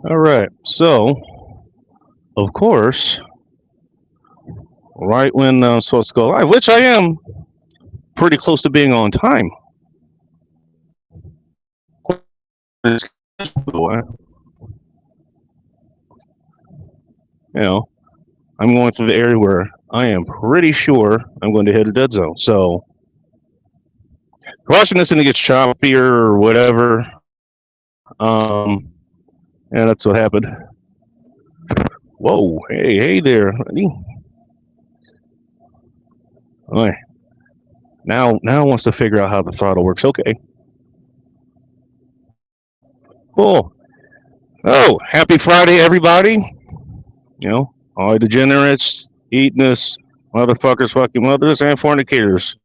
All right. So, of course, right when I'm supposed to go live, which I am pretty close to being on time. You know, I'm going through the area where I am pretty sure I'm going to hit a dead zone. So, watching this and it gets choppier or whatever. Yeah, that's what happened. Whoa, hey there, buddy. All right. Now it wants to figure out how the throttle works. Okay, cool. Oh, happy Friday, everybody. All the degenerates, eatness, motherfuckers, fucking mothers, and fornicators.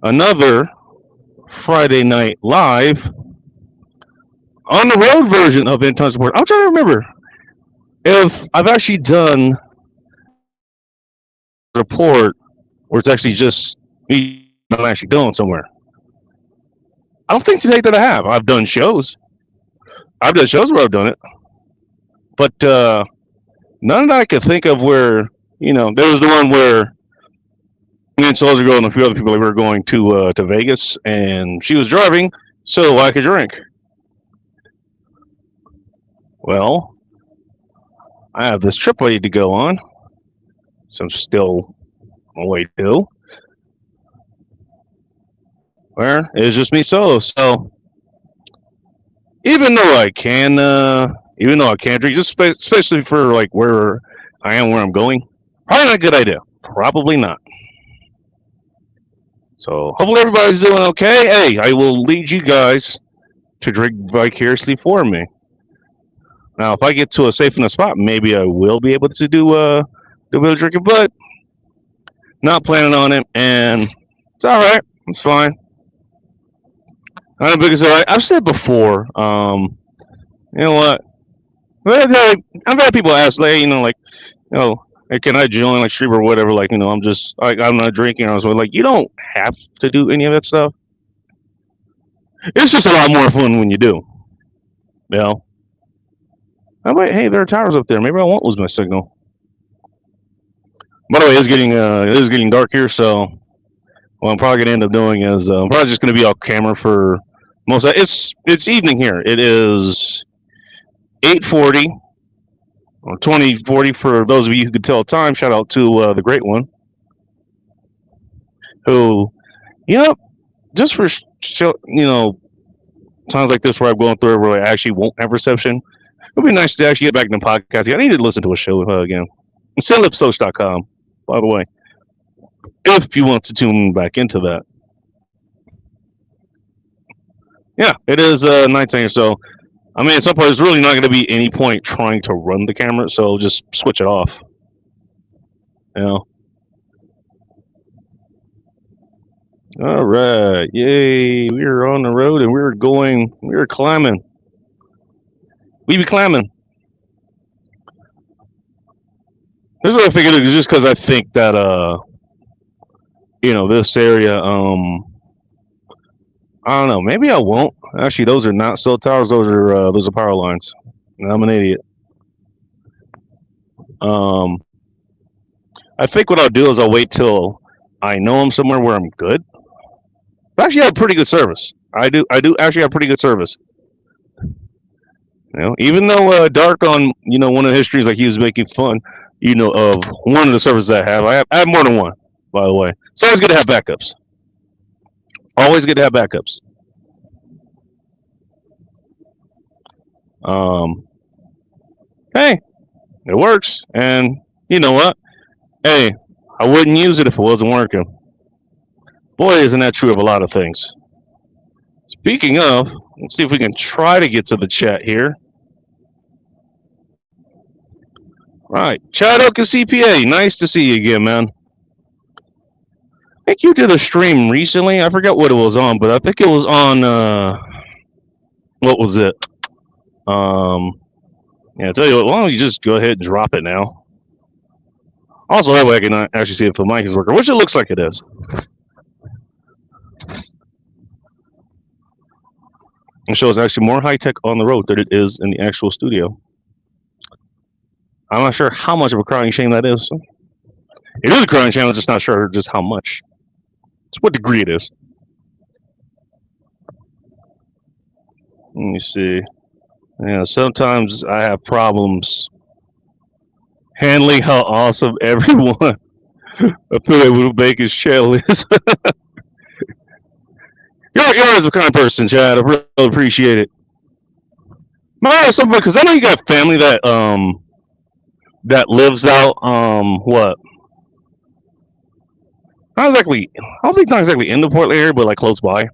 Another Friday night live on the road version of Inton Support. I'm trying to remember if I've actually done a report where it's actually just me I'm actually going somewhere. I don't think today that I have. I've done shows. I've done shows where I've done it. But none that I could think of where, there was the one where me and Soldier Girl and a few other people were going to Vegas, and she was driving, so I could drink. Well, I have this trip I need to go on, so I'm still on my way to. Where it's just me solo. So even though I can, drink, just especially for like where I am, where I'm going, probably not a good idea. Probably not. So hopefully everybody's doing okay. Hey, I will lead you guys to drink vicariously for me. Now, if I get to a safe enough spot, maybe I will be able to do a bit of drinking, but not planning on it. And it's all right. It's fine. Because I've said before, you know what? I've had people ask, like, hey, can I join like stream or whatever? Like, I'm just like I'm not drinking. I was like, you don't have to do any of that stuff. It's just a lot more fun when you do. You know. I'm like, hey, there are towers up there. Maybe I won't lose my signal. By the way, it is getting dark here, so what I'm probably gonna end up doing is I'm probably just gonna be off camera for most of it's evening here. It is 8:40 or 20:40 for those of you who could tell time. Shout out to the great one who, just for times like this where I'm going through it where I actually won't have reception. It'd be nice to actually get back in the podcast. I need to listen to a show again. SendLipSoch.com, by the way, if you want to tune back into that. Yeah, it is nighttime, so I mean, at some point, there's really not going to be any point trying to run the camera, so just switch it off. All right, yay! We are on the road and we're climbing. We be climbing. This is what I figured it was just because I think that this area I don't know, maybe I won't. Actually, those are not cell towers. Those are power lines. And I'm an idiot. I think what I'll do is I'll wait till I know I'm somewhere where I'm good. I actually have pretty good service. I do actually have pretty good service. Even though Dark on one of the histories, like he was making fun, of one of the services I have. I have more than one, by the way. It's always good to have backups. Always good to have backups. Hey, it works, and you know what? Hey, I wouldn't use it if it wasn't working. Boy, isn't that true of a lot of things. Speaking of, let's see if we can try to get to the chat here. Right, Chad Oak CPA, nice to see you again, man. I think you did a stream recently. I forgot what it was on, but I think it was on. What was it? Yeah, I tell you what. Why don't you just go ahead and drop it now? Also, that way I can actually see if the mic is working, which it looks like it is. The show is actually more high tech on the road than it is in the actual studio. I'm not sure how much of a crying shame that is. It is a crying shame. I'm just not sure just how much. It's what degree it is. Let me see. Yeah, sometimes I have problems handling how awesome everyone affiliated with Bacon's channel is. you're always a kind of person, Chad. I really appreciate it. Man, something because I know you got family that lives out what? Not exactly. I don't think not exactly in the Portland area, but like close by. And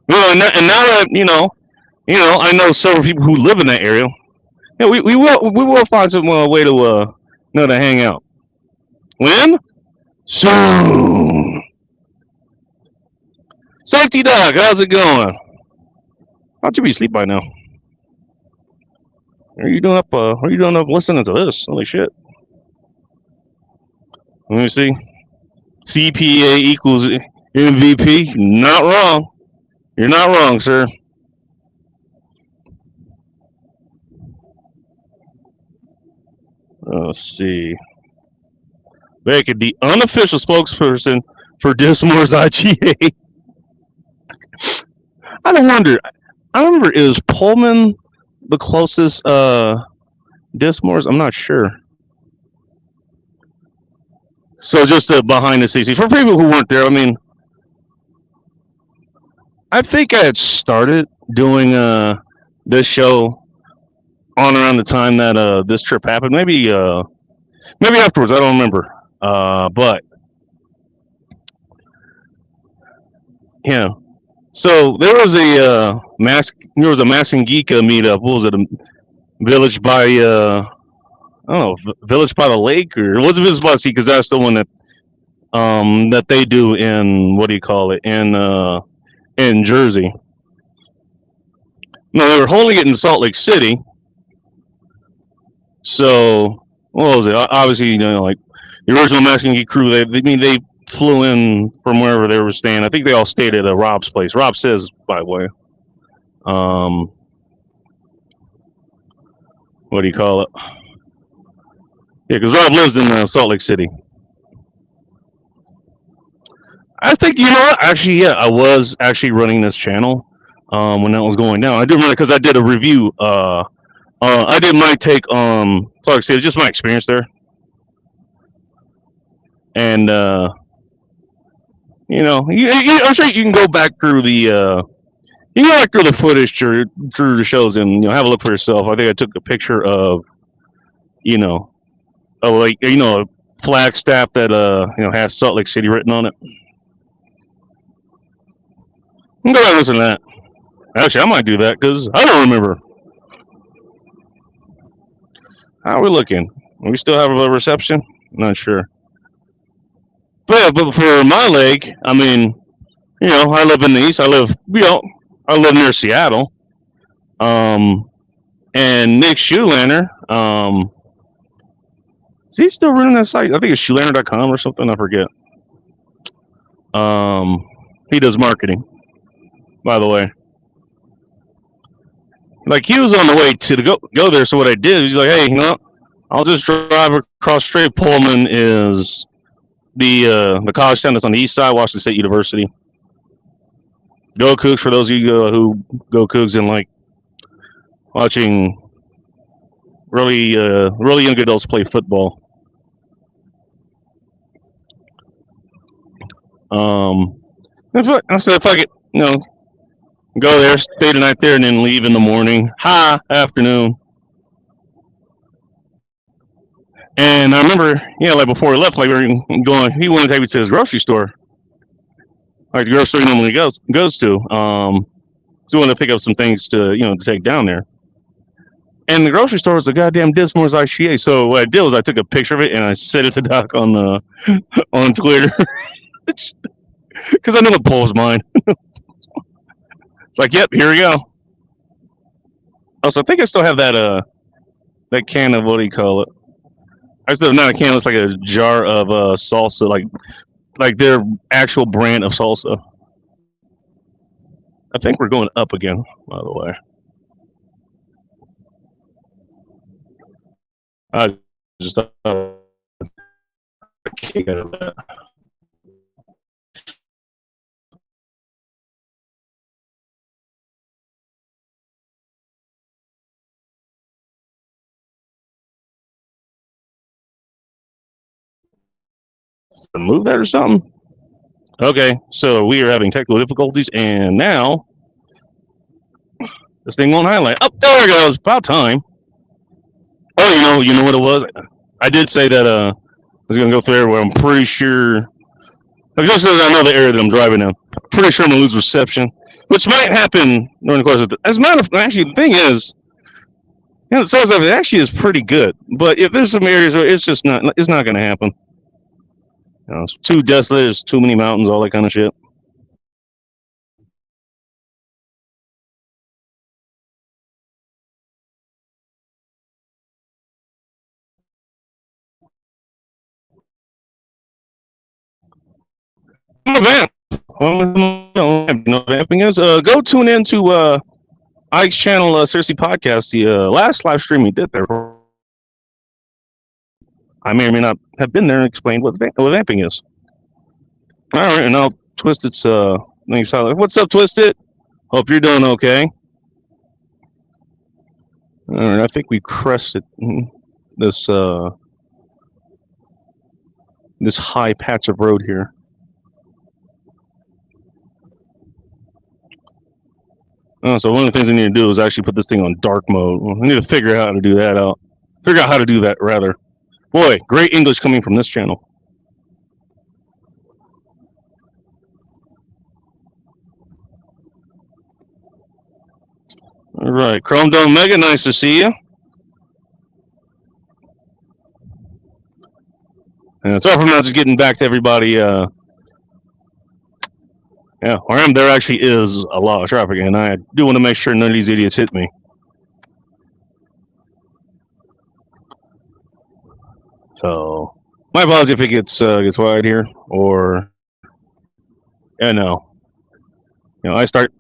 now that I know several people who live in that area. Yeah, we will find some way to to hang out. When? Soon. Safety Dog, how's it going? How'd you be asleep by now? Are you doing up? Listening to this? Holy shit! Let me see. CPA equals MVP. Not wrong. You're not wrong, sir. Let's see. Bacon, the unofficial spokesperson for Dismore's IGA. I don't wonder. I remember, is Pullman the closest Dismore's? I'm not sure. So just behind the scenes for people who weren't there. I mean, I think I had started doing this show on around the time that this trip happened. Maybe afterwards. I don't remember. But yeah. So there was a Massageeka meetup. What was it? A village by I don't know, Village by the Lake, or it wasn't Village by the Sea because that's the one that they do in, what do you call it, in Jersey. No, they were holding it in Salt Lake City. So what was it? Obviously, like the original Massageeka crew. They flew in from wherever they were staying. I think they all stayed at Rob's place. Rob says, by the way. What do you call it? Yeah, because Rob lives in Salt Lake City. I think, actually, yeah, I was actually running this channel when that was going down. I do remember because I did a review. I did my take on Salt Lake City, just my experience there. And, I'm sure you can go back through the footage through the shows and have a look for yourself. I think I took a picture of a flag staff that has Salt Lake City written on it. I'm gonna listen to that. Actually, I might do that because I don't remember. How are we looking? We still have a reception? Not sure. But for my leg, I mean, I live in the east. I live near Seattle. And Nick Shoelander, is he still running that site? I think it's shoelander.com or something. I forget. He does marketing, by the way. Like, he was on the way to go there. So what I did, he's like, hey, I'll just drive across straight. Pullman is the college town that's on the east side, Washington State University. Go Cougs, for those of you who go Cougs and like watching really young adults play football. I said, fuck it, go there, stay the night there, and then leave in the morning. Afternoon. And I remember, like before we left, like we were going, he wanted to take me to his grocery store, like the grocery store he normally goes to. So we wanted to pick up some things to take down there. And the grocery store was a goddamn Dismore's IGA. So what I did was I took a picture of it and I sent it to Doc on Twitter because I knew the poll was mine. It's like, yep, here we go. Also, I think I still have that can of, what do you call it? I still have not a can. It's like a jar of salsa, like their actual brand of salsa. I think we're going up again, by the way. I just thought I kick out of that. Move that or something. Okay, so we are having technical difficulties, and now this thing won't highlight. Oh, there it goes. About time. Oh, you know what it was. I did say that I was gonna go through there where I'm pretty sure. Just as I know the area that I'm driving in, pretty sure I'm gonna lose reception, which might happen during the course of. As a matter of actually, the thing is, the size of it actually is pretty good. But if there's some areas where it's not gonna happen. It's too desolate. There's too many mountains, all that kind of shit. I'm a vamp. No vamping is. Go tune into Ike's channel, Cersei Podcast. The last live stream he did there. I may or may not have been there and explained what vamping is. All right, and I'll twist its thing silent. What's up, Twisted? Hope you're doing okay. All right, I think we crested this this high patch of road here. So one of the things I need to do is actually put this thing on dark mode. I need to figure out how to do that out. Figure out how to do that, rather. Boy, great English coming from this channel. All right, Chrome Dome Mega, nice to see you. And sorry for not just getting back to everybody. Yeah, where I am, there actually is a lot of traffic, and I do want to make sure none of these idiots hit me. So, my apologies if it gets wide here, or no. I start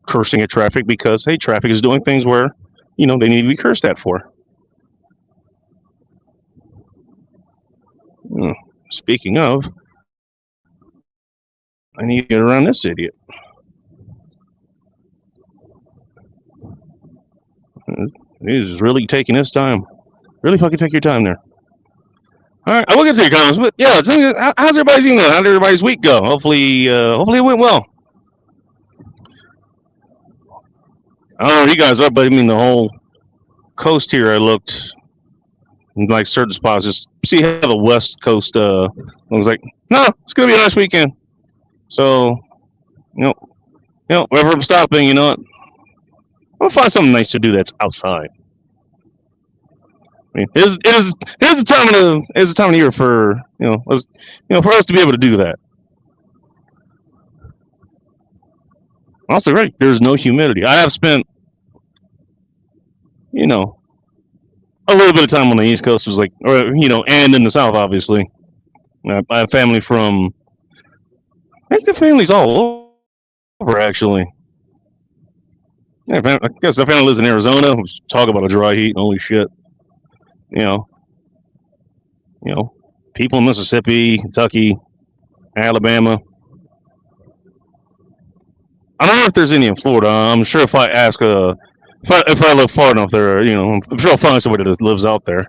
cursing at traffic because hey, traffic is doing things where they need to be cursed at for. Speaking of, I need to get around this idiot. He's really taking his time. Really fucking take your time there. All right, I will get to your comments, but yeah, how's everybody's evening? How did everybody's week go? Hopefully it went well. I don't know where you guys are, but I mean the whole coast here. I looked in like certain spots, just see how the West Coast looks like. No, it's gonna be a nice weekend. So, wherever I'm stopping, you know what? I'll find something nice to do that's outside. I mean, here's the time of year for for us to be able to do that. Also, right, there's no humidity. I have spent a little bit of time on the East Coast, was like, and in the South, obviously. I have family from. I think the family's all over, actually. Yeah, I guess the family lives in Arizona. Talk about a dry heat. Holy shit. People in Mississippi, Kentucky, Alabama. I don't know if there's any in Florida. I'm sure if I ask, if I look far enough there, I'm sure I'll find somebody that lives out there.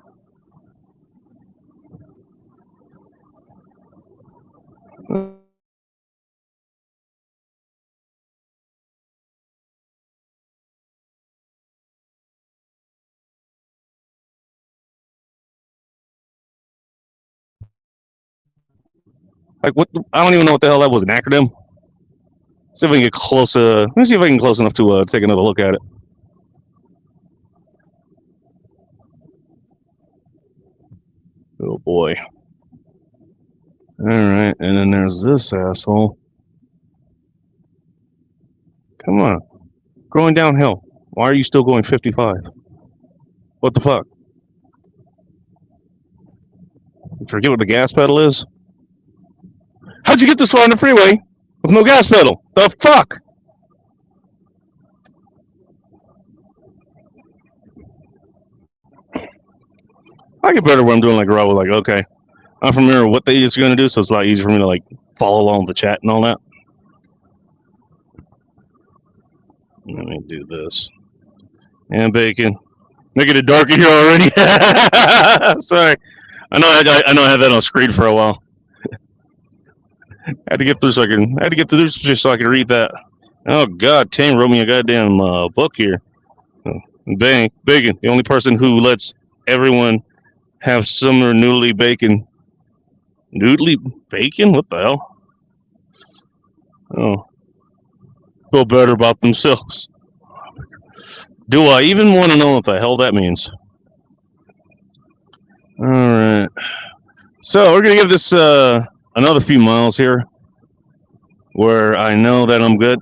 Like what? I don't even know what the hell that was. An acronym. See if we can get close. Let me see if I can get close enough to take another look at it. Oh boy. All right, and then there's this asshole. Come on, going downhill. Why are you still going 55? What the fuck? You forget what the gas pedal is? How'd you get this far on the freeway with no gas pedal? The fuck? I get better when I'm doing like raw. Like, okay, I'm familiar with what they is going to do, so it's a lot easier for me to like follow along the chat and all that. Let me do this. And bacon. Making it dark in here already. Sorry. I know I had that on screen for a while. I had to get through this just so I could read that. Oh God, Tane wrote me a goddamn book here. Bang, bacon. The only person who lets everyone have similar noodly bacon. Noodly bacon? What the hell? Oh, feel better about themselves. Do I even want to know what the hell that means? All right. So we're gonna give this another few miles here, where I know that I'm good,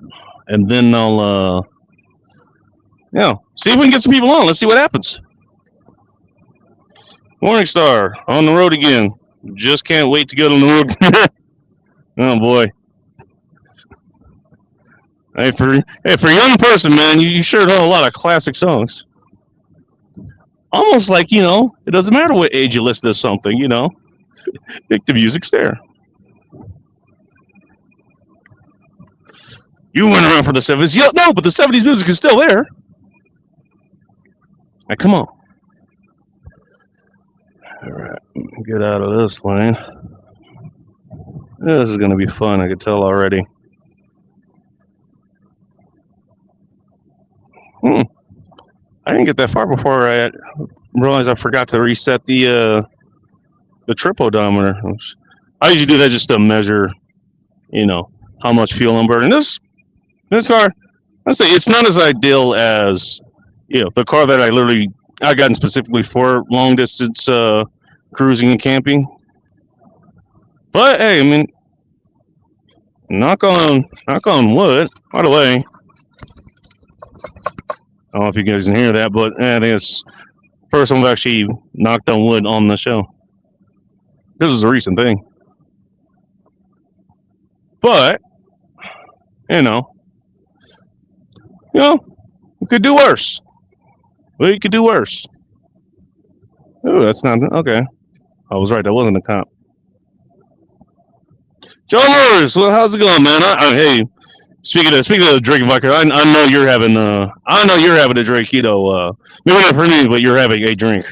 and then I'll see if we can get some people on. Let's see what happens. Morningstar on the road again. Just can't wait to get on the road. Oh boy. Hey, for a young person, man, you sure know a lot of classic songs. Almost like, it doesn't matter what age you listen to something, think the music's there. You went around for the 70s. Yeah, no, but the 70s music is still there. Now, come on. All right, get out of this lane. This is going to be fun, I can tell already. I didn't get that far before I realized I forgot to reset the trip odometer. I usually do that just to measure, how much fuel I'm burning. This car, I say it's not as ideal as, the car that I gotten specifically for long distance cruising and camping. But hey, I mean, knock on wood. By the way, I don't know if you guys can hear that, but I think it's the first time I've actually knocked on wood on the show. This is a recent thing. But, we could do worse. We could do worse. Ooh, that's not, okay. I was right, that wasn't a cop. John Morris, well, how's it going, man? Hey, speaking of drinking vodka, I know you're having a drink, maybe not for me, but you're having a drink.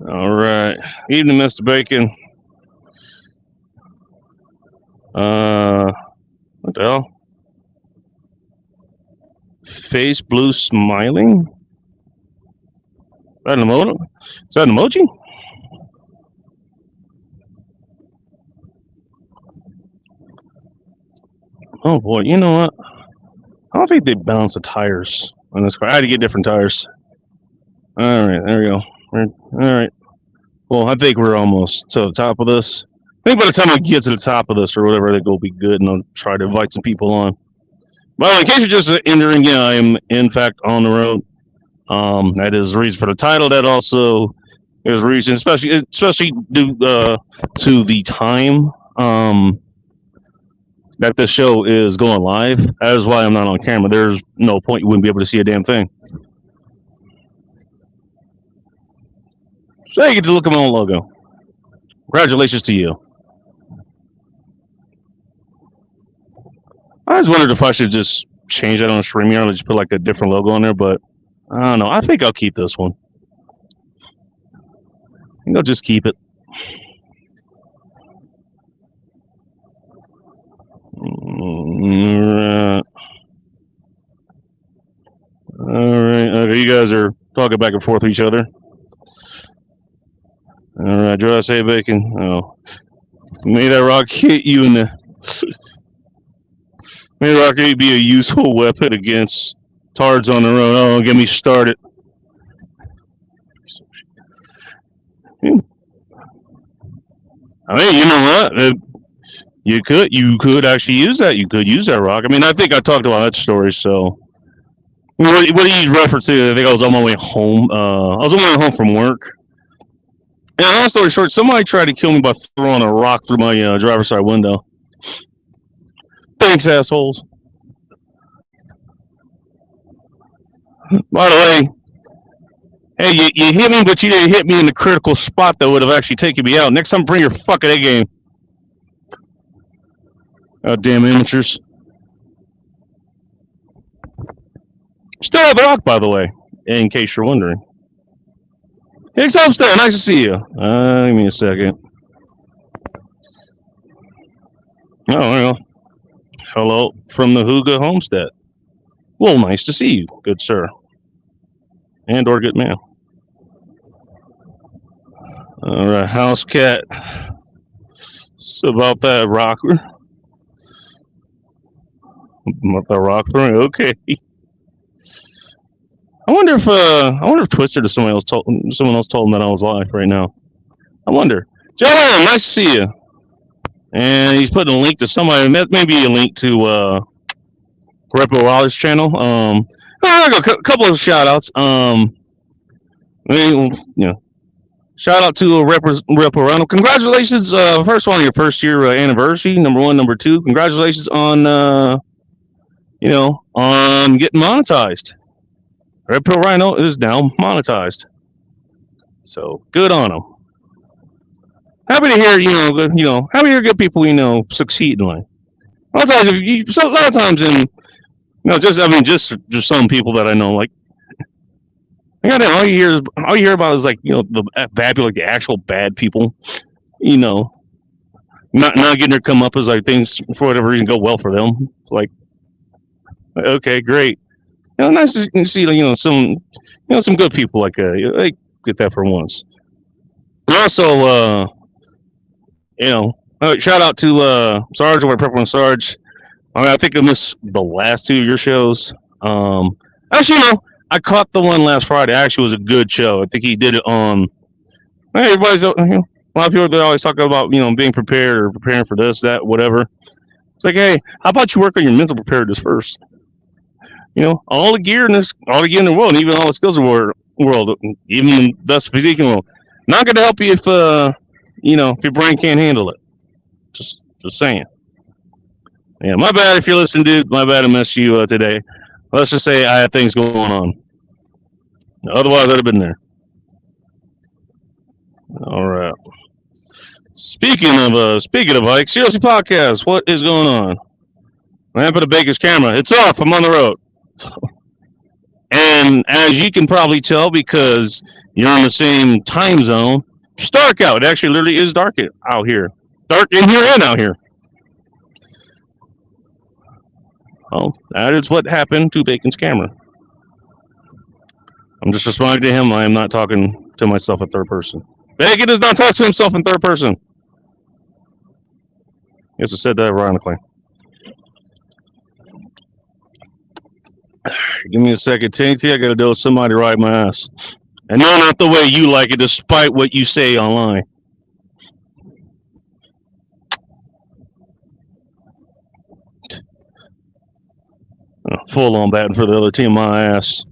All right, evening, Mr. Bacon. What the hell? Face blue smiling? Is that an emoji? Oh boy, you know what? I don't think they balanced the tires on this car. I had to get different tires. All right, there we go. All right. Well, I think we're almost to the top of this. I think by the time I get to the top of this or whatever, I think it'll be good, and I'll try to invite some people on. Well, in case you're just entering, I am in fact on the road. That is the reason for the title. That also is reason, especially due to the time that this show is going live. That is why I'm not on camera. There's no point. You wouldn't be able to see a damn thing. So you get to look at my own logo. Congratulations to you. I just wondered if I should just change that on StreamYard and just put like a different logo on there, but I don't know. I think I'll keep this one. I think I'll just keep it. All right. Okay, you guys are talking back and forth with each other. All right, Josh, say bacon. Oh, may that rock hit you in the. May that rock be a useful weapon against tards on the road. Oh, don't get me started. I mean, you know what? You could actually use that. You could use that rock. I mean, I think I talked about that story. So, what do you reference to? I think I was on my way home. I was on my way home from work. And long story short, somebody tried to kill me by throwing a rock through my driver's side window. Thanks, assholes. By the way, Hey, you hit me, but you didn't hit me in the critical spot that would have actually taken me out. Next time, bring your fucking A game. Oh, damn amateurs. Still at the Rock, by the way, in case you're wondering. Hicks Homestead, nice to see you. Give me a second. Oh, well. Hello from the Huga Homestead. Well, nice to see you, good sir. And or good man. All right, house cat. It's about that rocker. About the rock throwing. Okay. I wonder if Twister to someone else told him that I was live right now. I wonder. John, nice to see you. And he's putting a link to somebody. Maybe a link to Repo Waller's channel. A couple of shout outs. Shout out to Repo Ronald. Congratulations, first of all, on your first year anniversary. Number one, number two. Congratulations on on getting monetized. Repo Rhino is now monetized. So good on him. Happy to hear, happy to hear good people, succeed in life. A lot of times in, just some people that I know, like, all you hear about is like, the bad people, like the actual bad people, not getting their come up as like things for whatever reason go well for them. Like, okay, great. Nice to see, some good people like get that for once. Also, shout out to Sarge over at Purple and Sarge. I think I missed the last two of your shows. Actually, I caught the one last Friday. Actually, it was a good show. I think he did it on. Everybody's, a lot of people that always talk about, being prepared or preparing for this, that, whatever. It's like, hey, how about you work on your mental preparedness first? All the gear in the world, and even all the skills in the world, even the best physique in the world, not going to help you if if your brain can't handle it. Just saying. Yeah, my bad if you're listening, dude. My bad I missed you today. Let's just say I had things going on. Otherwise, I'd have been there. All right. Speaking of Ike, seriously podcast, what is going on? What happened to Baker's camera? It's off. I'm on the road. And as you can probably tell, because you're in the same time zone, it's dark out. It actually literally is dark out here. Dark in here and out here. Oh, that is what happened to Bacon's camera. I'm just responding to him. I am not talking to myself in third person. Bacon does not talk to himself in third person. Yes, I said that ironically. Give me a second, Tainty. I gotta deal with somebody right my ass. And no, not the way you like it, despite what you say online. Full on batting for the other team, my ass.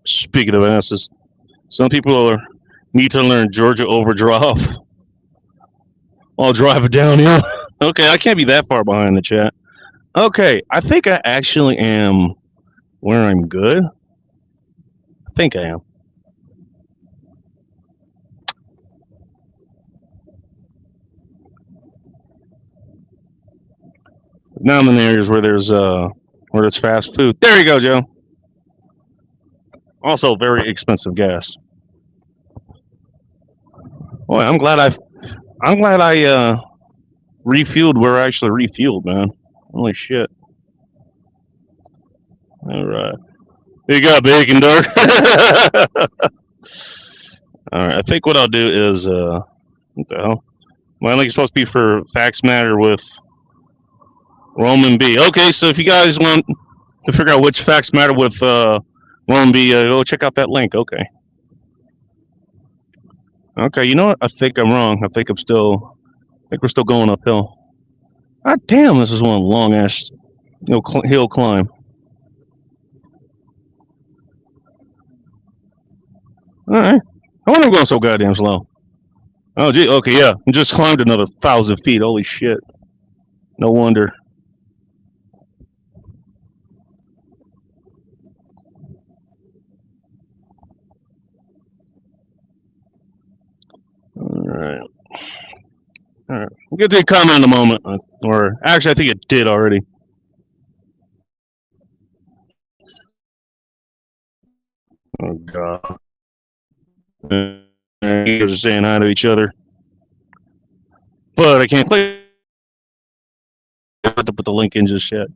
Speaking of asses, some people need to learn Georgia overdrive. I'll drive it downhill. Okay, I can't be that far behind the chat. Okay, I think I actually am where I'm good. I think I am. Now I'm in the areas where there's fast food. There you go, Joe. Also, very expensive gas. Boy, I'm glad I refueled where I actually refueled, man. Holy shit. All right. You got bacon, dark. All right. I think what I'll do is what the hell? Well, I think it's supposed to be for Facts Matter with Roman B. Okay, so if you guys want to figure out which Facts Matter with Roman B, go check out that link. Okay. Okay, you know what? I think I'm wrong. I think we're still going uphill. God damn, this is one long ass hill climb. All right. I wonder I'm going so goddamn slow. Oh, gee. Okay, yeah. I just climbed another 1,000 feet. Holy shit. No wonder. right. All right. We'll get to a comment in a moment. Or actually, I think it did already. Oh, God. You guys are saying hi to each other. But I can't click. I have to put the link in just yet.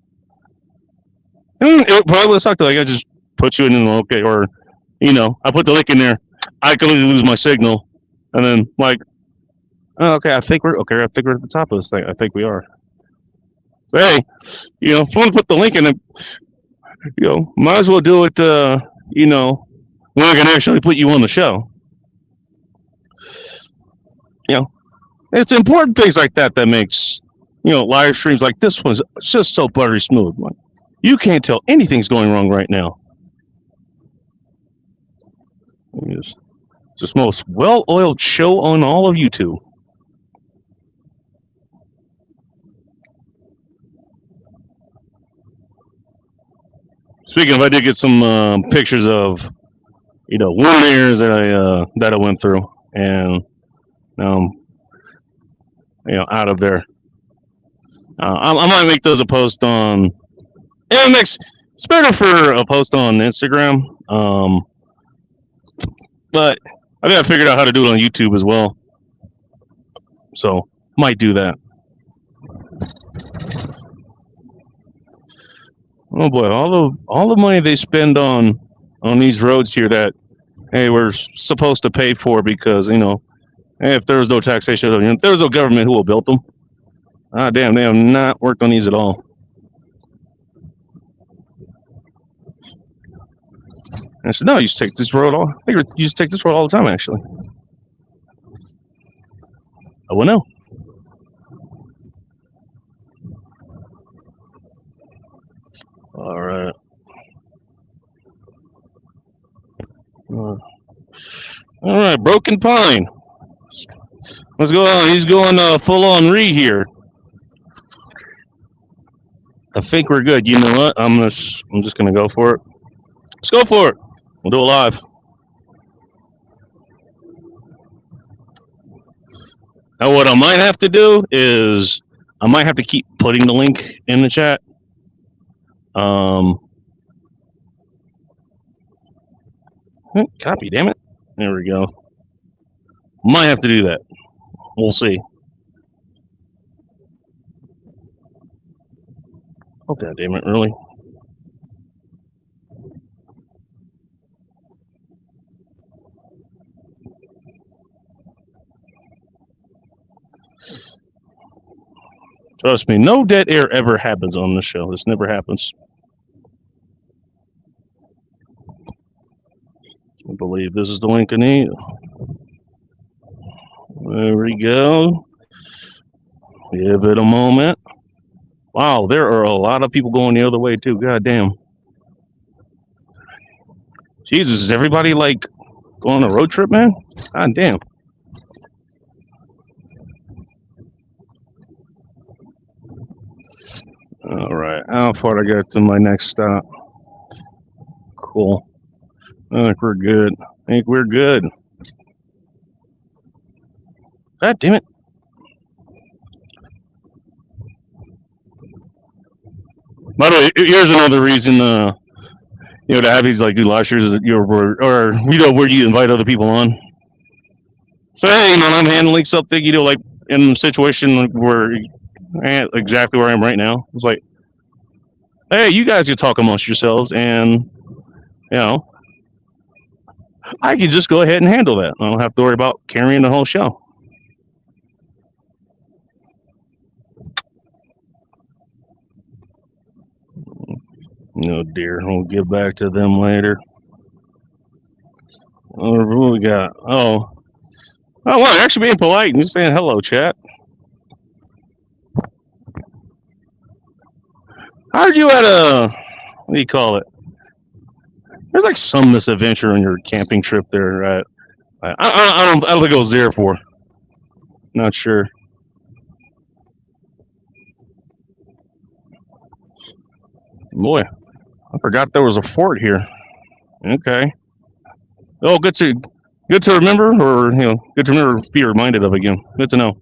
It probably would suck. Like, I just put you in an okay. Or, I put the link in there. I can lose my signal. And then, like, oh, okay, I think we're at the top of this thing. I think we are. So, hey, if you want to put the link in it, might as well do it, when I can actually put you on the show. It's important things like that that makes, live streams like this one's just so buttery smooth. Like, you can't tell anything's going wrong right now. It's the most well-oiled show on all of YouTube. Speaking of, I did get some pictures of, wound areas that I went through, and out of there. I might make those a post on. It's better for a post on Instagram. But I gotta figure out how to do it on YouTube as well. So might do that. Oh boy, all the money they spend on these roads here that, hey, we're supposed to pay for because, if there was no taxation, if there was no government, who will build them? Ah, damn, they have not worked on these at all. And I said, no, you just take this road I think you just take this road all the time, actually. Oh, well, no. All right. All right, Broken Pine. Let's go on. He's going full on re here. I think we're good. You know what? I'm just gonna go for it. Let's go for it. We'll do it live. Now, what I might have to do is I might have to keep putting the link in the chat. Copy, damn it. There we go. Might have to do that. We'll see. Oh, God damn it, really? Trust me, no dead air ever happens on this show. This never happens. I believe this is the link I need. There we go. Give it a moment. Wow, there are a lot of people going the other way too. God damn. Jesus, is everybody like going on a road trip, man? God damn. All right, how far I got to my next stop? Cool. I think we're good. God damn it. By the way, here's another reason, to have these like do live streams, where you invite other people on. So hey, I'm handling something, like in a situation where exactly where I am right now. It's like, hey, you guys can talk amongst yourselves, and I can just go ahead and handle that. I don't have to worry about carrying the whole show. Oh dear, we'll get back to them later. What we got? Oh, well, actually being polite and just saying hello, chat. How'd you at what do you call it? There's like some misadventure on your camping trip there, right? I don't think it was there for. Not sure. Boy, I forgot there was a fort here. Okay. Oh, good to Good to remember, or good to remember, be reminded of again. Good to know.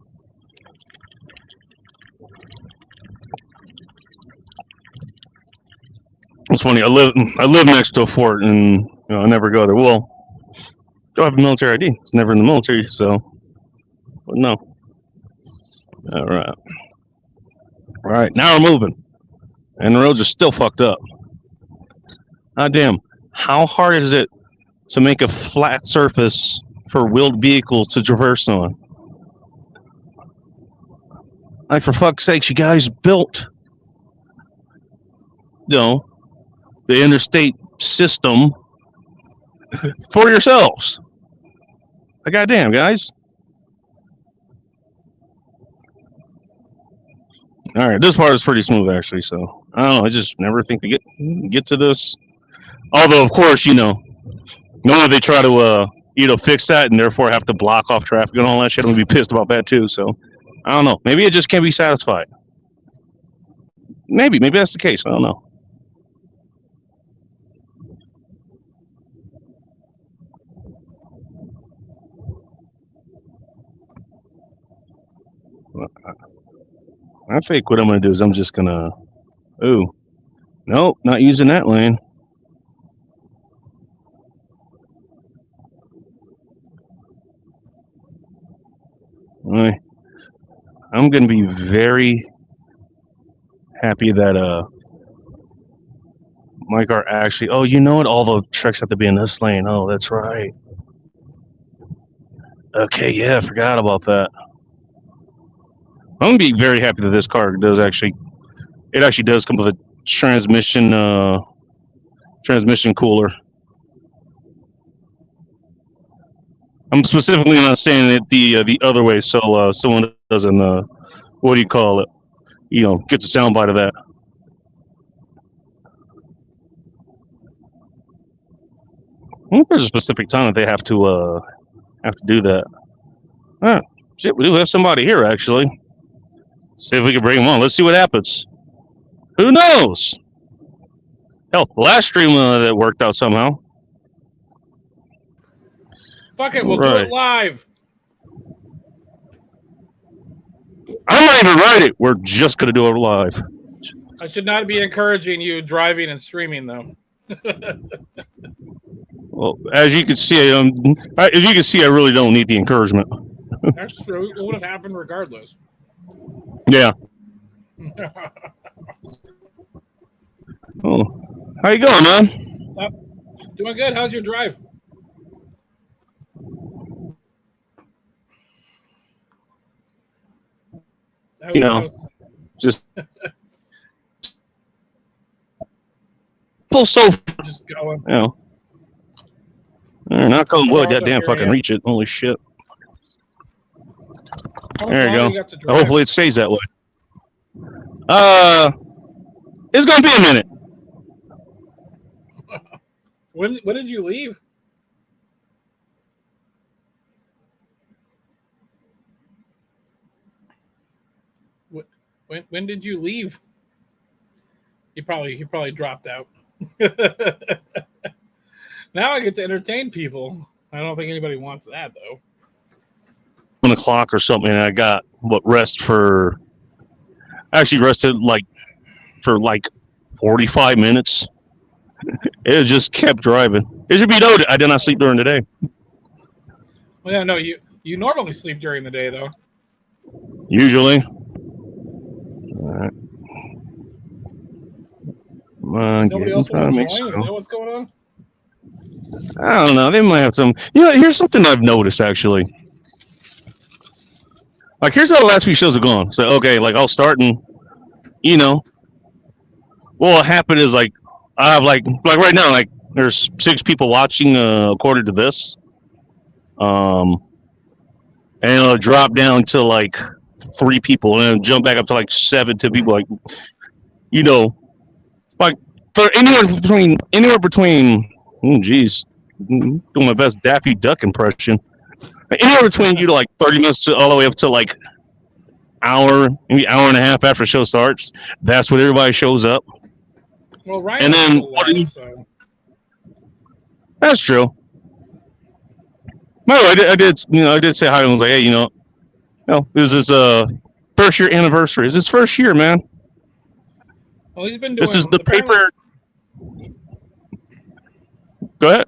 It's funny. I live next to a fort, and I never go there. Well, do I have a military ID? It's never in the military, so but no. All right. All right. Now we're moving, and the roads are still fucked up. God damn. How hard is it to make a flat surface for wheeled vehicles to traverse on? Like, for fuck's sakes, you guys built, the interstate system for yourselves. Like, goddamn, guys. All right, this part is pretty smooth, actually. So I don't know. I just never think to get to this. Although, of course, normally they try to fix that and therefore have to block off traffic and all that shit. I'm gonna be pissed about that too. So I don't know. Maybe it just can't be satisfied. Maybe that's the case. I don't know. I think what I'm gonna do is I'm just gonna. Ooh, nope, not using that lane. I'm gonna be very happy that my car actually. Oh, you know what? All the trucks have to be in this lane. Oh, that's right. Okay, yeah, I forgot about that. I'm gonna be very happy that this car does actually. It actually does come with a transmission cooler. I'm specifically not saying it the other way, so someone doesn't what do you call it? Gets a soundbite of that. I think there's a specific time that they have to do that. Oh, shit, we do have somebody here actually. See if we can bring them on. Let's see what happens. Who knows? Hell, last stream that worked out somehow. Fuck it, we'll do it live. I'm not even write it. We're just gonna do it live. I should not be encouraging you driving and streaming, though. Well, as you can see, I really don't need the encouragement. That's true. It would have happened regardless. Yeah. Oh, how you going, man? Doing good. How's your drive? Just so just going. Knock on wood. That damn fucking reach it. Holy shit. There you go. Hopefully it stays that way. It's gonna be a minute. When did you leave? When did you leave? He probably dropped out. Now I get to entertain people. I don't think anybody wants that though. 1 o'clock or something. And I got rest for. I actually rested for 45 minutes. It just kept driving. It should be noted, I did not sleep during the day. Well, yeah, no, you normally sleep during the day though. Usually. All right. Nobody else wants to join? Is that what's going on? I don't know. They might have some. Here's something I've noticed actually. Here's how the last few shows have gone. So okay, I'll start and what happened is I have like right now there's 6 people watching according to this, and it'll drop down to 3 people and then jump back up to 7 to people for anywhere between oh geez, doing my best Daffy Duck impression. Anywhere between 30 minutes all the way up to hour, maybe hour and a half after the show starts. That's when everybody shows up. Well, right. And then that's true. No, I did say hi. I was like, hey, this is first year anniversary. It's his first year, man. Well, he's been doing. This is the apparently- paper. Go ahead.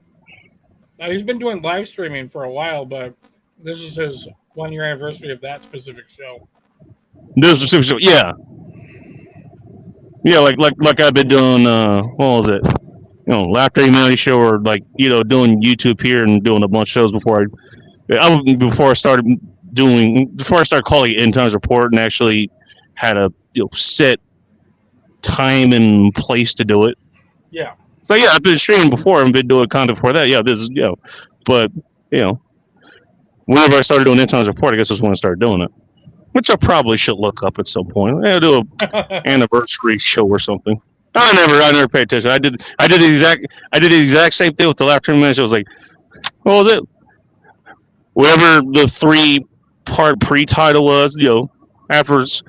He's been doing live streaming for a while, but this is his 1 year anniversary of that specific show. This is yeah, yeah. Like I've been doing. What was it? Laughter Humanity Show, or doing YouTube here and doing a bunch of shows before I started calling it End Times Report and actually had a set time and place to do it. Yeah. So yeah, I've been streaming before and been doing content before that. Yeah, this is but whenever I started doing End Times Report, I guess that's when I started doing it. Which I probably should look up at some point. I'll do a anniversary show or something. I never paid attention. I did the exact same thing with the Laughter Humanity Show. I was like, what was it? Whatever the 3-part pre-title was, afterwards,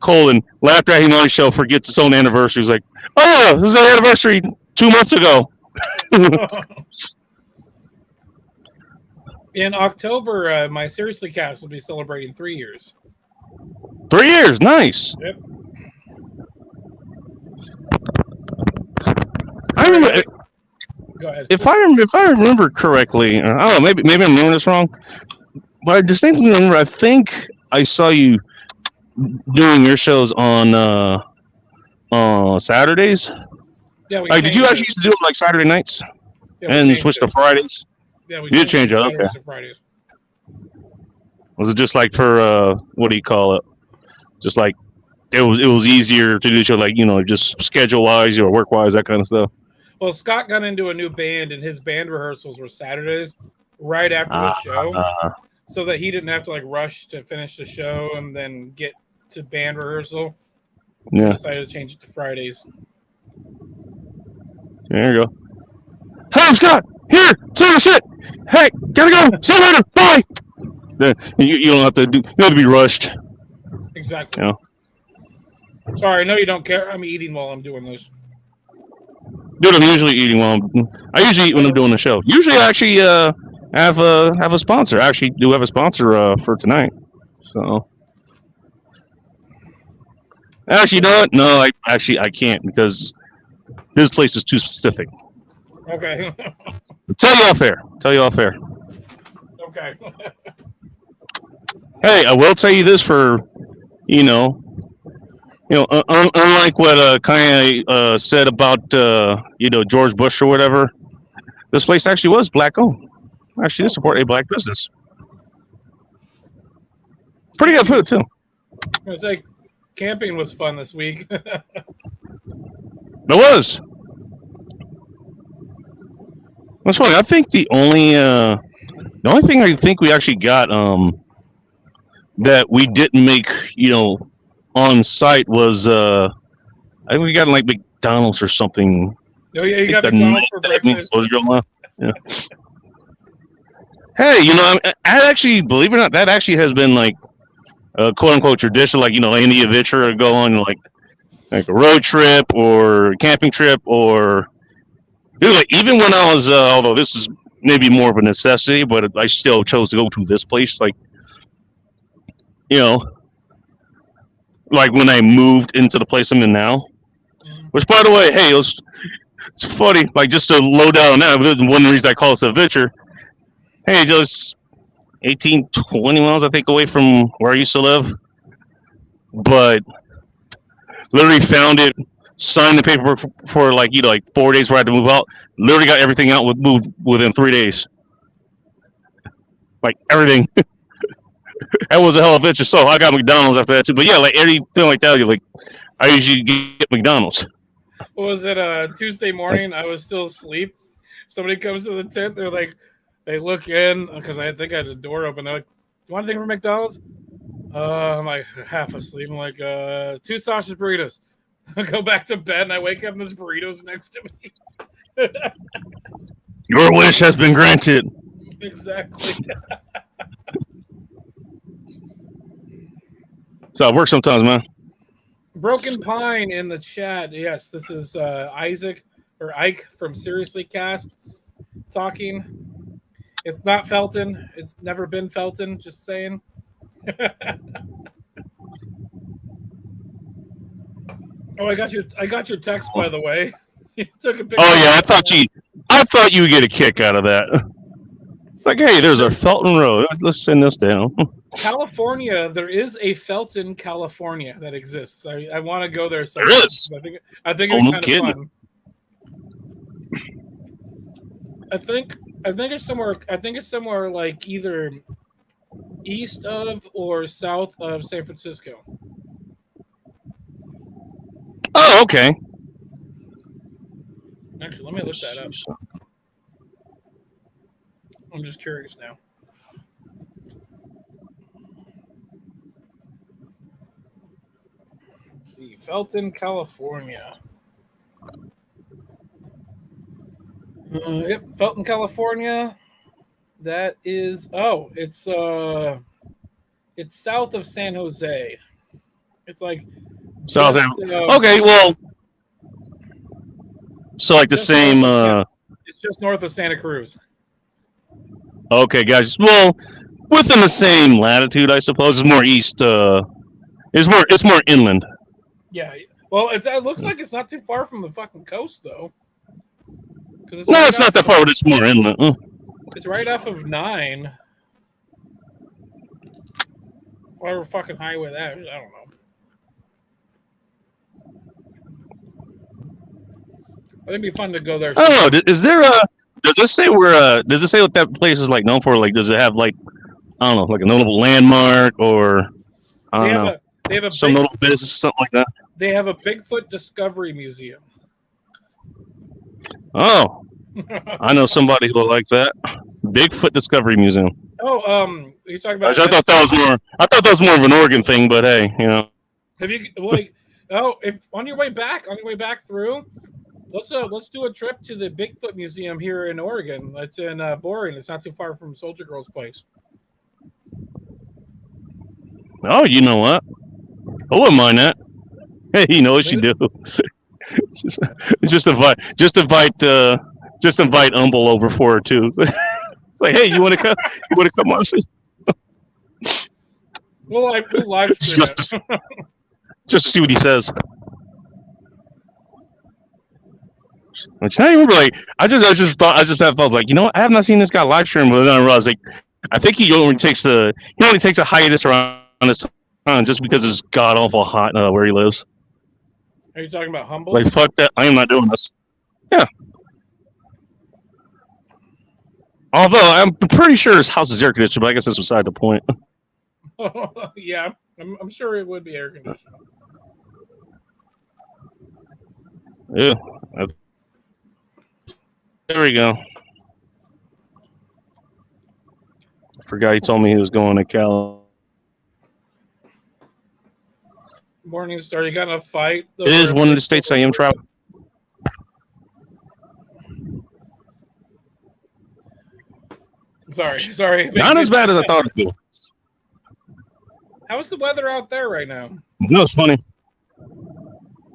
colon, Laughter Humanity Show forgets its own anniversary. It's like, oh yeah, this is our anniversary 2 months ago. In October, my Seriously Cast will be celebrating 3 years. 3 years, nice. Yep. I remember. Go ahead. If I remember correctly, I don't know. Maybe I'm remembering this wrong, but I distinctly remember. I think I saw you doing your shows on Saturdays. Yeah, we Did you changed actually it. used to do it like Saturday nights Yeah, we and changed switch it. to Fridays? Yeah, we You did change it, Saturdays okay. to Fridays. Was it just like for what do you call it? Just like it was easier to do the show, like just schedule wise or work wise, that kind of stuff. Well, Scott got into a new band, and his band rehearsals were Saturdays, right after the show, so that he didn't have to rush to finish the show and then get to band rehearsal. Yeah. He decided to change it to Fridays. There you go. Hey, Scott! Here! Take a shit! Hey, gotta go! See you later! Bye! Then you don't have to you don't have to be rushed. Exactly. Yeah. Sorry, I know you don't care. I'm eating while I'm doing this. Dude, I'm usually eating I usually eat when I'm doing the show. Usually I actually have a sponsor. I actually do have a sponsor for tonight. So actually, you know what? No, I can't because this place is too specific. Okay. Tell you off air. Okay. Hey, I will tell you this for, unlike what Kanye said about George Bush or whatever, this place actually was black owned. Actually, did support a black business. Pretty good food too. I was like, camping was fun this week. It was. That's funny. I think the only thing I think we actually got that we didn't make on site was I think we got like McDonald's or something. Oh yeah, you got McDonald's for breakfast. Yeah. Hey, I actually, believe it or not, that actually has been like a quote unquote tradition, like any adventure or go on like a road trip or camping trip or even when I was although this is maybe more of a necessity, but I still chose to go to this place, like like when I moved into the place I'm in now. Which, by the way, hey, it's funny, like just to low down on that, this is one reason I call this adventure. Hey, just 18, 20 miles, I think, away from where I used to live. But literally found it, signed the paperwork for like 4 days where I had to move out. Literally got everything out moved within 3 days. Like everything. That was a hell of a adventure. So I got McDonald's after that too. But yeah, like anything like that, I usually get McDonald's. What was it? Tuesday morning, I was still asleep. Somebody comes to the tent. They're like, they look in because I think I had the door open. They're like, "You want anything from McDonald's?" I'm like half asleep. I'm like, 2 sausage burritos. I go back to bed and I wake up and there's burritos next to me. Your wish has been granted. Exactly. So it works sometimes, man. Broken Pine in the chat. Yes, this is Isaac or Ike from Seriously Cast talking. It's not Felton. It's never been Felton. Just saying. Oh, I got your text, by the way. You took a picture. Oh yeah, I thought you would get a kick out of that. It's like, hey, there's a Felton Road. Let's send this down. California, there is a Felton, California that exists. I want to go there. There is. I think Oh, it's no kind of kidding. fun. I think it's somewhere. I think it's somewhere like either east of or south of San Francisco. Oh, okay. Actually, let me look that up. I'm just curious now. Let's see, Felton, California. Yep, Felton, California. That is it's south of San Jose. It's like South just, okay, well, so like the just same. north it's just north of Santa Cruz. Okay, guys. Well, within the same latitude, I suppose. It's more east. It's more inland. Yeah. Well, it looks like it's not too far from the fucking coast, though. No, it's not that far, but it's more inland. It's right off of 9. Whatever fucking highway that is, I don't know. I think it'd be fun to go there. Oh, is there a? Does it say where? Does it say what that place is like known for? Like, does it have like, I don't know, like a notable landmark or I don't know, they have some notable business, something like that? They have a Bigfoot Discovery Museum. Oh, I know somebody who will like that. Bigfoot Discovery Museum. Oh, you're talking about? I thought that was more. I thought that was more of an Oregon thing, but hey, you know. Have you like? Oh, if on your way back through, let's do a trip to the Bigfoot Museum here in Oregon. It's in Boring. It's not too far from Soldier Girl's place. Oh, you know what? I wouldn't mind that. Hey, you know what you do? just invite Humble over for it too. It's like, hey, you want to come? You want to come on? We'll live stream it. Just to see what he says. Which I remember, like, I just felt like, you know what? I have not seen this guy live stream, but then I realized, like, I think he only takes a hiatus around his time just because it's god awful hot where he lives. Are you talking about Humble? Like, fuck that! I am not doing this. Yeah. Although I'm pretty sure his house is air conditioned, but I guess that's beside the point. Yeah, I'm sure it would be air conditioned. Yeah. There we go. I forgot he told me he was going to Cal. Morningstar, you got in a fight? It is one of the states I am traveling. Sorry. Not as bad as I thought it'd be. How's the weather out there right now? No, it's funny.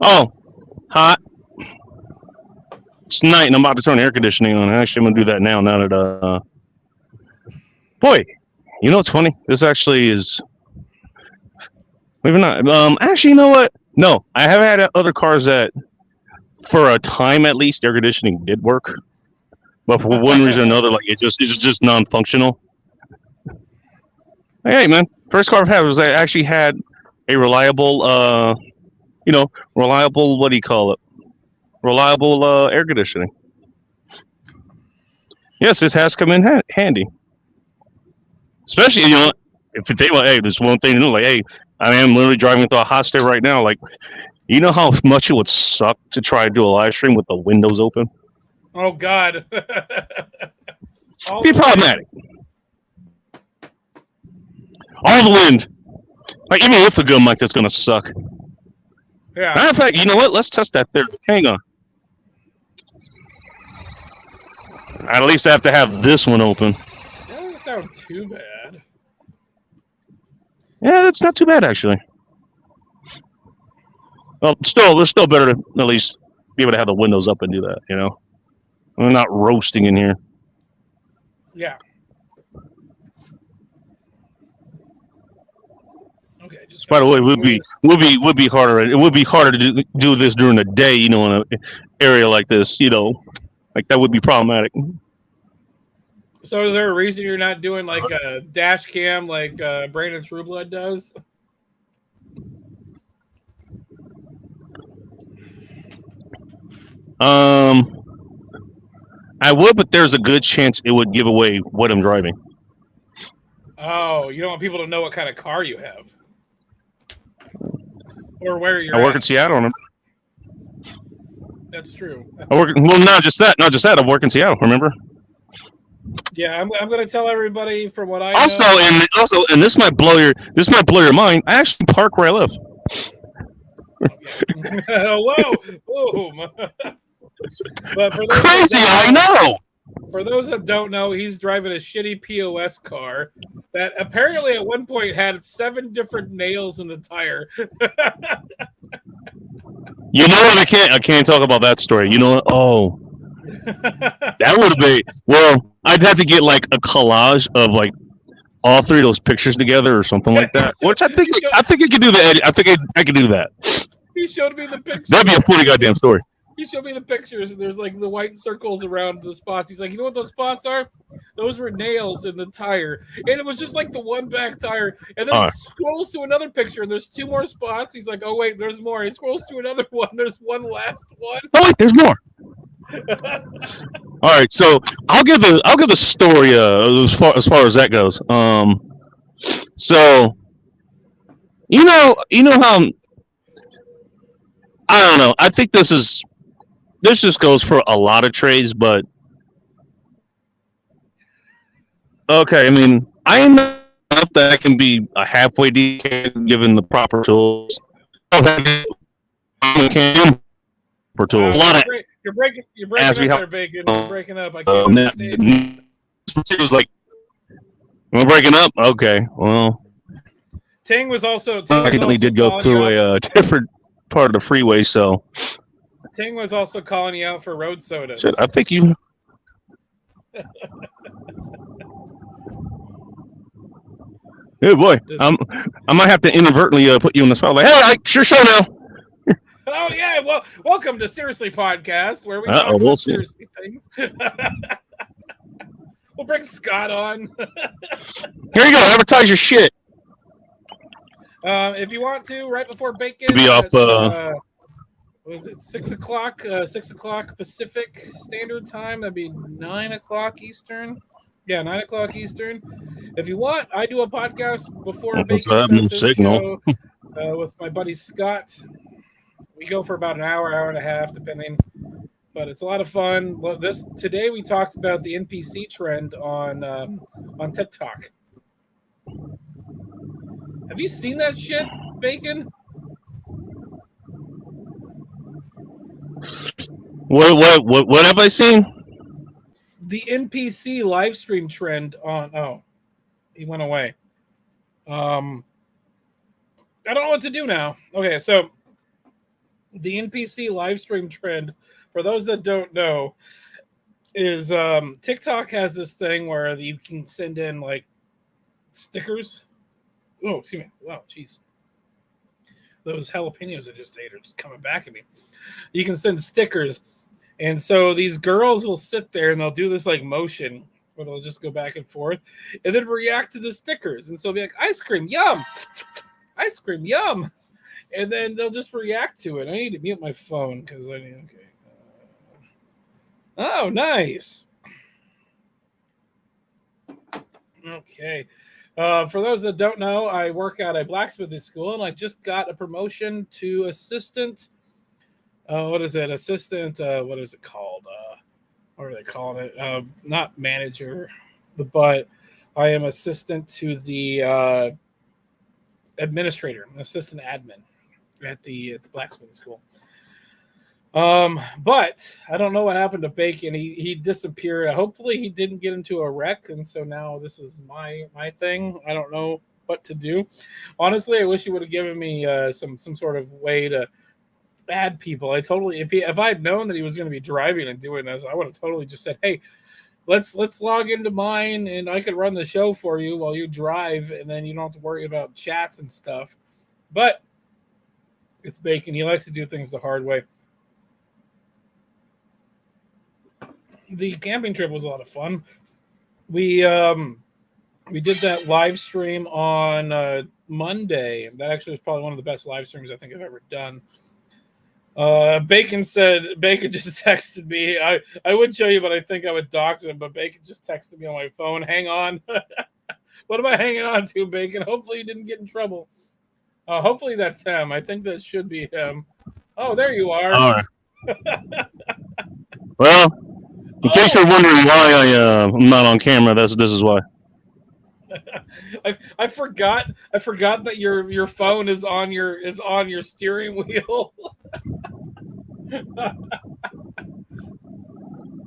Oh, hot. It's night, and I'm about to turn the air conditioning on. Actually, I'm gonna do that now. Now that boy, you know what's funny? This actually is. Maybe not. Actually, you know what? No, I have had other cars that, for a time at least, air conditioning did work, but for one reason or another, like it's just non-functional. Hey, man, first car I've had was I actually had a reliable, reliable. What do you call it? Reliable air conditioning. Yes, this has come in handy. Especially, you know, if they like, hey, there's one thing to know, like, hey, I am literally driving through a hot state right now. Like, you know how much it would suck to try to do a live stream with the windows open? Oh, God. Be problematic. All the wind. Like, even with the good mic, that's going to suck. Yeah. Matter of fact, you know what? Let's test that there. Hang on. At least I have to have this one open. That doesn't sound too bad. Yeah, that's not too bad, actually. Well, it's still better to at least be able to have the windows up and do that, you know? We're not roasting in here. Yeah. Okay, just By the way, it would be harder. It would be harder to do this during the day. You know, in an area like this. You know, like that would be problematic. So, is there a reason you're not doing like a dash cam like Brandon Trueblood does? I would, but there's a good chance it would give away what I'm driving. Oh, you don't want people to know what kind of car you have, or where you're. I work at. in Seattle. That's true. I work. Well, not just that. I work in Seattle. Remember? Yeah, I'm going to tell everybody from what I Also, know. and this might blow your mind. I actually park where I live. Whoa, boom. But for those Crazy, I know. For those that don't know, he's driving a shitty POS car that apparently at one point had 7 different nails in the tire. You know what? I can't talk about that story. You know what? Oh, that would have been. Well, I'd have to get like a collage of like all 3 of those pictures together or something like that. Which I think I could do the edit. I think I could do that. He showed me the pictures. That'd be a funny goddamn story. He showed me the pictures, and there's like the white circles around the spots. He's like, you know what those spots are? Those were nails in the tire. And it was just like the one back tire. And then he scrolls to another picture, and there's 2 more spots. He's like, oh, wait, there's more. He scrolls to another one. There's one last one. Oh, wait, there's more. All right, so I'll give the story as far as that goes. So you know how I don't know. I think this just goes for a lot of trades, but okay. I mean, I am enough that I can be a halfway decent given the proper tools. For tools. A lot of you're breaking up there, Bacon. You're breaking up. I can't understand. It was like, we're breaking up. Okay, well, Ting was also. I did go through a different part of the freeway, so. Ting was also calling you out for road sodas. Shit, I think you. Good boy. I might have to inadvertently put you in the spot. Like, hey, sure show now. Oh yeah, well, welcome to Seriously Podcast, where we talk about seriously things. We'll bring Scott on. Here you go. Advertise your shit. If you want to, right before Bacon. Be off. Was it 6 o'clock? 6 o'clock Pacific Standard Time. That'd be 9 o'clock Eastern. Yeah, 9 o'clock Eastern. If you want, I do a podcast before Bacon starts his show with my buddy Scott. We go for about an hour and a half, depending. But it's a lot of fun. Today we talked about the NPC trend on TikTok. Have you seen that shit, Bacon? What have I seen? The NPC live stream trend on. Oh, he went away. I don't know what to do now. Okay, so the NPC live stream trend, for those that don't know, is TikTok has this thing where you can send in like stickers. Oh, excuse me. Wow, jeez. Those jalapenos I just ate are just coming back at me. You can send stickers. And so these girls will sit there and they'll do this like motion where they'll just go back and forth and then react to the stickers. And so they'll be like, ice cream, yum. Ice cream, yum. And then they'll just react to it. I need to mute my phone because okay. Oh, nice. Okay. For those that don't know, I work at a blacksmithing school, and I just got a promotion to assistant. What is it? Assistant. What is it called? What are they calling it? Not manager, but I am assistant to the administrator, assistant admin at the blacksmithing school. But I don't know what happened to Bacon. He disappeared. Hopefully he didn't get into a wreck, and so now this is my thing. I don't know what to do. Honestly, I wish he would have given me some sort of way to add people. I totally if I had known that he was going to be driving and doing this, I would have totally just said, "Hey, let's log into mine, and I could run the show for you while you drive, and then you don't have to worry about chats and stuff. But it's Bacon. He likes to do things the hard way. The camping trip was a lot of fun. We did that live stream on Monday. That actually was probably one of the best live streams I think I've ever done. Bacon just texted me. I would show you, but I think I would dox him. But Bacon just texted me on my phone. Hang on. What am I hanging on to, Bacon? Hopefully you didn't get in trouble. Hopefully that's him. I think that should be him. Oh, there you are. All right. Well, in case you're wondering why I'm not on camera, this is why. I forgot that your phone is on your steering wheel.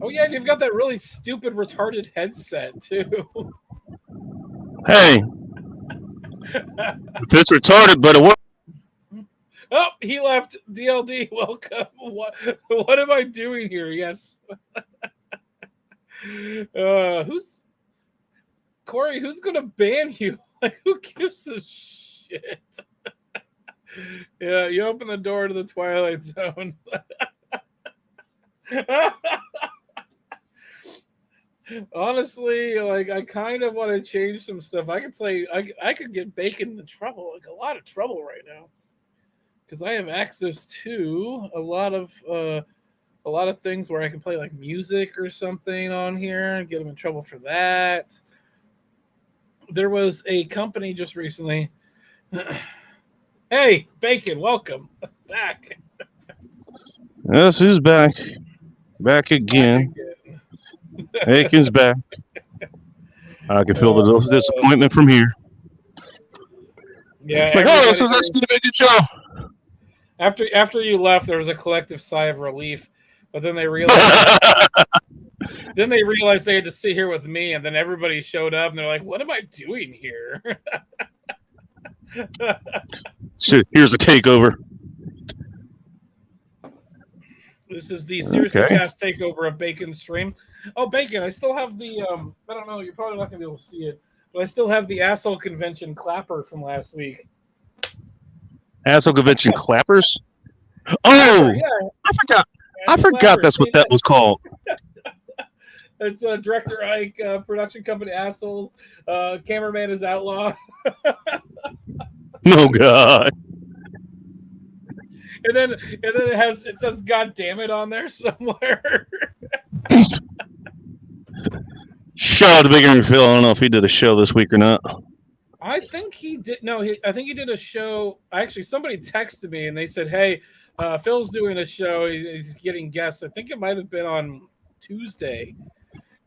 Oh yeah, you've got that really stupid retarded headset too. Hey, it's retarded, but it works. Oh, he left. DLD, welcome. What am I doing here? Yes. Who's Corey? Who's gonna ban you? Like, who gives a shit? Yeah, you open the door to the Twilight Zone. Honestly, like, I kind of want to change some stuff. I could get Bacon in trouble, like a lot of trouble right now, because I have access to a lot of things where I can play like music or something on here and get him in trouble for that. There was a company just recently. Hey, Bacon, welcome back. Yes, he's back. Back again. Bacon's back. I can feel the disappointment from here. Yeah. Like, oh, this was actually a good show. After you left, there was a collective sigh of relief, but then they realized they had to sit here with me, and then everybody showed up, and they're like, "What am I doing here?" So here's a takeover. This is the Seriously Cast takeover of Bacon's stream. Oh, Bacon, I still have the I don't know, you're probably not gonna be able to see it, but I still have the Asshole Convention clapper from last week. Asshole Convention clappers? Oh, yeah. I forgot that's what that was called. It's Director Ike, production company Assholes, cameraman is Outlaw. Oh God. And then it says "God damn it" on there somewhere. Shout out to Bigger Phil. I don't know if he did a show this week or not. I think he did. No, I think he did a show. Actually, somebody texted me and they said, "Hey, Phil's doing a show. He's getting guests." I think it might have been on Tuesday.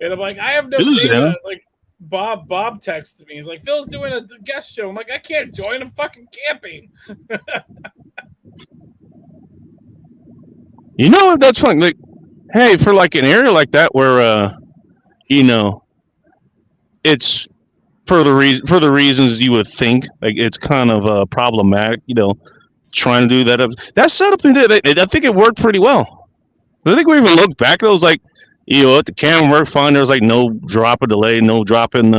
And I'm like, I have no data. Like, Bob texted me. He's like, Phil's doing a guest show. I'm like, I can't join. I'm fucking camping. You know what? That's fun. Like, hey, for like an area like that where, it's for the reasons you would think, like it's kind of problematic. Trying to do that. That setup, I think it worked pretty well. I think we even looked back. It was like, the camera worked fine. There was like no drop of delay, no drop in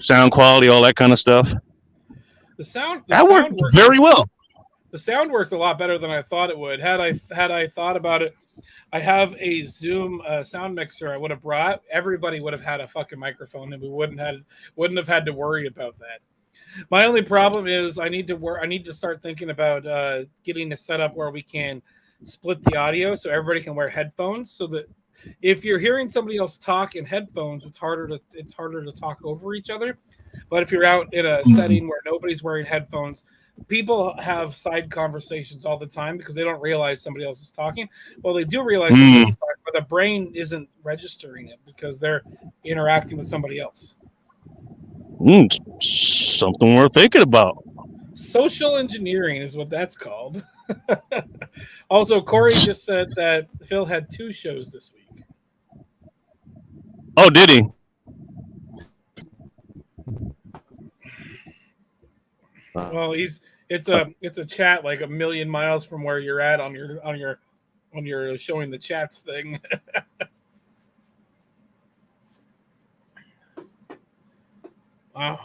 sound quality, all that kind of stuff. The sound worked very well. The sound worked a lot better than I thought it would. Had I thought about it, I have a Zoom sound mixer I would have brought. Everybody would have had a fucking microphone, and we wouldn't have had to worry about that. My only problem is I need to start thinking about getting a setup where we can split the audio so everybody can wear headphones, so that if you're hearing somebody else talk in headphones, it's harder to talk over each other. But if you're out in a setting where nobody's wearing headphones, people have side conversations all the time because they don't realize somebody else is talking. Well, they do realize somebody else is talking, but the brain isn't registering it because they're interacting with somebody else. Something worth thinking about. Social engineering is what that's called. Also, Corey just said that Phil had 2 shows this week. Oh, did he? Well, it's a chat like a million miles from where you're at on your showing the chats thing. Wow.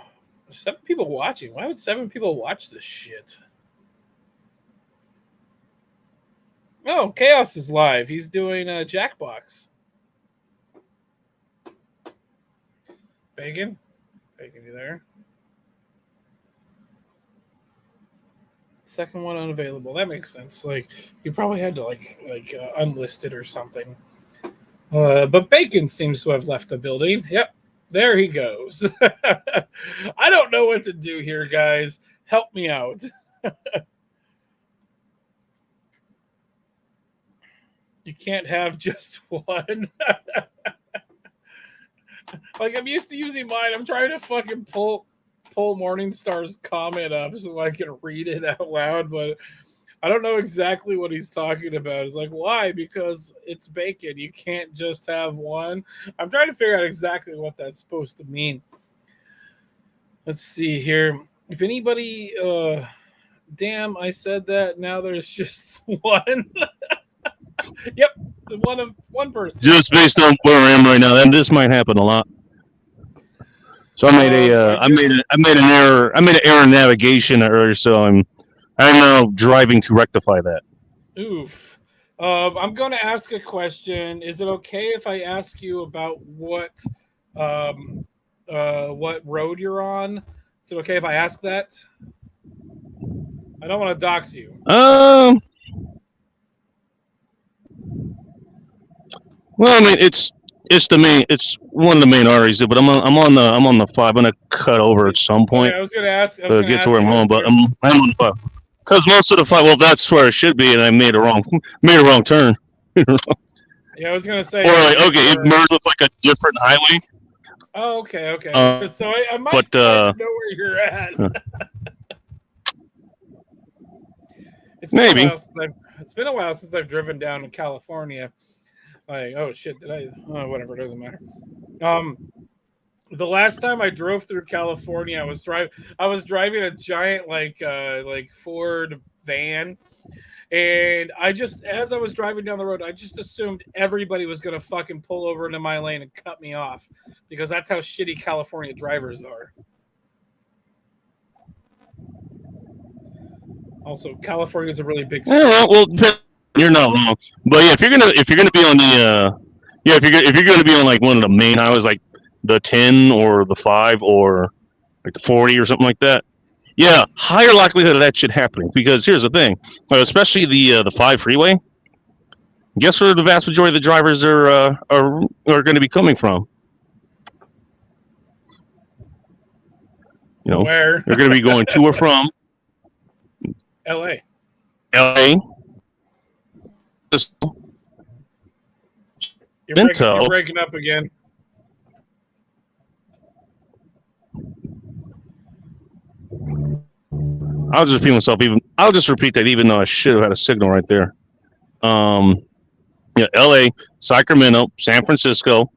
7 people watching. Why would 7 people watch this shit? Oh, Chaos is live. He's doing a Jackbox. Bacon? Bacon, you there? Second one unavailable. That makes sense. Like, you probably had to unlist it or something. But Bacon seems to have left the building. Yep, there he goes. I don't know what to do here, guys. Help me out. You can't have just one. Like, I'm used to using mine. I'm trying to fucking pull Morningstar's comment up so I can read it out loud, but I don't know exactly what he's talking about. It's like, why? Because it's bacon. You can't just have one. I'm trying to figure out exactly what that's supposed to mean. Let's see here. If anybody, damn, I said that. Now there's just one. Yep, one person. Just based on where I am right now, and this might happen a lot. So I made an error. I made an error in navigation earlier, so I'm now driving to rectify that. Oof. I'm going to ask a question. Is it okay if I ask you about what road you're on? Is it okay if I ask that? I don't want to dox you. Well, I mean, it's one of the main arteries, but I'm on the 5. I'm gonna cut over at some point. Okay, I was gonna ask to get to where I'm going, but I'm on the 5 because most of the 5. Well, that's where it should be, and I made a wrong turn. Yeah, I was gonna say. Or like, okay, it merged with like a different highway. Oh, okay. So I might know where you're at. Maybe. It's been a while since I've driven down to California. Like, oh shit, did I? Oh, whatever, it doesn't matter. The last time I drove through California, I was driving a giant like Ford van, and as I was driving down the road, I just assumed everybody was gonna fucking pull over into my lane and cut me off because that's how shitty California drivers are. Also, California is a really big state. Yeah, well, you're not wrong, but yeah, if you're gonna be on the if you're gonna be on like one of the main highways, like the 10 or the 5 or like the 40 or something like that, yeah, higher likelihood of that shit happening. Because here's the thing, especially the 5 freeway. Guess where the vast majority of the drivers are going to be coming from? You know, where they're going to be going to or from L.A. You're breaking up again. I'll just repeat myself. I'll just repeat that, even though I should have had a signal right there. L.A., Sacramento, San Francisco,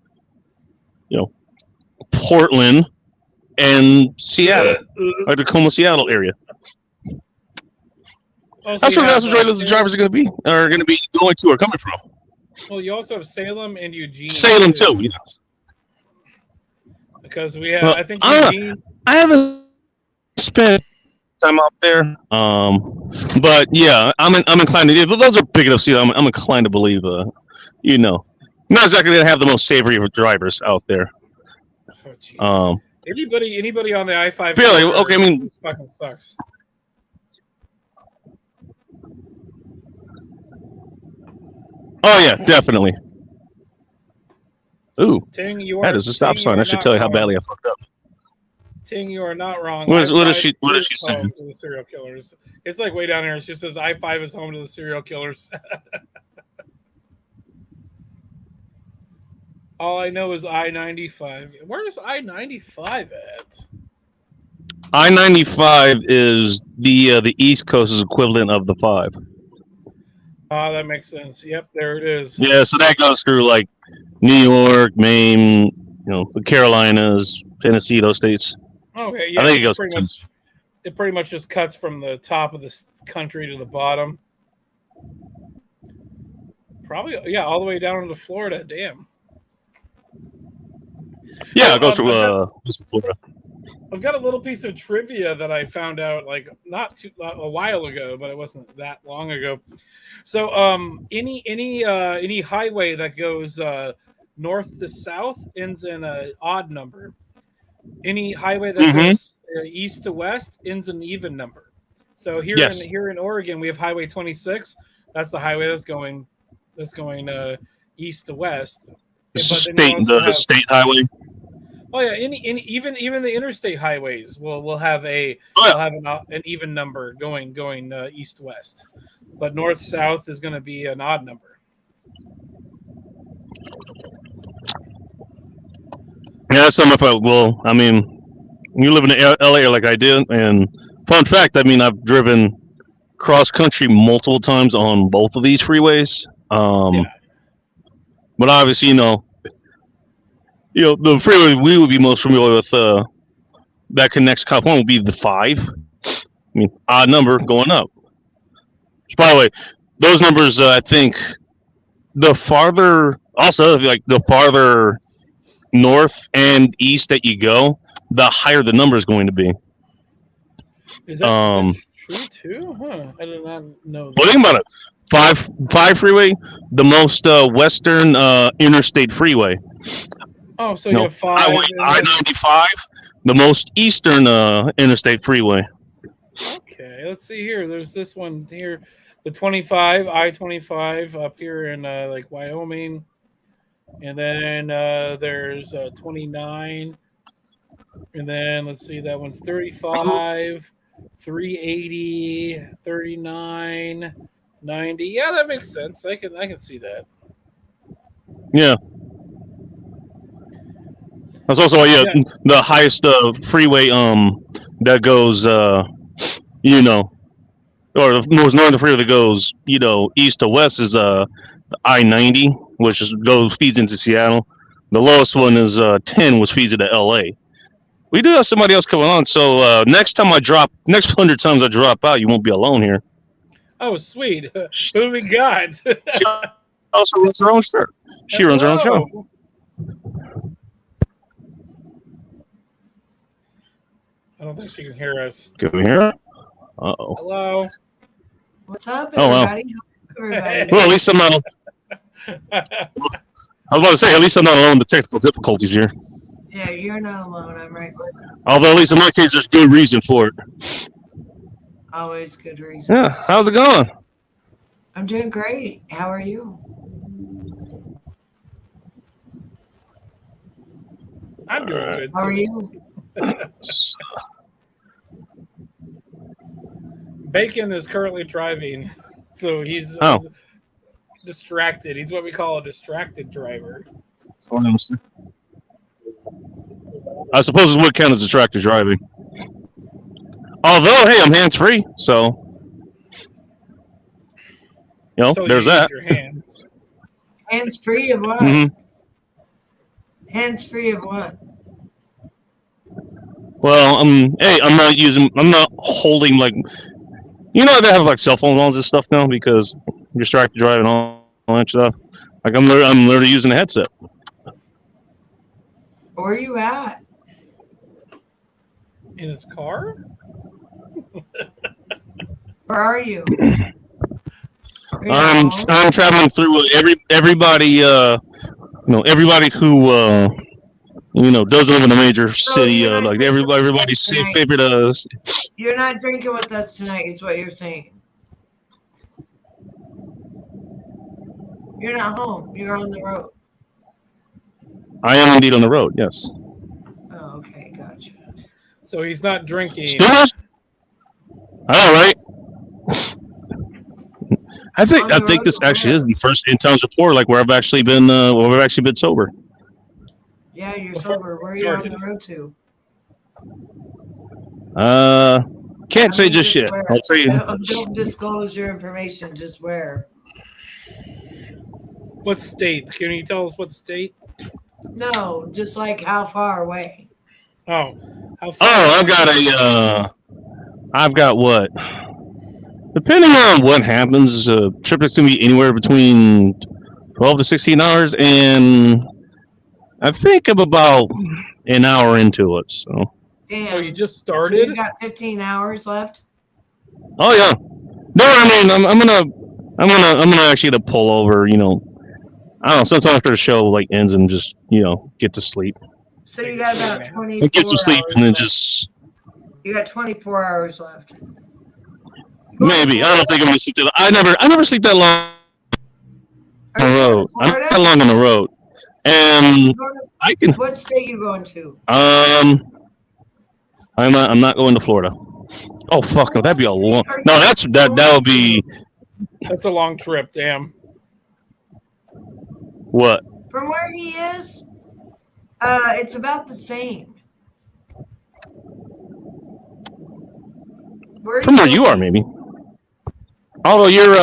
Portland, and Seattle, like the Tacoma, Seattle area. That's where the vast majority of the drivers are going to be going to or coming from. Well, you also have Salem and Eugene. Salem too, yes. Because we have, I think Eugene. I haven't spent time out there, but yeah, I'm inclined to. But those are big enough cities. I'm inclined to believe, not exactly going to have the most savory of drivers out there. Oh, anybody on the I-5? Really? Okay, I mean, fucking sucks. Oh yeah, definitely. Ooh, Ting, that is a stop sign. I should tell you how badly I fucked up. Ting, you are not wrong. What is she saying? To the serial killers. It's like way down here. It just says I-5 is home to the serial killers. All I know is I-95. Where is I-95 at? I-95 is the East Coast's equivalent of the 5. Oh, that makes sense. Yep, there it is. Yeah, so that goes through like New York, Maine, the Carolinas, Tennessee, those states. Okay, yeah. I think it goes pretty much just cuts from the top of the country to the bottom. Probably, yeah, all the way down to Florida. Damn. Yeah, it goes through Florida. I've got a little piece of trivia that I found out like not a while ago, but it wasn't that long ago. So, any highway that goes north to south ends in an odd number. Any highway that Mm-hmm. goes east to west ends in an even number. So Yes. here in Oregon, we have Highway 26. That's the highway that's going east to west. But then you also The have state highway. oh yeah, any even the interstate highways will have a Oh, will have an even number going east west, but north south is going to be an odd number. yeah. That's something. If I well, I mean, you live in LA like I did, and fun fact, I mean, I've driven cross country multiple times on both of these freeways. Yeah. But obviously, the freeway we would be most familiar with that connects California would be the five. I mean, odd number going up. By the way, those numbers, I think, the farther, also like the farther north and east that you go, the higher the number is going to be. Is that Um, true too? Huh? I did not know well, that. think about it. Five freeway, the most western interstate freeway. Oh, so you have five. Highway I-95, the most eastern interstate freeway. Okay, let's see here. There's this one here, the 25 I-25 up here in like Wyoming, and then there's 29, and then let's see, that one's 35, 380, 39, 90. Yeah, that makes sense. I can see that. Yeah. That's also the highest freeway that goes or the most northern freeway that goes east to west is the I-90, which feeds into Seattle. The lowest one is 10, which feeds into LA. We do have somebody else coming on, so next 100 times I drop out, you won't be alone here. Oh, sweet. Who do we got? She also runs her own show. She runs her own show. Hello. I don't think she can hear us. Can we hear her? Uh-oh. Hello. What's up, Oh, wow. everybody? Everybody. Well, at least I'm not. I was about to say, at least I'm not alone in the technical difficulties here. Yeah, you're not alone. I'm right with you. Although, at least in my case, there's good reason for it. Always good reasons. Yeah. How's it going? I'm doing great. How are you? I'm doing good. How are you? Bacon is currently driving, so he's distracted. He's what we call a distracted driver. I suppose it would count as distracted driving. Although, hey, I'm hands-free, so So there's you use that. your hands. Hands free of what? Mm-hmm. Hands free of what? Well, hey, I'm not holding they have like cell phone phones and stuff now because distracted driving all that stuff. Like I'm literally using a headset. Where are you at? In his car? Where are you? Are you I'm at home? I'm traveling through everybody everybody who doesn't live in a major city you're not like drinking everybody's tonight. favorite You're not drinking with us tonight, is what you're saying. You're not home. You're on the road. I am indeed on the road, yes. Oh, okay. Gotcha. So he's not drinking. Still? All right. I think this actually is the first in town report where I've actually been sober. Yeah, you're sober. Where are you on the road to? Can't say just yet. where. I'll tell you. Don't disclose your information. Just where. What state? Can you tell us what state? No, just like how far away. Oh, how far? Oh, I've got what? Depending on what happens, trip is gonna be anywhere between 12 to 16 hours, and I think I'm about an hour into it. So Damn. Oh, you just So started? you got 15 hours left? Oh yeah. No, I mean I'm gonna actually to pull over. You know, I don't know. Sometime after the show like ends and just get to sleep. So you got about Take a 24 Get some sleep hours and then left. just You got 24 hours left. maybe. I don't think I'm gonna sleep that. I never sleep that long Are on the you going road. to I'm not Florida? that long on the road, and I can. What state you going to? I'm not going to Florida. Oh fuck! No, that'd be a long. Are you No, that would be That's a long trip, damn. what? From where he is, it's about the same. From where you are, maybe. Although you're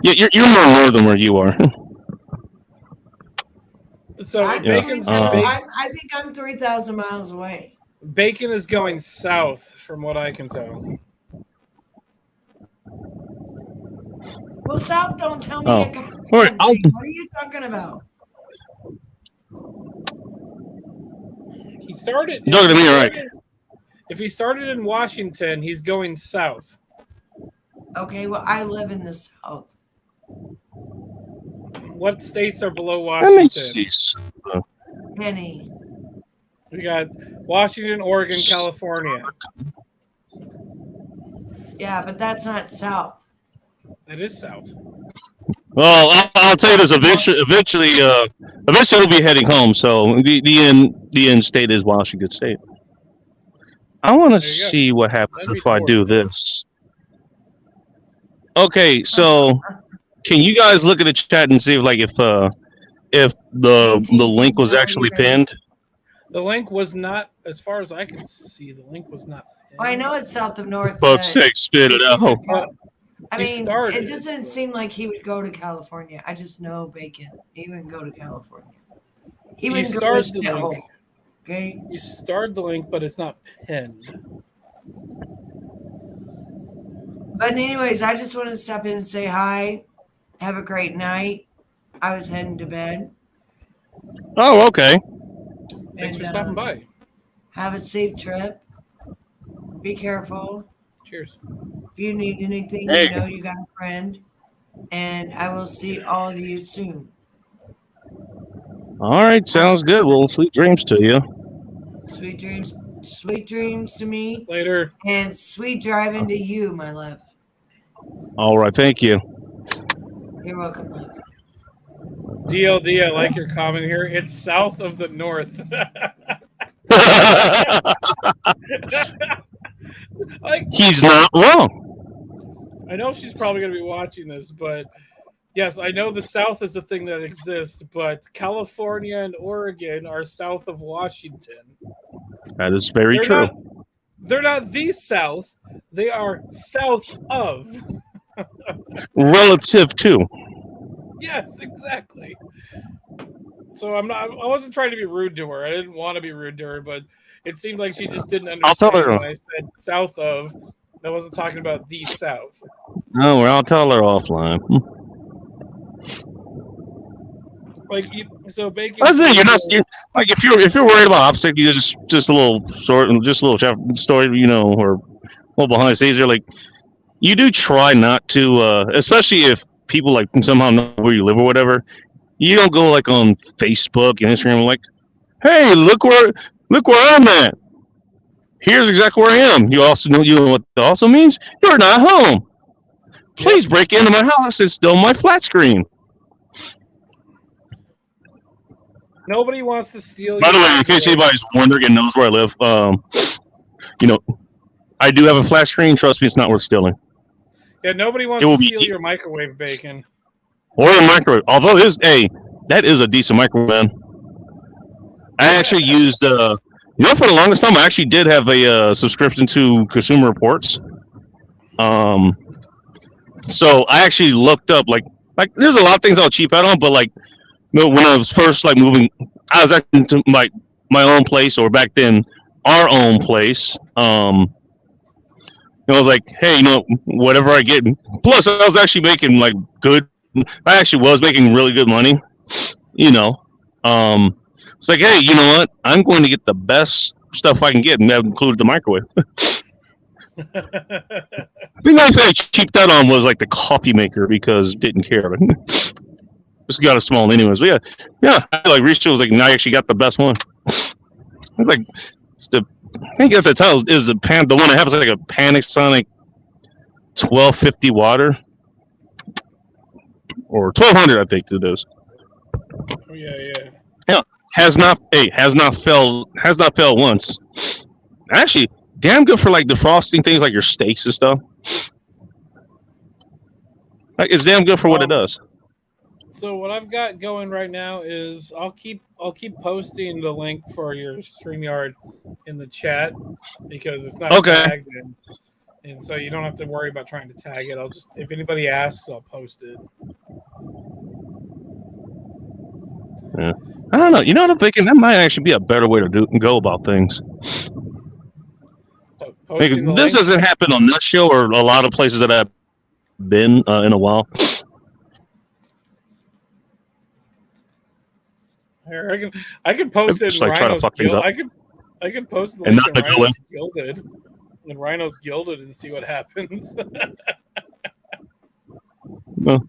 you're more northern where you are. So I'm Bacon's 3,000 Uh, I think I'm 3,000 miles away. Bacon is going south, from what I can tell. Well, South don't tell me Oh. a goddamn All right, I'll- thing. What are you talking about? He started. Look at me, right? If he started in Washington, he's going south. Okay, well, I live in the South. What states are below Let me Washington? see. Penny. We got Washington, Oregon, California. Yeah, but that's not South. That is south. Well, I'll tell you this. Eventually, we'll be heading home. So the end state is Washington State. I want to There you go. see what happens That'd if be I cool. do this. Okay, so can you guys look at the chat and see if the link was actually pinned? The link was not, as far as I can see, the link was not. Well, I know it's south of North. Fuck's but sake, spit it out. I He mean, started. it doesn't seem like he would go to California. I just know Bacon. He wouldn't go to California. He You wouldn't go to started the Seattle. link. Okay. You starred the link, but it's not pinned. But anyways, I just wanted to stop in and say hi. Have a great night. I was heading to bed. Oh, okay. Thanks And, for stopping by. Have a safe trip. Be careful. Cheers. If you need anything, Hey. you know you got a friend. And I will see all of you soon. All right, sounds good. Well, sweet dreams to you. Sweet dreams. Sweet dreams to me. Later. And sweet driving to you, my love. All right, thank you. You're welcome, love. DLD, I like your comment here. It's south of the north. Like, He's not wrong. I know she's probably going to be watching this, but yes, I know the South is a thing that exists, but California and Oregon are south of Washington. That is very They're true. not- they're not the South; they are south of. Relative to. Yes, exactly. So I wasn't trying to be rude to her. I didn't want to be rude to her, but it seemed like she just didn't understand I'll tell her. when I said south of. I wasn't talking about the South. No, I'll tell her offline. Like, so Bacon. That's the thing. You're like if you're worried about opposite, you just a little story, or a little behind the scenes. You're like, you do try not to, especially if people like somehow know where you live or whatever. You don't go like on Facebook and Instagram like, hey, look where I'm at. Here's exactly where I am. You know what that also means? You're not home. Please break into my house. It's still my flat screen. Nobody wants to steal. By the way, in case anybody's wondering and knows where I live, I do have a flat screen. Trust me, it's not worth stealing. Yeah, nobody wants It will to be- steal your microwave, Bacon. Or a microwave. Although that is a decent microwave, man. I actually used, for the longest time, I actually did have a subscription to Consumer Reports. So I actually looked up, like there's a lot of things I'll cheap out on, but when I was first moving, I was actually into my own place, or back then our own place. I was like, hey, whatever I get. Plus, I was actually making good. I actually was making really good money. It's like, hey, you know what? I'm going to get the best stuff I can get, and that included the microwave. The only thing I cheaped out on was like the coffee maker because didn't care. Just got a small one anyways. But yeah. Like Risha was like, "No, I actually got the best one." It's like I think at the title is the one that has like a Panasonic 1250 water or 1200, I think it is. Oh yeah. Yeah, has not failed once. Actually, damn good for like defrosting things like your steaks and stuff. Like it's damn good for what it does. So what I've got going right now is I'll keep posting the link for your StreamYard in the chat because it's not tagged in, and so you don't have to worry about trying to tag it. I'll just, if anybody asks, I'll post it. Yeah. I don't know. You know what I'm thinking? That might actually be a better way to go about things. Like, this doesn't happen on this show or a lot of places that I've been in a while. Here, I can post it in like Rhino's Gilded. I can post the link in Rhino's Gilded. When Rhino's Gilded and see what happens. Well,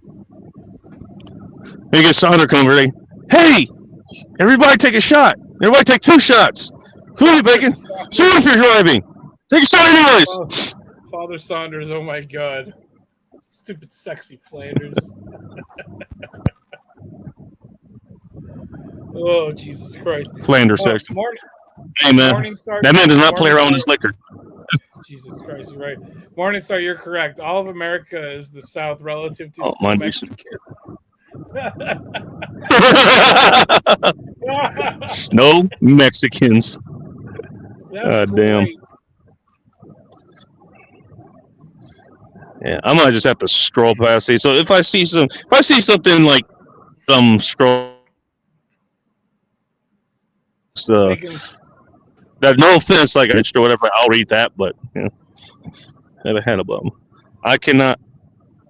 you get Sandra come ready. Hey, everybody take a shot. Everybody take 2 shots. Cool it, Bacon. See if you're driving. Take a shot anyways. Father Saunders, oh my God. Stupid sexy Flanders. Oh, Jesus Christ. Flanders section. Hey, man. Morningstar, that man does not play around with his liquor. Jesus Christ, you're right. Morningstar, you're correct. All of America is the South relative to Mexicans. Snow Mexicans. That's damn. Yeah, I might just have to scroll past these. So if I see something like scroll, that no offense, like or whatever, I'll read that. But had a head above him. I cannot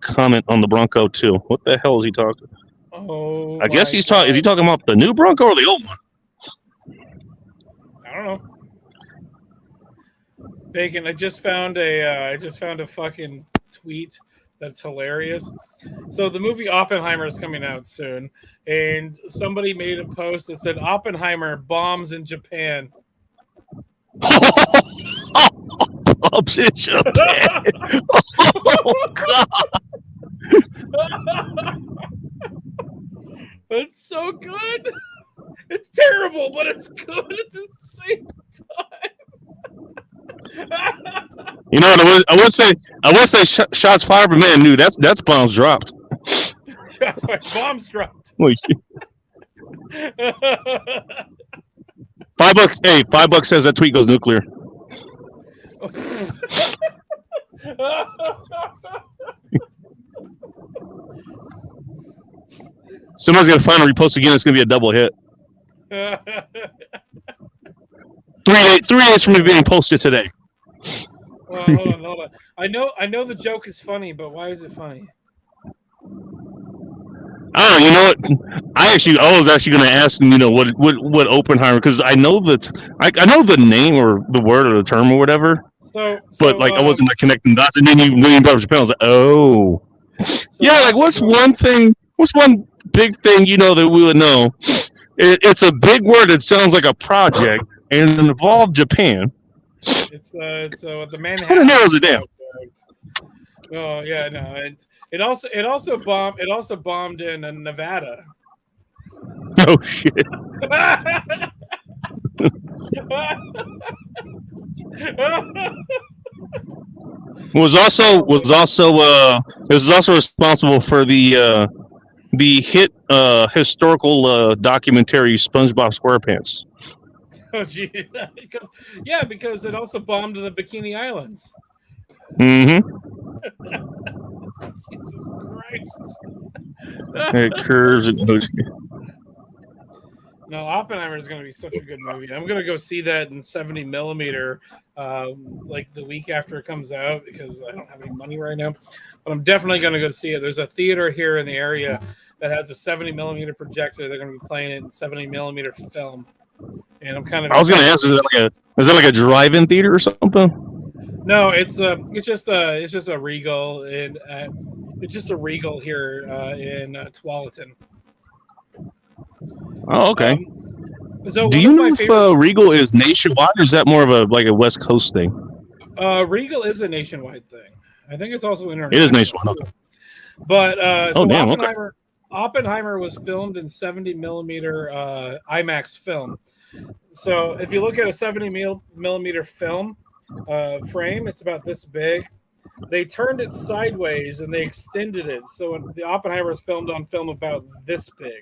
comment on the Bronco 2. What the hell is he talking? Oh, I guess he's talking. Is he talking about the new Bronco or the old one? I don't know. Bacon, I just found a fucking tweet that's hilarious. So the movie Oppenheimer is coming out soon, and somebody made a post that said Oppenheimer bombs in Japan. Bombs in Japan. Oh God. That's so good. It's terrible, but it's good at the same time. You know what I would say shots fired, but man, that's bombs dropped. Shots fired, bombs dropped. $5. Hey, $5 says that tweet goes nuclear. Somebody's gonna find a repost again. It's gonna be a double hit. 3 days from me being posted today. Well, hold on. I know the joke is funny, but why is it funny? Oh, you know what? I was actually going to ask him, what Oppenheimer, because I know I know the name or the word or the term or whatever. But I wasn't connecting dots, and then when you brought up Japan, I was like, oh, yeah. Like, what's one big thing that we would know? It's a big word that sounds like a project, and it involved Japan. It's the Manhattan. Kind of narrows it down. Oh yeah, no. It also bombed in Nevada. Oh shit. was also responsible for the hit historical documentary SpongeBob SquarePants. Oh gee, because it also bombed the Bikini Islands. Mm-hmm. Jesus Christ. It curves and goes. No, Oppenheimer is going to be such a good movie. I'm going to go see that in 70 millimeter, like the week after it comes out, because I don't have any money right now. But I'm definitely going to go see it. There's a theater here in the area that has a 70 millimeter projector. They're going to be playing it in 70 millimeter film. and I'm kind of. I was gonna ask, is that like a drive-in theater or something? No, it's just a Regal, and it's just a Regal here in Tualatin. Oh, okay. So do you know if Regal is nationwide, or is that more of a West Coast thing? Regal is a nationwide thing. I think it's also international. It is nationwide. Okay. But Oppenheimer was filmed in 70 millimeter IMAX film. So if you look at a 70 millimeter film frame, it's about this big. They turned it sideways and they extended it. So the Oppenheimer is filmed on film about this big.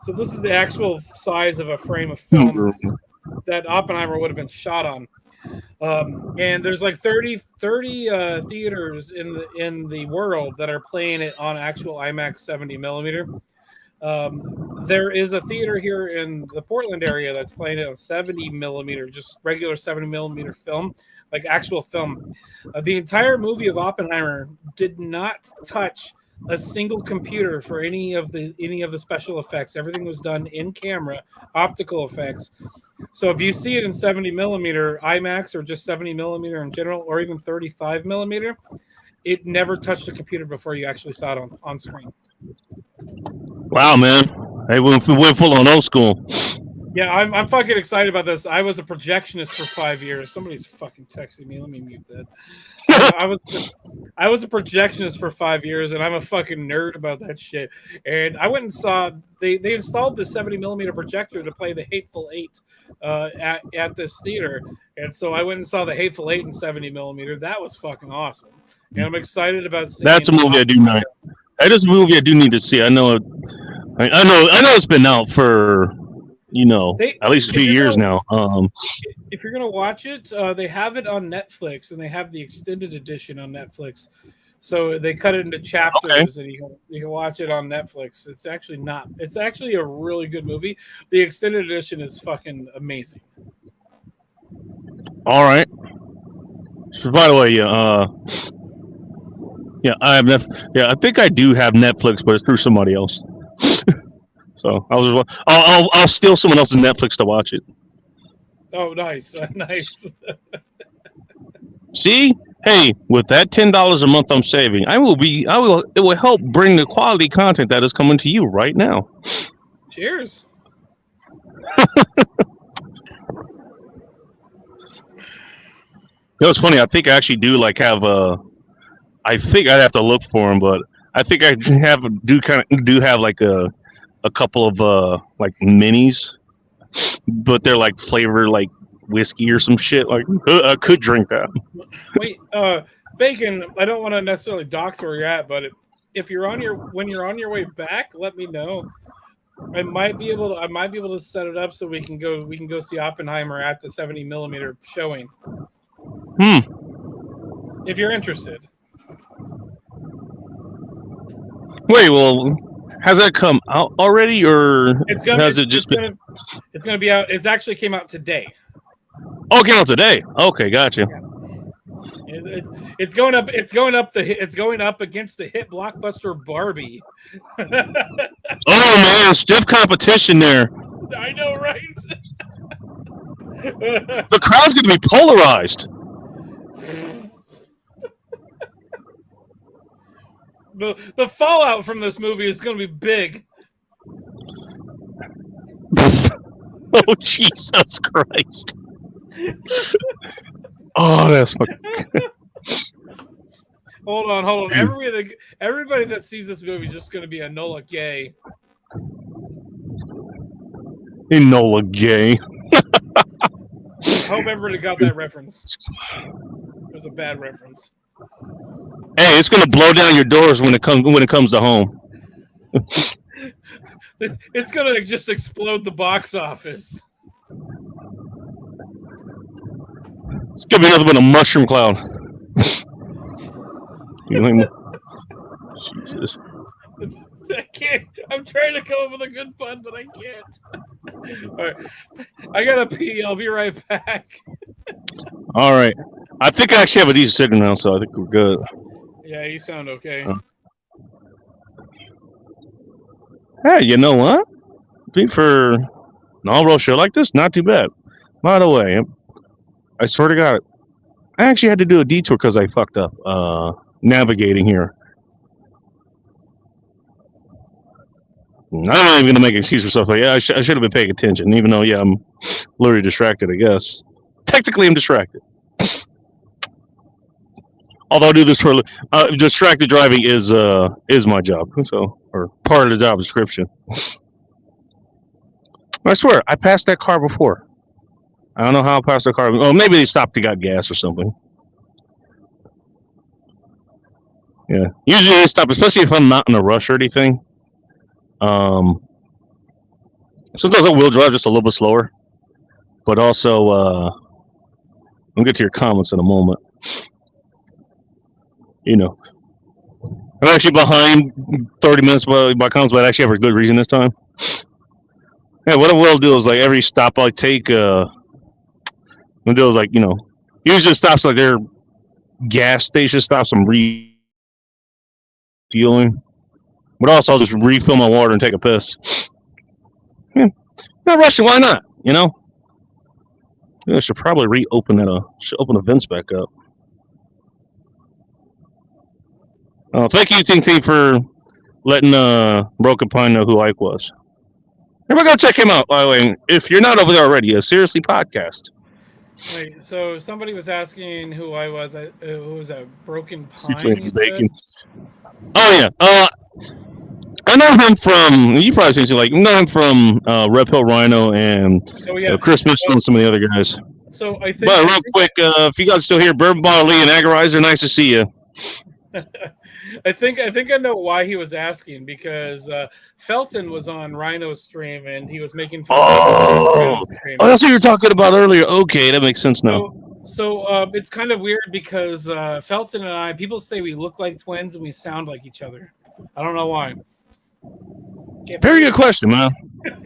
So this is the actual size of a frame of film that Oppenheimer would have been shot on. And there's like 30 theaters in the world that are playing it on actual IMAX 70 millimeter. There is a theater here in the Portland area that's playing it on 70 millimeter, just regular 70 millimeter film, like actual film. The entire movie of Oppenheimer did not touch a single computer for any of the special effects. Everything was done in camera, optical effects. So if you see it in 70 millimeter IMAX or just 70 millimeter in general, or even 35 millimeter, it never touched a computer before you actually saw it on screen. Wow, man! Hey, we went full on old school. Yeah, I'm fucking excited about this. I was a projectionist for 5 years. Somebody's fucking texting me. Let me mute that. I was a projectionist for 5 years, and I'm a fucking nerd about that shit. And I went and saw they installed the 70 millimeter projector to play The Hateful Eight at this theater, and so I went and saw The Hateful Eight in 70 millimeter. That was fucking awesome, and I'm excited about seeing. That's a movie I do know. That is a movie I do need to see. I know it's been out for at least a few years now. If you're gonna watch it, they have it on Netflix, and they have the extended edition on Netflix. So they cut it into chapters, and you can watch it on Netflix. It's actually a really good movie. The extended edition is fucking amazing. All right. So by the way, I have I think I do have Netflix, but it's through somebody else. So I'll steal someone else's Netflix to watch it. Oh, nice, nice. See, hey, with that $10 a month I'm saving, it will help bring the quality content that is coming to you right now. Cheers. It's funny. I think I actually do have I think I'd have to look for them, but I think I do have like a couple of like minis, but they're like flavored like whiskey or some shit. Like I could drink that. Wait, Bacon, I don't want to necessarily dox where you're at, but when you're on your way back, let me know. I might be able to set it up so we can go see Oppenheimer at the 70 millimeter showing. If you're interested. Wait, well, has that come out already, or it's gonna be out? It actually came out today. Oh, it came out today. Okay, gotcha. Yeah. It's going up. It's going up against the hit blockbuster Barbie. Oh man, stiff competition there. I know, right? The crowd's gonna be polarized. The fallout from this movie is going to be big. Oh, Jesus Christ. Oh, that's fucking... Hold on. Everybody that sees this movie is just going to be Enola Gay. Enola Gay. I hope everybody got that reference. It was a bad reference. Hey, it's gonna blow down your doors when it comes to home. It's gonna just explode the box office. It's gonna be nothing but a mushroom cloud. Jesus. I can't. I'm trying to come up with a good pun, but I can't. All right. I gotta pee. I'll be right back. All right. I think I actually have a decent signal now, so I think we're good. Yeah, you sound okay. Hey, you know what? For No, bro, show like this, not too bad. By the way, I swear to God, I actually had to do a detour because I fucked up navigating here. I'm not even gonna make an excuse for stuff like I should have been paying attention, even though I'm literally distracted. I guess technically I'm distracted. Although I do this for distracted driving is my job, so or part of the job description. I swear I passed that car before. I don't know how I passed the car. Oh, maybe they stopped and got gas or something. Yeah, usually they stop, especially if I'm not in a rush or anything. Sometimes I will drive just a little bit slower, but also I'll get to your comments in a moment. You know, I'm actually behind 30 minutes by comments, but I actually have a good reason this time. Yeah, what I will do is like every stop I take, we'll do is like usually stops like their gas station stops. I'm refueling, but also I'll just refill my water and take a piss. Yeah, not rushing. Why not? I should probably reopen that. Should open the vents back up. Thank you, Ting Ting, for letting Broken Pine know who Ike was. Everybody go check him out, by the way. If you're not over there already, a Seriously podcast. Wait, so somebody was asking who I was. Who was that? Broken Pine? Bacon. Oh, yeah. I know him from, you probably seen I know him from Red Pill Rhino and Chris Mitchell and some of the other guys. So I think. But real quick, if you guys still here, Bourbon Bottle Lee and Agorizer, nice to see you. I think I know why he was asking, because Felton was on Rhino's stream and he was making fun of that's what you were talking about earlier. Okay, that makes sense now. So it's kind of weird because Felton and I, people say we look like twins and we sound like each other. I don't know why. Very good question, man.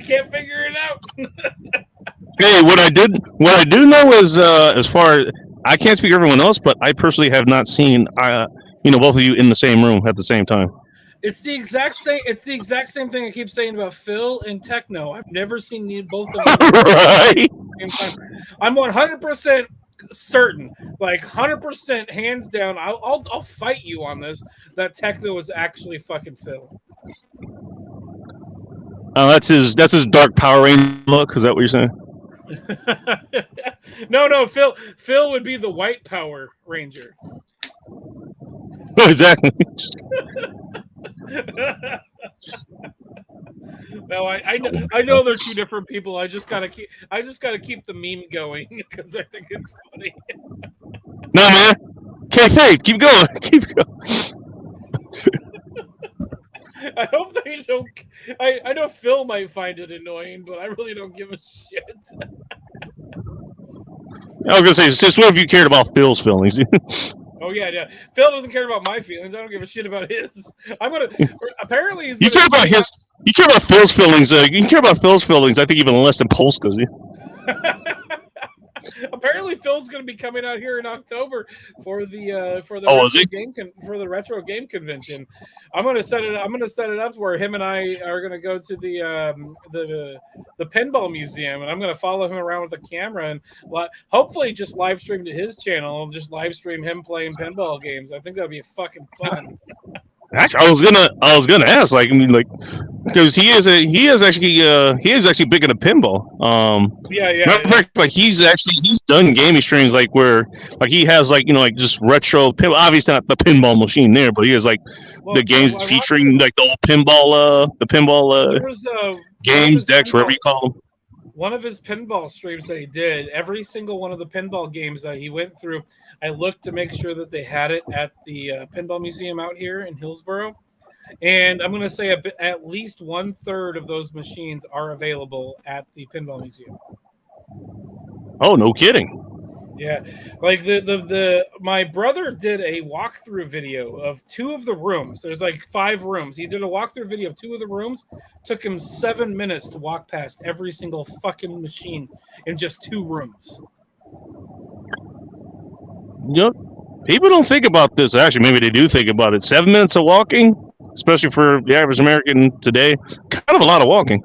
Can't figure it out. Hey, what I do know is as far as I can't speak for everyone else, but I personally have not seen both of you in the same room at the same time. It's the exact same. It's the exact same thing I keep saying about Phil and Techno. I've never seen both of them right. at the same time. I'm 100% certain, like 100% hands down. I'll fight you on this. That Techno was actually fucking Phil. That's his dark Power Ranger look. Is that what you're saying? No. Phil would be the white Power Ranger. Exactly. No, I know they're two different people. I just gotta keep the meme going because I think it's funny. No, man. Kayfabe, keep going. Keep going. I hope they don't. I know Phil might find it annoying, but I really don't give a shit. I was gonna say, since what have you cared about Phil's feelings? Oh yeah. Phil doesn't care about my feelings. I don't give a shit about his. Apparently he's. You care about his. You care about Phil's feelings. You care about Phil's feelings. I think even less than Polska's. Apparently Phil's going to be coming out here in October for the retro game convention. I'm going to set it up where him and I are going to go to the pinball museum, and I'm going to follow him around with a camera and hopefully just live stream to his channel and just live stream him playing pinball games. I think that'd be fucking fun. Actually, I was gonna ask, because he is actually big into pinball. Yeah. Matter of fact, he's done gaming streams where he has just retro pinball. Obviously not the pinball machine there, but he has the games featuring the old pinball, games, decks, whatever you call them. One of his pinball streams that he did, every single one of the pinball games that he went through, I looked to make sure that they had it at the pinball museum out here in Hillsboro. And I'm going to say at least 1/3 of those machines are available at the pinball museum. Oh, no kidding. Yeah, my brother did a walkthrough video of 2 of the rooms. There's 5 rooms. He did a walkthrough video of 2 of the rooms. Took him 7 minutes to walk past every single fucking machine in just 2 rooms. Yep. People don't think about this. Actually, maybe they do think about it. 7 minutes of walking, especially for the average American today, kind of a lot of walking.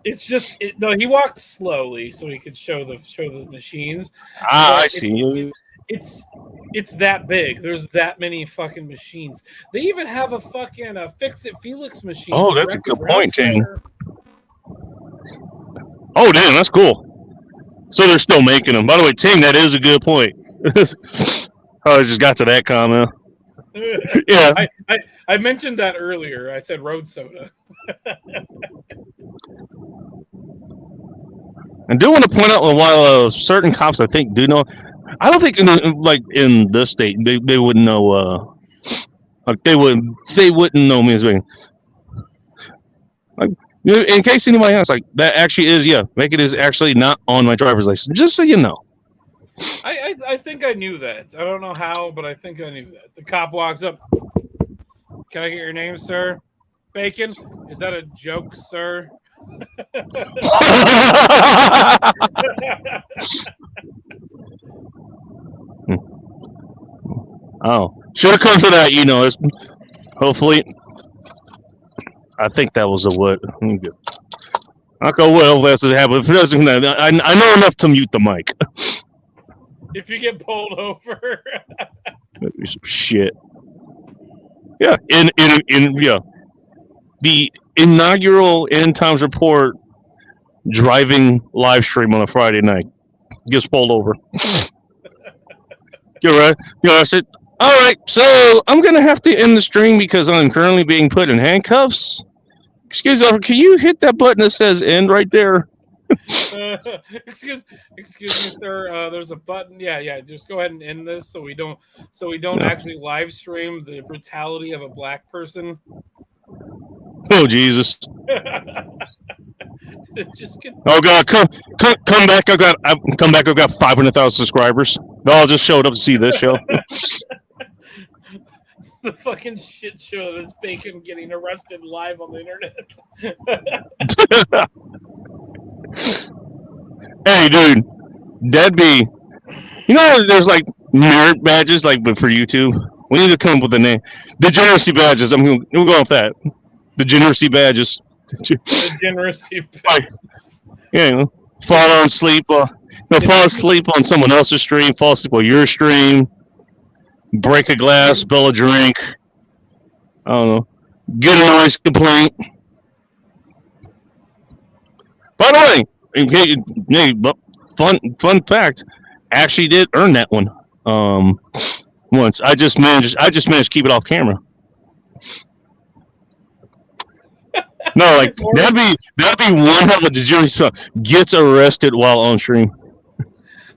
It's just no. He walked slowly so he could show the machines. I see. It's that big. There's that many fucking machines. They even have a fucking Fix It Felix machine. Oh, that's a good point, Ting. Oh, damn, that's cool. So they're still making them. By the way, Ting, that is a good point. I just got to that comment. Yeah. I mentioned that earlier. I said road soda. I do want to point out while certain cops, I think, do know. I don't think in this state they wouldn't know. Like they wouldn't know me as being. Like, in case anybody else, like that actually is make it is actually not on my driver's license. Just so you know. I think I knew that. I don't know how, but I think I knew that. The cop walks up. Can I get your name, sir? Bacon? Is that a joke, sir? Oh, should have come to that. Hopefully, I think that was a what. I'll go well. That's what happened. If it doesn't, I know enough to mute the mic. If you get pulled over, that'd be some shit. Yeah, in the inaugural End Times Report driving live stream on a Friday night gets pulled over. You're right. I said, all right, so I'm gonna have to end the stream because I'm currently being put in handcuffs. Excuse me, can you hit that button that says end right there? Excuse me, sir. There's a button. Yeah. Just go ahead and end this so we don't actually live stream the brutality of a black person. Oh Jesus! Just get. Oh God! Come back! I've got 500,000 subscribers. They all just showed up to see this show. The fucking shit show that is Bacon getting arrested live on the internet. Hey, dude, that'd be. There's like merit badges, like, but for YouTube, we need to come up with a name. Degeneracy badges. We're going with that. Degeneracy badges. Degeneracy badges. Yeah, fall asleep. Fall asleep on someone else's stream. Fall asleep on your stream. Break a glass, spill a drink. I don't know. Get a noise complaint. By the way, fun fact, actually did earn that one. Once I just managed to keep it off camera. No, like that'd be one hell of a degenerate spell. Gets arrested while on stream.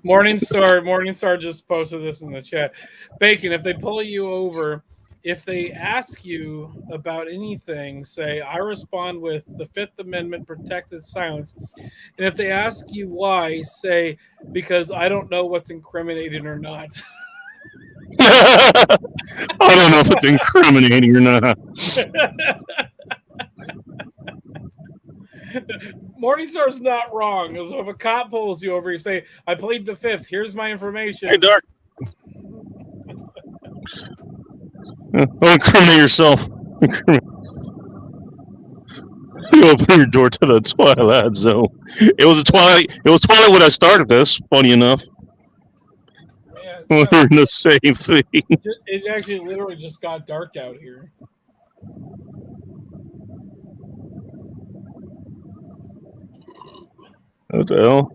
Morningstar just posted this in the chat. Bacon, if they pull you over, if they ask you about anything, say, I respond with the Fifth Amendment protected silence. And if they ask you why, say, because I don't know what's incriminating or not. I don't know if it's incriminating or not. Morningstar's not wrong. So if a cop pulls you over, you say, I plead the Fifth. Here's my information. Hey, Dark. Don't incriminate yourself. You open your door to the Twilight Zone. It was Twilight when I started this, funny enough. Yeah, we're in the same thing. It actually literally just got dark out here. What the hell?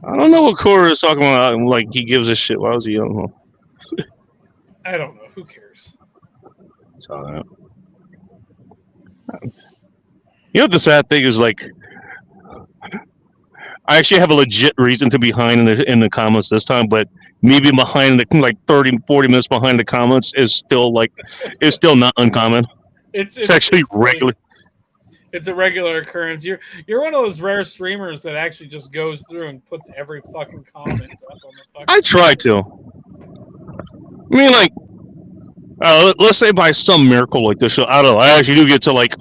I don't know what Cora is talking about. Like, he gives a shit. Why was he? I don't know. I don't know. Who cares? Saw that. The sad thing is, like, I actually have a legit reason to be behind in the comments this time, but me being behind, like 30, 40 minutes behind the comments is still not uncommon. It's actually regular. It's a regular occurrence. You're one of those rare streamers that actually just goes through and puts every fucking comment up on the fucking. I try to. I mean, like, let's say by some miracle like this show, I don't know, I actually do get to like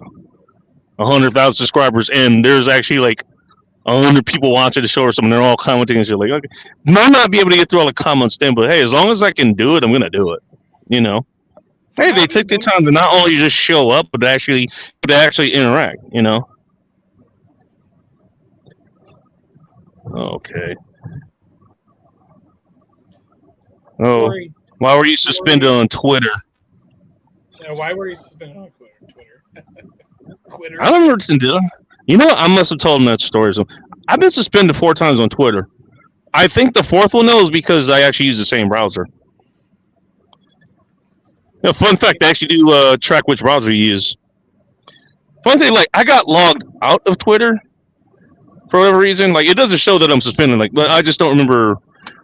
100,000 subscribers, and there's actually like 100 people watching the show or something. They're all commenting and shit. Like, okay, might not be able to get through all the comments then, but hey, as long as I can do it, I'm gonna do it. Hey, they took the time to not only just show up, but actually interact. Okay. Oh, Corey, why were you suspended on Twitter? why were you suspended on Twitter? Quitter. I don't remember did I? You know what? I must have told him that story. So I've been suspended 4 times on Twitter. I think the fourth one though is because I actually use the same browser. Fun fact: I actually do track which browser you use. Fun thing, like I got logged out of Twitter for whatever reason. Like it doesn't show that I'm suspended. Like, but I just don't remember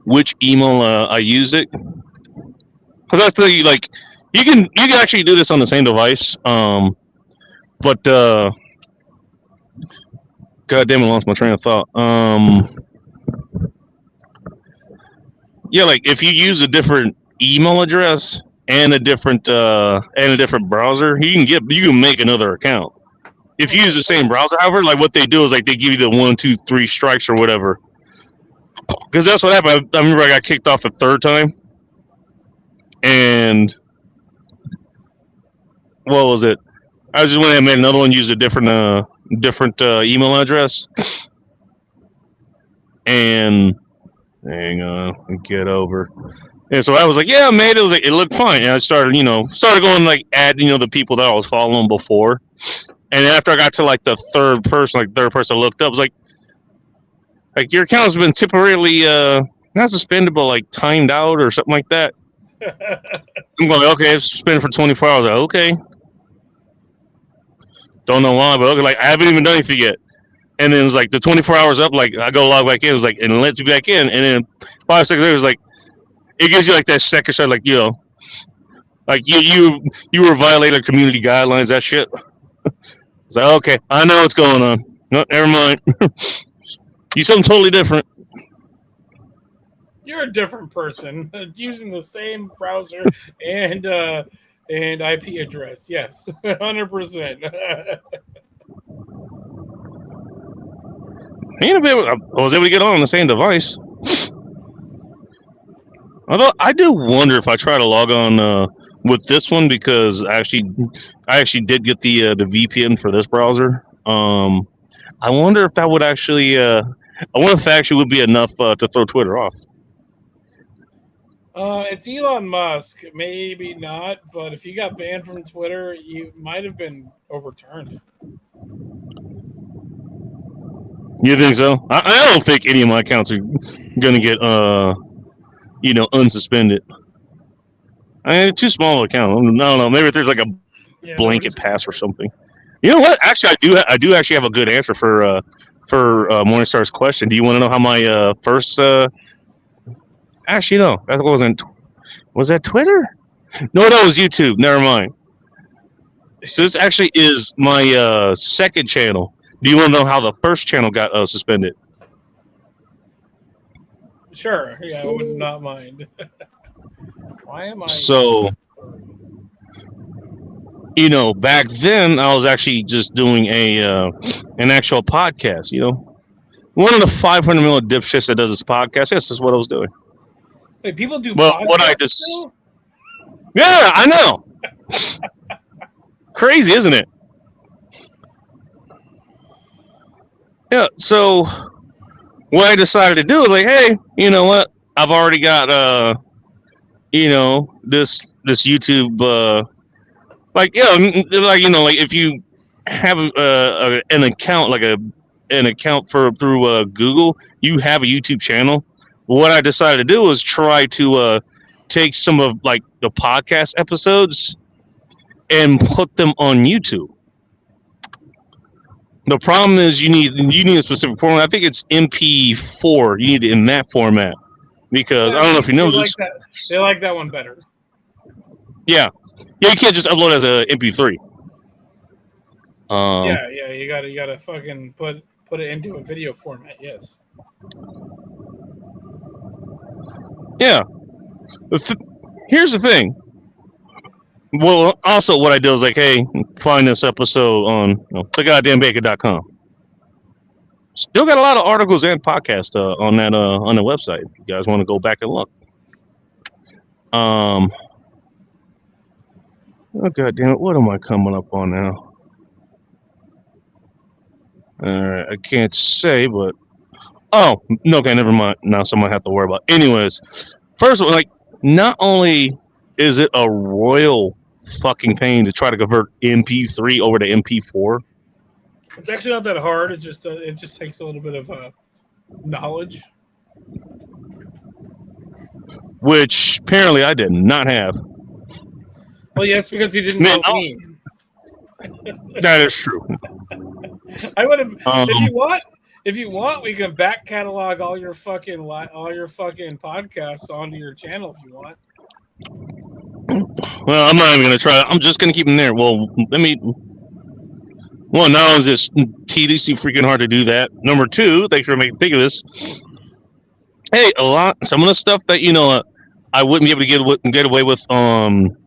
which email I used it. Because I tell you, like you can actually do this on the same device. But God damn, I lost my train of thought. Yeah, like if you use a different email address and a different browser, you can make another account. If you use the same browser, however, like what they do is like they give you the 1, 2, 3 strikes or whatever. Because that's what happened. I remember I got kicked off a third time, and what was it? I just went ahead and made another one, use a different email address, and hang on, get over. And so I was like, yeah, I made it. Was like, it looked fine. And I started going like add, the people that I was following before. And after I got to like the third person I looked up, I was like your account has been temporarily not suspended, but like timed out or something like that. I'm going, okay, it's suspended for 24 hours. Like, okay. Don't know why, but okay, like I haven't even done anything yet. And then it was like the 24 hours up, like I go log back in, it was like, and it lets you back in, and then 5 seconds later, it was like, it gives you like that second shot, like like you were violating community guidelines, that shit. It's like, okay, I know what's going on. No, never mind. You something totally different. You're a different person using the same browser and IP address. Yes, 100%. I was able to get on the same device. Although I do wonder if I try to log on with this one, because I actually did get the VPN for this browser. I wonder if that would actually would be enough to throw Twitter off. It's Elon Musk. Maybe not, but if you got banned from Twitter, you might have been overturned. You think so? I don't think any of my accounts are going to get unsuspended. I mean, it's too small an account. I don't know. Maybe if there's like a blanket pass or something. You know what? Actually, I do actually have a good answer for Morningstar's question. Do you want to know how my first? Actually, no, that wasn't. Was that Twitter? No, that was YouTube. Never mind. So this actually is my second channel. Do you want to know how the first channel got suspended? Sure. Yeah, I would not mind. Why am I? So, back then I was actually just doing an actual podcast. One of the 500 million dipshits that does this podcast. Yes, that's what I was doing. Wait, people do. Well, what I just. Still? Yeah, I know. Crazy, isn't it? Yeah. So, what I decided to do is like, hey, you know what? I've already got this YouTube like if you have an account an account through Google, you have a YouTube channel. What I decided to do was try to take some of like the podcast episodes and put them on YouTube. The problem is you need a specific format. I think it's MP4. You need it in that format. Because I don't know if you know this. They like that one better. Yeah, you can't just upload as a MP3. Yeah, you gotta fucking put it into a video format. Yes. Yeah. Here's the thing. Well, also what I did was like, hey, find this episode on thegoddamnbacon.com. Still got a lot of articles and podcasts on the website. If you guys want to go back and look. Oh god damn it! What am I coming up on now? I can't say, but Oh, no, okay, never mind. Now someone have to worry about. Anyways, first of all, like, not only is it a royal fucking pain to try to convert MP3 over to MP4, It's actually not that hard. It just takes a little bit of knowledge. which apparently I did not have. Well, yeah, it's because you didn't Man, know me. That is true. I would have. Um, If you want, we can back catalog all your fucking podcasts onto your channel if you want. Well, I'm not even gonna try. I'm just gonna keep them there. Well, let me. One, not only is this tediously freaking hard to do that. Number two, thanks for making me think of this. Hey, some of the stuff that I wouldn't be able to get away with, on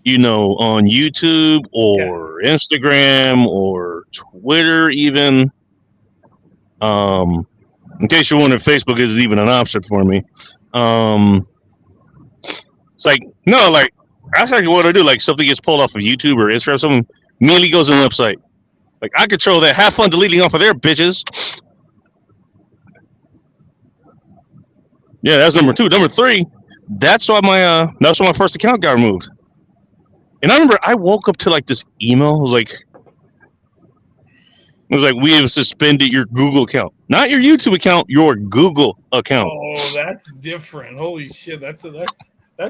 YouTube or Instagram or Twitter, even. In case you're wondering, Facebook isn't even an option for me. It's like, no, like, that's actually what I do. Like, something gets pulled off of YouTube or Instagram, something immediately goes on the website. Like, I control that. Have fun deleting off of their bitches. Yeah, that's number two. Number three, that's why my first account got removed. And I remember I woke up to like this email. It was like, we have suspended your Google account, not your YouTube account, your Google account. Oh, that's different. Holy shit, that's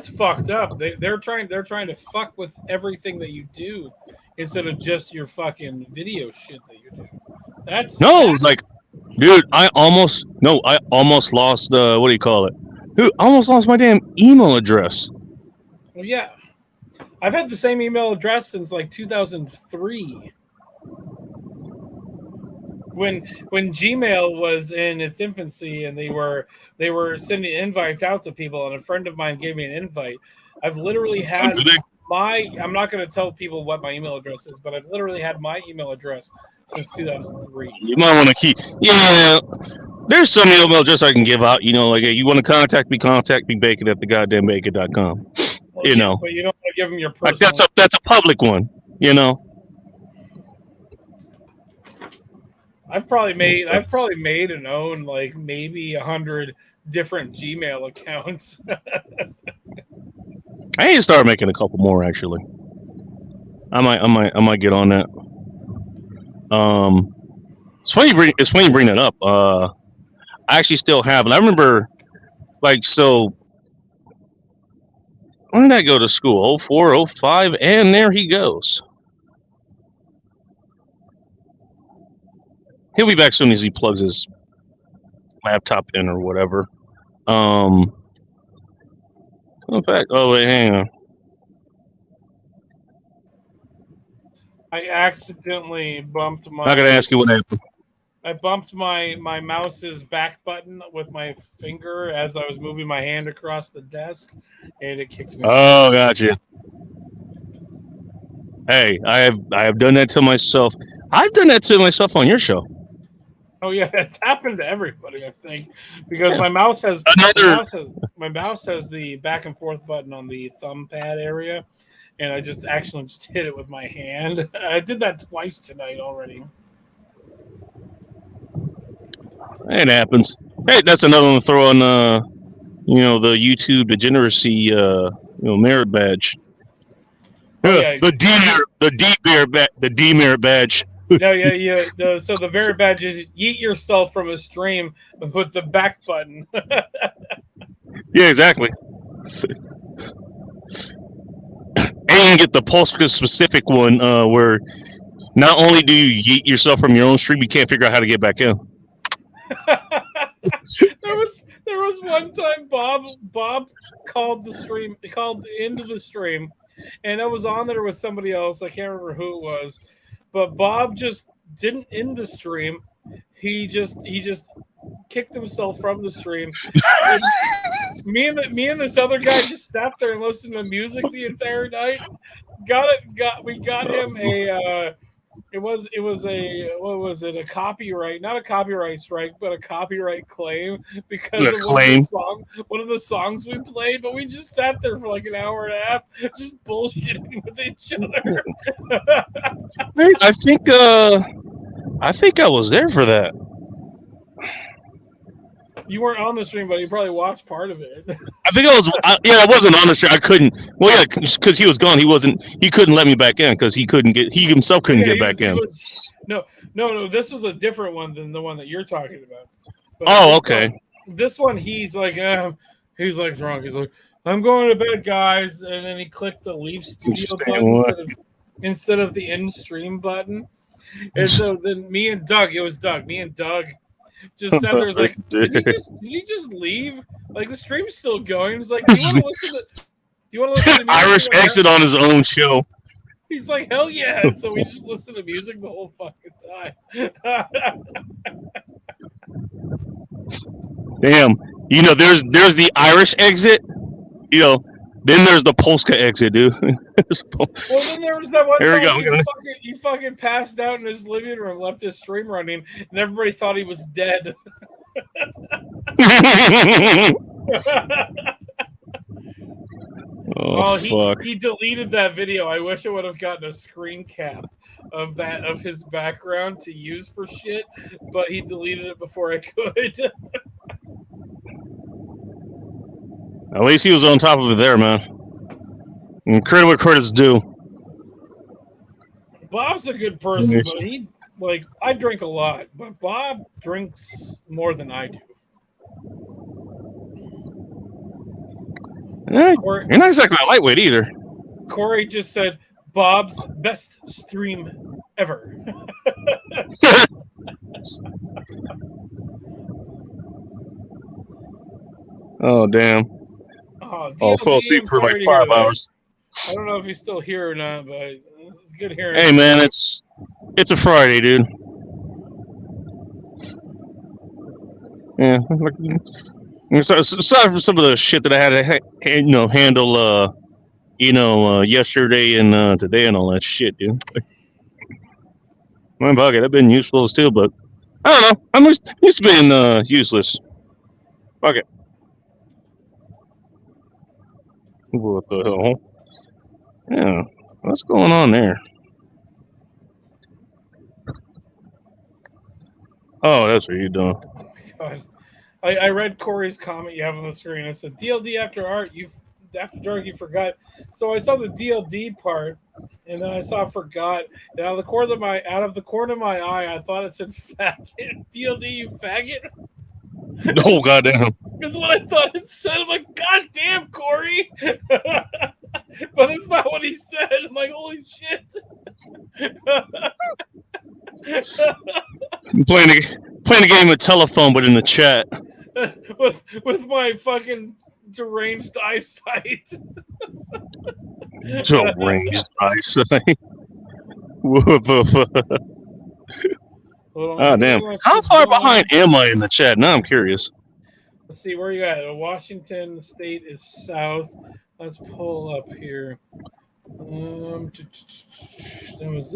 fucked up. They're trying to fuck with everything that you do instead of just your fucking video shit that you do. Dude, I almost lost what do you call it? Dude, I almost lost my damn email address. Well, yeah, I've had the same email address since like 2003. When Gmail was in its infancy and they were sending invites out to people, and a friend of mine gave me an invite. I've literally had I'm not going to tell people what my email address is, but I've literally had my email address since 2003. You might want to keep. Yeah, there's some email address I can give out. Like, you want to contact me, bacon at thegoddamnbacon.com. Well, yeah, but you don't want to give them your personal. Like, that's a public one. I've probably made and owned like maybe 100 different Gmail accounts. I need to start making a couple more, actually. I might get on that. It's funny you bring that up. I actually still have, and I remember, like, so when did I go to school? 04, 05, and there he goes. He'll be back soon as he plugs his laptop in or whatever. In fact, hang on. I accidentally bumped my. I'm not gonna ask you what happened. I bumped my mouse's back button with my finger as I was moving my hand across the desk, and it kicked me. Oh, gotcha. Hey, I have done that to myself. I've done that to myself on your show. Oh yeah, it's happened to everybody, I think, because my mouse has the back and forth button on the thumb pad area, and I just actually just hit it with my hand. I did that twice tonight already. It happens. Hey, that's another one to throw on the YouTube degeneracy merit badge. Oh, yeah. The demerit badge. No, yeah. So the merit badge is yeet yourself from a stream with the back button. Yeah, exactly. And you get the Polska specific one where not only do you yeet yourself from your own stream, you can't figure out how to get back in. There was one time Bob called into the stream, and I was on there with somebody else. I can't remember who it was, but Bob just didn't end the stream. He just kicked himself from the stream. Me and this other guy just sat there and listened to music the entire night. We got him a. It was a what was it? A copyright, not a copyright strike, but a copyright claim because of one of the songs we played. But we just sat there for like an hour and a half, just bullshitting with each other. I think I was there for that. You weren't on the stream, but you probably watched part of it. I think I wasn't on the show. I couldn't. Well, yeah, because he was gone. He couldn't let me back in because he himself couldn't get back in. No. This was a different one than the one that you're talking about. But Oh, okay. This one, he's like drunk. He's like, I'm going to bed, guys, and then he clicked the Leave Studio button instead of the in stream button. And so then me and Doug just sat there, was like, did you just leave? Like, the stream's still going. It's like, do you want to listen to music? Irish exit on his own show. He's like, hell yeah. And so we just listened to music the whole fucking time. Damn. You know, there's the Irish exit. You know, then there's the Polska exit, dude. Well, then there was that one Here we time go. he fucking passed out in his living room, left his stream running, and everybody thought he was dead. Fuck. He deleted that video. I wish I would have gotten a screen cap of his background to use for shit, but he deleted it before I could. At least he was on top of it there, man. And credit where credit's due. Bob's a good person, but I drink a lot, but Bob drinks more than I do. You're not exactly a lightweight either. Corey just said Bob's best stream ever. Oh, damn. DLD, fell asleep for like 5 hours. I don't know if he's still here or not, but it's good hearing. Hey, man, it's a Friday, dude. Yeah. Sorry for some of the shit that I had to handle, yesterday and today and all that shit, dude. My bucket, I've been useful still, but I don't know. I'm used to being useless. Fuck it. What the hell? Yeah, what's going on there? Oh, that's what you're doing. Oh my God. I read Corey's comment you have on the screen. It said DLD after dark, you forgot. So I saw the DLD part, and then I saw forgot. And out of the corner of my eye, I thought it said faggot. DLD, you faggot. Oh, goddamn. That's what I thought it said. I'm like, God damn, Corey. But it's not what he said. I'm like, holy shit. I'm playing a game of telephone, but in the chat. with my fucking deranged eyesight. Deranged eyesight. Oh, damn. How far behind am I in the chat? Now I'm curious. Let's see, where you at? Washington State is south. Let's pull up here. There was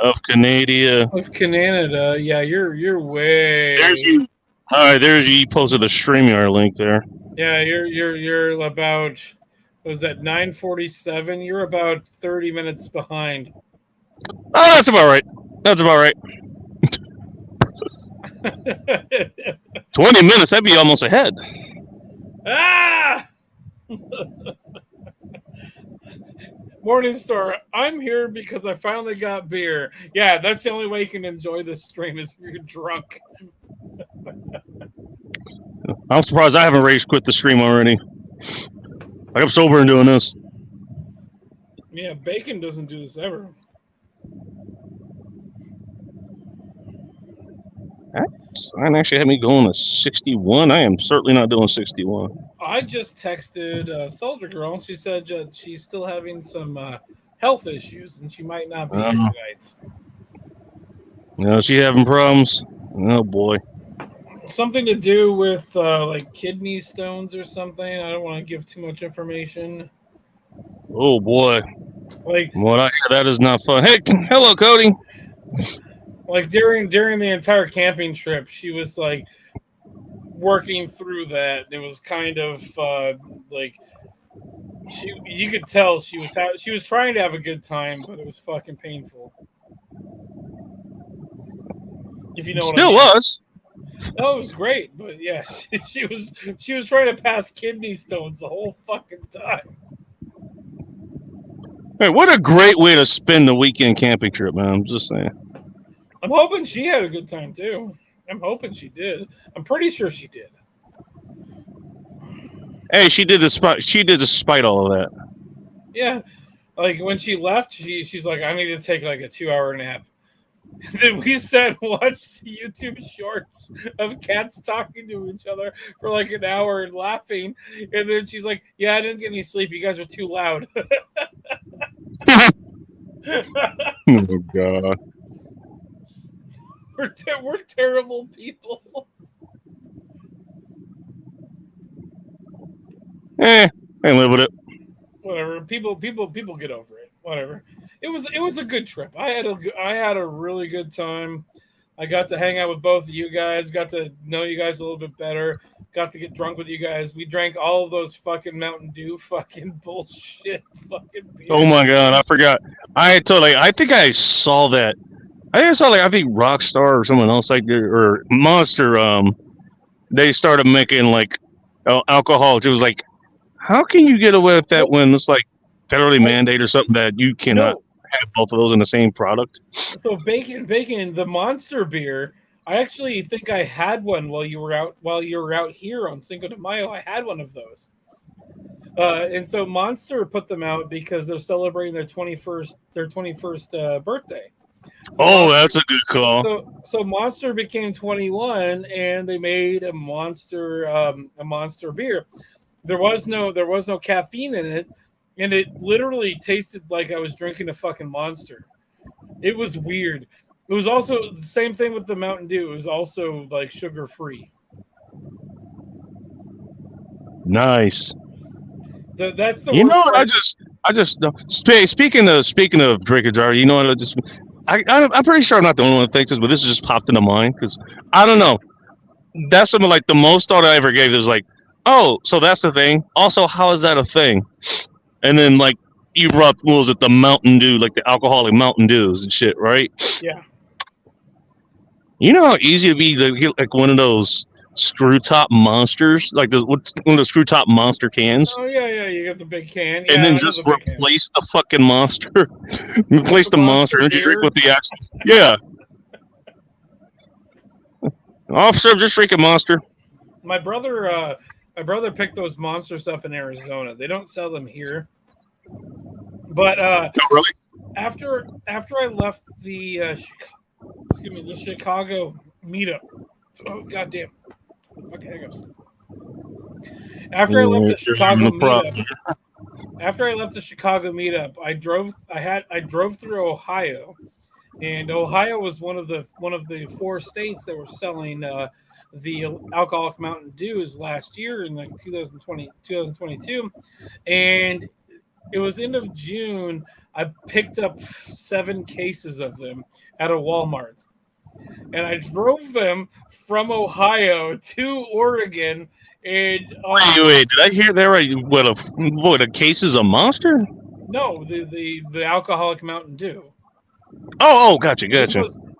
Of Canada. Of Canada. Yeah, you're way. There's you. All right, there's you. You posted the StreamYard link there. Yeah, you're about. Was that 9:47? You're about 30 minutes behind. Oh, that's about right. That's about right. 20 minutes, that'd be almost ahead. Ah! Morningstar, I'm here because I finally got beer. Yeah, that's the only way you can enjoy this stream is if you're drunk. I'm surprised I haven't rage quit the stream already. Like I'm sober and doing this. Yeah, Bacon doesn't do this ever. That actually had me going to 61. I am certainly not doing 61. I just texted Soldier Girl, and she said she's still having some health issues, and she might not be here tonight. No, she having problems? Oh, boy. Something to do with like kidney stones or something. I don't want to give too much information. Oh, boy. Like what I hear, that is not fun. Hey, hello, Cody. Like during the entire camping trip, she was like working through that. It was kind of like you could tell she was trying to have a good time, but it was fucking painful. If you know what I mean. Was. Oh, it was great, but yeah, she was trying to pass kidney stones the whole fucking time. Hey, what a great way to spend the weekend camping trip, man. I'm just saying. I'm hoping she had a good time too. I'm hoping she did. I'm pretty sure she did. Hey, she did despite all of that. Yeah, like when she left, she's like, I need to take like a 2-hour nap. Then we sat and watched YouTube shorts of cats talking to each other for like an hour and laughing. And then she's like, yeah, I didn't get any sleep. You guys are too loud. Oh God. We're terrible people. I live with it. Whatever. People get over it. Whatever. It was a good trip. I had a really good time. I got to hang out with both of you guys. Got to know you guys a little bit better. Got to get drunk with you guys. We drank all of those fucking Mountain Dew fucking bullshit fucking beer. Oh my God, I forgot. I think I saw that. I think Rockstar or someone else or Monster. They started making like alcohol. It was like, how can you get away with that when it's like federally mandated or something that you cannot have both of those in the same product? So bacon, the Monster beer. I actually think I had one while you were out here on Cinco de Mayo. I had one of those. And so Monster put them out because they're celebrating their 21st birthday. So that's a good call. So Monster became 21, and they made a Monster beer. There was no caffeine in it, and it literally tasted like I was drinking a fucking Monster. It was weird. It was also the same thing with the Mountain Dew. It was also like sugar free. Nice. That's the. You know what? I just speaking of drinking jar. You know what? I'm pretty sure I'm not the only one that thinks this, but this just popped into mind because I don't know. That's something like the most thought I ever gave. It was like, oh, so that's the thing. Also, how is that a thing? And then like you rub the Mountain Dew, like the alcoholic Mountain Dews and shit, right? Yeah. You know how easy it'd be to get like one of those screw top monsters, like one of the screw top monster cans. Oh yeah, you got the big can, and then just replace the fucking monster, replace the monster, and just drink with the actual. Yeah. Officer, I'm just drinking Monster. My brother picked those monsters up in Arizona. They don't sell them here. But oh, really? After I left the Chicago meetup. Oh goddamn! Fucking hiccups. After I left the Chicago meetup, I drove through Ohio, and Ohio was one of the 4 states that were selling the alcoholic Mountain Dews last year in like 2022, and it was end of June. I picked up 7 cases of them at a Walmart, and I drove them from Ohio to Oregon. And wait, did I hear that right? What a cases of Monster? No, the alcoholic Mountain Dew. Oh, gotcha.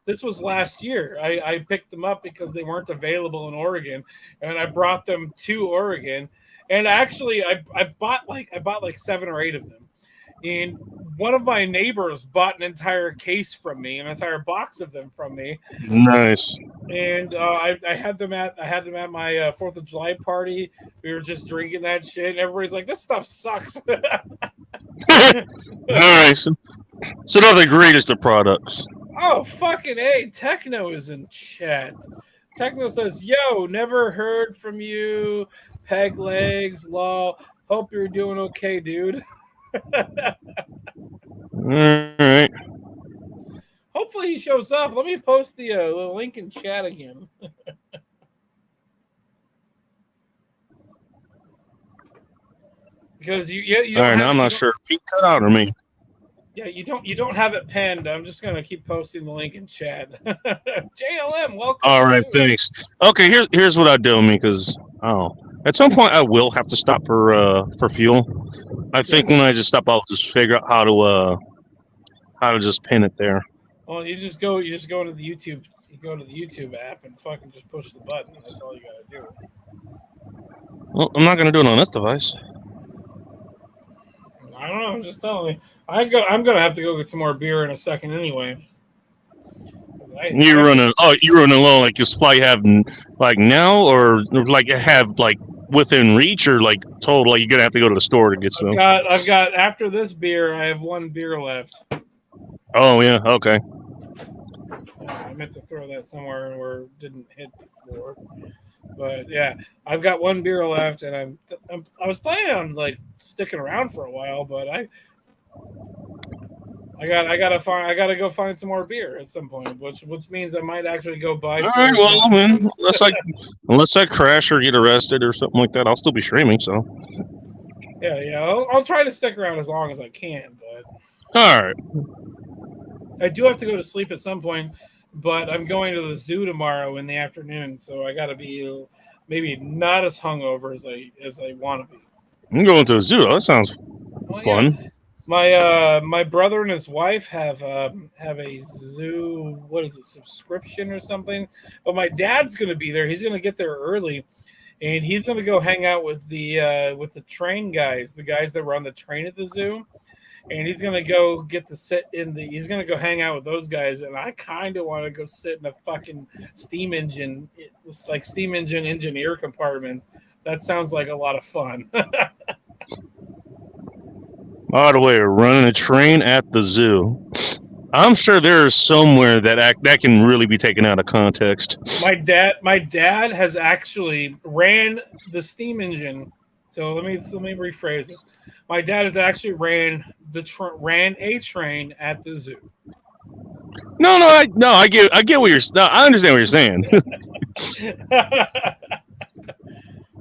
This was last year. I picked them up because they weren't available in Oregon, and I brought them to Oregon. And actually, I bought like 7 or 8 of them. And one of my neighbors bought an entire case from me, an entire box of them from me. Nice. And I had them at my 4th of July party. We were just drinking that shit, and everybody's like, "This stuff sucks." Nice. So not the greatest of products. Oh, fucking A. Techno is in chat. Techno says, "Yo, never heard from you. Peg legs, lol. Hope you're doing okay, dude." All right. Hopefully he shows up. Let me post the link in chat again. Because you all right, now I'm not sure if he cut out or me. Yeah, you don't have it pinned. I'm just gonna keep posting the link in chat. JLM, welcome. All right, thanks. Okay, here's what I do, because at some point I will have to stop for fuel. I think when I just stop, I'll just figure out how to just pin it there. Well, you just go into the YouTube You go to the YouTube app and fucking just push the button. That's all you gotta do. Well, I'm not gonna do it on this device. I don't know. I'm just telling you. I'm gonna have to go get some more beer in a second anyway. You're running low, like your supply you have like now, or like have like within reach, or like total. Like you're gonna have to go to the store to get some. I've got after this beer, I have one beer left. Oh yeah, okay. I meant to throw that somewhere where it didn't hit the floor. But yeah, I've got one beer left, and I was planning on like sticking around for a while, but I gotta go find some more beer at some point, which means I might actually go buy. All right, well, I mean, unless I crash or get arrested or something like that, I'll still be streaming. So yeah, I'll try to stick around as long as I can. But all right, I do have to go to sleep at some point. But I'm going to the zoo tomorrow in the afternoon, so I got to be maybe not as hungover as I want to be. I'm going to a zoo. That sounds fun. Yeah. My brother and his wife have a zoo. What is it? Subscription or something? But my dad's going to be there. He's going to get there early, and he's going to go hang out with the train guys, the guys that run the train at the zoo. And he's gonna go get to sit in the. He's gonna go hang out with those guys, and I kind of want to go sit in a fucking steam engine. It's like steam engine engineer compartment. That sounds like a lot of fun. By the way, running a train at the zoo. I'm sure there's somewhere that can really be taken out of context. My dad has actually ran the steam engine. So let me rephrase this. My dad has actually ran a train at the zoo. I get what you're. No, I understand what you're saying.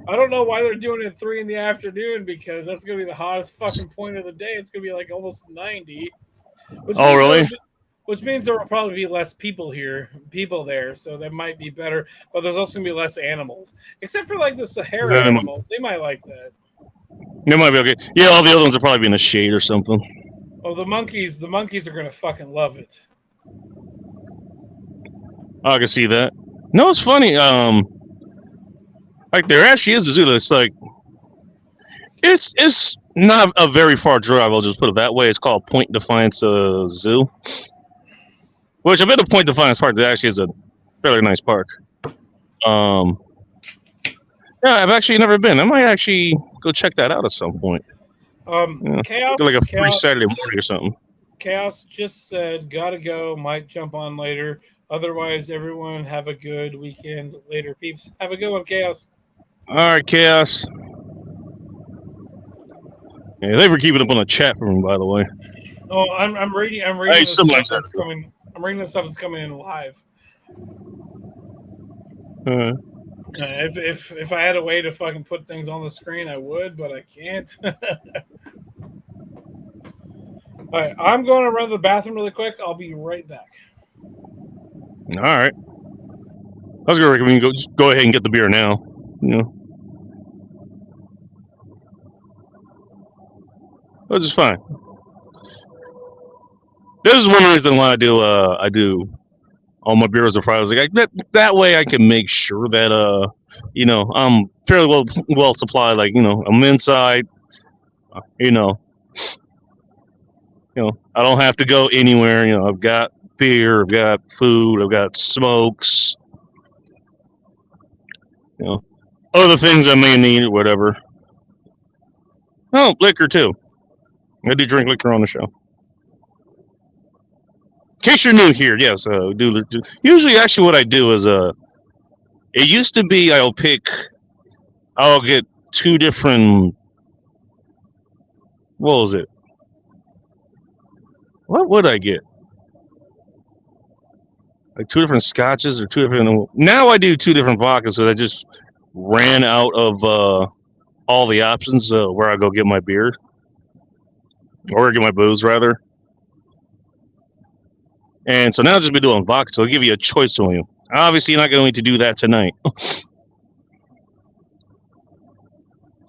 I don't know why they're doing it at 3 p.m. because that's gonna be the hottest fucking point of the day. It's gonna be like almost 90. Oh, really? Which means there will probably be less people there, so that might be better. But there's also gonna be less animals, except for like the Sahara animals. They might like that. They might be okay. Yeah, all the other ones will probably be in the shade or something. Oh, the monkeys are gonna fucking love it. I can see that. No, it's funny. Like there actually is a zoo that's like, it's not a very far drive. I'll just put it that way. It's called Point Defiance Zoo, which I've been to Point Defiance Park. That actually is a fairly nice park. Yeah, I've actually never been. I might actually go check that out at some point. Chaos, like a free Saturday morning or something. Chaos just said, gotta go, might jump on later. Otherwise, everyone have a good weekend later, peeps. Have a good one, Chaos. All right, Chaos. Yeah, they were keeping up on the chat room, by the way. Oh, I'm reading. Hey, the stuff that's coming. I'm reading the stuff that's coming in live. If I had a way to fucking put things on the screen, I would, but I can't. All right, I'm going to run to the bathroom really quick. I'll be right back. All right. I was going to recommend you go ahead and get the beer now. You know, which is fine. This is one reason why I do all my beers are Fridays. Like that way I can make sure that you know, I'm fairly well supplied. Like, you know, I'm inside. You know, I don't have to go anywhere. You know, I've got beer, I've got food, I've got smokes. You know, other things I may need or whatever. Oh, liquor too. I do drink liquor on the show. In case you're new here, yes, do. Usually, actually, what I do is it used to be I'll get two different. What was it? What would I get? Like two different scotches or two different. Now I do two different vodkas, so I just ran out of all the options where I go get my beer or get my booze rather. And so now I'll just be doing vodka, so I'll give you a choice on you. Obviously, you're not going to do that tonight.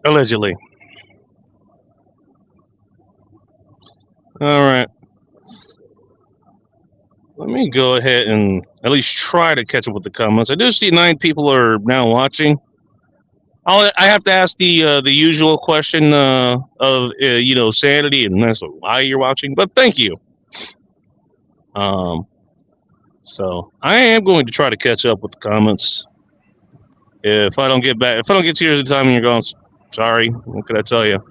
Allegedly. All right. Let me go ahead and at least try to catch up with the comments. I do see 9 people are now watching. I have to ask the usual question of sanity, and that's why you're watching. But thank you. So I am going to try to catch up with the comments. If I don't get to yours in time, and you're going, sorry. What can I tell you?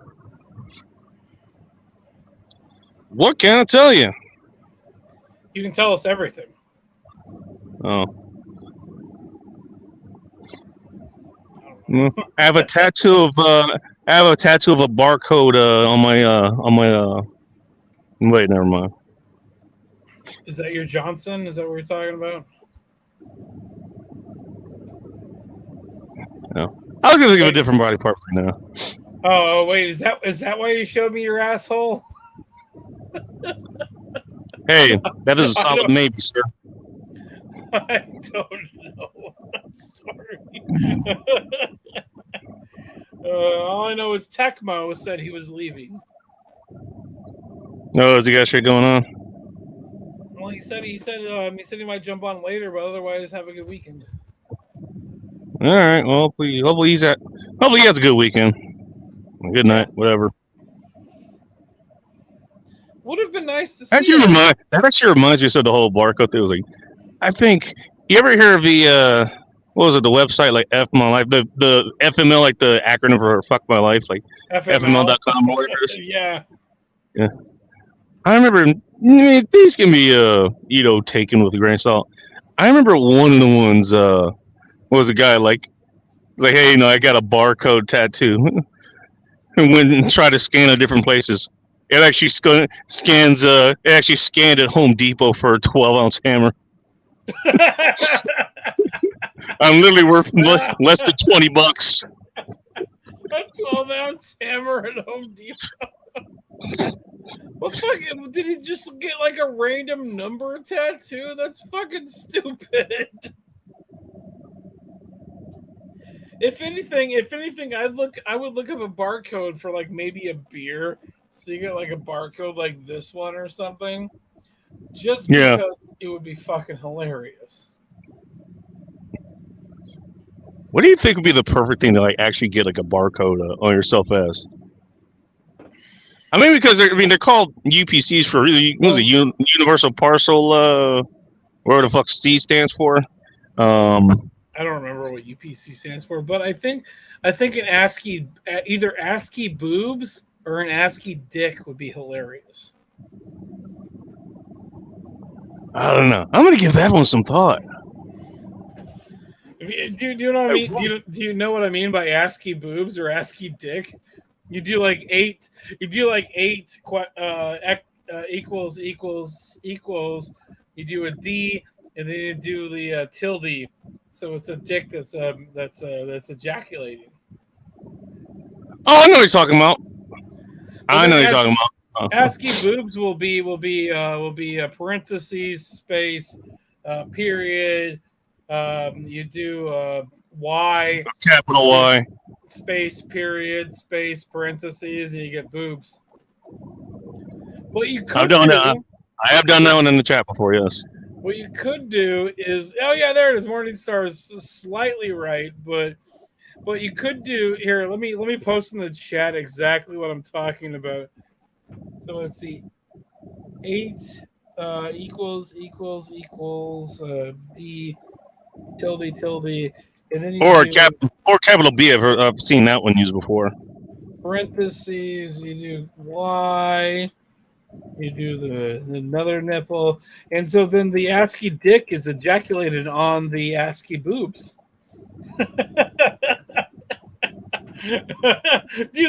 What can I tell you? You can tell us everything. Oh. I have a tattoo of a barcode on my. Wait, never mind. Is that your Johnson? Is that what we're talking about? No, I was gonna think of a different body part right now. Oh wait, is that why you showed me your asshole? Hey, that is a solid maybe, sir. I don't know. I'm sorry. All I know is Tecmo said he was leaving. Oh, has he got shit going on? Well, he said he might jump on later, but otherwise have a good weekend. All right. Well, hopefully he has a good weekend. Good night. Whatever. Would have been nice to see. That actually reminds me of the whole barcode thing. It was like, I think you ever hear of the what was it? The website like F My Life, the FML, like the acronym for Fuck My Life, like FML.com or whatever. Yeah. Yeah. I remember these can be taken with a grain of salt. I remember one of the ones was a guy like hey, I got a barcode tattoo, and went and tried to scan at different places. It actually scans. It actually scanned at Home Depot for a 12-ounce hammer. I'm literally worth less than $20. A 12-ounce hammer at Home Depot. What fucking did he just get like a random number tattoo? That's fucking stupid. If anything, I would look up a barcode for like maybe a beer. So you get like a barcode like this one or something. Just because it would be fucking hilarious. What do you think would be the perfect thing to like actually get like a barcode on yourself as? I mean, because they're called UPCs for Universal Parcel. Where the fuck C stands for? I don't remember what UPC stands for, but I think an ASCII, either ASCII boobs or an ASCII dick would be hilarious. I don't know. I'm gonna give that one some thought. Do you know what I mean? Do you know what I mean by ASCII boobs or ASCII dick? You do like eight. You do like 8 equals. You do a D, and then you do the tilde. So it's a dick that's ejaculating. Oh, I know what you're talking about. I know what you're talking about. ASCII boobs will be parentheses, space, period. You do Y, capital Y, space, period, space, parentheses, and you get boobs. What you could I have done that one in the chat before. Yes. What you could do is, there it is. Morningstar is slightly right, but what you could do here. Let me post in the chat exactly what I'm talking about. So let's see, 8 equals D tilde, and then capital B. I've seen that one used before. Parentheses. You do Y. You do the another nipple, and so then the ASCII dick is ejaculated on the ASCII boobs. Do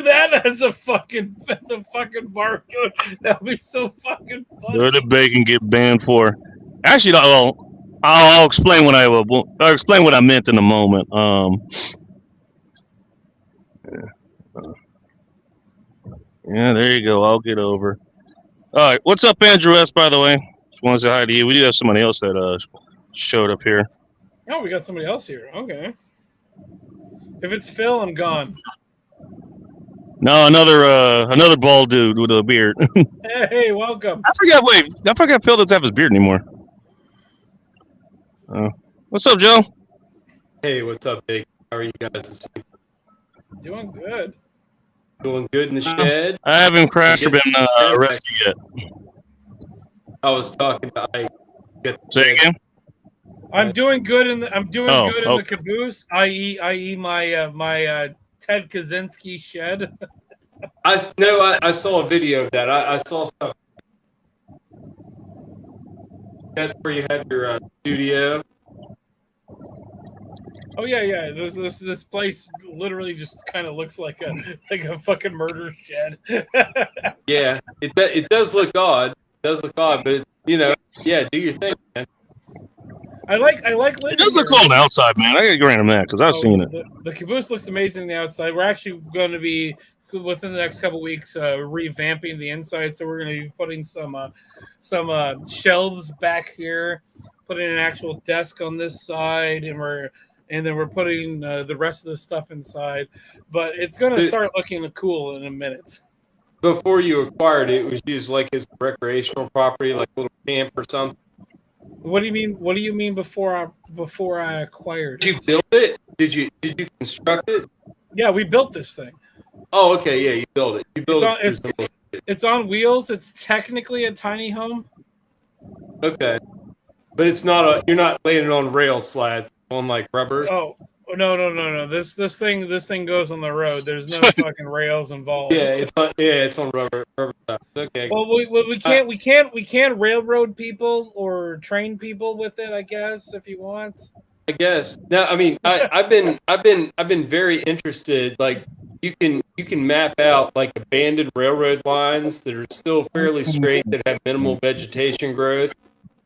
that as a fucking barcode. That would be so fucking funny. Where did bacon get banned for? Actually, I'll explain what I'll explain what I meant in a moment. Yeah, there you go. I'll get over. All right, what's up, Andrew S? By the way, just want to say hi to you. We do have somebody else that showed up here. Oh, we got somebody else here. Okay. If it's Phil, I'm gone. No, another bald dude with a beard. Hey, welcome. I forgot Phil doesn't have his beard anymore. What's up, Joe? Hey, what's up, Big? How are you guys this evening? Doing good. Doing good in the shed? I haven't crashed or been arrested yet. I was talking to Ike. Say again? I'm doing good in the good in oh. the caboose, i.e. my Ted Kaczynski shed. I saw a video of that. I saw something. That's where you had your studio. Oh yeah. This place literally just kind of looks like a fucking murder shed. Yeah, it does look odd. It does look odd, but yeah, do your thing, man. I like living It does look here. cool on the outside, man. I gotta grant him that because I've seen it. The caboose looks amazing on the outside. We're actually going to be within the next couple weeks revamping the inside, so we're going to be putting some shelves back here, putting an actual desk on this side, and then we're putting the rest of the stuff inside. But it's going to start looking cool in a minute. Before you acquired it, it was used like as recreational property, like a little camp or something. What do you mean? What do you mean before I acquired Did you build it? Did you construct it? Yeah, we built this thing. Oh, okay, yeah, you built it. You built it. It's on wheels. It's technically a tiny home. Okay, but it's not you're not laying it on rail slats on like rubber. Oh no. This thing goes on the road. There's no fucking rails involved. Yeah, it's on rubber slats. Okay. Well, we can't railroad people or train people with it, I guess, if you want. I guess. No, I mean, I've been very interested. Like, you can map out like abandoned railroad lines that are still fairly straight, that have minimal vegetation growth,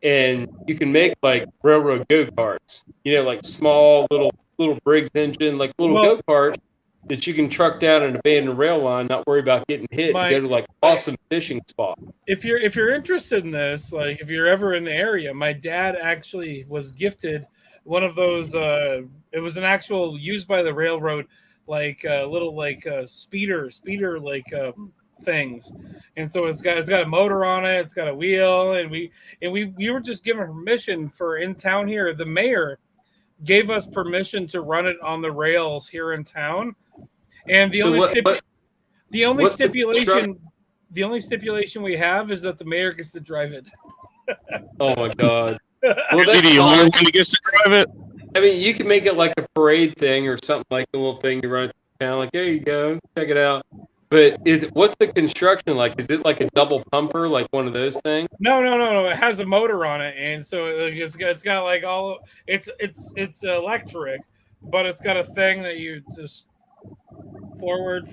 and you can make like railroad go-karts. Like small little Briggs engine, like little go-kart that you can truck down an abandoned rail line, not worry about getting hit, and go to like awesome fishing spot. If you're interested in this, like if you're ever in the area, my dad actually was gifted one of those. It was an actual used by the railroad, like little like speeder like things, and so it's got a motor on it. It's got a wheel, and we were just given permission for in town here. The mayor gave us permission to run it on the rails here in town, and the only stipulation we have is that the mayor gets to drive it. Oh my god! Well, is he the only one who gets to drive it? I mean, you can make it like a parade thing or something, like a little thing you run down. Like, there you go, check it out. But what's the construction like? Is it like a double pumper, like one of those things? No. It has a motor on it, and so it's got like all it's electric, but it's got a thing that you just forward.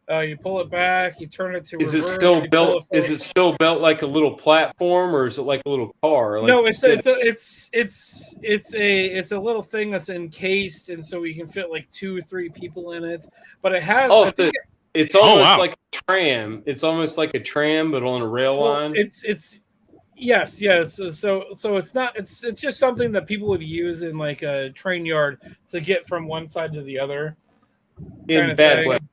You pull it back, you turn it to reverse. Is it still built like a little platform, or is it like a little car? Like no, it's a little thing that's encased, and so we can fit like 2 or 3 people in it. But it has. It's almost like a tram. It's almost like a tram, but on a rail line. Yes. So it's not. It's just something that people would use in like a train yard to get from one side to the other. In bad weather.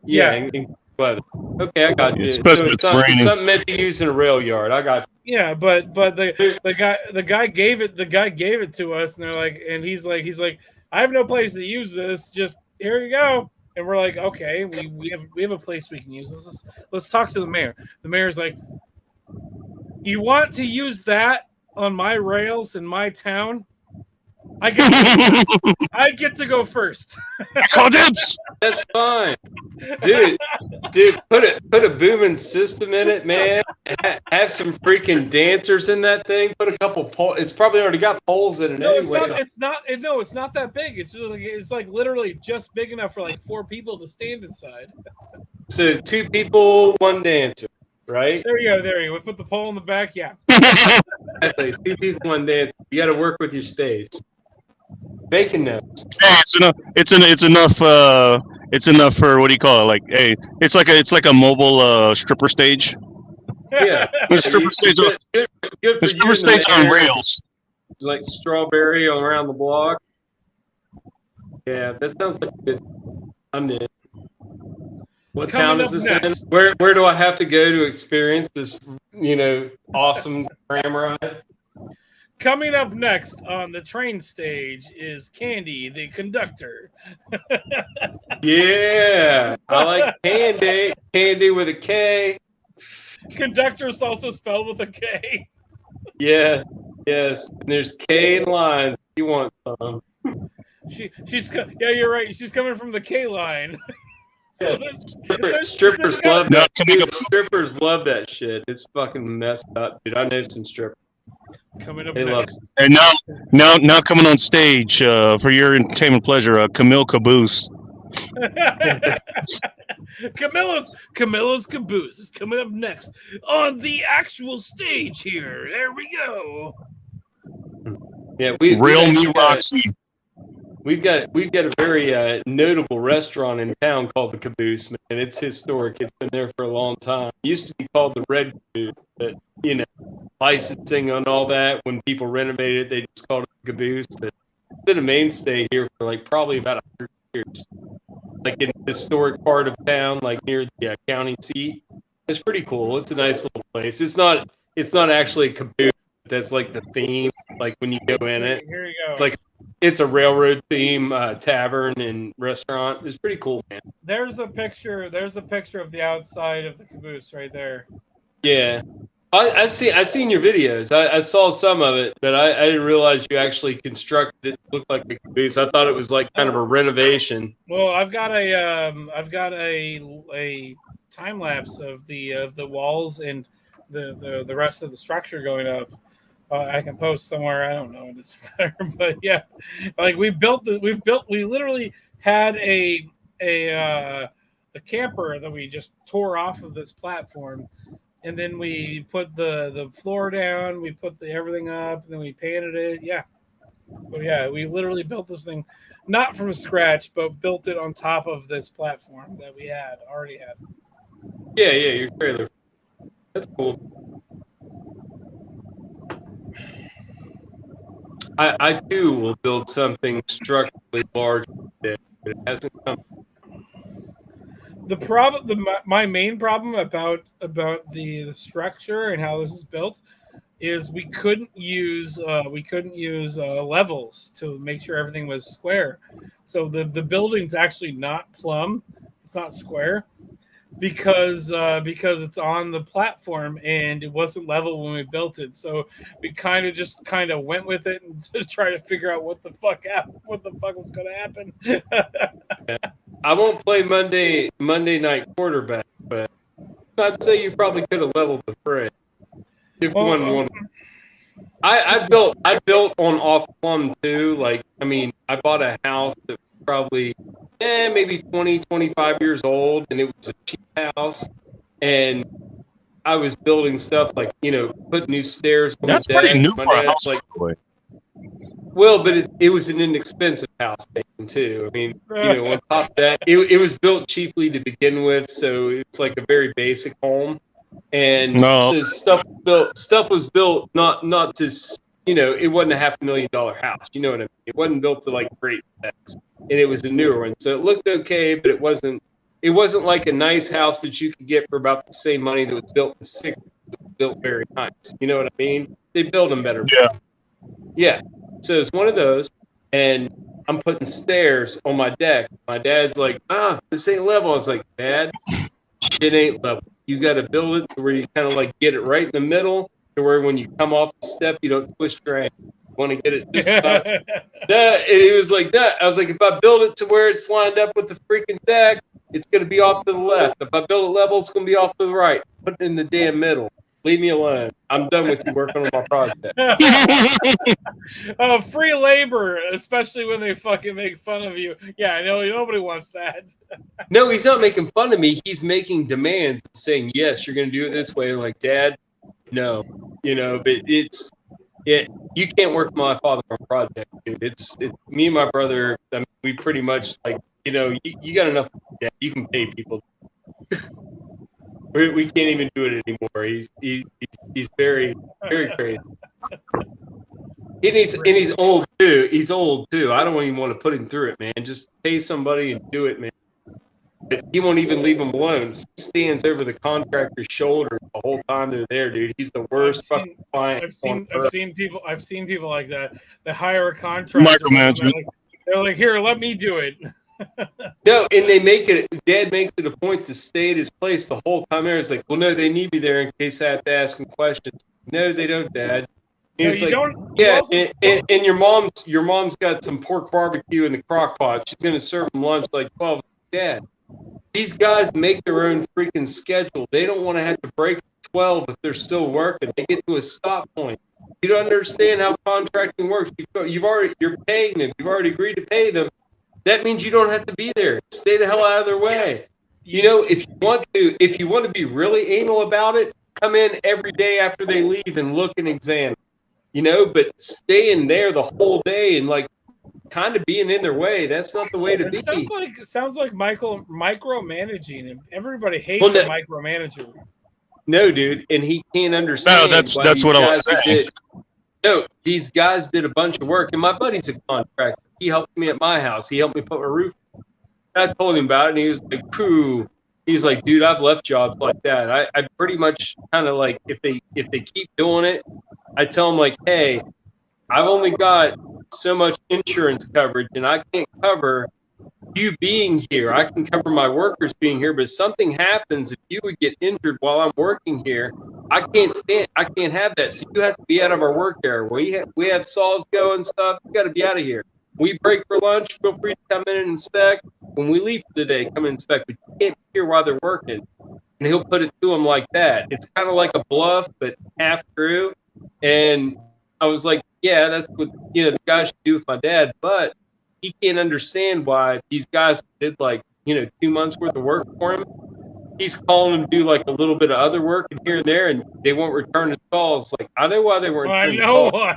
Yeah. In weather. Okay, I got you. Especially so it's something meant to use in a rail yard. I got you. Yeah, but the guy gave it to us, and they're like, and he's like, I have no place to use this. Just here you go. And we're like, okay, we have a place we can use this. Let's talk to the mayor. The mayor's like, you want to use that on my rails in my town? I get to go first. Call dibs. That's fine, dude. Put a booming system in it, man. Have some freaking dancers in that thing. Put a couple poles. It's probably already got poles in it anyway. It's not that big. It's like literally just big enough for like 4 people to stand inside. So 2 people, 1 dancer, right? There you go. We put the pole in the back. Yeah. Exactly. 2 people, 1 dancer. You got to work with your space. Making notes. Hey, it's enough. It's enough for, what do you call it? Like, hey, it's like a mobile stripper stage. Yeah, The stripper stage. Good The stripper stage on rails. Like strawberry around the block. Yeah, that sounds like a good. I'm in. What town is this in? Where do I have to go to experience this? Awesome tram ride. Coming up next on the train stage is Candy, the conductor. Yeah, I like Candy. Candy with a K. Conductor is also spelled with a K. Yes, yes. And there's K in lines. You want some? Yeah, you're right. She's coming from the K line. So Strippers love No, that. can we go- Dude, strippers love that shit. It's fucking messed up, dude. I know some strippers. Coming up They love next. And now coming on stage for your entertainment pleasure, Camille Caboose. Camilla's Caboose is coming up next on the actual stage here. There we go. Yeah, Real Me Roxy. We've got a very notable restaurant in town called the Caboose, man. It's historic. It's been there for a long time. It used to be called the Red Caboose, but licensing and all that. When people renovated it, they just called it the Caboose. But it's been a mainstay here for like probably about 100 years. Like in the historic part of town, like near the county seat. It's pretty cool. It's a nice little place. It's not actually a caboose. That's like the theme. Like when you go in it, Here you go. it's like it's a railroad theme tavern and restaurant. It's pretty cool, man. There's a picture of the outside of the Caboose right there. Yeah, I've seen your videos. I saw some of it, but I didn't realize you actually constructed it to look like a caboose. I thought it was like kind of a renovation. Well, I've got a time lapse of the walls and the rest of the structure going up. I can post somewhere. I don't know. It doesn't matter. But yeah, like we literally had a camper that we just tore off of this platform, and then we put the floor down. We put everything up, and then we painted it. Yeah. So yeah, we literally built this thing, not from scratch, but built it on top of this platform that we already had. Yeah, your trailer. That's cool. I too will build something structurally large, but it hasn't come. My main problem about the structure and how this is built is we couldn't use levels to make sure everything was square. So the building's actually not plumb; it's not square because it's on the platform and it wasn't level when we built it. So we kind of went with it and to try to figure out what the fuck was going to happen. I won't play Monday night quarterback, but I'd say you probably could have leveled the fray. If one wanted. I built on off plumb too. Like, I mean, I bought a house that was probably maybe 20, 25 years old, and it was a cheap house. And I was building stuff like, put new stairs on That's the deck. pretty new for a house. Like, well, but it was an inexpensive house too. I mean, on top of that, it was built cheaply to begin with, so it's like a very basic home. And so stuff was built not to, it wasn't a $500,000 house. You know what I mean? It wasn't built to like great specs, and it was a newer one, so it looked okay, but it wasn't like a nice house that you could get for about the same money that was built in the 60s. It was built very nice. You know what I mean? They build them better. Yeah. So it's one of those, and I'm putting stairs on my deck. My dad's like, this ain't level. I was like, Dad, it ain't level. You got to build it to where you kind of like get it right in the middle, to where when you come off the step, you don't twist your ankle. You want to get it just about. It was like that. I was like, if I build it to where it's lined up with the freaking deck, it's going to be off to the left. If I build it level, it's going to be off to the right. Put it in the damn middle. Leave me alone. I'm done with you working on my project. Free labor, especially when they fucking make fun of you. Yeah, I know nobody wants that. No, he's not making fun of me. He's making demands, saying, yes, you're going to do it this way. Like, Dad, no. But you can't work my father on project, dude. It's me and my brother. I mean, we pretty much like, you got enough. Yeah, you can pay people. We can't even do it anymore. He's very, very crazy. And he's old too. I don't even want to put him through it, man. Just pay somebody and do it, man. But he won't even leave them alone. He stands over the contractor's shoulder the whole time they're there, dude. He's the worst fucking client. I've seen people like that. They hire a contractor. Micromanagement. They're like, here, let me do it. No, and they make it. Dad makes it a point to stay at his place the whole time. There, it's like, well, no, they need me there in case I have to ask him questions. No, they don't, Dad. He was like, yeah, and your mom's got some pork barbecue in the crock pot. She's gonna serve them lunch like 12. Dad, these guys make their own freaking schedule. They don't want to have to break 12 if they're still working. They get to a stop point. You don't understand how contracting works. You're paying them. You've already agreed to pay them. That means you don't have to be there. Stay the hell out of their way. You know, if you want to be really anal about it, come in every day after they leave and look and examine. You know, but staying there the whole day and like kind of being in their way, that's not the way to be. It sounds like micromanaging, and everybody hates a micromanager. No, dude, and he can't understand. No, that's what I was saying. No, these guys did a bunch of work, and my buddy's a contractor. He helped me at my house. He helped me put my roof. I told him about it, and he was like, "Pooh." He's like, "Dude, I've left jobs like that. I pretty much kind of like if they keep doing it, I tell them like, hey, I've only got so much insurance coverage, and I can't cover you being here. I can cover my workers being here, but if something happens, if you would get injured while I'm working here, I can't have that. So you have to be out of our work area. We have saws going stuff. You got to be out of here. We break for lunch. Feel free to come in and inspect. When we leave for the day, come and inspect. But you can't be here while they're working." And he'll put it to them like that. It's kind of like a bluff, but half true. And I was like, yeah, that's what the guy should do with my dad. But he can't understand why these guys did 2 months worth of work for him. He's calling them to do like a little bit of other work and here and there, and they won't return his calls. Like, I know why they weren't. I know why.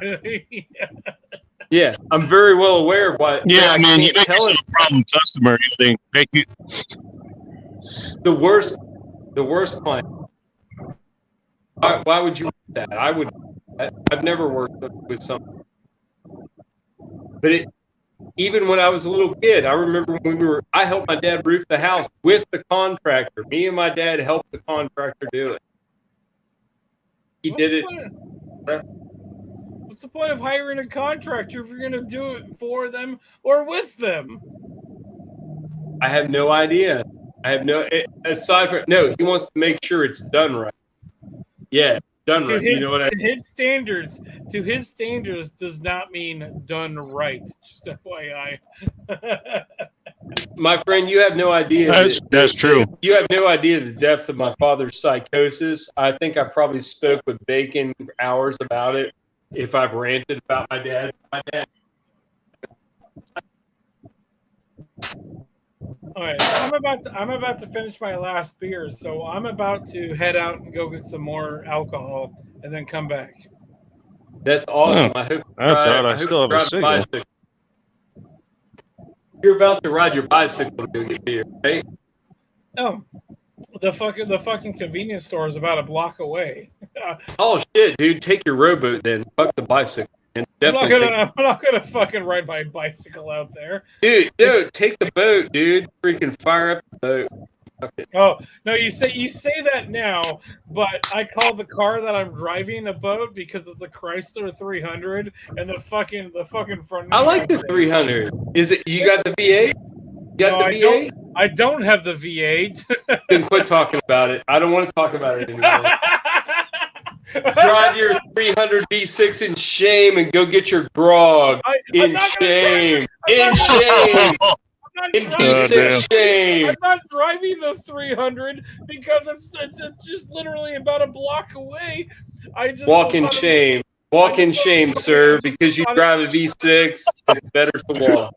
Yeah, I'm very well aware of why. Yeah, I mean, you make yourself a problem customer. You think you the worst client. Why would you want that? I've never worked with someone, but even when I was a little kid, I remember when I helped my dad roof the house with the contractor. Me and my dad helped the contractor do it. He did it. What's the point of hiring a contractor if you're going to do it for them or with them? I have no idea. Aside from, no, he wants to make sure it's done right. Yeah, done right. You know what to his standards does not mean done right. Just FYI. My friend, you have no idea. That's true. You have no idea the depth of my father's psychosis. I think I probably spoke with Bacon for hours about it. If I've ranted about my dad. All right, I'm about to finish my last beer, so I'm about to head out and go get some more alcohol and then come back. That's awesome. I hope. That's odd. I still have a cigarette. You're about to ride your bicycle to go get beer, right? No, the fucking convenience store is about a block away. Oh shit, dude! Take your rowboat then. Fuck the bicycle. And I'm not gonna fucking ride my bicycle out there, dude. Take the boat, dude. Freaking fire up the boat. Okay. Oh no, you say that now, but I call the car that I'm driving a boat because it's a Chrysler 300, and the fucking front. I like the 300. Is it? You got the V8? You got the V8? I don't have the V8. Then quit talking about it. I don't want to talk about it anymore. Drive your 300 V6 in shame and go get your grog. In shame. In shame. In V6 shame. I'm not driving the 300 because it's just literally about a block away. Walk in shame. Walk in shame, sir, because you drive a V6. It's better to walk.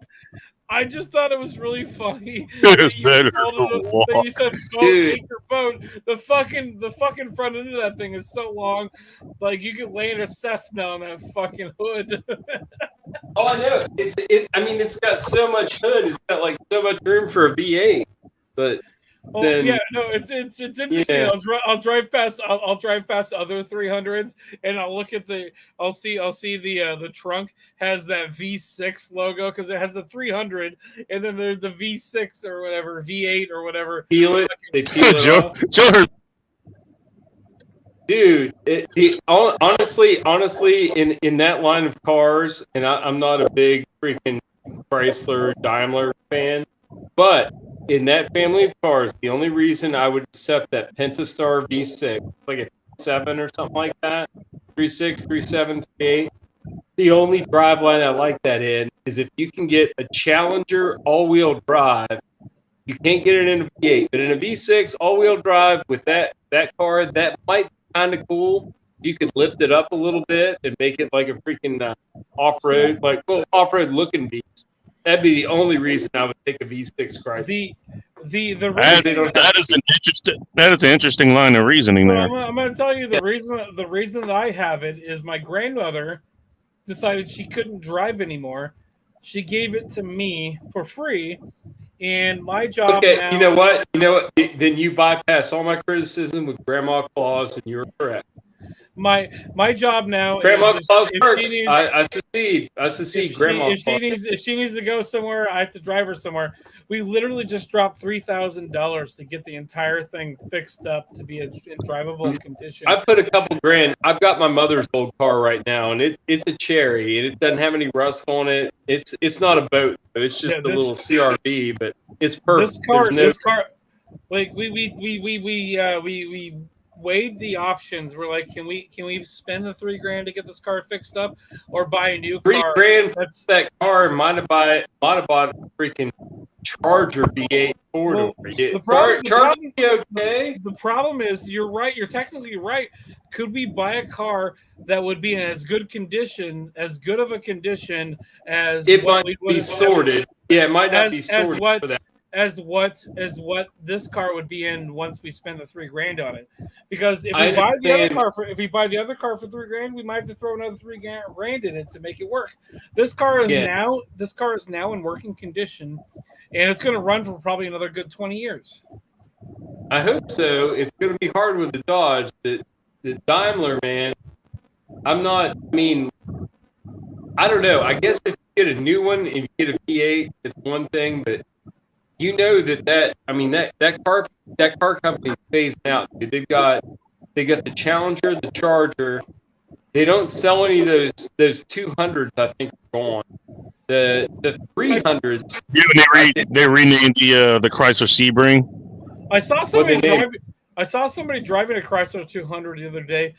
I just thought it was really funny It's better to walk. that you said, take your boat. The fucking front end of that thing is so long, like you could lay a Cessna on that fucking hood. Oh, I know. It's got so much hood. It's got like so much room for a V8. But Oh then yeah, no, it's interesting. Yeah. I'll drive past other 300s, and I'll see the trunk has that V6 logo because it has the 300, and then there's the V6 or whatever, V8 or whatever. they peel it Joe, off. Joe heard Dude, honestly, in that line of cars, and I'm not a big freaking Chrysler Daimler fan, but in that family of cars, the only reason I would accept that Pentastar V6, like a 7 or something like that, 3.6, 3.7, 3.8, the only driveline I like that in is if you can get a Challenger all-wheel drive. You can't get it in a V8, but in a V6 all-wheel drive with that car, that might be kind of cool. You could lift it up a little bit and make it like a freaking off-road, off-road looking beast. That'd be the only reason I would take a V6 Chrysler. that is an interesting line of reasoning there. I'm going to tell you the reason that I have it is my grandmother decided she couldn't drive anymore. She gave it to me for free, and my job. Okay, now, you know what? Then you bypass all my criticism with Grandma Claus, and you're correct. My job now. Grandma Claus if works. she needs- I secede. I secede. Grandma If she needs to go somewhere, I have to drive her somewhere. We literally just dropped $3,000 to get the entire thing fixed up to be in drivable condition. I put a couple grand. I've got my mother's old car right now, and it's a Cherry, and it doesn't have any rust on it. It's not a boat. It's just a little CRV, but it's perfect. This car, like we weighed the options. We're like, can we spend the $3,000 to get this car fixed up, or buy a new car? $3,000 that's that car. Might have bought a freaking Charger V8 Ford. Well, Charger be okay. The problem is, you're right. You're technically right. Could we buy a car that would be in as good of a condition as it might be sorted? Yeah, it might not be sorted for that. As what this car would be in once we spend the $3,000 on it. Because if we buy the other car for $3,000, we might have to throw another $3,000 in it to make it work. This car is now in working condition, and it's going to run for probably another good 20 years. I hope so. It's going to be hard with the Dodge. The Daimler, man. I don't know. I guess if you get a new one and you get a V8, it's one thing, but you know that car company phased out. Dude. They got the Challenger, the Charger. They don't sell any of those 200s. I think are gone. The 300s. Yeah, they renamed the Chrysler Sebring. I saw somebody driving a Chrysler 200 the other day.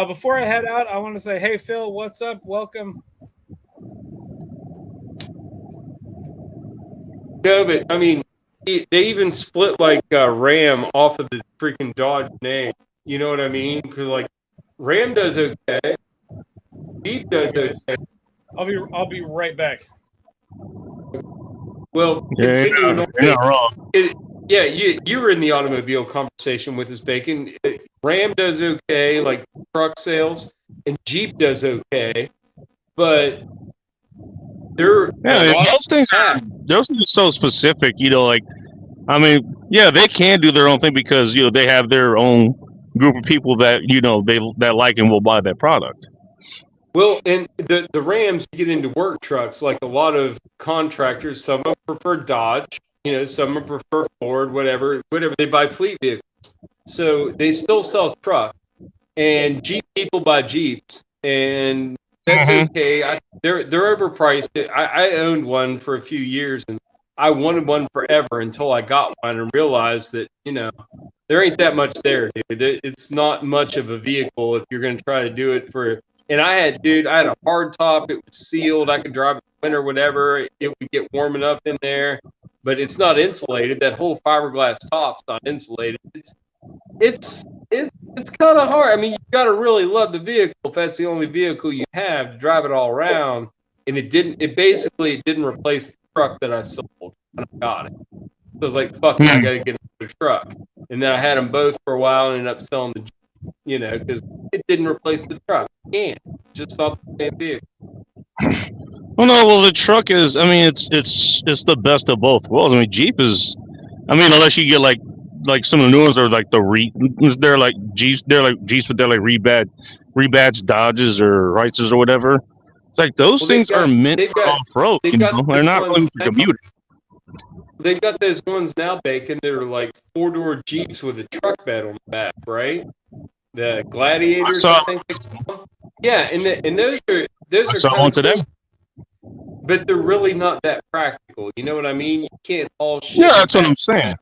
Before I head out, I want to say, hey Phil, what's up? Welcome. No, but they even split like Ram off of the freaking Dodge name. You know what I mean? Because like Ram does okay, Jeep does okay. I'll be right back. Well, yeah, you're not wrong. You were in the automobile conversation with us, Bacon. Ram does okay, like truck sales, and Jeep does okay, but those things are so specific. They can do their own thing because they have their own group of people that that like and will buy that product. Well, and the Rams get into work trucks like a lot of contractors. Some of them prefer Dodge, some of them prefer Ford, whatever. They buy fleet vehicles, so they still sell trucks. And Jeep people buy Jeeps, and that's okay. They're overpriced. I owned one for a few years, and I wanted one forever until I got one and realized that there ain't that much there, dude. It's not much of a vehicle if you're going to try to do it for. And I had a hard top. It was sealed. I could drive it in winter, whatever. It would get warm enough in there, but it's not insulated. That whole fiberglass top's not insulated. It's kind of hard. You got to really love the vehicle if that's the only vehicle you have to drive it all around. And it basically didn't replace the truck that I sold when I got it. So I was like, fuck it, I got to get another truck. And then I had them both for a while and ended up selling the because it didn't replace the truck. It can't. Just not the same vehicle. Well, the truck is. It's the best of both worlds. Jeep is. Unless you get like like some of the new ones are like they're like Jeeps, but they're like rebadged Dodges or Rices or whatever. It's like those Well, things are meant for off-road, they've you got know? They're those not really ones for now. commuting. They've got those ones now, Bacon, that are like 4-door Jeeps with a truck bed on the back, right? The Gladiators, I think they call them. Yeah, and those are I saw kind one of today. cool, but they're really not that practical. You know what I mean? You can't haul shit. Yeah, that's what I'm saying.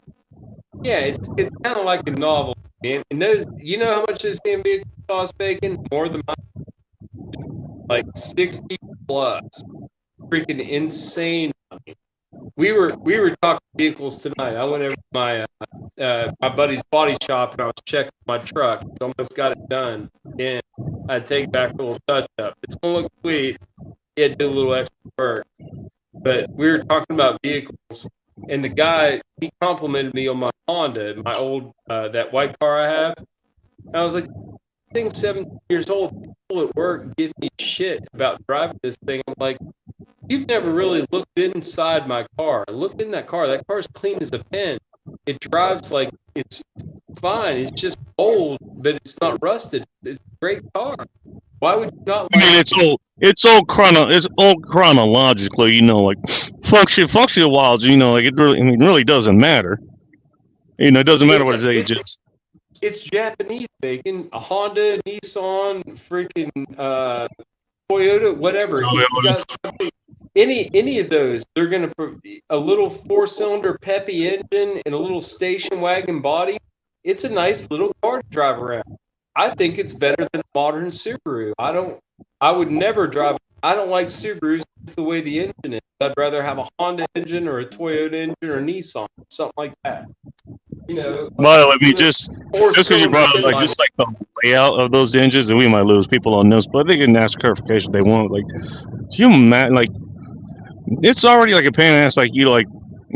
Yeah, it's kind of like a novel, man. And those, you know how much those damn vehicles cost, Bacon? More than mine. Like 60 plus. Freaking insane money. We were talking vehicles tonight. I went over to my buddy's body shop and I was checking my truck. It's almost got it done. And I take back a little touch up. It's gonna look sweet. Yeah, do a little extra work. But we were talking about vehicles, and the guy, he complimented me on my Honda, my old that white car I have. And I was like, "This thing's 17 years old. People at work give me shit about driving this thing." I'm like, "You've never really looked inside my car. Look in that car. That car's clean as a pin. It drives like it's fine. It's just old, but it's not rusted. It's a great car. Why would you not I like mean, it's all chronologically, you know, like functional wise, you know, like it really doesn't matter. You know, it doesn't matter what its age is. It's Japanese, Bacon. A Honda, Nissan, freaking Toyota, whatever. You got something, any of those, they're gonna a little 4-cylinder peppy engine and a little station wagon body. It's a nice little car to drive around. I think it's better than a modern Subaru. I would never drive. I don't like Subarus. It's the way the engine is. I'd rather have a Honda engine or a Toyota engine or a Nissan, something like that. You know. Well, I mean, just because you brought up, like, just like the layout of those engines, and we might lose people on this, but they can ask clarification if they want. Like, do you imagine, like, it's already like a pain in the ass, like, you know, like,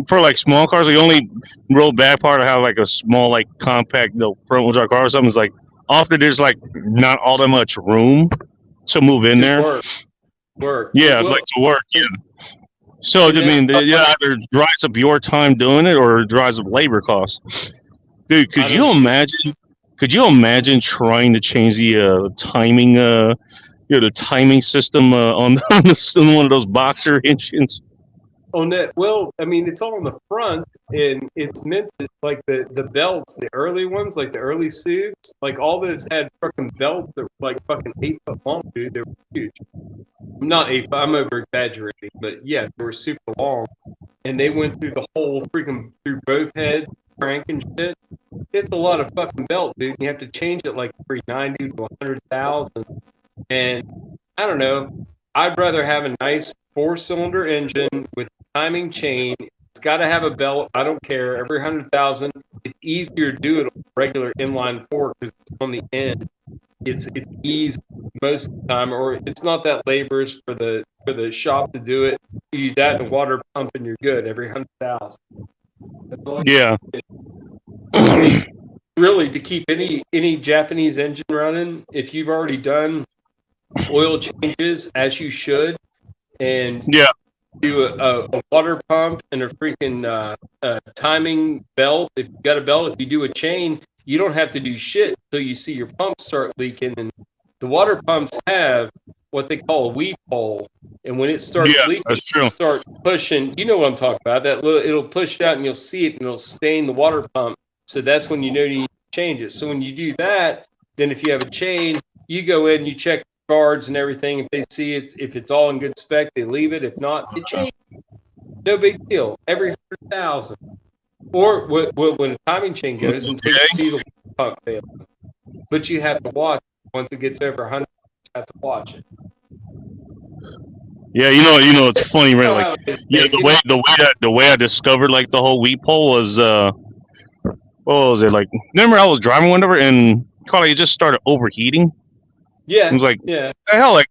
for like small cars, the only real bad part of how like a small, like, compact, you know, front wheel drive car or something is like, often there's like not all that much room to move in there. Work. Yeah, I'd like to work. Yeah. So I mean, it either drives up your time doing it, or it drives up labor costs. Dude, could you imagine? Could you imagine trying to change the timing, the timing system on one of those boxer engines? On that, well, I mean, it's all on the front, and it's meant to, like the belts, the early ones, like the early Subs, like all those had fucking belts that were like fucking 8 foot long, dude. They were huge. Not 8 foot, I'm over exaggerating, but yeah, they were super long, and they went through the whole freaking through both heads, crank and shit. It's a lot of fucking belt, dude. You have to change it like every 90 to 100,000, and I don't know. I'd rather have a nice 4-cylinder engine with timing chain. It's got to have a belt. I don't care. Every 100,000, it's easier to do it on regular inline 4 because it's on the end. It's easy most of the time, or it's not that laborious for the shop to do it. You do that and a water pump and you're good every 100,000. Yeah. I mean, really, to keep any Japanese engine running, if you've already done oil changes as you should, and do a water pump and a freaking timing belt. If you got a belt, if you do a chain, you don't have to do shit until you see your pumps start leaking. And the water pumps have what they call a weep hole, and when it starts leaking, it'll start pushing. You know what I'm talking about? It'll push out, and you'll see it, and it'll stain the water pump. So that's when you know you need to change it. So when you do that, then if you have a chain, you go in and you check guards and everything. If they see if it's all in good spec, they leave it. If not, it changes. No big deal. Every 100,000. Or when a timing chain goes until you see the pump fail. But you have to watch it. Once it gets over 100, you have to watch it. Yeah, you know, it's funny, right? Like, yeah, the way I discovered like the whole weep hole was what was it like? Remember, I was driving whenever, and Carly just started overheating. Yeah, I was like, yeah. What the hell, like,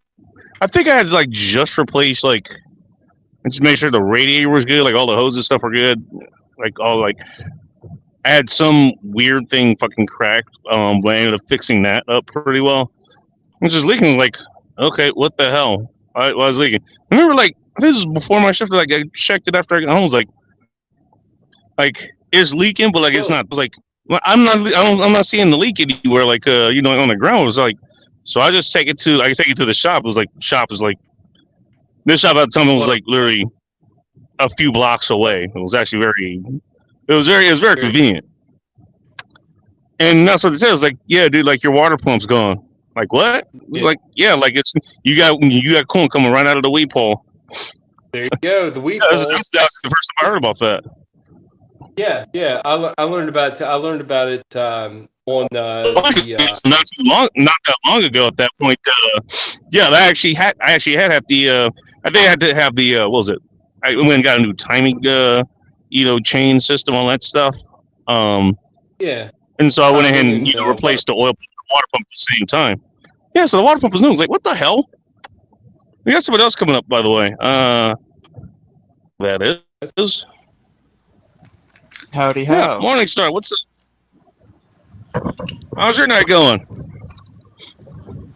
I think I had to like just replace like, and just make sure the radiator was good, like all the hoses and stuff were good, like all like. I had some weird thing fucking cracked, but I ended up fixing that up pretty well. I was just leaking, like, okay, what the hell? I was leaking. I remember, like, this was before my shift, like, I checked it after I got home, I was like, it's leaking, but like it's not like I'm not seeing the leak anywhere. Like on the ground. It was like, so I just take it to the shop. It was like shop is like this shop at the time was like literally a few blocks away. It was actually it was very convenient. And that's what it says. Like, yeah, dude, like your water pump's gone. Like what? Yeah. Like, yeah, like it's you got coolant coming right out of the weed pole. There you go. The weed That's pole. the first time I heard about that. Yeah. I learned about it on It's not that long ago. At that point, yeah, I actually had I think I had to have the what was it? I went and got a new timing, chain system, all that stuff. Yeah. And so I went ahead Timing and and, replaced the oil pump, the water pump at the same time. Yeah, so the water pump was new. I was like, what the hell? We got somebody else coming up, by the way. That is. Howdy Yeah, how. Morning Star. What's up? How's your night going?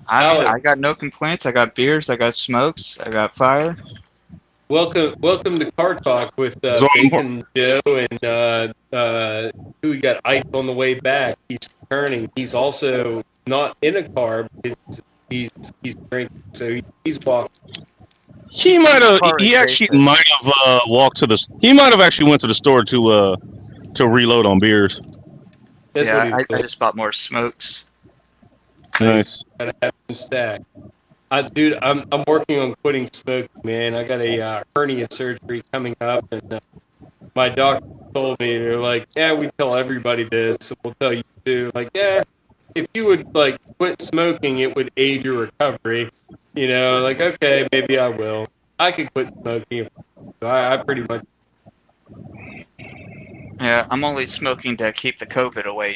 I got no complaints. I got beers. I got smokes. I got fire. Welcome to Car Talk with Bacon Joe and who we got Ike on the way back. He's returning. He's also not in a car because he's drinking, so he's walking. He might have. Car He is actually racing. might have walked to the. He might have actually went to the store to reload on beers. That's what Yeah, he's I just bought more smokes. Nice. gotta have some stack. Dude, I'm working on quitting smoking, man. I got a hernia surgery coming up, and my doctor told me, they're like, yeah, we tell everybody this, and we'll tell you too. Like, yeah, if you would like quit smoking, it would aid your recovery. Like, okay, maybe I will. I could quit smoking. I pretty much. Yeah, I'm only smoking to keep the COVID away.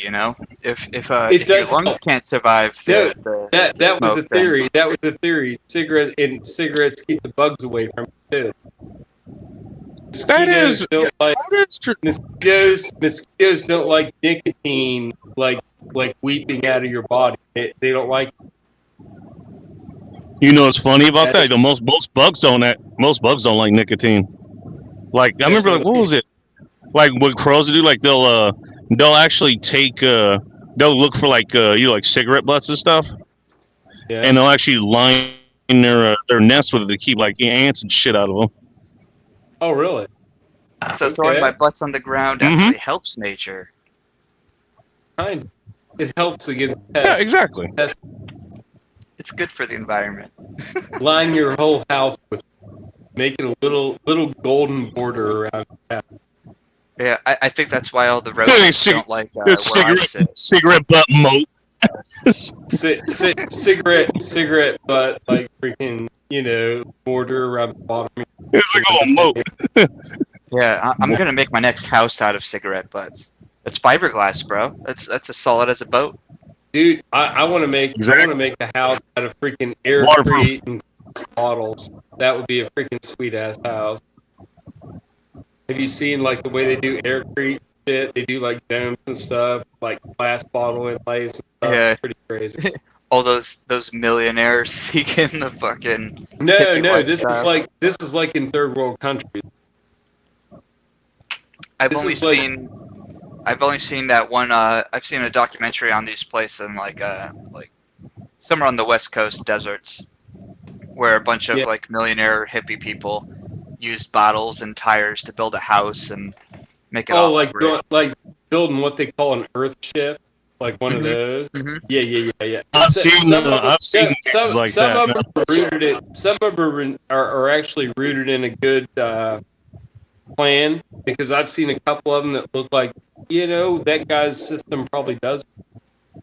If It your does lungs help. can't survive No, the That was a smoke, then- theory. That was a theory. Cigarettes keep the bugs away from you too. That is. Don't like That is true. mosquitoes don't like nicotine like weeping out of your body. They don't like. You know what's funny about that? Most bugs don't like nicotine. Like I remember, like what was it? Like what crows do? Like they'll actually take they'll look for like like cigarette butts and stuff, Yeah. and they'll actually line their nest with it to keep like ants and shit out of them. Oh really? So throwing Okay. my butts on the ground Mhm. actually helps nature. Kind. It helps against Yeah, pests. exactly. It's good for the environment. Line your whole house with, make it a little golden border around the house. Yeah, I think that's why all the Hey, rodents don't like where I sit. cigarette butt moat. Cigarette butt like freaking border around the bottom. It's like a little moat. Yeah, I'm gonna make my next house out of cigarette butts. It's fiberglass, bro. That's as solid as a boat. Dude, I want to make a house out of freaking Aircrete and bottles. That would be a freaking sweet ass house. Have you seen like the way they do Aircrete shit? They do like domes and stuff, like glass bottle inlays and stuff. Yeah. It's pretty crazy. All those millionaires seeking the fucking. No, hippie this lifestyle. is like in third world countries. I've this only is like- seen that one. I've seen a documentary on these places in like somewhere on the West Coast deserts, where a bunch of Yeah. like millionaire hippie people used bottles and tires to build a house and make it Oh, off like the grid. like building what they call an earth ship, like one of Mhm. those. Mhm. Yeah. I've Some seen of them- cases like some that. of them are rooted in. Some of them are actually rooted in a good plan, because I've seen a couple of them that look like that guy's system probably does.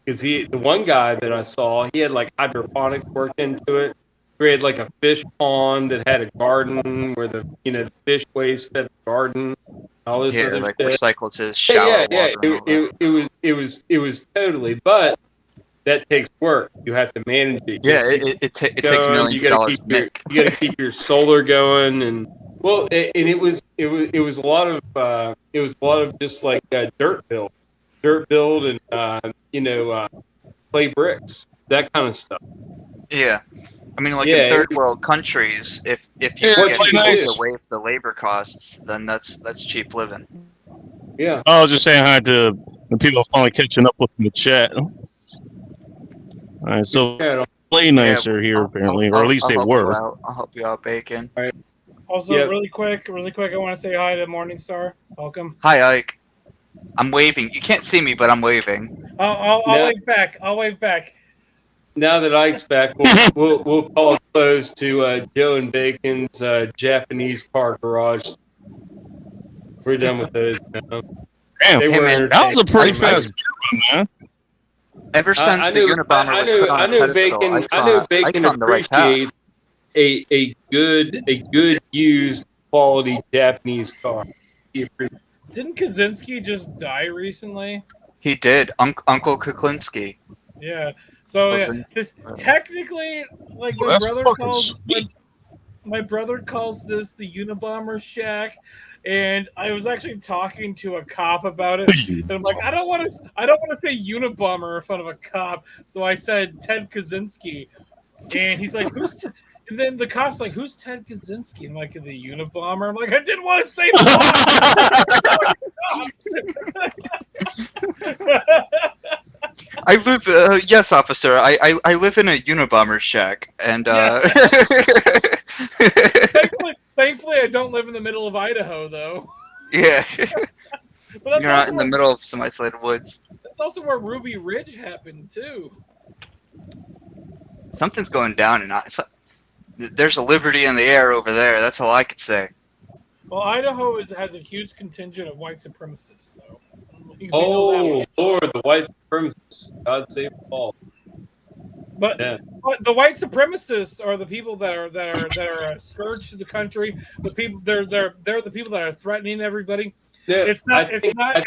Because the one guy that I saw, he had like hydroponics worked into it. He had like a fish pond that had a garden where the fish waste fed the garden. All this Yeah, other like shit. recycled to shower Yeah. water. and all that. It was totally, but that takes work. You have to manage it. Yeah, it takes going, millions you of gotta dollars keep to your, make. you got to keep your solar going, and it was a lot of just like dirt build and clay bricks, that kind of stuff. Yeah, I mean, like Yeah, in third world countries, if you Yeah, can it's get like people nice. to waive the labor costs, then that's cheap living. Yeah. I was just saying hi to the people finally catching up with in the chat. All right, so Yeah. play nights are here I'll- apparently, I'll- or at least I'll they help you were. out. I'll help you out, Bacon. Also, Yep. really quick, I want to say hi to Morningstar. Welcome. Hi, Ike. I'm waving. You can't see me, but I'm waving. I'll No. wave back. I'll wave back. Now that Ike's back, we'll call it close to Joe and Bacon's Japanese car garage. We're done with those now. Damn, They Hey, were man, that was a pretty entertaining. fast run, man. Ever since the Unabomber was put on a pedestal, I knew Bacon on the right path. appreciates a good used quality Japanese car. He appreciates. Didn't Kaczynski just die recently? He did. Uncle Kuklinski. Yeah. So yeah, Wasn't- this technically, like Well, my that's brother fucking calls sweet. my brother calls this the Unabomber Shack, and I was actually talking to a cop about it. And I'm like, I don't want to say Unabomber in front of a cop, so I said Ted Kaczynski, and he's like, who's? And then the cop's like, who's Ted Kaczynski? I'm like, the Unabomber. I'm like, I didn't want to say that. I live. Yes, officer. I live in a Unabomber shack, and Thankfully, I don't live in the middle of Idaho, though. yeah, But that's you're not also in the where- middle of some isolated woods. That's also where Ruby Ridge happened too. Something's going down, and there's a liberty in the air over there. That's all I could say. Well, Idaho has a huge contingent of white supremacists, though. We know that Oh much. Lord, the white supremacists! God save us all. But, Yeah. but the white supremacists are the people that are a scourge to the country. The people they're the people that are threatening everybody. Yeah, It's not I think- Antifa.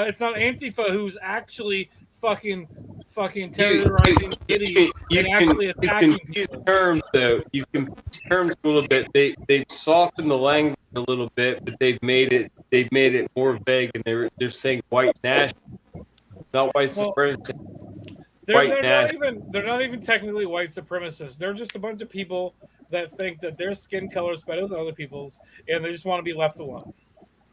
It's not Antifa who's actually fucking terrorizing cities and actually you attacking confuse people. terms though. You confuse terms a little bit. They've softened the language a little bit, but they've made it more vague, and they're saying white national, not white Well, supremacy. They're White not national. they're not even technically white supremacists. They're just a bunch of people that think that their skin color is better than other people's, and they just want to be left alone.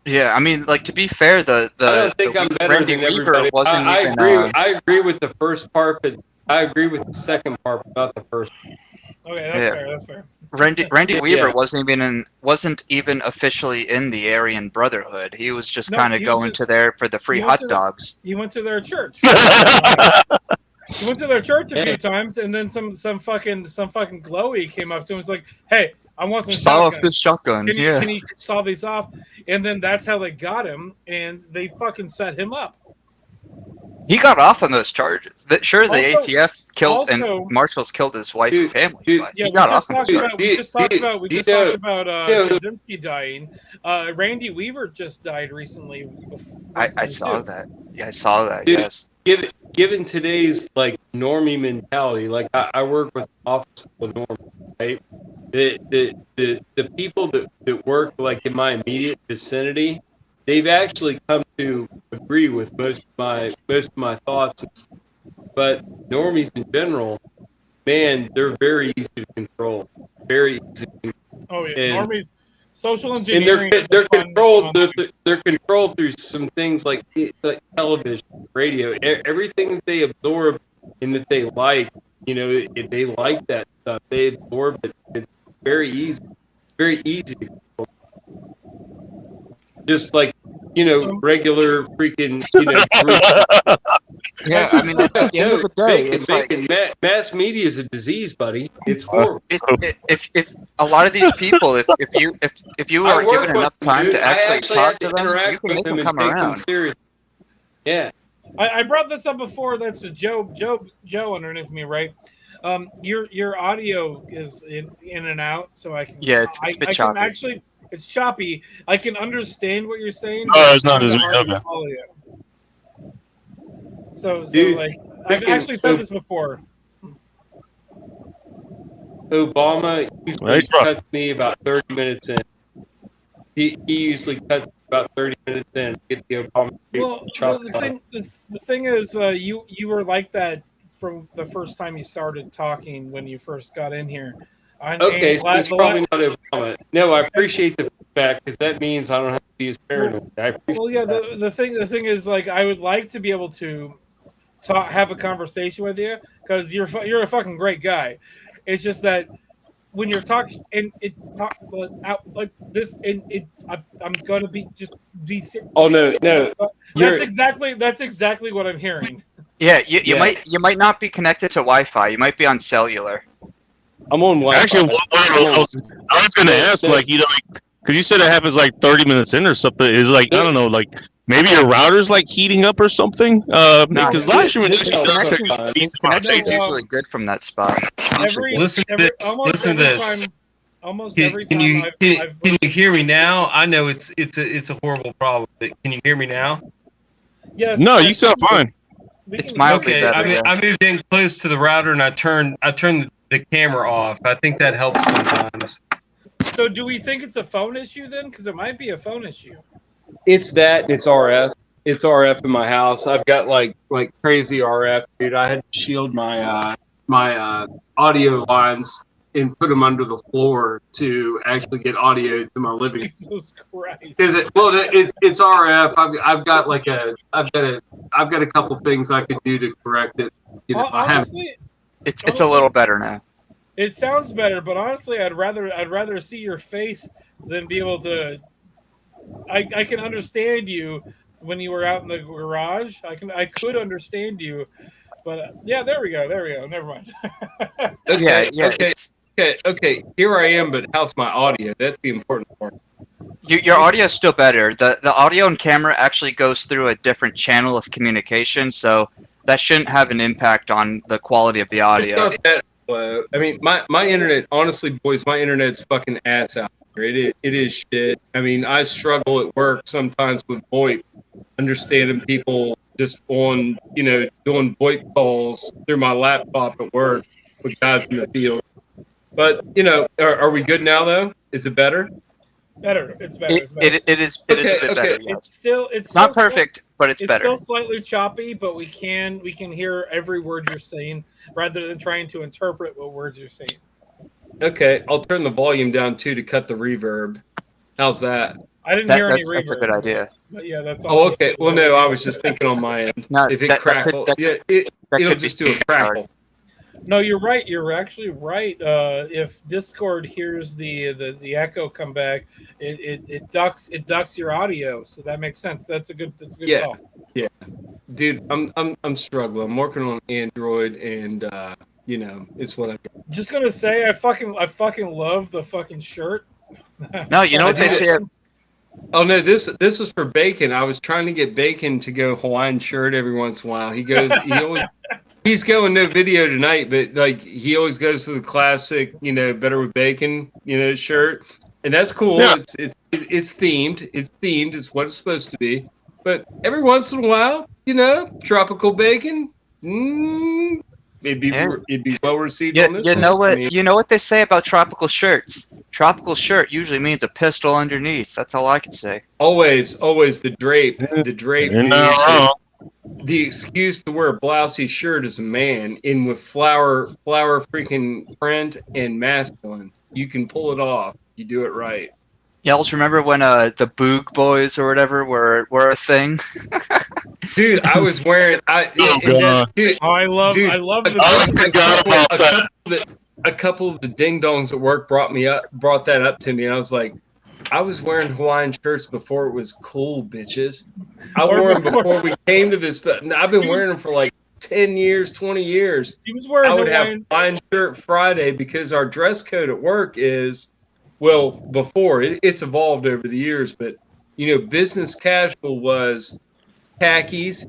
Yeah, I mean, like to be fair, I don't think I'm better Randy than Weaver everybody. wasn't I even. agree. I agree with the first part, but I agree with the second part, but not the first. Okay, that's Yeah. fair. That's fair. Randy Yeah. Weaver wasn't even officially in the Aryan Brotherhood. He was just No, kind of he was going just- to there for the free he went hot to the- dogs. He went to their church. He went to their church a few times, and then some fucking glowy came up to him and was like, "Hey, I want some Saw off shotguns. the shotguns. Yeah. Can you saw these off?" And then that's how they got him, and they fucking set him up. He got off on those charges. Sure, the Also- ATF killed also- and marshals killed his wife Dude, and family, dude, but Yeah, he we got just off on talked those about charges. we just talked about yeah. Kaczynski dying. Randy Weaver just died recently. I saw that. Yeah, I saw that. Dude. Yes. Given today's like normie mentality, like I work with office of normies, right? The people that work like in my immediate vicinity, they've actually come to agree with most of my thoughts. But normies in general, man, they're very easy to control. Very easy to control. Oh yeah, And- Normies. Social And engineering. is a they're fun- controlled. fun- They're controlled through some things like television, radio, everything that they absorb and that they like. You know, if they like that stuff, they absorb it. It's very easy, very easy to control. Just like regular freaking group. Yeah, I mean, at the end of the day, it's like mass media is a disease, buddy. It's horrible. if a lot of these people, if you I are work given enough with them, time dude. to I actually actually talk had to them, interact you can with make them and come take them around. seriously. Yeah. I brought this up before. That's Joe underneath me, right? Your audio is in and out, so I can. Yeah, it's a bit I choppy. Can actually, it's choppy. I can understand what you're saying. Oh, but it's not kinda as- hard to okay. follow you. So Dude, like I've freaking- actually said this before. Obama usually Right, bro. cuts me about 30 minutes in. He usually cuts me about 30 minutes in to get the Obama Well, chop the off. thing is, you were like that from the first time you started talking when you first got in here. And Okay, so la- it's the probably la- not Obama. No, I appreciate the feedback because that means I don't have to be as paranoid. I appreciate Well, yeah. that. The thing is, like, I would like to be able to have a conversation with you because you're a fucking great guy. It's just that when you're talking and it talk out like this, and I'm gonna be serious. Oh no. That's exactly what I'm hearing. Yeah, you Yeah. might not be connected to Wi-Fi. You might be on cellular. I'm on Wi-Fi. Actually, I was going to ask, like, because you said it happens like 30 minutes in or something. Is like, I don't know, like maybe your router's like heating up or something. Because last year when this you is started, Connection's usually good from that spot. Listen to this. Listen to this. Almost every time Can you hear me now? I know it's a horrible problem, but can you hear me now? Yes. no, you sound fine. It's mildly Okay, better. Yeah. I moved in close to the router and I turned the camera off. I think that helps sometimes. So do we think it's a phone issue then? Because it might be a phone issue. It's that. And it's RF. It's RF in my house. I've got like crazy RF, dude. I had to shield my audio lines and put them under the floor to actually get audio to my living. Jesus Christ. Is it? Well, it's RF. I've got a couple things I could do to correct it. You know, I have. Honestly, It's a little better now. it sounds better, but honestly, I'd rather see your face than be able to. I can understand you when you were out in the garage. I could understand you, but yeah, there we go. Never mind. Yeah. Okay. Okay. Here I am, but how's my audio? That's the important part. Your audio is still better. The audio and camera actually goes through a different channel of communication, so that shouldn't have an impact on the quality of the It's audio. not that slow. I mean, my internet. Honestly, boys, my internet's fucking ass out here. It is shit. I mean, I struggle at work sometimes with VoIP, understanding people just on doing VoIP calls through my laptop at work with guys in the field. But are we good now though? Is it better? Better. It's better. It's better. It is a bit better. Yes. It's still It's not perfect, but it's better. still slightly choppy, but we can hear every word you're saying rather than trying to interpret what words you're saying. Okay, I'll turn the volume down too to cut the reverb. How's that? I didn't hear any reverb. That's a good idea. But yeah, that's Oh, also okay. Well, no, I was just thinking on my end. No, If it that could- crackles, that yeah, that it'll could just be do a too hard. crackle. No, you're right. You're actually right. If Discord hears the echo come back, it ducks your audio, so that makes sense. That's a good Yeah. call. Dude, I'm struggling. I'm working on Android, and it's what I got. Just gonna say, I fucking love the fucking shirt. No, you know what they say. Oh no, this is for Bacon. I was trying to get Bacon to go Hawaiian shirt every once in a while. He's going no video tonight, but like he always goes to the classic, better with bacon, shirt, and that's cool. Yeah. It's themed. It's themed. It's what it's supposed to be. But every once in a while, tropical bacon. It'd be well received on this. You one. know what? I mean, You know what they say about tropical shirts. Tropical shirt usually means a pistol underneath. That's all I can say. always the drape. The drape. You're is not wrong. the excuse to wear a blousy shirt as a man in with flower freaking print and masculine. You can pull it off. You do it right. Y'all remember when the Boog Boys or whatever were a thing? Dude, I was wearing. Dude, Oh, I love Dude, the. I forgot about that. a couple of the ding dongs at work brought that up to me, and I was like, I was wearing Hawaiian shirts before it was cool, bitches. I wore them before we came to this, but I've been wearing them for like 10 years, 20 years. He was wearing I would have Hawaiian. Hawaiian shirt Friday because our dress code at work is, well, before it's evolved over the years, but business casual was khakis,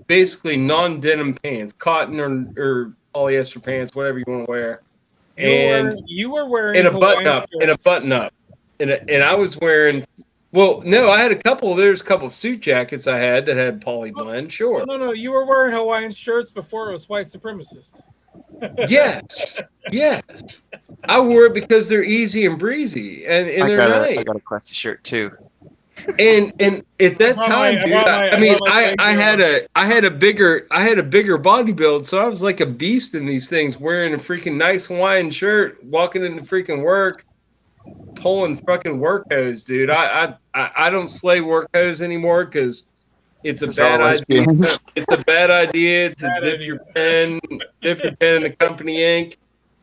basically non-denim pants, cotton or polyester pants, whatever you want to wear, You were wearing and a Hawaiian button up, and I was wearing. Well, no, I had there's a couple suit jackets I had that had poly blend, sure. No, you were wearing Hawaiian shirts before it was white supremacist. Yes. I wore it because they're easy and breezy, and they're nice. I got a classy shirt too. And at that time, dude, I had a bigger body build, so I was like a beast in these things, wearing a freaking nice Hawaiian shirt, walking into freaking work, pulling fucking work hose, dude. I don't slay work hose anymore because it's a Because they're bad always idea. being- It's a bad idea to Bad dip idea. your pen in the company ink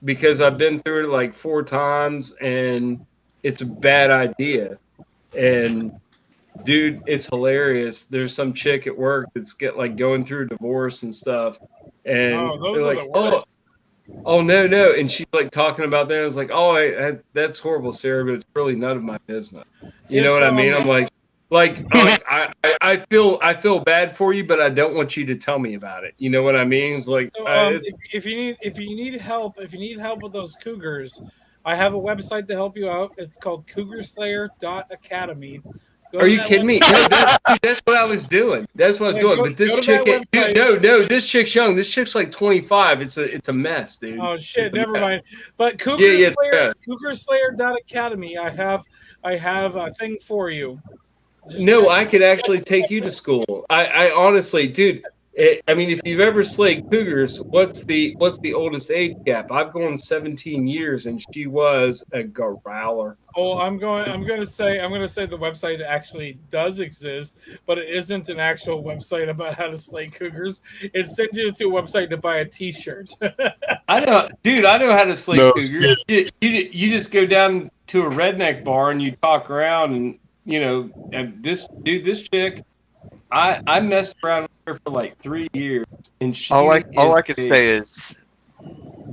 because I've been through it like 4 times and it's a bad idea. And dude, it's hilarious. There's some chick at work that's going through divorce and stuff, and Oh, those they're are like, the worst. oh no, and she's like talking about that. I was like, oh, that's horrible, Sarah, but it's really none of my business. You know If, what I mean? I'm I feel bad for you, but I don't want you to tell me about it. You know what I mean? It's like So, it's, if you need help with those cougars, I have a website to help you out. It's called CougarSlayer.academy. Go are to you that kidding me? website. No, that's what I was doing. That's what I was Yeah, doing. go- But this go to chick, that website. dude, no, this chick's young. This chick's like 25. It's a mess, dude. Oh shit! It's a Never mess. mind. But Yeah, CougarSlayer.academy. I have a thing for you. Just No, check- I could actually take you to school. I honestly, dude. I mean, if you've ever slayed cougars, what's the oldest age gap? I've gone 17 years, and she was a growler. Oh, I'm gonna say the website actually does exist, but it isn't an actual website about how to slay cougars. It sends you to a website to buy a T-shirt. I know, dude. I know how to slay No cougars. You just go down to a redneck bar and you talk around, and and this chick, I messed around with her for like 3 years, and she all I is could a- say is a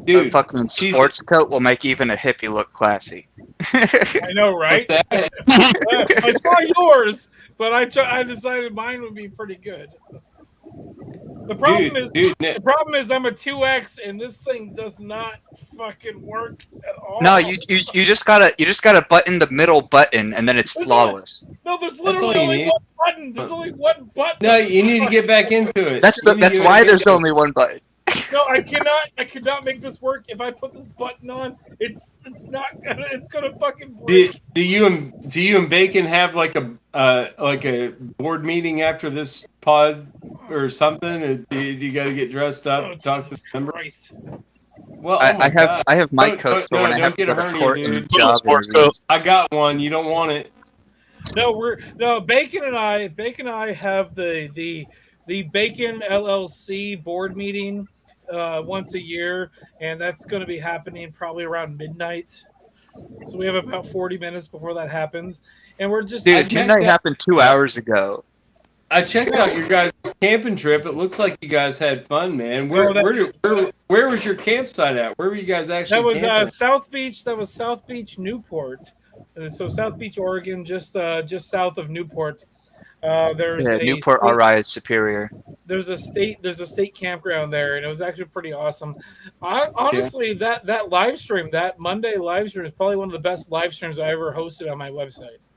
dude, fucking she's- sports coat will make even a hippie look classy. I know, right? that- I saw yours, but I decided mine would be pretty good. The problem is I'm a 2X and this thing does not fucking work at all. No, you just gotta button the middle button and then it's Listen, flawless. No, there's That's all literally you only need. one button. There's only one button. No, you need to get back into it. That's You need to get why back there's into it. only one button. No, I cannot make this work. If I put this button on, it's gonna fucking break. Do you and Bacon have like a board meeting after this pod or something? Or do you got to get dressed up, Oh, talk to Jesus members? Christ. Well, I have my Don't- coat for no, when I don't have to get a go to hernia, court dude. and Put on job sports interviews. I got one. You don't want it. No, Bacon and I have the Bacon LLC board meeting once a year, and that's going to be happening probably around midnight. So we have about 40 minutes before that happens, and we're just Dude, checked midnight that- happened 2 hours ago. I checked out your guys' camping trip. It looks like you guys had fun, man. Where was your campsite at? Where were you guys actually that was camping? South Beach. That was South Beach, Newport. So South Beach, Oregon, just south of Newport. There's Yeah, a Newport state- RI is superior. there's a state campground there, and it was actually pretty awesome. Honestly, that live stream, that Monday live stream, is probably one of the best live streams I ever hosted on my website.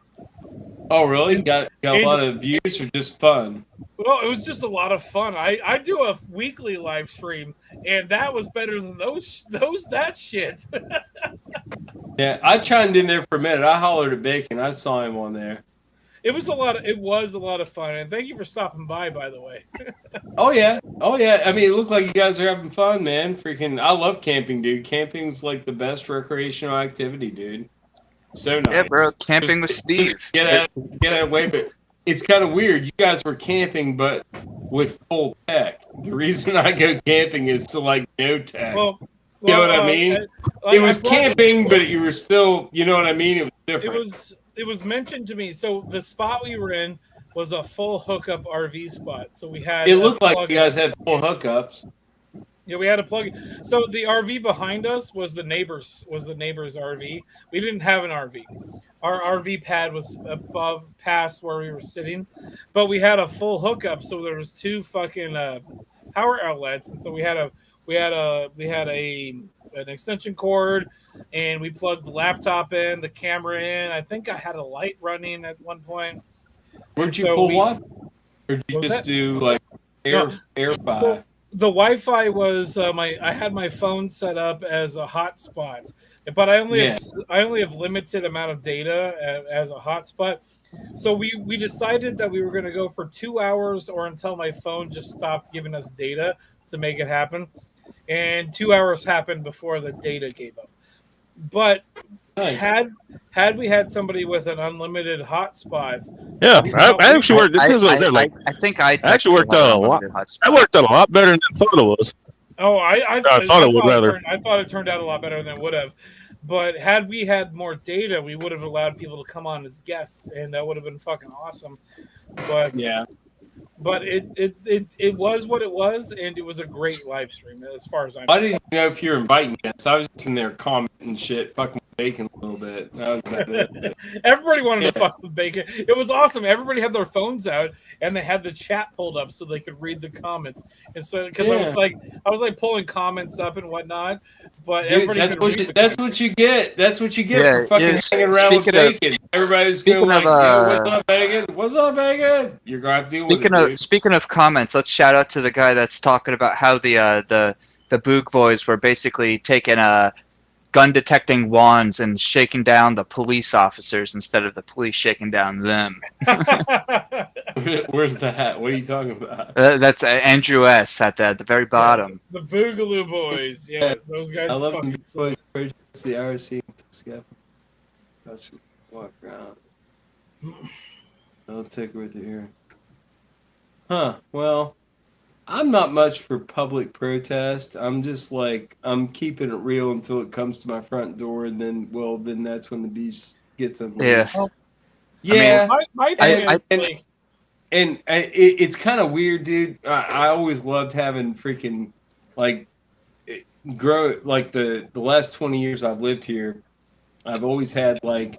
Oh, really? Got a and- lot of views or just fun? Well, it was just a lot of fun. I do a weekly live stream, and that was better than that shit. Yeah, I chimed in there for a minute. I hollered at Bacon. I saw him on there. It was a lot of fun, and thank you for stopping by the way. Oh yeah. I mean, it looked like you guys are having fun, man. Freaking, I love camping, dude. Camping's like the best recreational activity, dude. So nice. Yeah, bro, camping with Steve. Get out away, but it's kind of weird. You guys were camping, but with full tech. The reason I go camping is to like no tech. Well, You know what I mean? It was camping, but you were still, you know what I mean? It was different. It was mentioned to me. So the spot we were in was a full hookup RV spot. So we had It looked like plug- you guys had full hookups. Yeah, we had a plug. So the RV behind us was the neighbor's RV. We didn't have an RV. Our RV pad was above past where we were sitting, but we had a full hookup. So there was 2 fucking power outlets, and so we had an extension cord, and we plugged the laptop in, the camera in. I think I had a light running at one point. Where'd you So pull we- what? Or did you What was just that? do like AirFi? So the Wi-Fi was I had my phone set up as a hotspot, but I only have limited amount of data as a hotspot. So we decided that we were going to go for 2 hours or until my phone just stopped giving us data to make it happen. And 2 hours happened before the data gave up. But Nice. Had we had somebody with an unlimited hotspot, Yeah, I actually worked. Because I was there, like, I think I actually worked technically out had a lot. unlimited hotspot. I worked out a lot better than I thought it was. oh, I thought it would rather. I thought it turned out a lot better than it would have. But had we had more data, we would have allowed people to come on as guests, and that would have been fucking awesome. But Yeah. But it was what it was, and it was a great live stream as far as I'm I didn't know if you were inviting guests. I was just in there commenting shit, fucking bacon a little bit. That was about it. Everybody wanted to fuck with bacon. It was awesome. Everybody had their phones out and they had the chat pulled up so they could read the comments. And so, because I was like pulling comments up and whatnot, but Dude, everybody that's what you get. That's what you get Yeah, for fucking yeah, hanging around with speaking of- bacon. Everybody's speaking going like, of, "Yo, what's up, bacon? What's up, bacon?" You're gonna have to deal with it, dude. Speaking of comments, let's shout out to the guy that's talking about how the Boog Boys were basically taking gun detecting wands and shaking down the police officers instead of the police shaking down them. Where's the hat? What are you talking about? That's Andrew S. at the very bottom. The Boogaloo Boys, yes, those guys. I love them. fucking suck. The IRC. That's walk around. I'll take it with you here. Huh. Well, I'm not much for public protest. I'm just like, I'm keeping it real until it comes to my front door, and then that's when the beast gets unleashed. Yeah. Yeah. My thing is, like, It's kind of weird, dude. I always loved having freaking, like, grow, like, the last 20 years I've lived here, I've always had, like,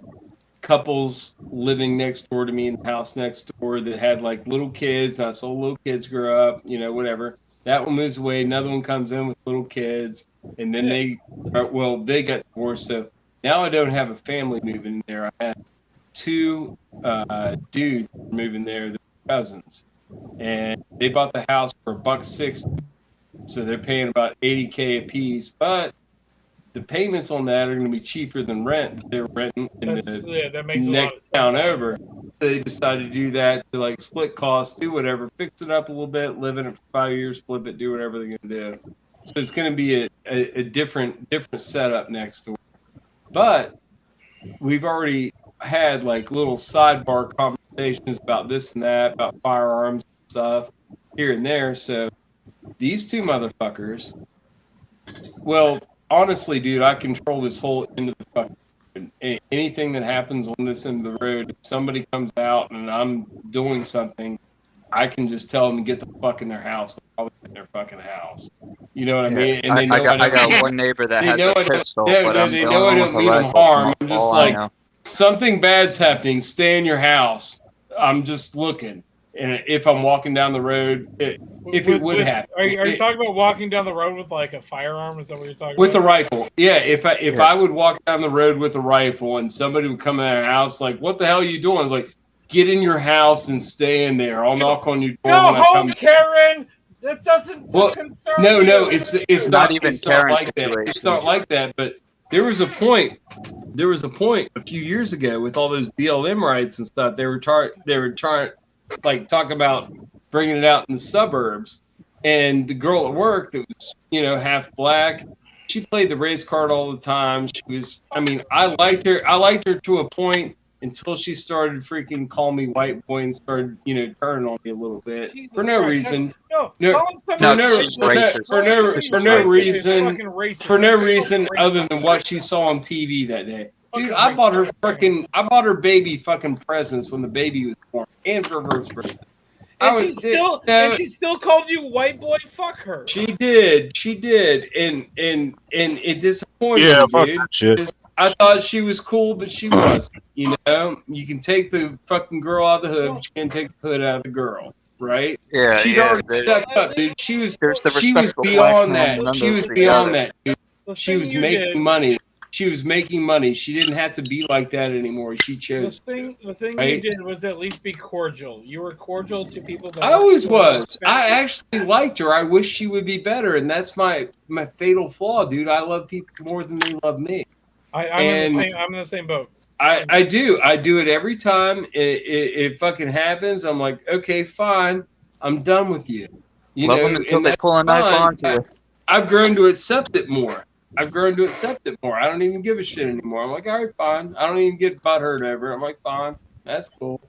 couples living next door to me in the house next door that had like little kids, and I saw little kids grow up, whatever. That one moves away, another one comes in with little kids, and then they got divorced. So now I don't have a family moving there. I have two dudes moving there, they're cousins, and they bought the house for $160, so they're paying about $80K a piece, but the payments on that are going to be cheaper than rent. They're renting in that makes a lot of next sense. town over. They decided to do that to like split costs, do whatever, fix it up a little bit, live in it for 5 years, flip it, do whatever they're going to do. So it's going to be a different setup next door. But we've already had like little sidebar conversations about this and that, about firearms and stuff here and there. So these two motherfuckers, well, honestly, dude, I control this whole end of the fucking. Anything that happens on this end of the road, if somebody comes out and I'm doing something, I can just tell them to get the fuck in their house. They're probably in their fucking house. You know what I mean? And they know I got one neighbor that had the pistol, but I'm they know I don't mean them harm. I'm just like, something bad's happening. Stay in your house. I'm just looking. And if I'm walking down the road, if it would happen. Are you talking about walking down the road with like a firearm? Is that what you're talking with about? a rifle? Yeah. If I would walk down the road with a rifle and somebody would come in our house, like, what the hell are you doing? I was like, get in your house and stay in there. I'll knock on your door. Go home, Karen. That doesn't concern no, you. it's not even Karen like that. It's not like that. But there was a point a few years ago with all those BLM rights and stuff. They were trying. Like talk about bringing it out in the suburbs, and the girl at work that was half black, she played the race card all the time. She was, I liked her to a point until she started freaking calling me white boy and started turning on me a little bit for no reason. For no reason other than what she saw on TV that day. Dude, I bought her baby fucking presents when the baby was born and for her birthday. And she still called you white boy. Fuck her. She did, and it disappointed Yeah, me, fuck dude. that shit. I thought she was cool, but she wasn't. You can take the fucking girl out of the hood, but you can't take the hood out of the girl, right? Yeah, She'd already stepped up, dude. She was respectful beyond black that. man She was none of beyond those that, dude. She was making money. She was making money. She didn't have to be like that anymore. She chose. The thing right? you did was at least be cordial. You were cordial to people. I always was. I actually liked her. I wish she would be better, and that's my fatal flaw, dude. I love people more than they love me. I'm in the same boat. I do it every time. It fucking happens. I'm like, okay, fine. I'm done with you. Love them until they pull a knife onto you. I've grown to accept it more. I've grown to accept it more. I don't even give a shit anymore. I'm like, all right, fine. I don't even get butthurt over it. I'm like, fine, that's cool.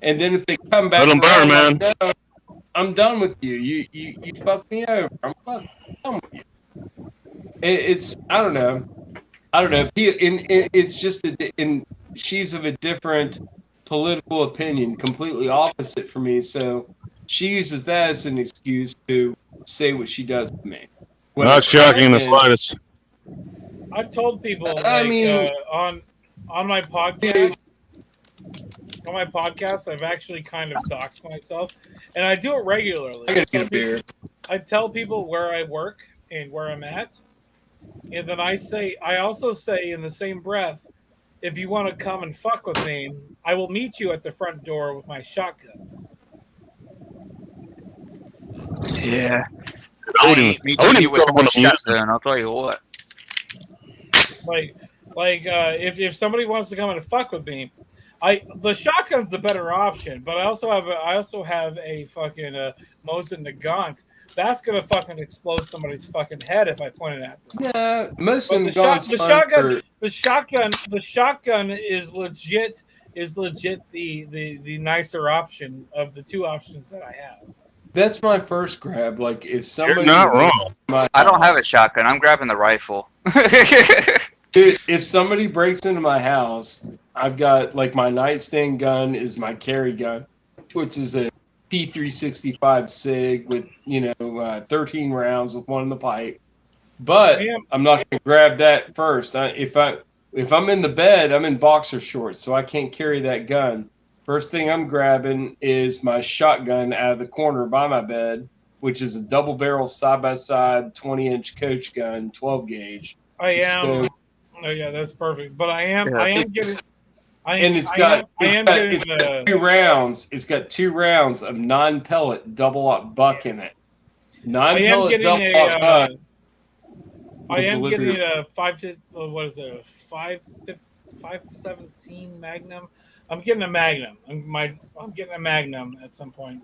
And then if they come back Let 'em around, burn, I'm like, no, I'm done with you. You fucked me over. I'm fucking done with you. It's I don't know. It's just she's of a different political opinion, completely opposite for me. So she uses that as an excuse to say what she does to me. Not shocking in the And- slightest. I've told people I mean- on my podcast. On my podcast, I've actually kind of doxed myself, and I do it regularly. I gotta get a beer. I tell people where I work and where I'm at, and then I also say in the same breath, if you want to come and fuck with me, I will meet you at the front door with my shotgun. Yeah. I I wouldn't ain't even meeting you with go on my the music. shotgun, I'll tell you what. If somebody wants to come and fuck with me, the shotgun's the better option. But I also have a fucking Mosin Nagant. That's gonna fucking explode somebody's fucking head if I point it at them. Yeah, most of But them the shotgun is legit the nicer option of the two options that I have. That's my first grab. Like if somebody You're not wrong. I don't have a shotgun, I'm grabbing the rifle. Dude, if somebody breaks into my house, I've got like my nightstand gun is my carry gun, which is a P365 SIG with 13 rounds with one in the pipe. But I'm not gonna grab that first. If I'm in the bed, I'm in boxer shorts, so I can't carry that gun. First thing I'm grabbing is my shotgun out of the corner by my bed, which is a double barrel side by side 20-inch coach gun, 12 gauge. Oh yeah, that's perfect. But it's got getting 2 rounds. It's got 2 rounds of 9-pellet double aught buck in it. 9-pellet double aught buck. I am delivery. getting a 517 Magnum. I'm getting a Magnum. I'm getting a Magnum at some point.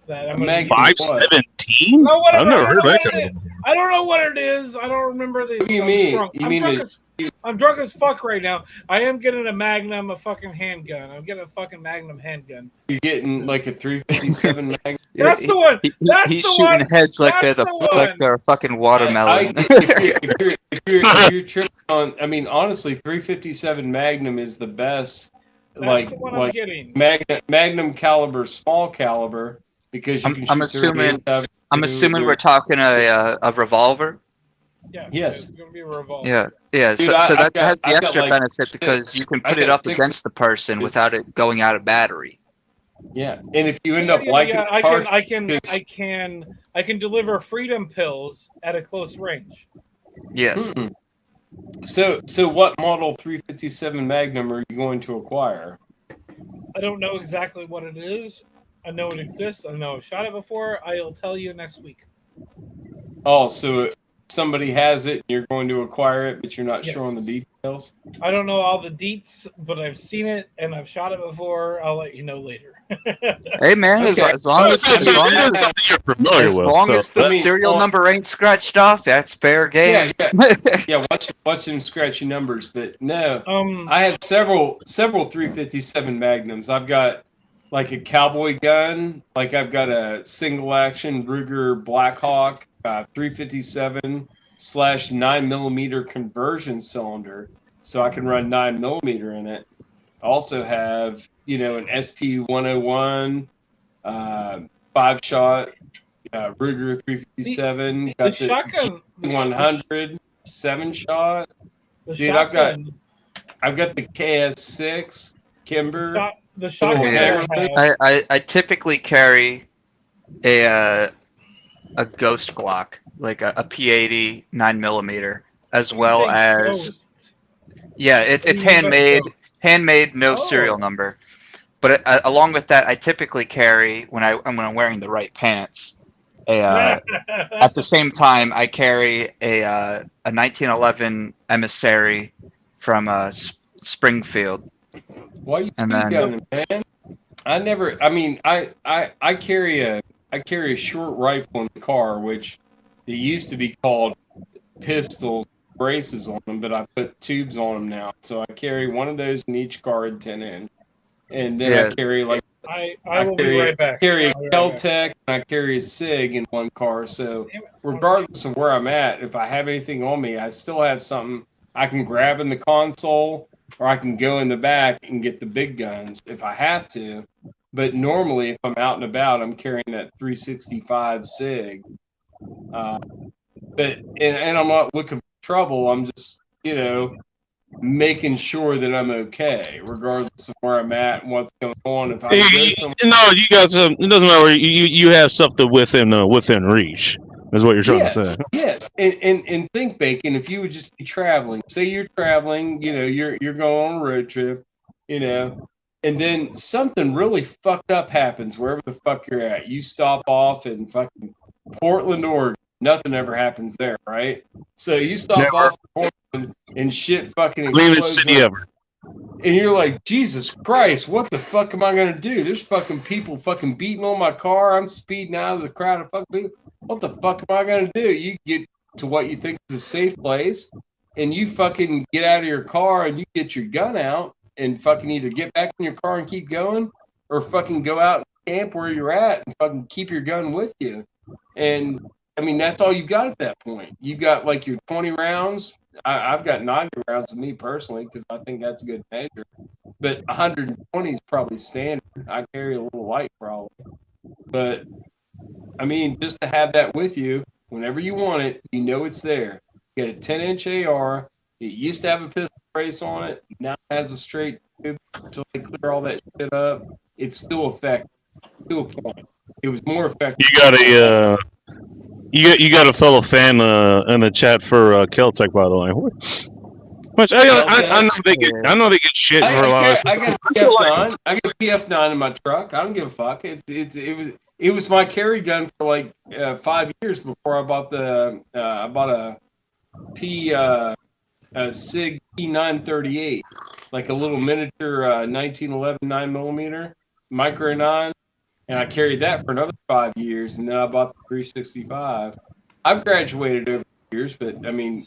That I'm Magnum. 517? No, whatever. I've never heard that. I don't know what it is. I don't remember the. What do you mean? I'm drunk as fuck right now. I am getting a Magnum, a fucking handgun. I'm getting a fucking Magnum handgun. You're getting like a 357 Magnum. That's the one. That's He's the shooting one. heads like That's they're the like one. they're a fucking watermelon. If you're tripping on, I mean, honestly, 357 Magnum is the best. That's the one I'm getting. Magnum caliber, small caliber, because you can shoot I'm assuming 38, I'm assuming we're talking a revolver. Yes. It's gonna be a revolver. Yeah. Dude, so I've that has the got extra like benefit 6. because you can I've put it got up 6. against the person without it going out of battery. Yeah, and if you end up liking I the can deliver freedom pills at a close range. Yes. So what model 357 Magnum are you going to acquire? I don't know exactly what it is. I know it exists. I know I've shot it before. I'll tell you next week. Oh, so somebody has it, you're going to acquire it, but you're not Yes. sure on the details? I don't know all the deets, but I've seen it and I've shot it before. I'll let you know later. Hey man, Okay. as long as It's something you're familiar with. the I mean, serial number ain't scratched off, that's fair game. Yeah, watch them scratchy numbers, but no. Um, I have several 357 Magnums. I've got like a cowboy gun, like I've got a single action Ruger Blackhawk 357 / 9mm conversion cylinder, so I can run 9mm in it. I also have an SP 101 5-shot Ruger 357. the Got shotgun. 100 7-shot. The Dude, shotgun. I've got the KS6 Kimber. The shotgun. Yeah. I have. I typically carry a Ghost Glock, like a P80 9mm, as well as Ghost. it's What do you mean by handmade, no Oh. serial number. But along with that, I typically carry when I'm wearing the right pants. At the same time, I carry a 1911 Emissary from Springfield. Why you And keep then- going, man? I carry a short rifle in the car, which they used to be called pistols, braces on them, but I put tubes on them now. So I carry one of those in each card, 10 in, and then Yeah. I carry like I will be right back. carry a I'll be right back. Keltec and I carry a Sig in one car. So regardless of where I'm at, if I have anything on me, I still have something I can grab in the console, or I can go in the back and get the big guns if I have to. But normally, if I'm out and about, I'm carrying that 365 Sig. And I'm not looking for trouble. I'm just, making sure that I'm okay, regardless of where I'm at and what's going on. If I go somewhere, No, you got some. It doesn't matter. You have something within reach. Is what you're trying to say. Yes, and think, Bacon, if you would just be traveling. Say you're traveling, you're going on a road trip, and then something really fucked up happens wherever the fuck you're at. You stop off in fucking Portland, Oregon. Nothing ever happens there, right? So you stop off in Portland and shit fucking Cleanest city ever. And you're like, Jesus Christ, what the fuck am I gonna do? There's fucking people fucking beating on my car. I'm speeding out of the crowd of fucking people. What the fuck am I gonna do? You get to what you think is a safe place, and you fucking get out of your car and you get your gun out and fucking either get back in your car and keep going, or fucking go out and camp where you're at and fucking keep your gun with you. And I mean, that's all you got at that point. You got like your 20 rounds. I've got 90 rounds of me personally because I think that's a good measure. But 120 is probably standard. I carry a little light probably. But I mean, just to have that with you whenever you want it, it's there. You got a 10-inch AR. It used to have a pistol brace on it. Now it has a straight tube until they clear all that shit up. It's still effective to a point. It was more effective. You got a fellow fan in the chat for Keltec, by the way. Which I know they get shit for a lot of I got a PF9. I got a PF9 in my truck. I don't give a fuck. It was my carry gun for like 5 years before I bought a Sig P938, like a little miniature 1911 9mm micro 9. And I carried that for another 5 years, and then I bought the 365. I've graduated over the years, but I mean,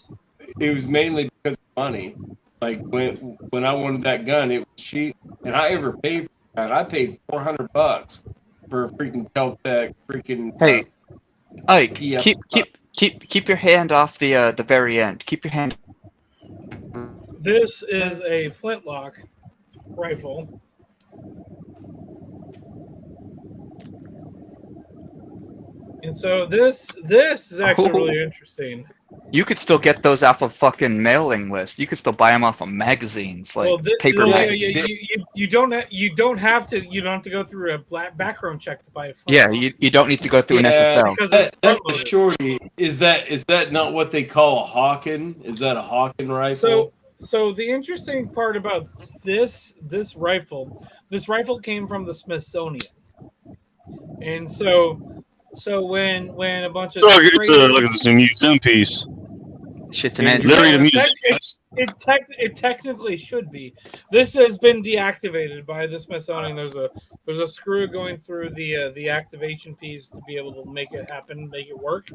it was mainly because of money. Like when I wanted that gun, it was cheap, and I ever paid for that. I paid $400 for a freaking Keltec, freaking. Hey, Ike, PF. keep your hand off the very end. Keep your hand. This is a flintlock rifle. And so this is actually really interesting. You could still get those off of fucking mailing list. You could still buy them off of magazines, like paper magazines. You don't have to go through a background check to buy a flintlock. Yeah, you don't need to go through an FFL. Because That's a shorty. Is that not what they call a Hawken? Is that a Hawken rifle? So the interesting part about this rifle came from the Smithsonian, and so when a bunch of it's a museum piece. Shit's an Literally engine. the museum. It technically should be. This has been deactivated by the Smithsonian. There's a screw going through the activation piece to be able to make it happen, make it work.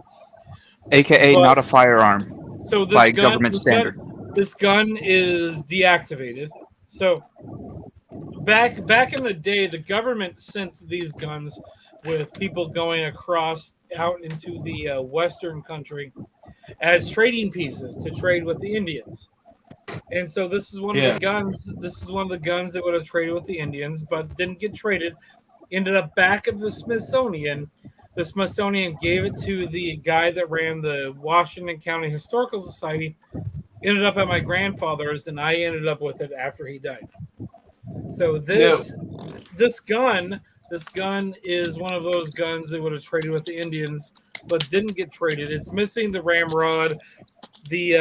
AKA not a firearm. So by government standard. This gun is deactivated. So back in the day, the government sent these guns with people going out into the Western country as trading pieces to trade with the Indians. And so this is one of the guns. This is one of the guns that would have traded with the Indians, but didn't get traded. Ended up back at the Smithsonian. The Smithsonian gave it to the guy that ran the Washington County Historical Society. Ended up at my grandfather's, and I ended up with it after he died. So this gun is one of those guns that would have traded with the Indians, but didn't get traded. It's missing the ramrod, the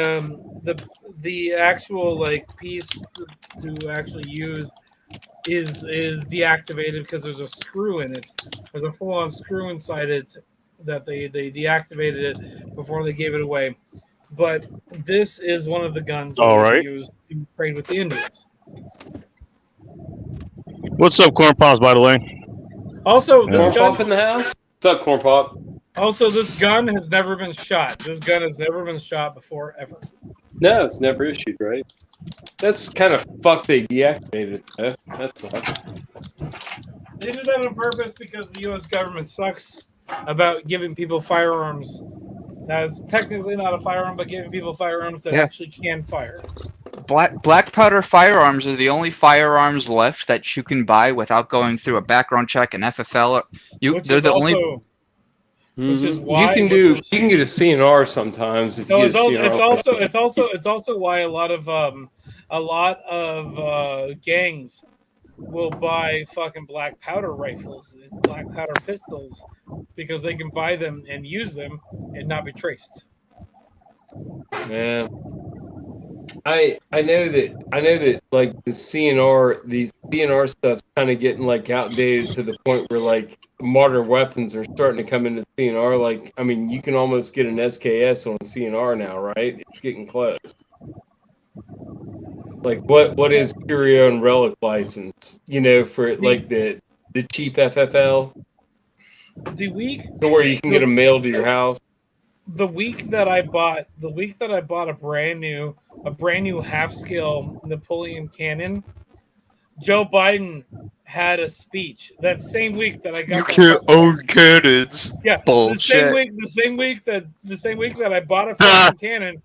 actual like piece to actually use is deactivated because there's a screw in it. There's a full-on screw inside it that they deactivated it before they gave it away. But this is one of the guns that they used to trade with the Indians. What's up, Corn Pops, by the way? Also, this Corn gun Pop in the house? What's up, Corn Pop? Also, this gun has never been shot. This gun has never been shot before, ever. No, it's never issued, right? That's kind of fucked. They deactivated it. That sucks. They did that on purpose because the U.S. government sucks about giving people firearms. That's technically not a firearm, but giving people firearms that Yeah. actually can fire. Black powder firearms are the only firearms left that you can buy without going through a background check and FFL. They're the only. Which is Mhm. why You can get a CNR sometimes if you No, get it's a also, CNR. it's also why a lot of gangs will buy fucking black powder rifles, black powder pistols, because they can buy them and use them and not be traced. Yeah. I know that like the CNR stuff's kind of getting like outdated to the point where like modern weapons are starting to come into CNR. Like, I mean, you can almost get an SKS on a CNR now, right? It's getting close. Like, what is Curio and Relic license? You know, for like the cheap FFL, The week to where you can get them mailed to your house. the week that I bought a brand new half scale Napoleon cannon, Joe Biden had a speech that same week that I got. You can't own cannons. Yeah, Bullshit. the same week that I bought a fucking cannon,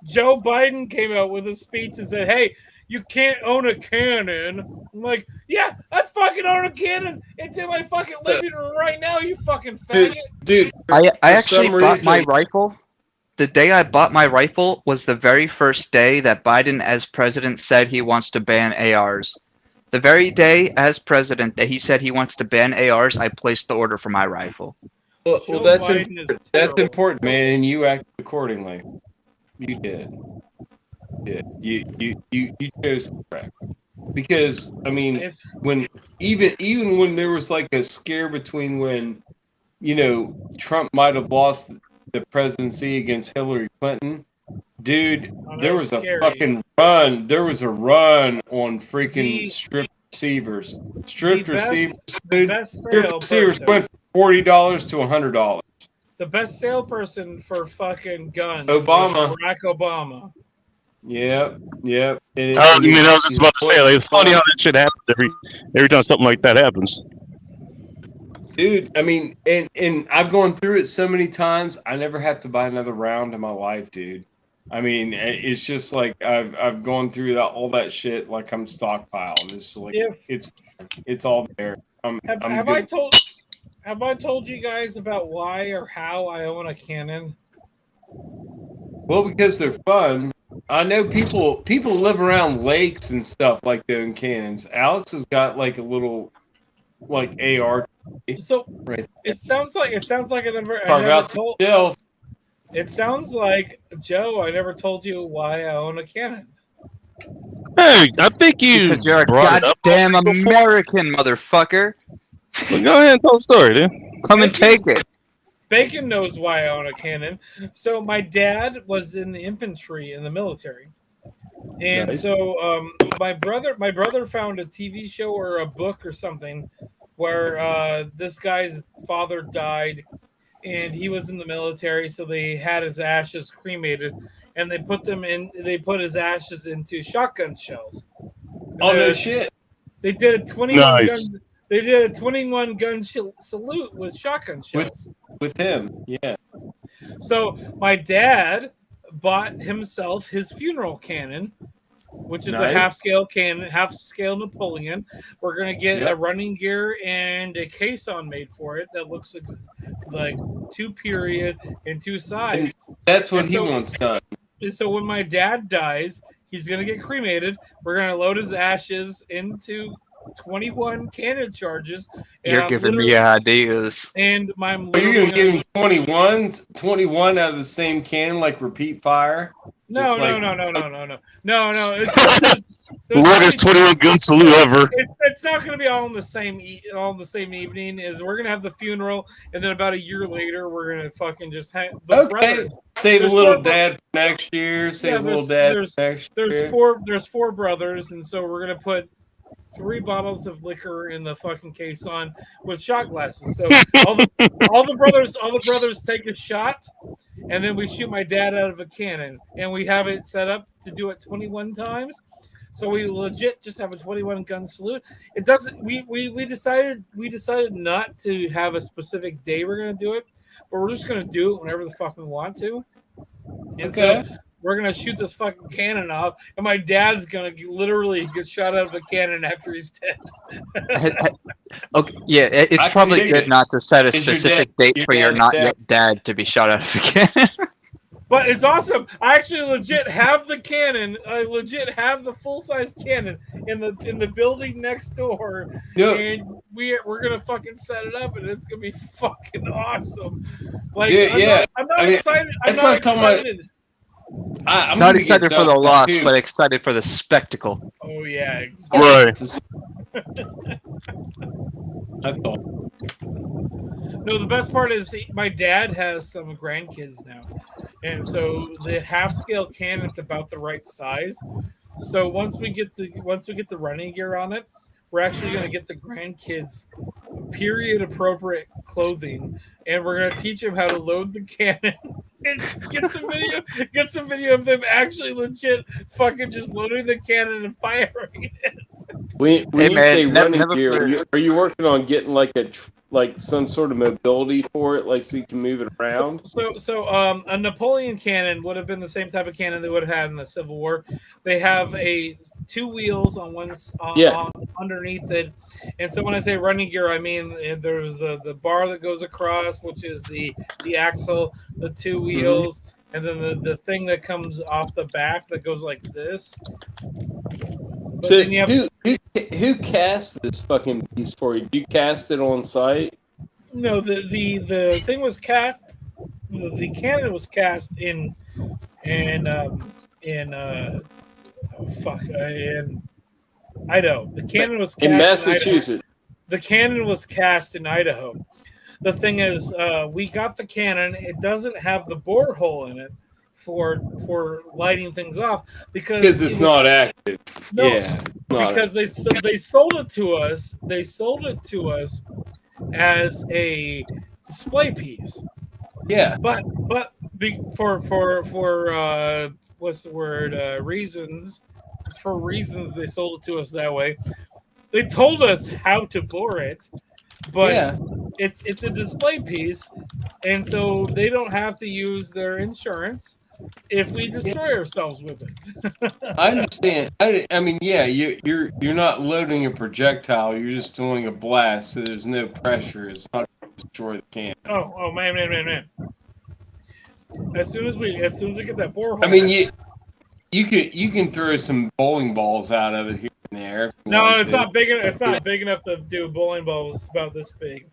Joe Biden came out with a speech and said, "Hey, you can't own a cannon." I'm like, "Yeah, I fucking own a cannon. It's in my fucking living room right now. You fucking faggot." Dude, I for actually some bought my reason- rifle. The day I bought my rifle was the very first day that Biden, as president, said he wants to ban ARs. The very day, as president, that he said he wants to ban ARs, I placed the order for my rifle. Well, Joe that's Biden is that's terrible. important, man, and you acted accordingly. You did. You chose correct. Because I mean, If when even when there was like a scare between when, you know, Trump might have lost the presidency against Hillary Clinton, dude, Oh, that there was was a scary. fucking run. There was a run on freaking The- stripped receivers. the Stripped best- receivers, the dude. best Stripped sale receivers person, went from $40 to $100. the best salesperson for fucking guns, Obama. was Barack Obama. Yep. I was just about to say, like, it's funny how that shit happens every time something like that happens. Dude, I mean, and I've gone through it so many times. I never have to buy another round in my life, dude. I mean, it's just like I've gone through all that shit like I'm stockpiled. It's like If it's all there. I'm have good. I told you guys about why or how I own a cannon? Well, because they're fun. I know people live around lakes and stuff like they own cannons. Alex has got like a little like AR. So Right. it sounds like I never Carve out some told. shelf. It sounds like, Joe, I never told you why I own a cannon. Hey, I think you Because you're a brought it up. goddamn American, motherfucker. Well, go ahead and tell the story, dude. Come and take it. Bacon knows why I own a cannon. So my dad was in the infantry in the military. And Nice. so my brother found a TV show or a book or something where this guy's father died and he was in the military, so they had his ashes cremated and they put his ashes into shotgun shells. Oh no shit. They did a 21 Nice. gun. They did a 21 gun salute with shotgun shells. With him, yeah. So my dad bought himself his funeral cannon, which is a Nice. half scale Napoleon. We're gonna get a running gear and a caisson made for it that looks like 2 period and 2 sides. That's what And he so- wants done. And so when my dad dies, he's gonna get cremated. We're gonna load his ashes into 21 cannon charges. And You're I'm giving me literally- ideas. And I'm Are you literally gonna give him 21 out of the same cannon, like repeat fire? No. It's like- There's Longest 21 gun salute ever. it's not going to be all in the same evening. Is we're going to have the funeral, and then about a year later, we're going to fucking just hang. The Okay. brothers, Save a There's little four- dad for next year. Save Yeah, a little there's- dad for next year. there's four brothers, and so we're going to put 3 bottles of liquor in the fucking caisson with shot glasses. So all the brothers take a shot, and then we shoot my dad out of a cannon, and we have it set up to do it 21 times. So we legit just have a 21 gun salute. It doesn't. We decided not to have a specific day we're gonna do it, but we're just gonna do it whenever the fuck we want to. And so we're gonna shoot this fucking cannon off, and my dad's gonna literally get shot out of a cannon after he's dead. Okay, yeah, it's I probably can dig good it. not to set a Is your specific dad- date your for your dad's not dead? yet dad to be shot out of a cannon. But it's awesome. I actually legit have the cannon. I legit have the full size cannon in the building next door, No, and we're gonna fucking set it up, and it's gonna be fucking awesome. Like, Dude, yeah. I'm not I mean, excited. I'm that's not what I'm talking about. excited. I'm Not gonna excited get for the ducked loss, too. but excited for the spectacle. Oh yeah, exactly. Right. That's all. No, the best part is my dad has some grandkids now, and so the half scale cannon's about the right size. So once we get the running gear on it, we're actually going to get the grandkids period appropriate clothing, and we're going to teach them how to load the cannon. And get some video of them actually legit fucking just loading the cannon and firing it. When Hey, you man, say running never gear, forget- are you working on getting like some sort of mobility for it, like so you can move it around? So a Napoleon cannon would have been the same type of cannon they would have had in the Civil War. They have two wheels on underneath it, and so when I say running gear, I mean there's the bar that goes across, which is the axle, the two wheels, and then the thing that comes off the back that goes like this. But So then you have, who cast this fucking piece for you? Did you cast it on site? no, the thing was cast. The cannon was cast in Idaho. The cannon was cast In Idaho. Massachusetts. The cannon was cast in Idaho. The thing is, we got the cannon. It doesn't have the borehole in it for lighting things off Because it's not active. No, Yeah. not because they sold it to us. They sold it to us as a display piece. Yeah. But for what's the word, reasons, for reasons they sold it to us that way. They told us how to bore it, but Yeah. it's a display piece, and so they don't have to use their insurance if we destroy ourselves with it. I understand. I mean, yeah, you're not loading a projectile. You're just doing a blast, so there's no pressure. It's not going to destroy the can. Oh man. As soon as we get that borehole. I mean, you can throw some bowling balls out of it here and there. if you no, want it's to. not big enough. It's not big enough to do bowling balls about this big.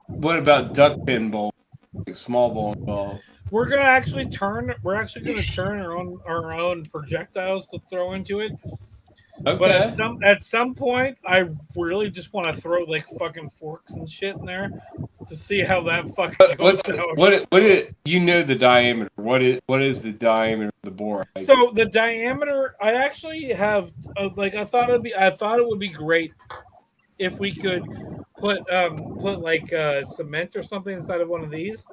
What about duck pin balls? Like small bowling balls. We're actually going to turn our own projectiles to throw into it. Okay. But at some point, I really just want to throw like fucking forks and shit in there to see how that fucking goes. You know the diameter? What is the diameter of the bore? Like, So the diameter, I actually have I thought it would be great if we could put like cement or something inside of one of these.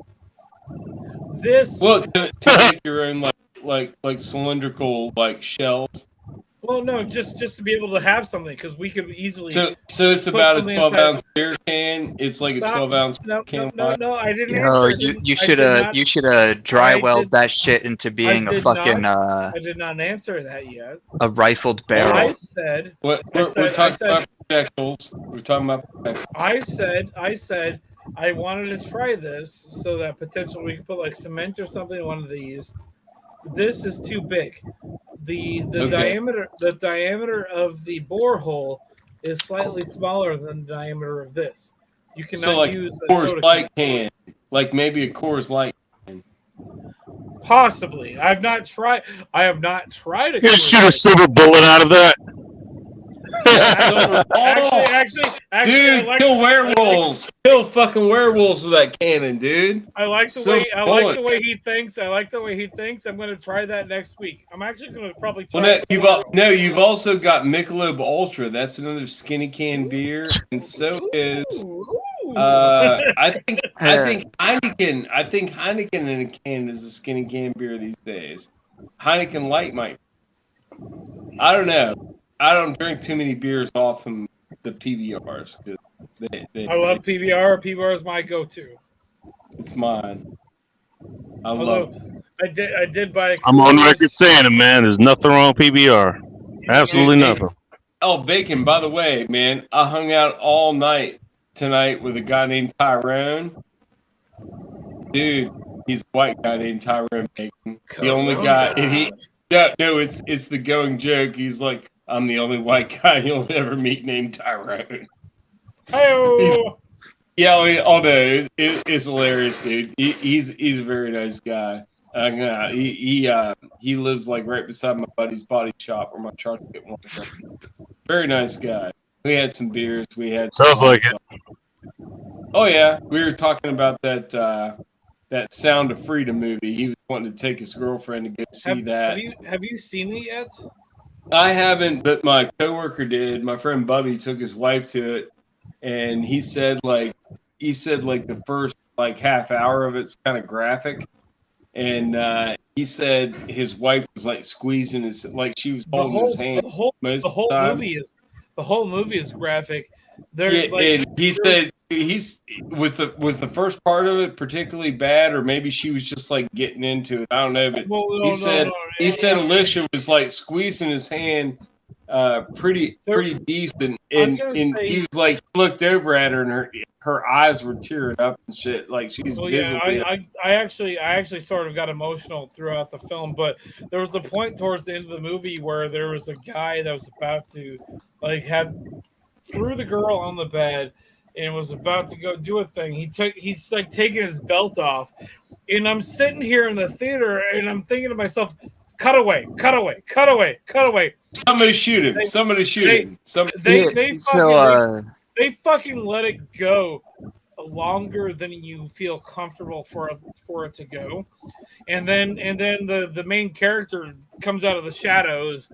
to make your own like cylindrical like shells. Well, no, just to be able to have something, because we could easily. So it's put about a something 12-ounce beer can. It's like Stop. a 12-ounce No, can. no, I didn't No, answer. you should dry weld that shit into being a did fucking I did not answer that yet. a rifled I barrel. said, We're I talking said- about projectiles. We're talking about projectiles. I said, I wanted to try this so that potentially we could put like cement or something in one of these. This is too big. The Okay. diameter of the borehole is slightly smaller than the diameter of this. You cannot So like use a Coors soda Light can, like maybe a Coors Light. Possibly. I have not tried a You gonna shoot a silver bullet out of that? Actually, Dude, kill werewolves! Kill fucking werewolves with that cannon, dude. I like the Silver way bullets. he thinks. I'm going to try that next week. I'm actually going to probably try. Well, it tomorrow. you've also got Michelob Ultra. That's another skinny can beer, and so is Ooh, I think Heineken. I think Heineken in a can is a skinny can beer these days. Heineken Light might. I don't know. I don't drink too many beers off from the PBRs because I love PBR. PBR is my go-to. It's mine. I Although love I did buy. I'm on record saying it, man. There's nothing wrong with PBR. Absolutely Hey, nothing. Oh, Bacon, by the way, man, I hung out all night tonight with a guy named Tyrone. Dude, he's a white guy named Tyrone Bacon. The only guy, and no, it's the going joke. He's like, I'm the only white guy you'll ever meet named Tyrone. Hey-o! Yeah, oh no, it's hilarious, dude. He's a very nice guy. He lives like right beside my buddy's body shop where my truck get one. Very nice guy. We had some beers. We had Sounds like it. Oh yeah, we were talking about that Sound of Freedom movie. He was wanting to take his girlfriend to go see that. Have you seen it yet? I haven't, but my coworker did. My friend Bubby took his wife to it, and he said the first like half hour of it's kind of graphic, and he said his wife was like squeezing his, like she was holding his hand. The whole movie is graphic. And he said was the first part of it particularly bad, or maybe she was just like getting into it. I don't know, but he said Alicia was like squeezing his hand pretty decent, and he was like, he looked over at her and her eyes were tearing up and shit, like she's visibly. I actually sort of got emotional throughout the film, but there was a point towards the end of the movie where there was a guy that was about to like threw the girl on the bed and was about to go do a thing. He's like taking his belt off, and I'm sitting here in the theater and I'm thinking to myself, cut away. Somebody shoot him. They fucking let it go longer than you feel comfortable for it to go, and then the main character comes out of the shadows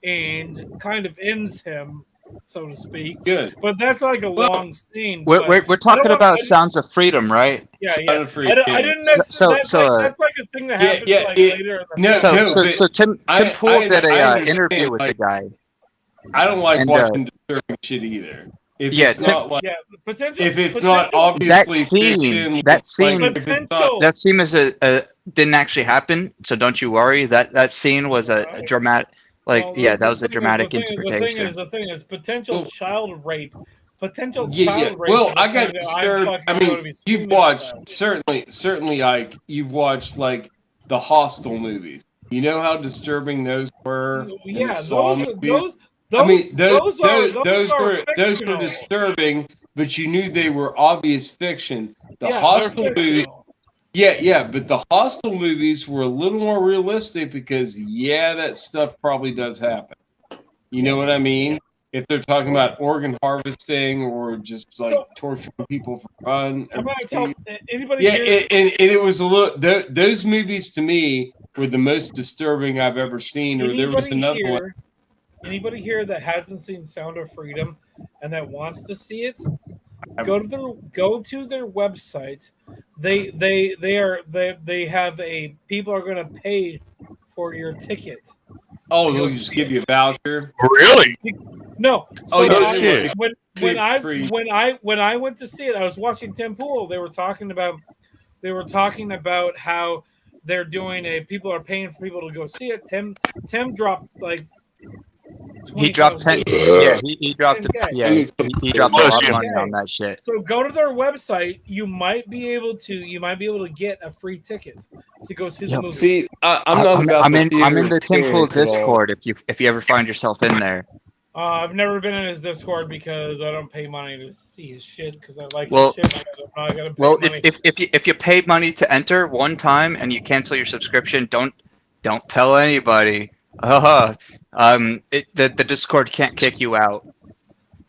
and kind of ends him, so to speak. Good, but that's like a long scene. We're talking about Sounds of Freedom, right? Yeah. I didn't necessarily. That's like a thing that happens later. So Tim Pool did a interview with the guy. I don't like watching disturbing shit either. If it's not obviously fiction, that scene didn't actually happen. So don't you worry. That scene was a dramatic. That was a dramatic interpretation. The thing is potential child rape. Well, I got disturbed. I mean, you've watched certainly, Ike. You've watched like the Hostel movies. You know how disturbing those were. Yeah, those were disturbing, but you knew they were obvious fiction. The Hostel movies. Yeah, but the Hostel movies were a little more realistic because that stuff probably does happen. You know what I mean? If they're talking about organ harvesting or just like torturing people for fun. I'm going to tell anybody. Yeah, and it was a little. Those movies to me were the most disturbing I've ever seen. Or there was another one. Anybody here that hasn't seen Sound of Freedom and that wants to see it, go to their website. They have people are going to pay for your ticket. Oh, they'll just give you a voucher. Really? No. So shit. When I went to see it, I was watching Tim Pool. They were talking about how they're doing people are paying for people to go see it. Tim dropped like. He dropped 10. Yeah, he dropped. He dropped a lot of money on that shit. So go to their website. You might be able to get a free ticket to go see the movie. See, I'm in the Tim Pool Discord. If you ever find yourself in there. I've never been in his Discord because I don't pay money to see his shit because I like his shit. I gotta pay money. If you pay money to enter one time and you cancel your subscription, don't tell anybody. The Discord can't kick you out.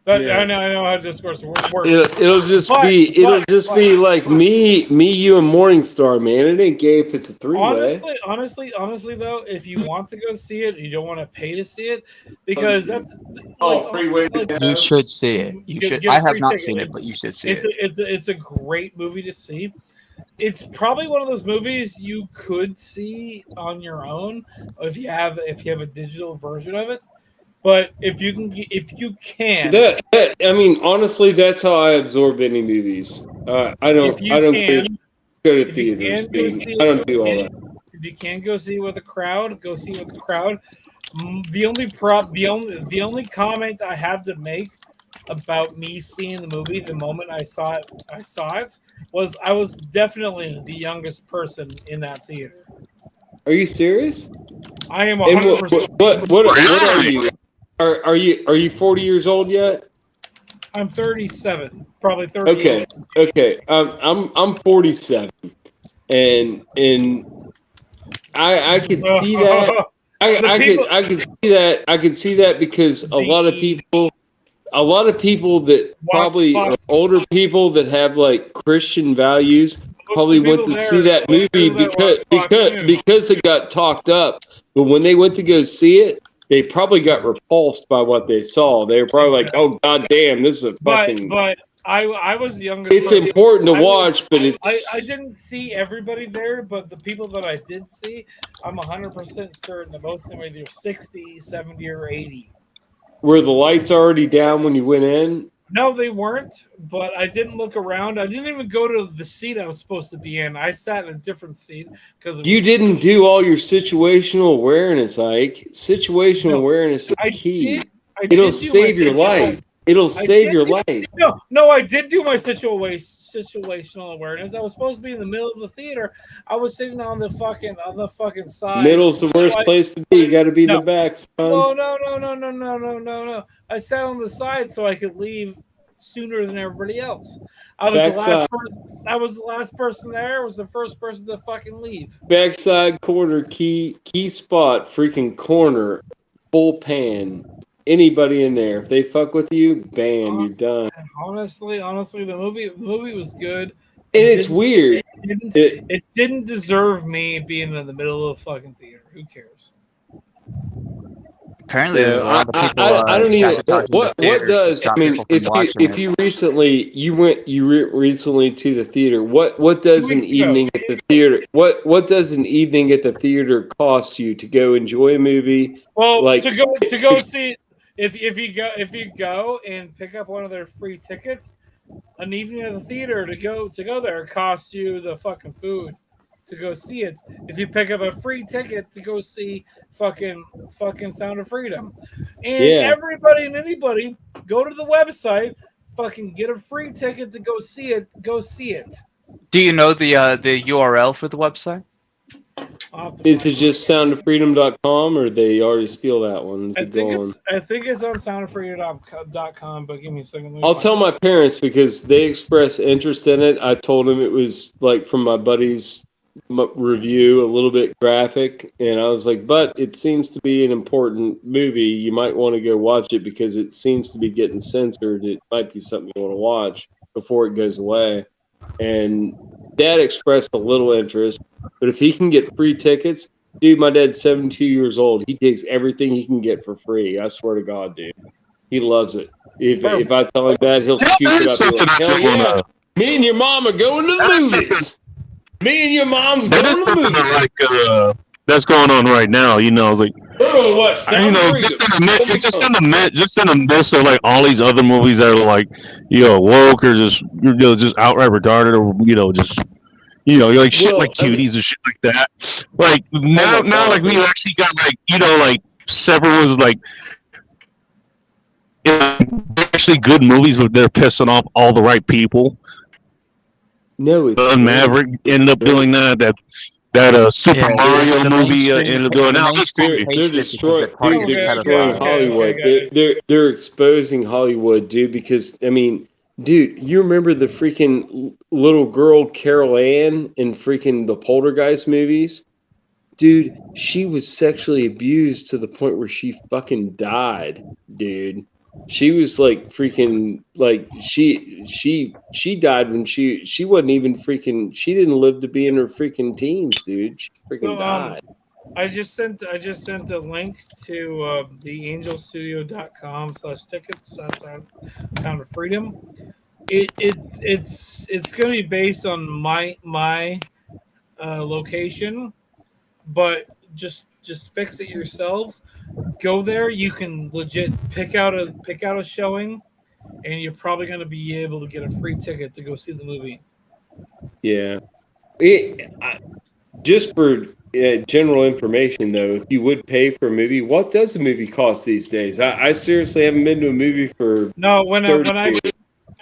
Yeah. I know how discourse works. It'll just But- be like me, you, and Morningstar, man. It ain't gay if it's a three-way. Honestly, though, if you want to go see it, you don't want to pay to see it because that's freeway. You should see it. You Get- should. get a I have free not ticket. seen it, It's- but you should see it's it. it's a great movie to see. It's probably one of those movies you could see on your own if you have a digital version of it. But if you can, That I mean, honestly, that's how I absorb any movies. I don't if you go can, to if you theaters. can go dude. see I don't it, do all that. if you can go see it with a crowd, go see it with a crowd. The only comment I have to make about me seeing the movie the moment I saw it was I was definitely the youngest person in that theater. Are you serious? I am And 100%. what are you? Are you 40 years old yet? I'm 37, probably 38. Okay. I'm 47, and I could see that. I could see that because a lot of people that probably are Fox. older people that have like Christian values probably went to see that movie because it got talked up. But when they went to go see it, they probably got repulsed by what they saw. They were probably like, "Oh God damn, this is a fucking." But I was the youngest. It's person. important to watch, but it's. I didn't see everybody there, but the people that I did see, I'm 100% certain that most of them were either 60, 70, or 80. Were the lights already down when you went in? No, they weren't, but I didn't look around. I didn't even go to the seat I was supposed to be in. I sat in a different seat because You didn't do all your situational awareness, Ike. Situational awareness is key. It'll save your life. It'll save your life. No, I did do my situational awareness. I was supposed to be in the middle of the theater. I was sitting on the fucking side. Middle's the worst place to be. You got to be in the back, son. No. I sat on the side so I could leave sooner than everybody else. I was the last person there. I was the first person to fucking leave. Backside corner, key spot, freaking corner, full pan. Anybody in there, if they fuck with you, bam, you're done. Honestly, the movie was good. And it's weird. It didn't deserve me being in the middle of the fucking theater. Who cares? Apparently, there's a lot of people. I don't even. What theaters to does? stop I mean, people from watching if it. you recently recently to the theater, what does 2 an weeks ago. evening at the theater? What does an evening at the theater cost you to go enjoy a movie? Well, Like- to go see if you go and pick up one of their free tickets, an evening at the theater to go there costs you the fucking food to go see it. If you pick up a free ticket to go see fucking Sound of Freedom, and everybody and anybody go to the website, fucking get a free ticket to go see it. Go see it. Do you know the URL for the website? Is it just soundoffreedom.com, or they already steal that one? I think it's on soundoffreedom.com, but give me a second. I'll tell my parents because they expressed interest in it. I told them it was like from my buddy's review, a little bit graphic, and I was like, but it seems to be an important movie. You might want to go watch it because it seems to be getting censored. It might be something you want to watch before it goes away. And Dad expressed a little interest, but if he can get free tickets, dude, my dad's 72 years old. He takes everything he can get for free. I swear to God, dude. He loves it. If I tell him that, he'll scoop it up. He'll like, hell yeah. Me and your mom are going to the movies. Me and your mom's going That is to the something movies. that's going on right now. You know, it's like, What? just in the midst of like all these other movies that are like, woke or just just outright retarded, or just like shit like Cuties and shit like that. Like now like we actually got like several was like actually good movies, but they're pissing off all the right people. No, it's Maverick ended up doing that Super Mario movie ended up doing that. They're destroying Hollywood. They're exposing Hollywood, dude. Because I mean, dude, you remember the freaking little girl Carol Ann in freaking the Poltergeist movies? Dude, she was sexually abused to the point where she fucking died, dude. She was like freaking like she died when she wasn't even freaking she didn't live to be in her freaking teens, dude. She freaking So, died. I just sent a link to theangelstudio.com/tickets. Sound of Freedom. It's going to be based on my location, but just fix it yourselves. Go there. You can legit pick out a showing, and you're probably going to be able to get a free ticket to go see the movie. Yeah. Just for general information, though, if you would pay for a movie, what does a movie cost these days? I seriously haven't been to a movie for No, when 30 years.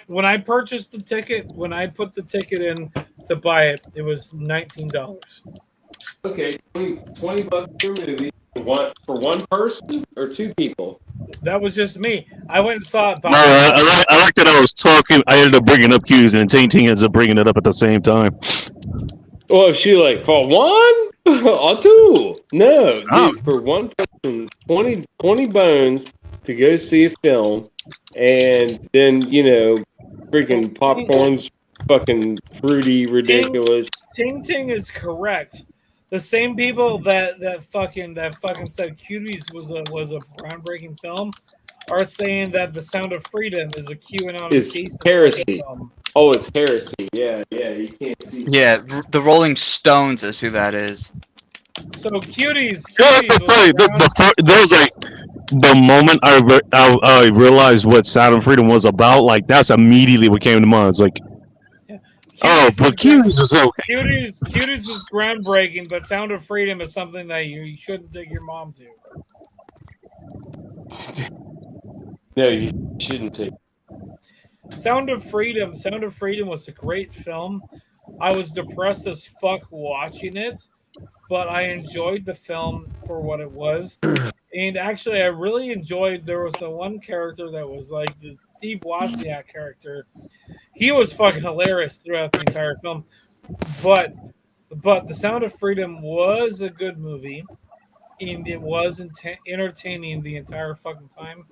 when I purchased the ticket, when I put the ticket in to buy it, it was $19. Okay, $20 for a movie. For one person or two people? That was just me. I went and saw it. No, I like that I was talking. I ended up bringing up cues, and Ting ends up bringing it up at the same time. Well, if she like for one or two? No, Oh. dude, for one person, 20 bones to go see a film, and then freaking popcorn's fucking fruity, ridiculous. Ting is correct. The same people that fucking said Cuties was a groundbreaking film are saying that The Sound of Freedom is a QAnon Is adjacent heresy. film. Oh, it's heresy. Yeah, you can't see. Yeah, the Rolling Stones is who that is. So Cuties That's so funny. There was like the moment I realized what Sound of Freedom was about. Like that's immediately what came to mind. It's like, but Cuties was okay. Cuties is groundbreaking, but Sound of Freedom is something that you shouldn't take your mom to. No, you shouldn't take. Sound of Freedom was a great film. I was depressed as fuck watching it, but I enjoyed the film for what it was. And actually, I really enjoyed. There was the one character that was like the Steve Wozniak character. He was fucking hilarious throughout the entire film. But The Sound of Freedom was a good movie, and it was entertaining the entire fucking time.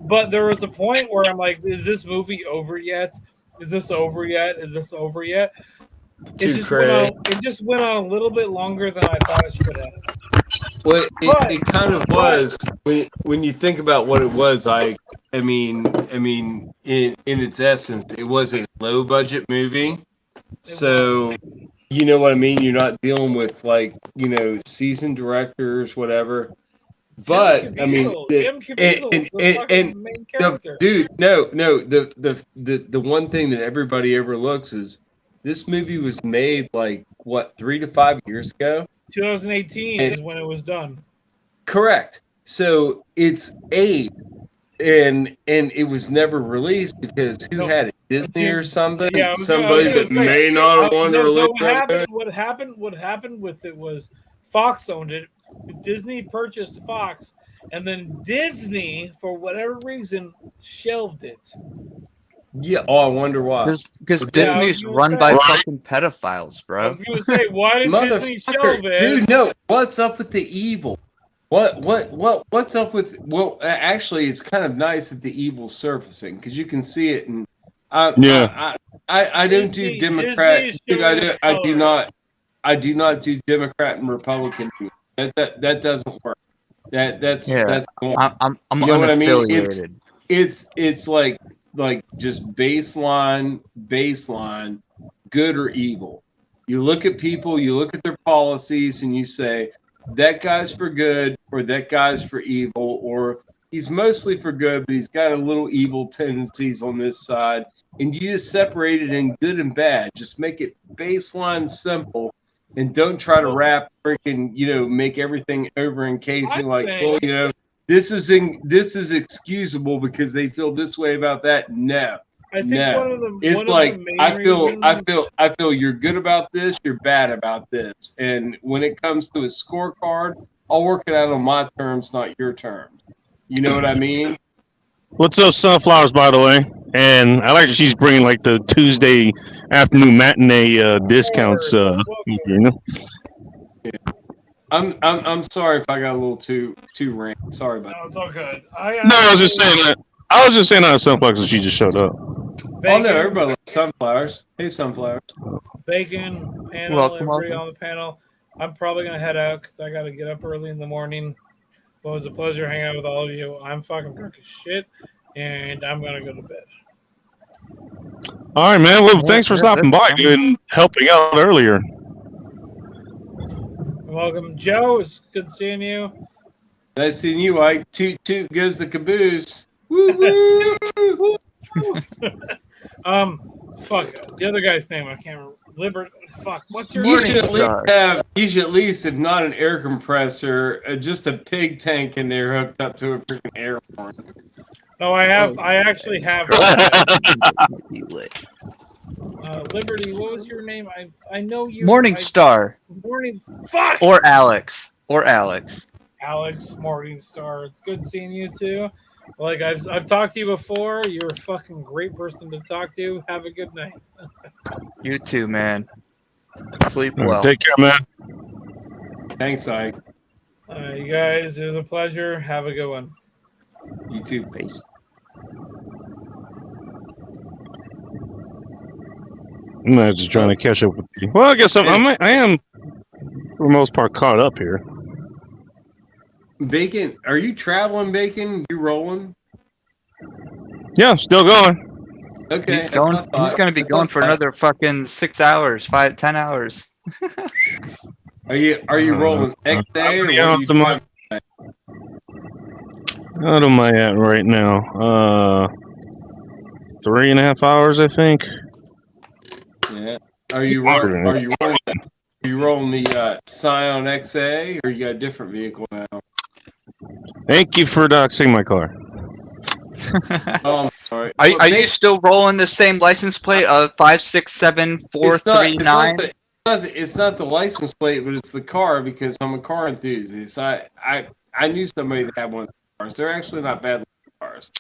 But there was a point where I'm like, is this movie over yet? Is this over yet? Is this over yet? It just went on a little bit longer than I thought it should have. Well, it kind of was when you think about what it was like. I mean, in its essence, it was a low budget movie. So, you know what I mean? You're not dealing with seasoned directors, whatever. But I mean, Tim Caviezel was the fucking main character. Dude, no. The one thing that everybody overlooks is this movie was made 3 to 5 years ago. 2018 is when it was done. Correct. So it's eight, and it was never released because who had it? Disney or something? Yeah, somebody that may not have wanted to release it. What happened with it was Fox owned it. Disney purchased Fox, and then Disney, for whatever reason, shelved it. Yeah. Oh, I wonder why. Because Disney's run by fucking pedophiles, I bro. was gonna say, why did Disney shelve it? Dude, no. What's up with the evil? What's up with? Well, actually, it's kind of nice that the evil's surfacing because you can see it, and I don't do Democrat. Dude, I do not do Democrat and Republican. That doesn't work. That's I'm you know what I mean? unaffiliated. It's like just baseline, good or evil. You look at people, you look at their policies, and you say that guy's for good or that guy's for evil, or he's mostly for good, but he's got a little evil tendencies on this side. And you just separate it in good and bad. Just make it baseline simple. And don't try to wrap freaking, make everything over in case you're this is excusable because they feel this way about that. No. I think no. I feel you're good about this, you're bad about this. And when it comes to a scorecard, I'll work it out on my terms, not your terms. You know what I mean? What's up, Sunflowers, by the way? And I like that she's bringing the Tuesday afternoon matinee discounts. I'm sorry if I got a little too rant. Sorry about that. No, it's all good. I was just saying that I was just saying out of sunflowers, she just showed up. Oh Bacon, no, everybody loves sunflowers. Hey, sunflowers. Bacon, panel, Welcome, everybody welcome. on the panel. I'm probably gonna head out because I gotta get up early in the morning. Well, it was a pleasure hanging out with all of you. I'm fucking drunk as shit, and I'm gonna go to bed. All right, man. Well, thanks for Yeah, stopping that's by and helping out earlier. Welcome, Joe. It's good seeing you. Nice seeing you, Ike. Toot toot goes the caboose. Woo woo. Fuck the other guy's name. I can't remember. Fuck. What's your You name? should at least, if not an air compressor, just a pig tank in there hooked up to a freaking air horn. No, I actually have. Liberty. What was your name? I know you. Morningstar Morning. Fuck. or Alex. Alex Morningstar. It's good seeing you too. Like I've talked to you before. You're a fucking great person to talk to. Have a good night. You too, man. Sleep All right, well. take care, man. Thanks, Ike. You guys, it was a pleasure. Have a good one. You too. Peace. I'm not just trying to catch up with you. Well, I guess I am, for the most part, caught up here. Bacon, are you traveling, Bacon? You rolling? Yeah, still going. Okay. He's that's going. what I thought. He's going to be That's what I going for thought. another fucking 6 hours, 10 hours. Are you rolling XA or Yeah, what are some you more. What am I at right now? 3.5 hours, I think. Yeah. Are you rolling the Scion XA or you got a different vehicle now? Thank you for doxing my car. Oh, I'm sorry. Are you still rolling the same license plate of 567439? It's not the license plate, but it's the car because I'm a car enthusiast. I knew somebody that had one of the cars. They're actually not bad cars,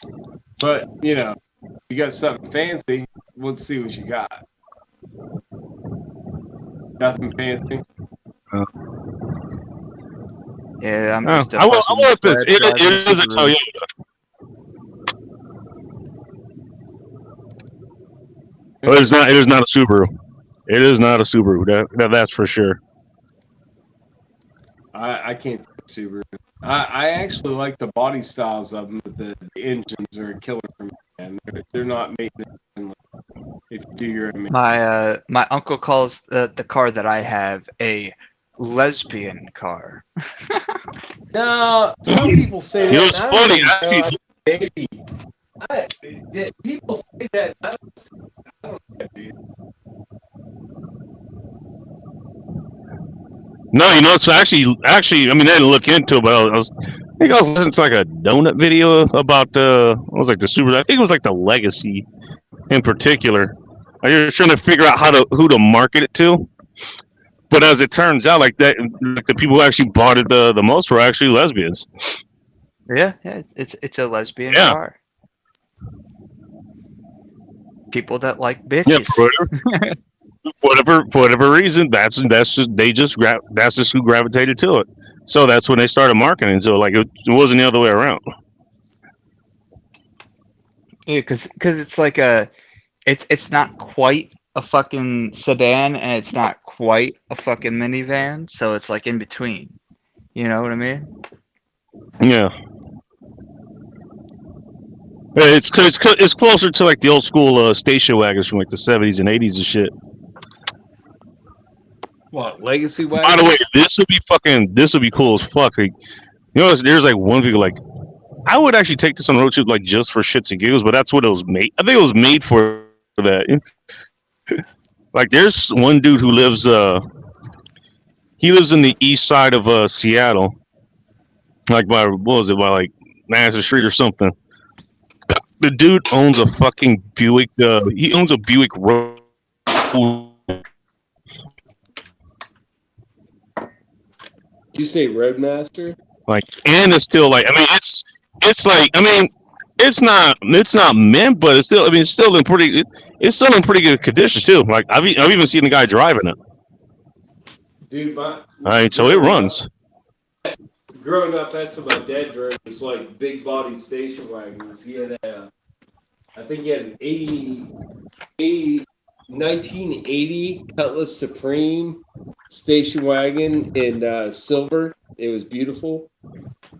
but you know, you got something fancy. Let's see what you got. Nothing fancy. Yeah, I'm Oh, just. I will let this. It is a Toyota. But it is not. It is not a Subaru. It is not a Subaru. That's for sure. I can't take Subaru. I actually like the body styles of them, but the engines are a killer for me. Man. They're not maintenance friendly. If you do your own. My uncle calls the car that I have a lesbian car. No, some people say that. It was and I funny. don't Actually, know, baby. People say that. I don't know, dude. no, you know, it's actually. I mean, I didn't look into it, but I think I was listening to like a donut video about it was like the Subaru. I think it was like the Legacy in particular. I was trying to figure out who to market it to. But as it turns out, like that, like the people who actually bought it the most were actually lesbians. Yeah, it's a lesbian Yeah. car. People that like Yeah, bitches. for whatever reason, that's just who gravitated to it. So that's when they started marketing. So like it wasn't the other way around. Yeah, because it's like it's not quite a fucking sedan and it's not quite a fucking minivan, so it's like in between. You know what I mean? Yeah. It's closer to like the old school station wagons from like the 70s and 80s and shit. What, Legacy By wagon? the way, this would be cool as fuck. Like, you know, there's like one vehicle like I would actually take this on road trip like just for shits and giggles, but that's what it was made. I think it was made for that. Like, there's one dude who lives he lives in the east side of Seattle, like by like Madison Street or something. The dude owns a fucking Buick. He owns a Buick Road. You say Roadmaster? Like, and it's still like, I mean, it's like, I mean, it's not mint, but it's still, I mean, it's still in pretty good condition too. Like, I've even seen the guy driving it. Dude, All right, so it runs. growing up, that's what my dad drove. Was like big body station wagons. He had I think he had an 1980 Cutlass Supreme station wagon in silver. It was beautiful,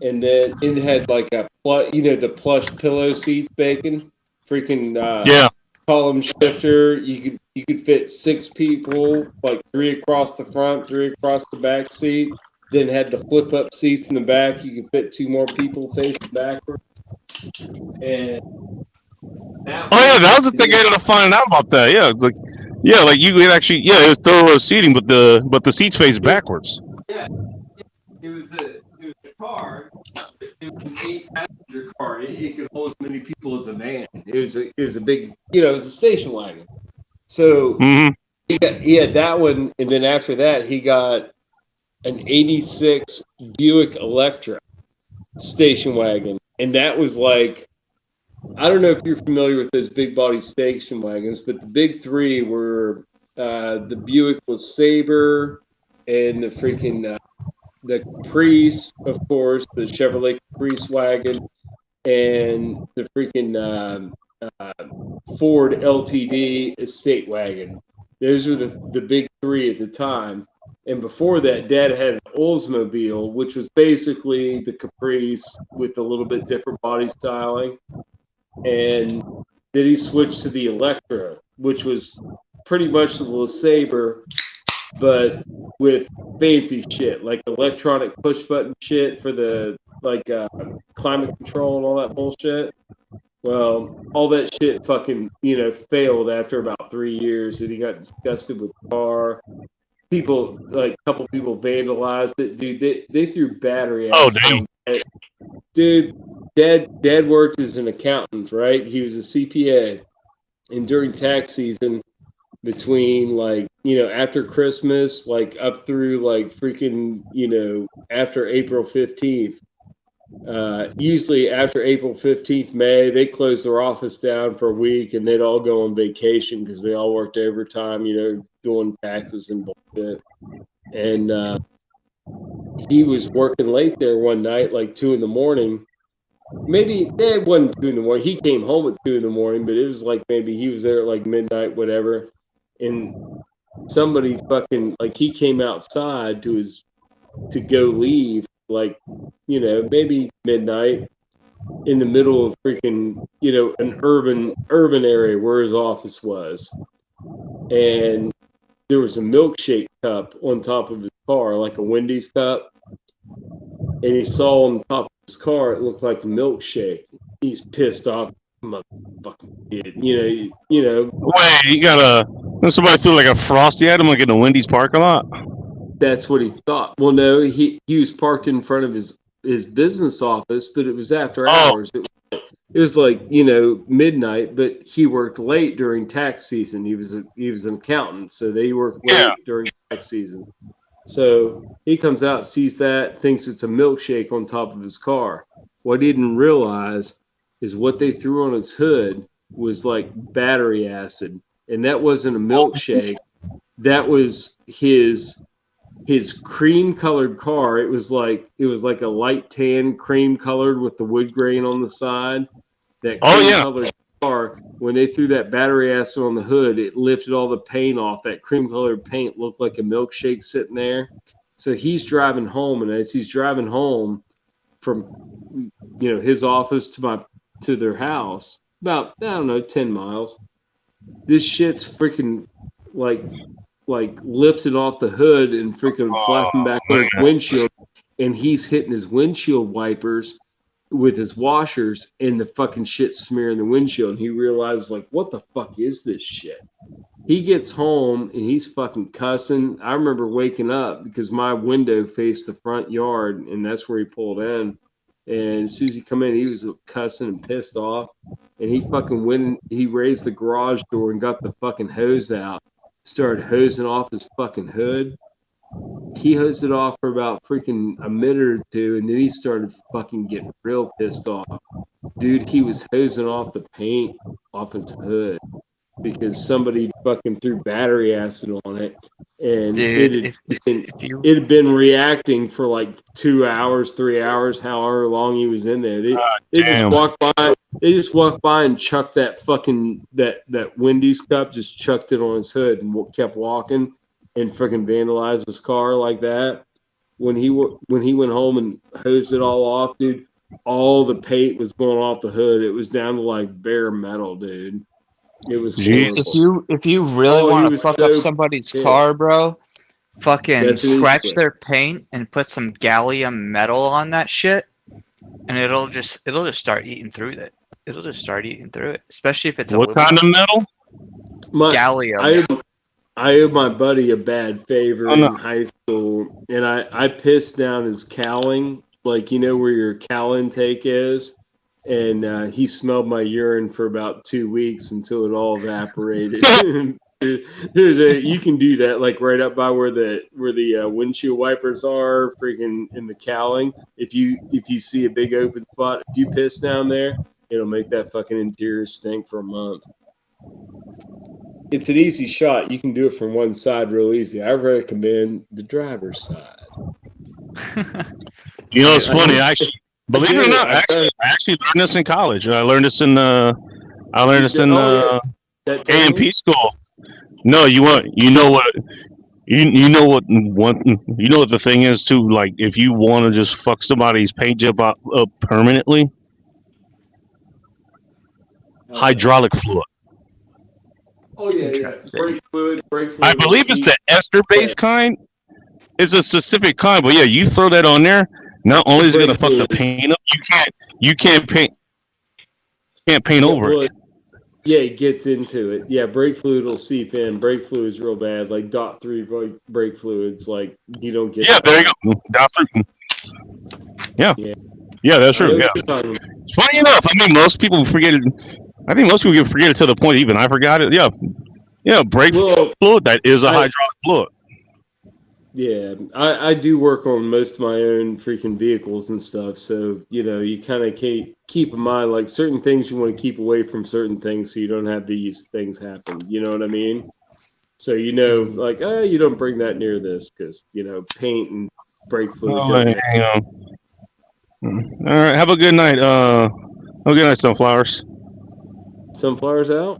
and then it had like the plush pillow seats, bacon, freaking Yeah. column shifter. You could fit 6 people, like 3 across the front, 3 across the back seat. Then had the flip up seats in the back. You could fit 2 more people facing backwards. And Oh yeah, that was the thing I ended up finding out about that. Yeah, it's like you could actually it was thorough seating, but the seats face backwards. it was a car. It was an 8-passenger car. It could hold as many people as a man. It was a big, it was a station wagon. So Hmm. he had that one, and then after that he got an 86 Buick Electra station wagon, and that was like, I don't know if you're familiar with those big body station wagons, but the big 3 were the Buick LeSabre and the freaking the Caprice, of course, the Chevrolet Caprice wagon, and the freaking Ford LTD estate wagon. Those were the big 3 at the time. And before that, Dad had an Oldsmobile, which was basically the Caprice with a little bit different body styling. And then he switched to the Electra, which was pretty much the LeSabre, but with fancy shit, like electronic push button shit for the climate control and all that bullshit. Well, all that shit fucking, failed after about 3 years, and he got disgusted with the car. People, like a couple people vandalized it, dude. They threw battery Oh, acid damn. on it. Dude, Dad worked as an accountant, right? He was a CPA, and during tax season, between after Christmas, up through freaking after April 15th. Usually after April 15th, May, they close their office down for a week, and they'd all go on vacation because they all worked overtime, doing taxes and bullshit. And he was working late there one night, like 2 in the morning. Maybe it wasn't 2 in the morning. He came home at 2 in the morning, but it was like maybe he was there at like midnight, whatever. And somebody fucking he came outside to go leave, maybe midnight, in the middle of freaking an urban area where his office was, and there was a milkshake cup on top of his car, like a Wendy's cup, and he saw on top of his car it looked like a milkshake. He's pissed off, motherfucking kid. Wait, somebody threw like a Frosty at him, like in a Wendy's parking lot. That's what he thought. Well, no, he was parked in front of his business office, but it was after hours. It was midnight, but he worked late during tax season. He was an accountant, so they worked late during tax season. So he comes out, sees that, thinks it's a milkshake on top of his car. What he didn't realize is what they threw on his hood was like battery acid, and that wasn't a milkshake. That was his cream colored car. It was like a light tan cream colored with the wood grain on the side. That cream colored car, when they threw that battery acid on the hood, it lifted all the paint off. That cream colored paint looked like a milkshake sitting there. So he's driving home, and as he's driving home from his office to their house, about 10 miles, this shit's freaking like lifting off the hood and freaking flapping back on his windshield, and he's hitting his windshield wipers with his washers, and the fucking shit smearing the windshield. And he realizes, what the fuck is this shit? He gets home and he's fucking cussing. I remember waking up because my window faced the front yard, and that's where he pulled in. And as soon as he come in, he was cussing and pissed off. And he fucking went. He raised the garage door and got the fucking hose out. Started hosing off his fucking hood. He hosed it off for about freaking a minute or two, and then he started fucking getting real pissed off. Dude, he was hosing off the paint off his hood because somebody fucking threw battery acid on it. and Dude, it had been reacting for like 2 hours, 3 hours, however long he was in there. They just damn. walked by. They just walked by and chucked that fucking that Wendy's cup, just chucked it on his hood and kept walking, and freaking vandalized his car like that. When he went home and hosed it all off, dude, all the paint was going off the hood. It was down to like bare metal, dude. It was Jesus. horrible. If you really Oh, he want to was fuck so up somebody's pissed. car, bro, fucking That's an scratch easy way. their paint and put some gallium metal on that shit, and it'll just start eating through it. It'll just start eating through it, especially if it's What kind of metal? gallium. I owed my buddy a bad favor Oh, no. in high school, and I pissed down his cowling, like you know where your cowl intake is, and he smelled my urine for about 2 weeks until it all evaporated. You can do that like right up by where the windshield wipers are, freaking in the cowling. If you see a big open spot, if you piss down there, it'll make that fucking interior stink for a month. It's an easy shot. You can do it from one side real easy. I recommend the driver's side. You know, it's I- funny. Actually, believe it or not, I actually learned this in college. I learned this in That A&P school. No, you know what the thing is too. Like, if you want to just fuck somebody's paint job up permanently, hydraulic fluid. Oh yeah. Interesting. Brake fluid. I believe it's the ester-based kind. It's a specific kind, but yeah, you throw that on there. Not only is it gonna fuck the paint up, you can't paint over it. Yeah, it gets into it. Yeah, brake fluid will seep in. Brake fluid's real bad. Like .3 brake fluids, like you don't get. Yeah, there you go. Yeah, that's true. Yeah, funny enough, I mean, most people forget it. I think most people forget it to the point even I forgot it. Yeah, brake fluid. That is a hydraulic fluid. Yeah, I do work on most of my own freaking vehicles and stuff. So, you kind of keep in mind, like certain things you want to keep away from certain things so you don't have these things happen. You know what I mean? So, like, you don't bring that near this because, paint and brake fluid. Oh, hang on. All right, have a good night. Have a good night, Sunflowers. Sunflowers out?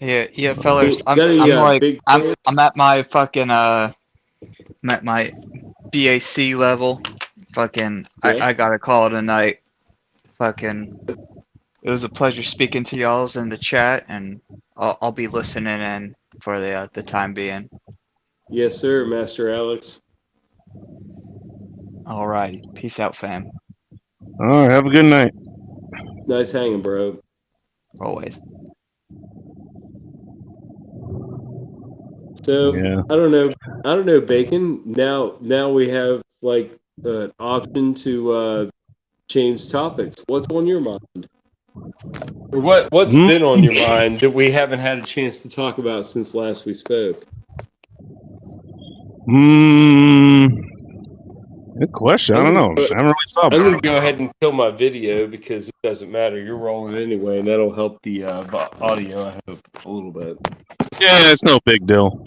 Yeah, fellas. I'm at my fucking I'm at my BAC level. Fucking, Yeah. I gotta call it a night. Fucking, it was a pleasure speaking to y'all's in the chat, and I'll be listening in for the time being. Yes, sir, Master Alex. All right, peace out, fam. All right, have a good night. Nice hanging, bro. Always. So Yeah. I don't know, Bacon. Now we have like an option to change topics. What's on your mind? Or what's been on your mind that we haven't had a chance to talk about since last we spoke? Good question. I don't know. I haven't really thought I'm about gonna it. go ahead and kill my video because it doesn't matter. You're rolling anyway, and that'll help the audio. I hope a little bit. Yeah, it's no big deal.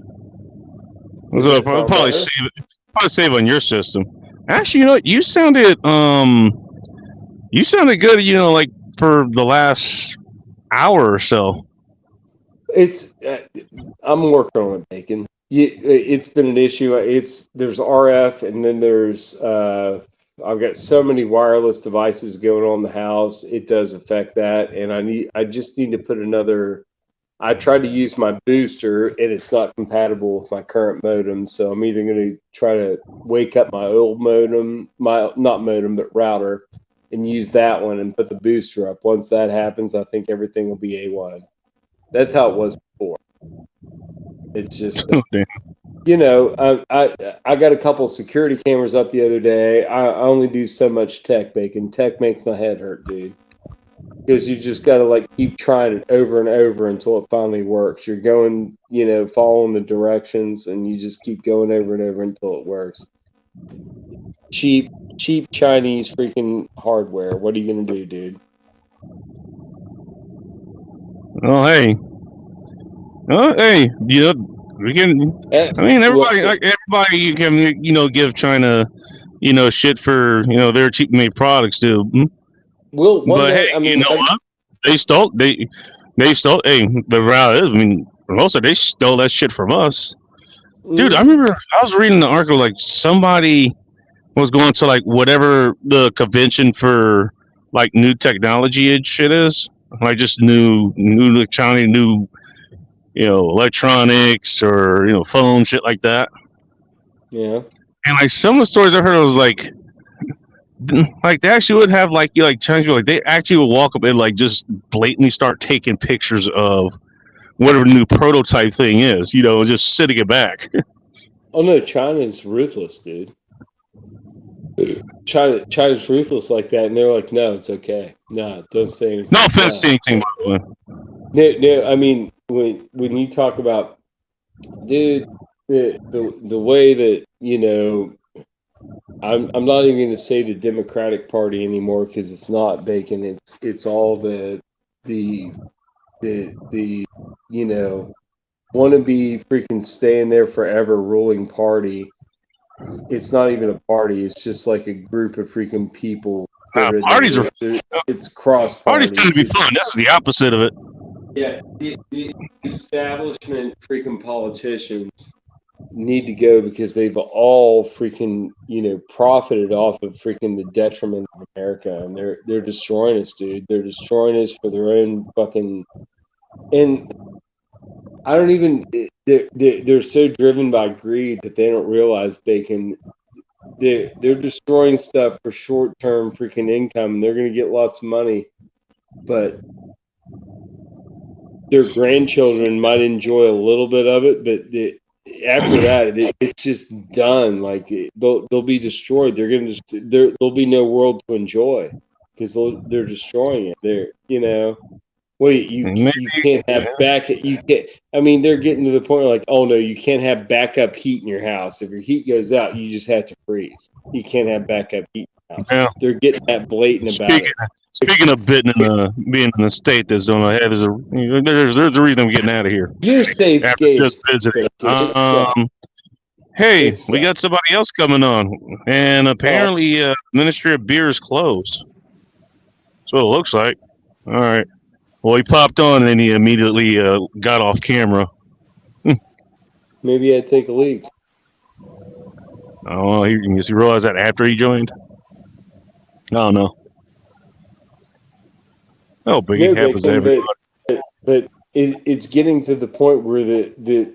So Does that I'll sound probably better? save on your system. Actually, you know what? You sounded good. Like for the last hour or so. It's I'm working on it, Bacon. It's been an issue. There's RF, and then there's I've got so many wireless devices going on in the house. It does affect that, and I just need to put another. I tried to use my booster, and it's not compatible with my current modem. So I'm either going to try to wake up my old modem, not modem, but router, and use that one and put the booster up. Once that happens, I think everything will be A1. That's how it was before. It's just, I got a couple security cameras up the other day. I only do so much tech, Bacon. Tech makes my head hurt, dude. Because you just got to keep trying it over and over until it finally works. You're going, following the directions, and you just keep going over and over until it works. Cheap Chinese freaking hardware. What are you gonna do, dude? Oh, hey. Oh, hey. You know, we can. I mean, everybody you can give China shit for their cheap made products, dude. Well, one But day, hey, I you mean, know what? They stole. They stole. Hey, the route is. I mean, for most of it, they stole that shit from us, dude. I remember I was reading the article like somebody was going to like whatever the convention for like new technology and shit is, like just new China new electronics or phone shit like that. yeah. And like some of the stories I heard, was like they actually would have like Chinese people, like they actually would walk up and like just blatantly start taking pictures of whatever the new prototype thing is, just sitting it back. Oh no, China's ruthless, dude. China's ruthless like that, and they're like, no, it's okay. No, don't say anything. No offense to anything, by the way. No. I mean, when you talk about, dude, the way that I'm not even going to say the Democratic Party anymore because it's not Bacon. It's all the wannabe freaking staying there forever ruling party. It's not even a party. It's just like a group of freaking people. Parties are It's cross parties party. tend to be fun. This is the opposite of it. Yeah, the establishment freaking politicians need to go because they've all freaking profited off of freaking the detriment of America, and they're destroying us, dude. They're destroying us for their own fucking. And I don't even. They're so driven by greed that they don't realize Bacon. They're destroying stuff for short term freaking income, and they're gonna get lots of money, but their grandchildren might enjoy a little bit of it, but after that, it's just done. Like they'll be destroyed. There'll be no world to enjoy because they're destroying it. You can't have you can't. I mean, they're getting to the point where like, oh no, you can't have backup heat in your house. If your heat goes out, you just have to freeze. You can't have backup heat in your house. Yeah. They're getting that blatant about it. Speaking of being in the state that's doing hey, there's a reason I'm getting out of here. Your state's After gay. just visiting. Hey, we got somebody else coming on, and apparently, Ministry of Beer is closed. That's what it looks like. All right. Well, he popped on, and then he immediately got off camera. Maybe I'd take a leak. Oh, he realized that after he joined. I don't know. Oh, but it happens to everybody. But it's getting to the point where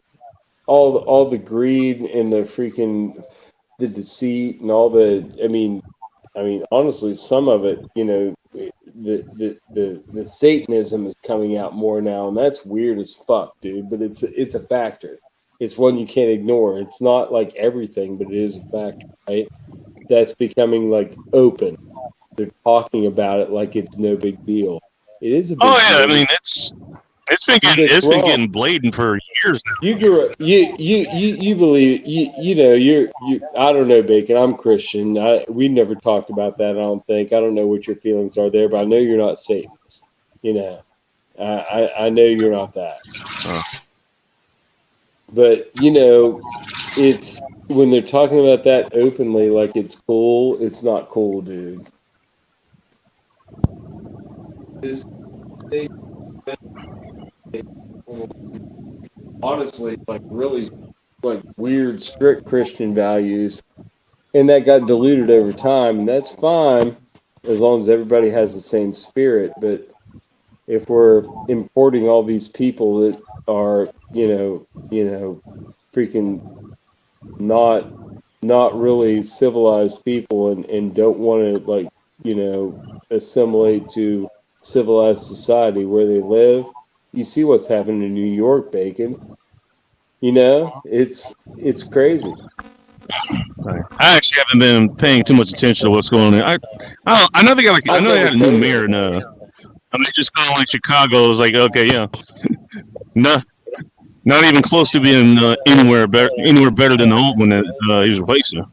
all the greed and the freaking the deceit and all the I mean honestly, some of it, the Satanism is coming out more now, and that's weird as fuck, dude. But it's a factor. It's one you can't ignore. It's not like everything, but it is a factor, right? That's becoming like open. They're talking about it like it's no big deal. It is a big deal. I mean it's been getting blatant for years now. You grew up. You believe. You're. I don't know, Bacon. I'm Christian. We never talked about that. I don't think. I don't know what your feelings are there, but I know you're not Satanist. I know you're not that. But it's when they're talking about that openly, like it's cool. It's not cool, dude. Honestly, like really like weird strict Christian values, and that got diluted over time, and that's fine as long as everybody has the same spirit. But if we're importing all these people that are freaking not really civilized people and don't want to assimilate to civilized society where they live. You see what's happening in New York, Bacon. It's crazy. I actually haven't been paying too much attention to what's going on. I know they had a new mayor in just calling Chicago. Is like, okay, yeah, not even close to being anywhere better than the old one that he's replacing.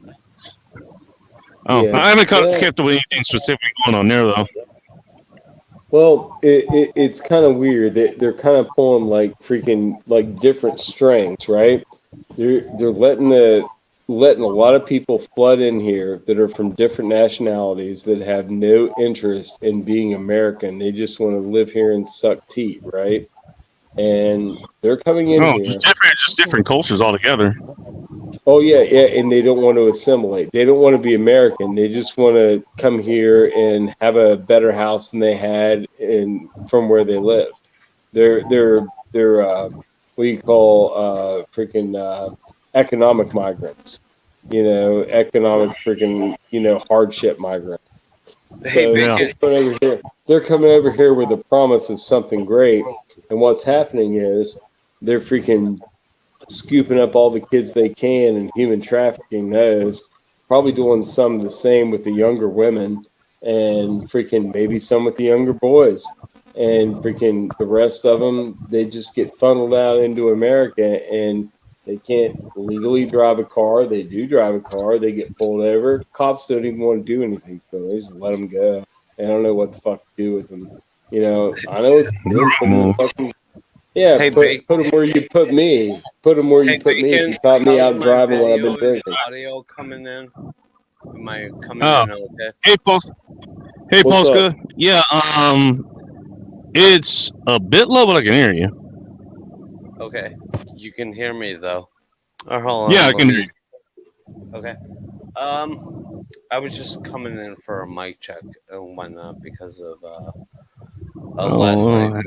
Oh, yeah. I haven't kept up with anything specific going on there though. Well, it's kind of weird. They're kind of pulling like freaking like different strings, right? They're letting a lot of people flood in here that are from different nationalities that have no interest in being American. They just want to live here and suck teat, right? And they're coming in No, here. just different cultures altogether. Oh yeah, yeah, and they don't want to assimilate. They don't want to be American. They just want to come here and have a better house than they had in from where they live. They're what do you call freaking economic migrants. You know, economic freaking hardship migrants. Hey, So Yeah. Bacon. they're coming over here with the promise of something great, and what's happening is they're freaking scooping up all the kids they can, and human trafficking knows. Probably doing some of the same with the younger women, and freaking maybe some with the younger boys, and freaking the rest of them they just get funneled out into America, and they can't legally drive a car. They do drive a car. They get pulled over. Cops don't even want to do anything for them. They just let them go. They don't know what the fuck to do with them. You know, I know what to do. Put 'em in the fucking yeah, Hey, put them where you put me. Put them where you Hey, put me. If Bacon. you caught me out How's my driving when I've been video and drinking. audio coming in? Am I coming Oh. in okay? Hey, Post. Hey, What's Polska. Yeah. It's a bit low, but I can hear you. Okay. You can hear me though. Or hold on. Yeah, I let can me- hear you. Okay. I was just coming in for a mic check and whatnot because of last night. With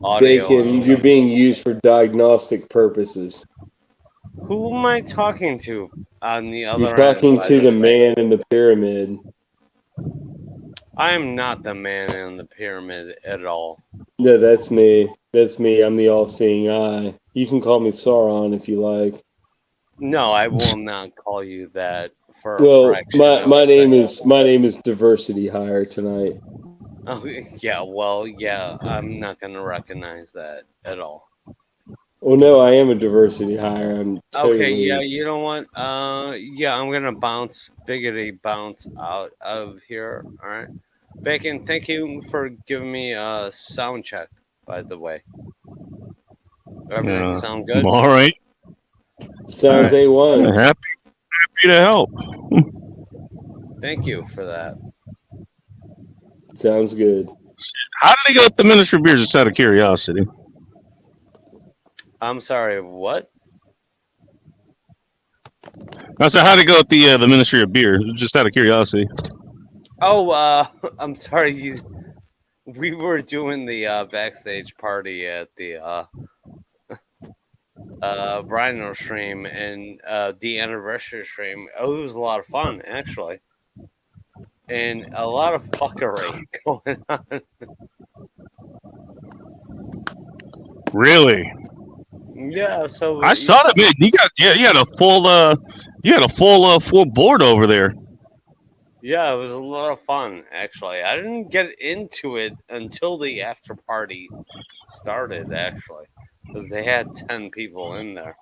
audio. Bacon, you're being used for diagnostic purposes. Who am I talking to on the other You're talking end? by to the way? man in the pyramid. I am not the man in the pyramid at all. No, that's me. That's me. I'm the all-seeing eye. You can call me Sauron if you like. No, I will not call you that for a Well, fraction. my of my a name second. is Diversity Hire tonight. Oh, yeah, well, yeah, I'm not going to recognize that at all. Well, no, I am a diversity hire. I'm totally. Okay, yeah, you know what? Yeah, I'm going to bounce out of here. All right. Bacon, thank you for giving me a sound check, by the way. Everything Yeah. sound good? All right. Sounds I'm A1. happy to help. Thank you for that. Sounds good. How did they go with the Ministry of Beers? Just out of curiosity. I'm sorry, what? I said, how'd it go with the Ministry of Beer? Just out of curiosity. Oh, I'm sorry. We were doing the backstage party at the Rhino stream and the anniversary stream. Oh, it was a lot of fun, actually. And a lot of fuckery going on. Really? Yeah, so I saw that, man. You guys, yeah, you had a full board over there. yeah, it was a lot of fun, actually. I didn't get into it until the after party started, actually, because they had 10 people in there.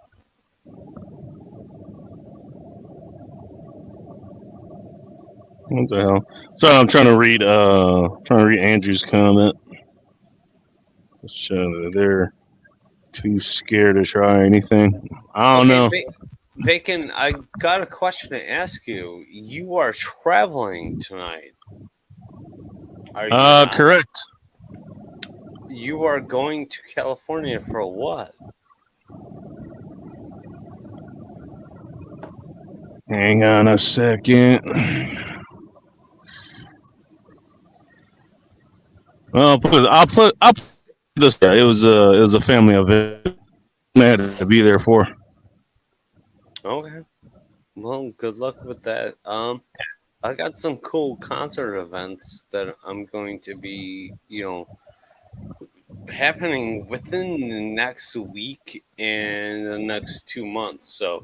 What the hell? So I'm trying to read Andrew's comment. So they're too scared to try anything. I don't know. Bacon, I got a question to ask you. You are traveling tonight. Are you not? Correct. You are going to California for what? Hang on a second. I'll put this. It was a family event. I had to be there for. Okay. Well, good luck with that. I got some cool concert events that I'm going to be, happening within the next week and the next 2 months. So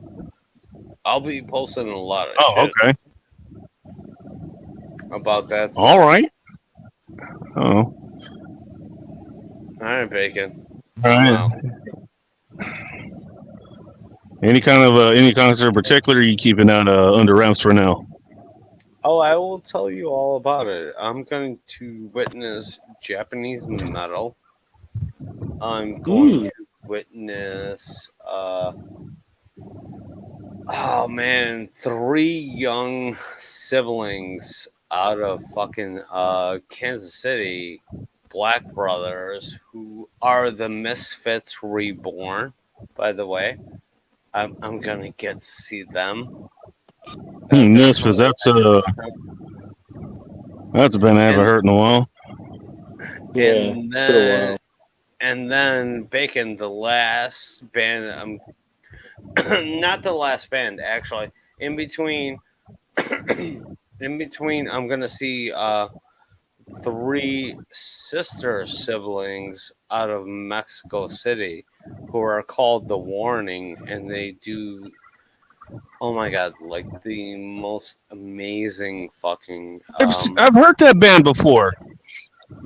I'll be posting a lot of shit Okay. about that. All right. Oh. All right, Bacon. All right. Wow. Any kind of any concert in particular? Or are you keeping that under wraps for now? Oh, I will tell you all about it. I'm going to witness Japanese metal. I'm going to witness. Oh man, 3 young siblings out of fucking Kansas City, Black Brothers, who are the Misfits Reborn. By the way, I'm gonna get to see them. Misfits, that's been ever hurt in a while. Yeah, And for a then while. and then Bacon, the last band. Not the last band, actually. In between, I'm gonna see 3 sister siblings out of Mexico City, who are called The Warning, and they do. Oh my god! Like the most amazing fucking. I've heard that band before.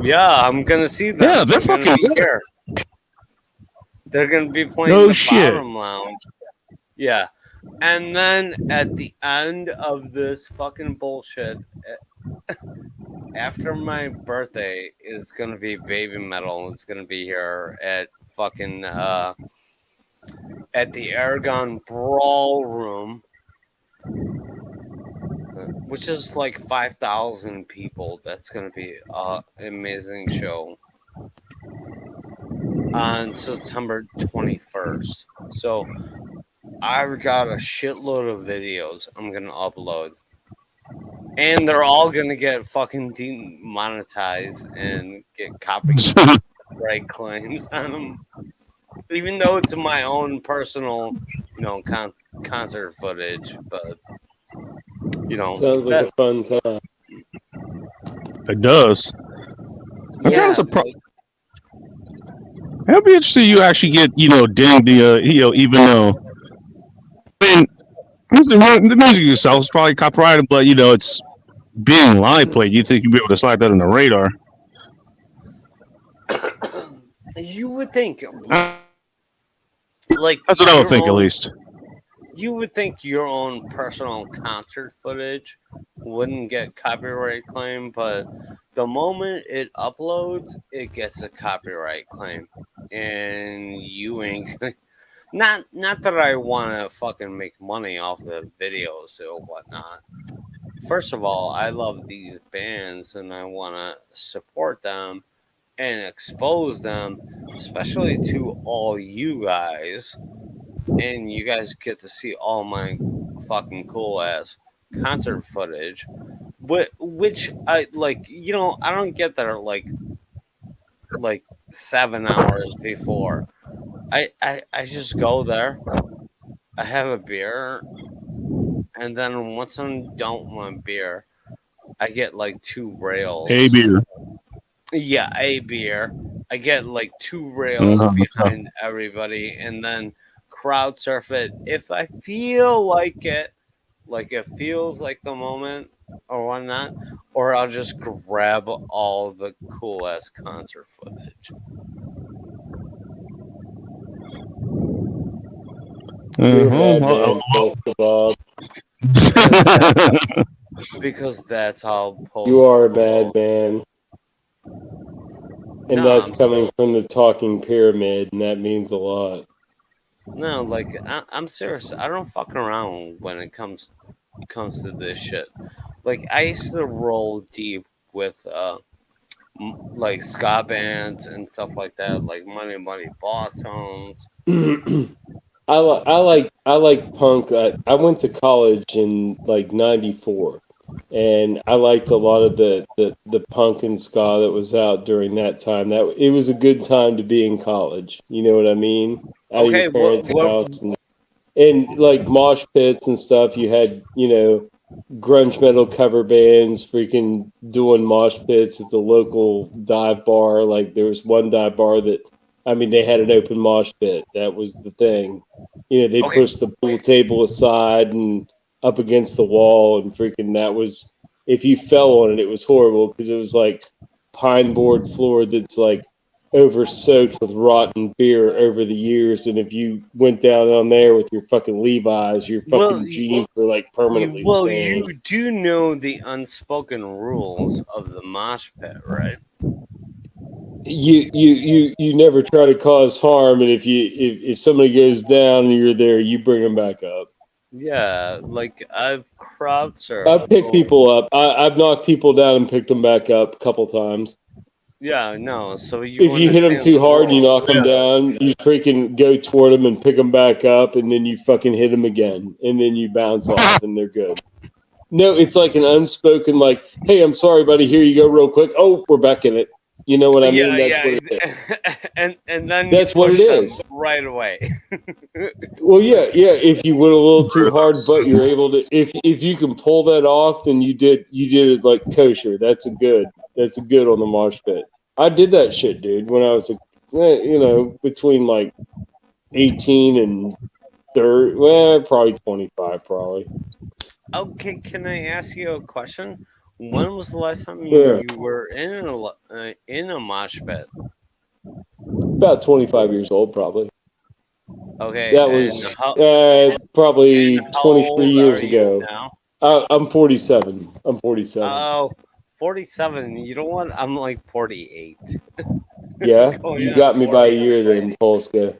Yeah, I'm gonna see them. Yeah, they're gonna fucking be good. here. They're gonna be playing No the shit. Bottom Lounge. Yeah, and then at the end of this fucking bullshit, after my birthday is gonna be Baby Metal. It's gonna be here at fucking at the Aragon Brawl Room, which is like 5,000 people. That's gonna be an amazing show on September 21st. So I've got a shitload of videos I'm gonna upload. And they're all gonna get fucking demonetized and get copyright claims on them. Even though it's my own personal, concert footage, but Sounds like a fun time. It does. I'm kind yeah, of surprised. It'll be interesting. You actually get, ding the, even though. I mean, the music itself is probably copyrighted, but it's being live played. You think you'd be able to slide that on the radar? you would think, That's like what I would your think, at own- least. You would think your own personal concert footage wouldn't get copyright claim, but the moment it uploads, it gets a copyright claim, and you ain't. Not that I want to fucking make money off the videos or whatnot. First of all, I love these bands and I want to support them and expose them, especially to all you guys. And you guys get to see all my fucking cool ass concert footage, which I like. I don't get there like 7 hours before. I just go there. I have a beer, and then once I'm done with my beer, I get like 2 rails. A beer. Yeah, a beer. I get like 2 rails behind everybody, and then crowd surf it if I feel like it, like it feels like the moment or whatnot, or I'll just grab all the cool ass concert footage. You're a bad Mhm. man, Post Bob. Because that's how You are a bad man. And No, that's I'm coming from the talking pyramid, and that means a lot. No, like I'm serious. I don't fuck around when it comes to this shit. Like I used to roll deep with like ska bands and stuff like that, like Money Money Boss Tones. I like punk. I went to college in like '94, and I liked a lot of the punk and ska that was out during that time. That it was a good time to be in college. You know what I mean? Out Okay, of your parents' what- house and like mosh pits and stuff. You had grunge metal cover bands freaking doing mosh pits at the local dive bar. Like there was one dive bar that. I mean, they had an open mosh pit. That was the thing. They Okay. pushed the pool table aside and up against the wall, and freaking that was. If you fell on it, it was horrible because it was like pine board floor that's like over soaked with rotten beer over the years, and if you went down on there with your fucking Levi's, your fucking Well, jeans were like permanently Well, stained. you do know the unspoken rules of the mosh pit, right? You never try to cause harm, and if somebody goes down and you're there, you bring them back up. Yeah, like I've crowd surfed. I've picked people up. I've knocked people down and picked them back up a couple times. Yeah, no. So you If you hit them understand too the hard, you rules. knock them down. You freaking go toward them and pick them back up, and then you fucking hit them again, and then you bounce off, and they're good. No, it's like an unspoken, like, hey, I'm sorry, buddy. Here you go, real quick. Oh, we're back in it. You know what I mean? That's what it is. and then That's you what it push them is. right away. Well, yeah. If you went a little too hard, but you're able to, if you can pull that off, then you did it like kosher. That's a good on the mosh pit. I did that shit, dude, when I was between like 18 and 30, well, probably 25, probably. Okay, can I ask you a question? When was the last time Yeah. you were in a mosh pit? About 25 years old, probably. Okay, That and was how- probably and how 23 old years are you ago. now? I'm 47. I'm 47. Oh, 47. You know what? I'm like 48. Yeah, Oh, you yeah, got me by a 48 year then, already. Polska.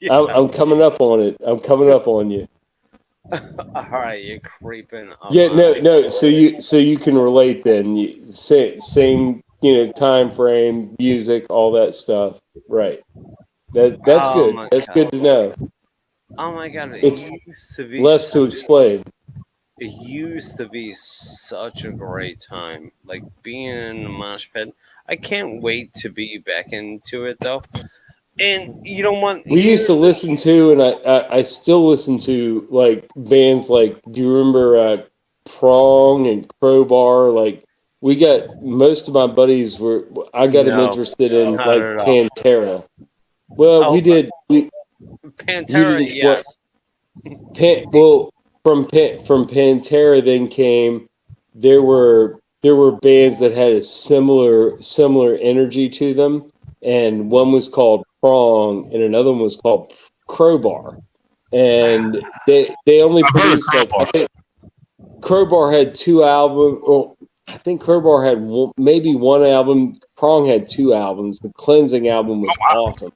Yeah. I'm coming up on it. I'm coming up on you. All right, you're creeping up. Yeah, on me. no. So you can relate then. Same time frame, music, all that stuff. Right. That's Oh good. my That's God. good to know. Oh my God! It's used to be Less to explain. It used to be such a great time, like being in the mosh pit. I can't wait to be back into it though. And you don't want. We used to listen to, and I still listen to like bands like. Do you remember Prong and Crowbar? Like we got most of my buddies were. I got them No, interested in not like at all. Pantera. Well, Oh, we did. We Pantera, didn't- yes. From Pantera then came. There were bands that had a similar energy to them, and one was called Prong, and another one was called Crowbar, and they only I've heard of produced like I Crowbar. think Crowbar had 2 albums. Or I think Crowbar had maybe 1 album. Prong had 2 albums. The Cleansing album was awesome,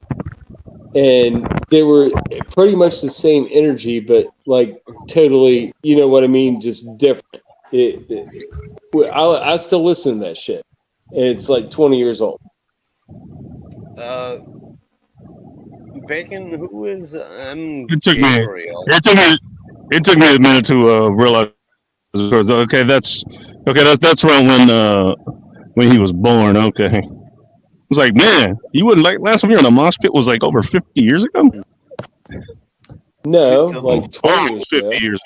and they were pretty much the same energy, but like totally, you know what I mean, just different. I still listen to that shit, and it's like 20 years old. Bacon, who is It took me. Gabriel? It took me a minute to realize. Okay, that's around when he was born. Okay, I was like, man, you wouldn't like last time you were in a mosh pit was like over 50 years ago. No, like 20 Oh, years 50 ago. years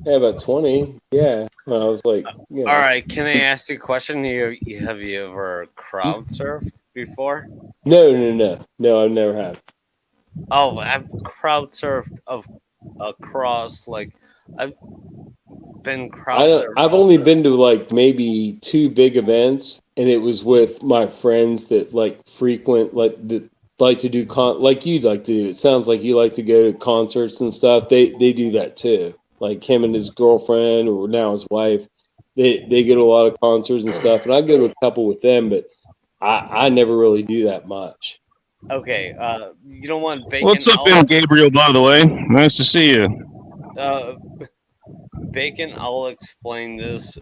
Yeah, about 20. Yeah, I was like, you know. All right, can I ask you a question? Have you ever crowd surfed before? No, I never have. Oh, I've crowd surfed across like I've been crowd surfed. I've only been to like maybe 2 big events, and it was with my friends that like frequent like to do like you'd like to do. It sounds like you like to go to concerts and stuff. They do that too. Like him and his girlfriend, or now his wife, they go to a lot of concerts and stuff, and I go to a couple with them, but I never really do that much. Okay, you don't want bacon. What's up, Ben Gabriel? By the way, nice to see you. Bacon, I'll explain this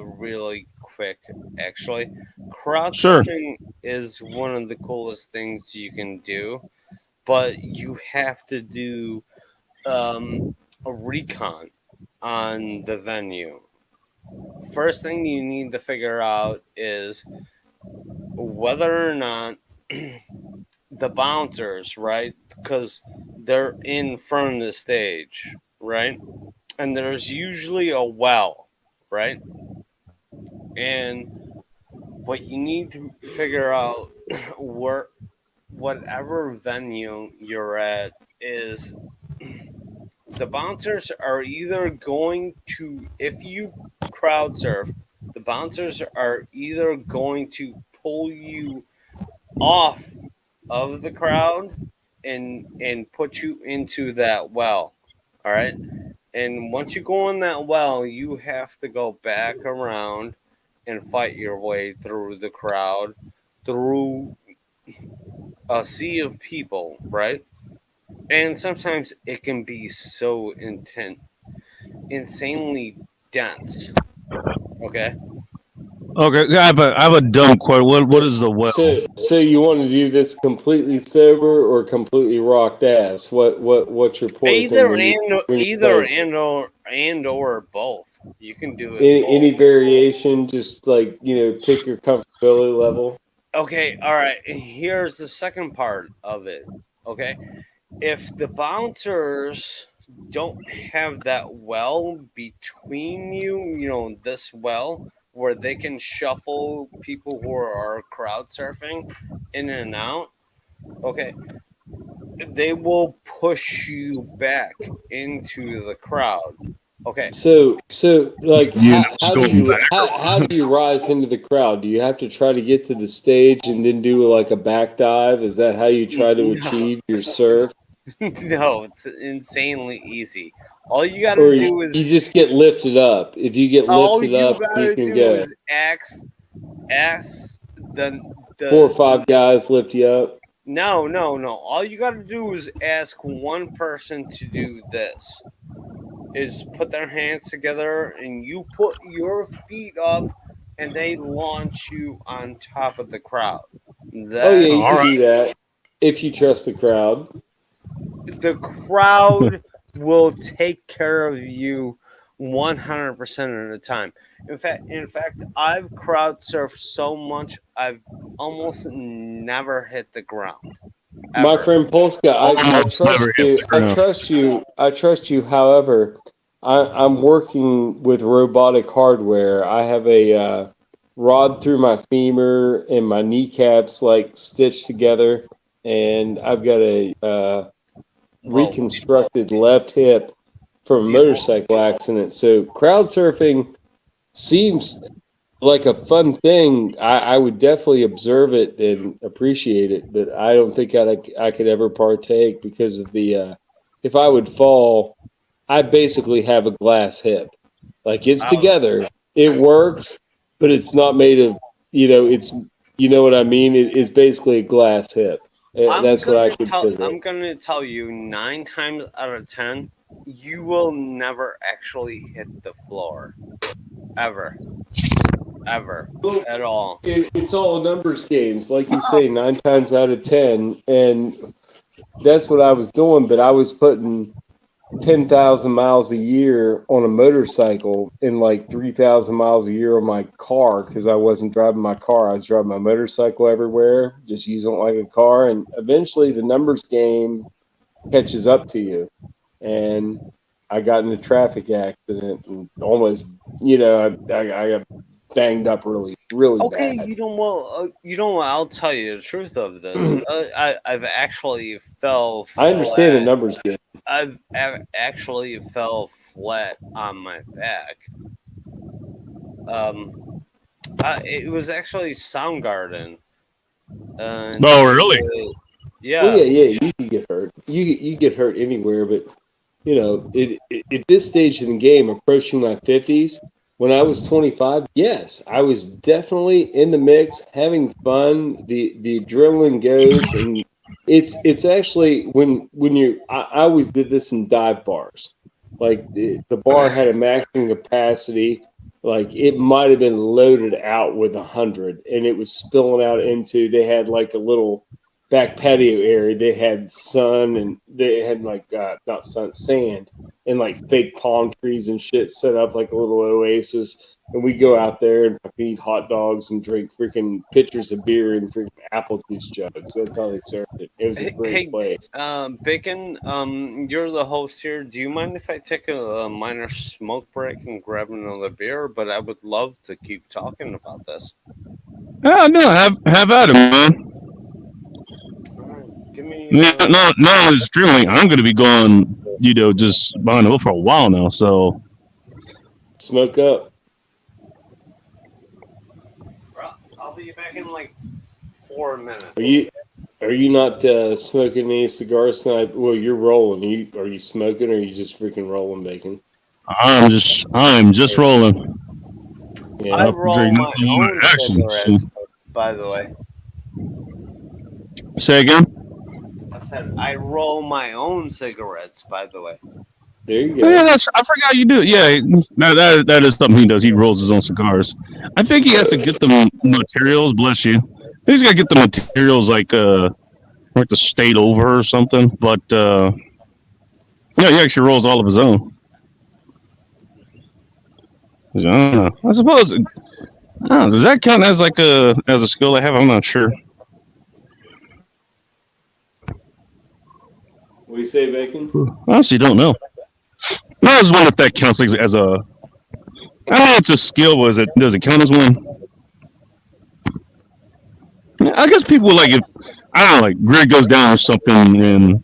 really quick. Actually, crowd Sure. surfing is one of the coolest things you can do, but you have to do a recon on the venue. First thing you need to figure out is whether or not the bouncers, right? Because they're in front of the stage, right? And there's usually a well, right? And what you need to figure out whatever venue you're at is the bouncers are either going to, if you crowd surf, the bouncers are either going to pull you off of the crowd and put you into that well. All right. And once you go in that well, you have to go back around and fight your way through the crowd, through a sea of people, right? And sometimes it can be so insanely dense. Okay. Okay, I have a dumb question. What is the well? So you want to do this completely sober or completely rocked ass? What's your poison? Either and or both. You can do it. Any variation, just like pick your comfortability level. Okay, all right. Here's the second part of it. Okay, if the bouncers don't have that well between you, this well where they can shuffle people who are crowd surfing in and out, okay, they will push you back into the crowd. Okay. So like Yeah, how do you rise into the crowd? Do you have to try to get to the stage and then do like a back dive? Is that how you try to achieve your surf? No, it's insanely easy. All you gotta do is you just get lifted up. If you get lifted up, you can go. Is ask the 4 or 5 guys lift you up. No. All you gotta do is ask one person to do this. Is put their hands together and you put your feet up and they launch you on top of the crowd. You can do that if you trust the crowd. The crowd will take care of you 100% of the time. In fact, I've crowd surfed so much I've almost never hit the ground. Ever. My friend Polska, I trust you. I trust you. However, I'm working with robotic hardware. I have a rod through my femur and my kneecaps like stitched together, and I've got a reconstructed left hip from a motorcycle accident. So crowd surfing seems like a fun thing. I would definitely observe it and appreciate it, but I don't think I could ever partake because of the if I would fall, I basically have a glass hip. Like it's together, it works, but it's not made of it's what I mean. It's basically a glass hip. That's what I consider. I'm gonna tell you 9 times out of 10, you will never actually hit the floor, ever at all. It's all numbers games, like you say, 9 times out of 10, and that's what I was doing. But I was putting 10,000 miles a year on a motorcycle and like 3,000 miles a year on my car because I wasn't driving my car. I was driving my motorcycle everywhere, just using it like a car. And eventually the numbers game catches up to you. And I got in a traffic accident and almost, I got banged up really bad. You know what? I'll tell you the truth of this. I've actually fell flat. I understand the numbers game. I've actually fell flat on my back. It was actually Soundgarden. Oh, really? Yeah. Well, yeah. You can get hurt. You get hurt anywhere, but at this stage in the game, approaching my 50s, when I was 25, yes, I was definitely in the mix, having fun. The adrenaline goes, and it's actually when I always did this in dive bars. Like the bar had a maximum capacity, like it might have been loaded out with 100, and it was spilling out into. They had like a little back patio area. They had sun, and they had like not sun, sand, and like fake palm trees and shit set up like a little oasis. And we go out there and eat hot dogs and drink freaking pitchers of beer and freaking apple juice jugs. That's how they served it. It was a great place. Bacon, you're the host here. Do you mind if I take a minor smoke break and grab another beer? But I would love to keep talking about this. Oh, no, have at it, man. Give me. No, it's streaming. I'm going to be going, just behind the wheel for a while now. So Smoke up. I'll be back in like 4 minutes. Are you not smoking any cigars tonight? Well, you're rolling. Are you smoking, or are you just freaking rolling, Bacon? I'm just rolling. Yeah. I Up, roll drink my nothing own but action. cigarettes, by the way. Say again? I said I roll my own cigarettes, by the way. There you Oh, go. yeah, I forgot you do it. Yeah, that is something he does. He rolls his own cigars. I think he has to get the materials. Bless you. He's got to get the materials like the state over or something. But yeah, he actually rolls all of his own. I don't know. I suppose. Does that count as like a skill I have? I'm not sure. What do you say, Bacon? Honestly, don't know. I was wondering if that counts like as a. I know it's a skill, but does it count as one? I guess people like if I don't know, like grid goes down or something, and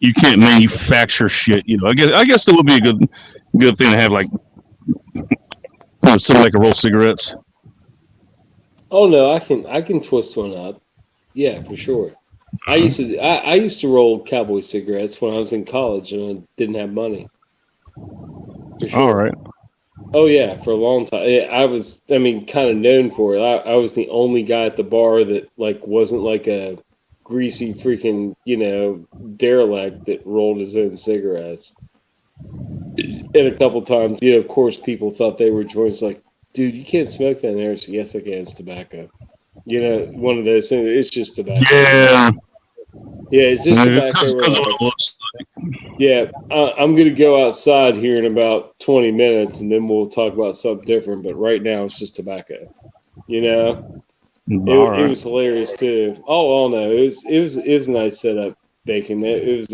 you can't manufacture shit. You know, I guess it would be a good thing to have like something like a roll cigarettes. Oh no, I can twist one up. Yeah, for sure. I used to roll cowboy cigarettes when I was in college and I didn't have money. For sure. All right. Oh yeah, for a long time. I was, kind of known for it. I was the only guy at the bar that like wasn't like a greasy freaking, derelict that rolled his own cigarettes. And a couple times, of course, people thought they were joints. Like, dude, you can't smoke that in there. So yes, I can. It's tobacco. One of those things. It's just tobacco. Yeah. Yeah, it's just tobacco. Because of what it looks like. Yeah, I'm going to go outside here in about 20 minutes, and then we'll talk about something different. But right now, it's just tobacco. It was hilarious too. Oh no, it was a nice setup, Bacon. It was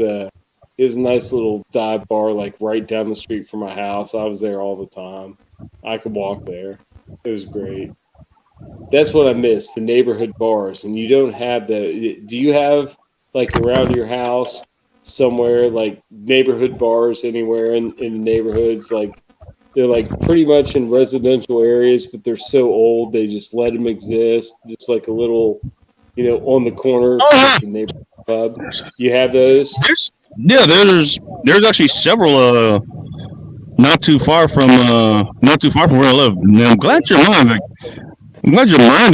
a nice little dive bar, like right down the street from my house. I was there all the time. I could walk there. It was great. That's what I miss, the neighborhood bars. And you don't have do you have like around your house somewhere like neighborhood bars anywhere in the neighborhoods? Like they're like pretty much in residential areas, but they're so old they just let them exist. Just like a little, on the corner. It's a neighborhood pub. You have those? There's actually several not too far from where I live. And I'm glad you're reminding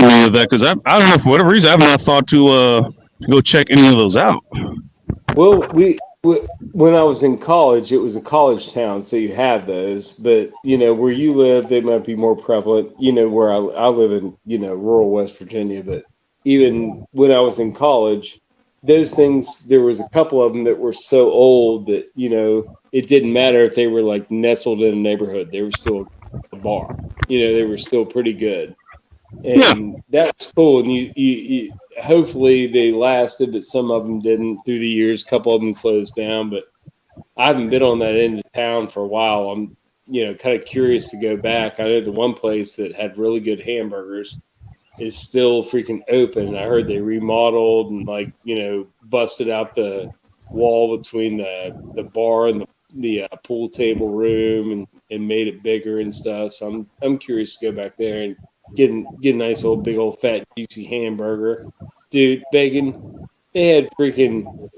me of that because I don't know, for whatever reason I have not thought to go check any of those out. Well, when I was in college, it was a college town, so you have those. But where you live, they might be more prevalent. Where I live in rural West Virginia, but even when I was in college, those things, there was a couple of them that were so old that it didn't matter if they were like nestled in a neighborhood; they were still a bar. They were still pretty good, and that's cool. And you hopefully they lasted, but some of them didn't through the years. A couple of them closed down, but I haven't been on that end of town for a while. I'm, kind of curious to go back. I know the one place that had really good hamburgers is still freaking open. I heard they remodeled and busted out the wall between the bar and the pool table room and made it bigger and stuff. So I'm curious to go back there and get a nice old big old fat juicy hamburger. Dude, Bacon, they had freaking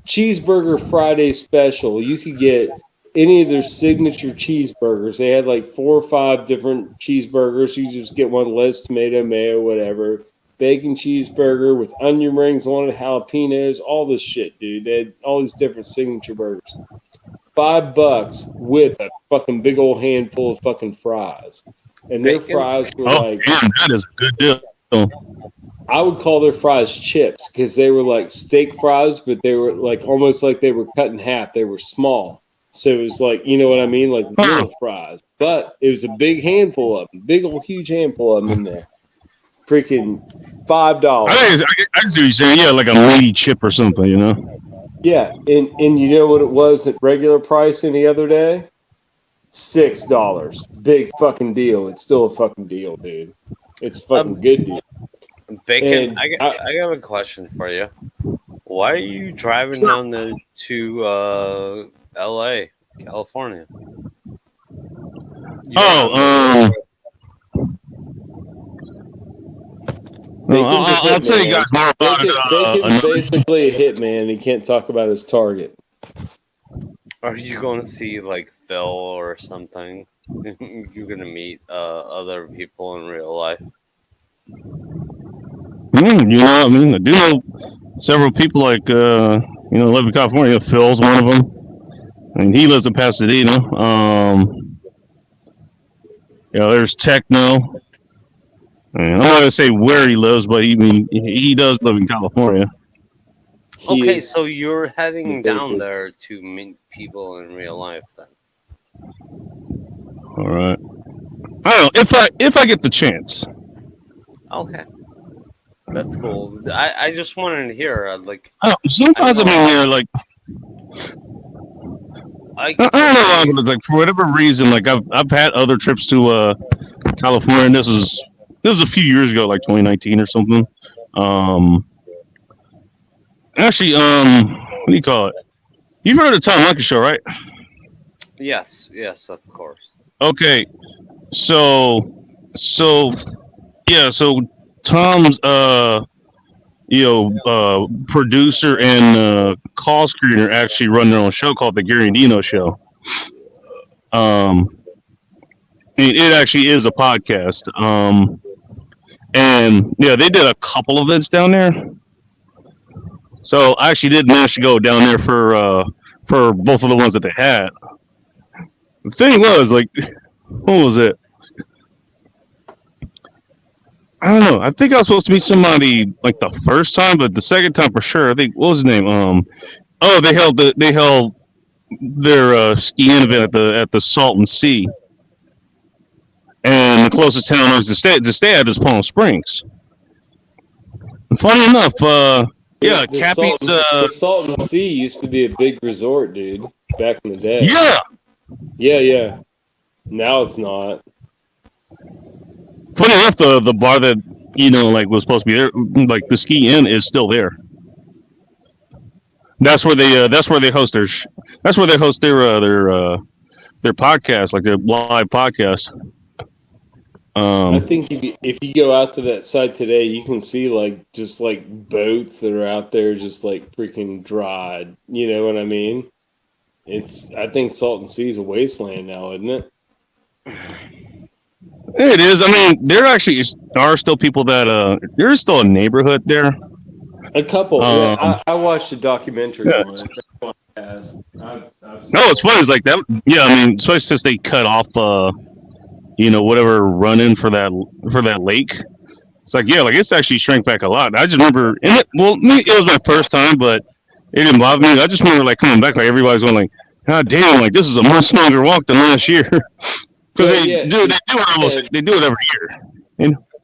cheeseburger Friday special. You could get any of their signature cheeseburgers. They had like 4 or 5 different cheeseburgers. You just get one, lettuce, tomato, mayo, whatever. Bacon cheeseburger with onion rings on it, jalapenos, all this shit, dude. They had all these different signature burgers. $5 with a fucking big old handful of fucking fries. And their fries were damn, that is a good deal. I would call their fries chips because they were like steak fries, but they were like almost like they were cut in half. They were small. So it was like, you know what I mean? Like little fries. But it was a big handful of them. Big old huge handful of them in there. Freaking $5. I see what you're saying. Yeah, like a meaty chip or something, Yeah. And you know what it was at regular price any other day? $6. Big fucking deal. It's still a fucking deal, dude. It's a fucking good deal. Bacon, And I got a question for you. Why are you driving down to LA, California? I'll tell you guys more about Bacon's it. basically a hitman. He can't talk about his target. Are you going to see like Phil or something? You're going to meet other people in real life. You know, I mean, I do know several people like live in California. Phil's one of them. I mean, he lives in Pasadena. There's Techno. I'm not gonna say where he lives, but he does live in California. Okay, so you're heading down there to meet people in real life, then. All right. I don't know if I get the chance. Okay, that's cool. I just wanted to hear Sometimes I mean, like I don't know, like for whatever reason, like I've had other trips to California, and this was a few years ago, like 2019 or something. Actually, what do you call it? You've heard of the Tom Leykis show, right? Yes, of course. Okay, so Tom's producer and call screener actually run their own show called the Gary Dino Show. It actually is a podcast. And yeah, they did a couple events down there. So I actually did manage to go down there for both of the ones that they had. The thing was, like, what was it? I don't know. I think I was supposed to meet somebody like the first time, but the second time for sure. I think, what was his name? They held their skiing event at the Salton Sea, and the closest town I was to stay at is Palm Springs. And funny enough, Cappy's the Salton Sea used to be a big resort, dude, back in the day. Yeah. Now it's not. Funny enough, the bar that was supposed to be there, like the Ski Inn, is still there. That's where they host their podcast, like their live podcast. I think if you go out to that site today, you can see just boats that are out there just like freaking dried. You know what I mean? I think Salton Sea is a wasteland now, isn't it? It is. I mean, there actually are still people that there is still a neighborhood there. A couple. I watched a documentary on it. No, it's funny. It's like that. Yeah, I mean, especially since they cut off, whatever run-in for that lake. It's like, yeah, like it's actually shrank back a lot. I just remember, it was my first time, but it didn't bother me. I just remember like coming back, like everybody's going like, God damn, like this is a much longer walk than last year. Because they do it every year.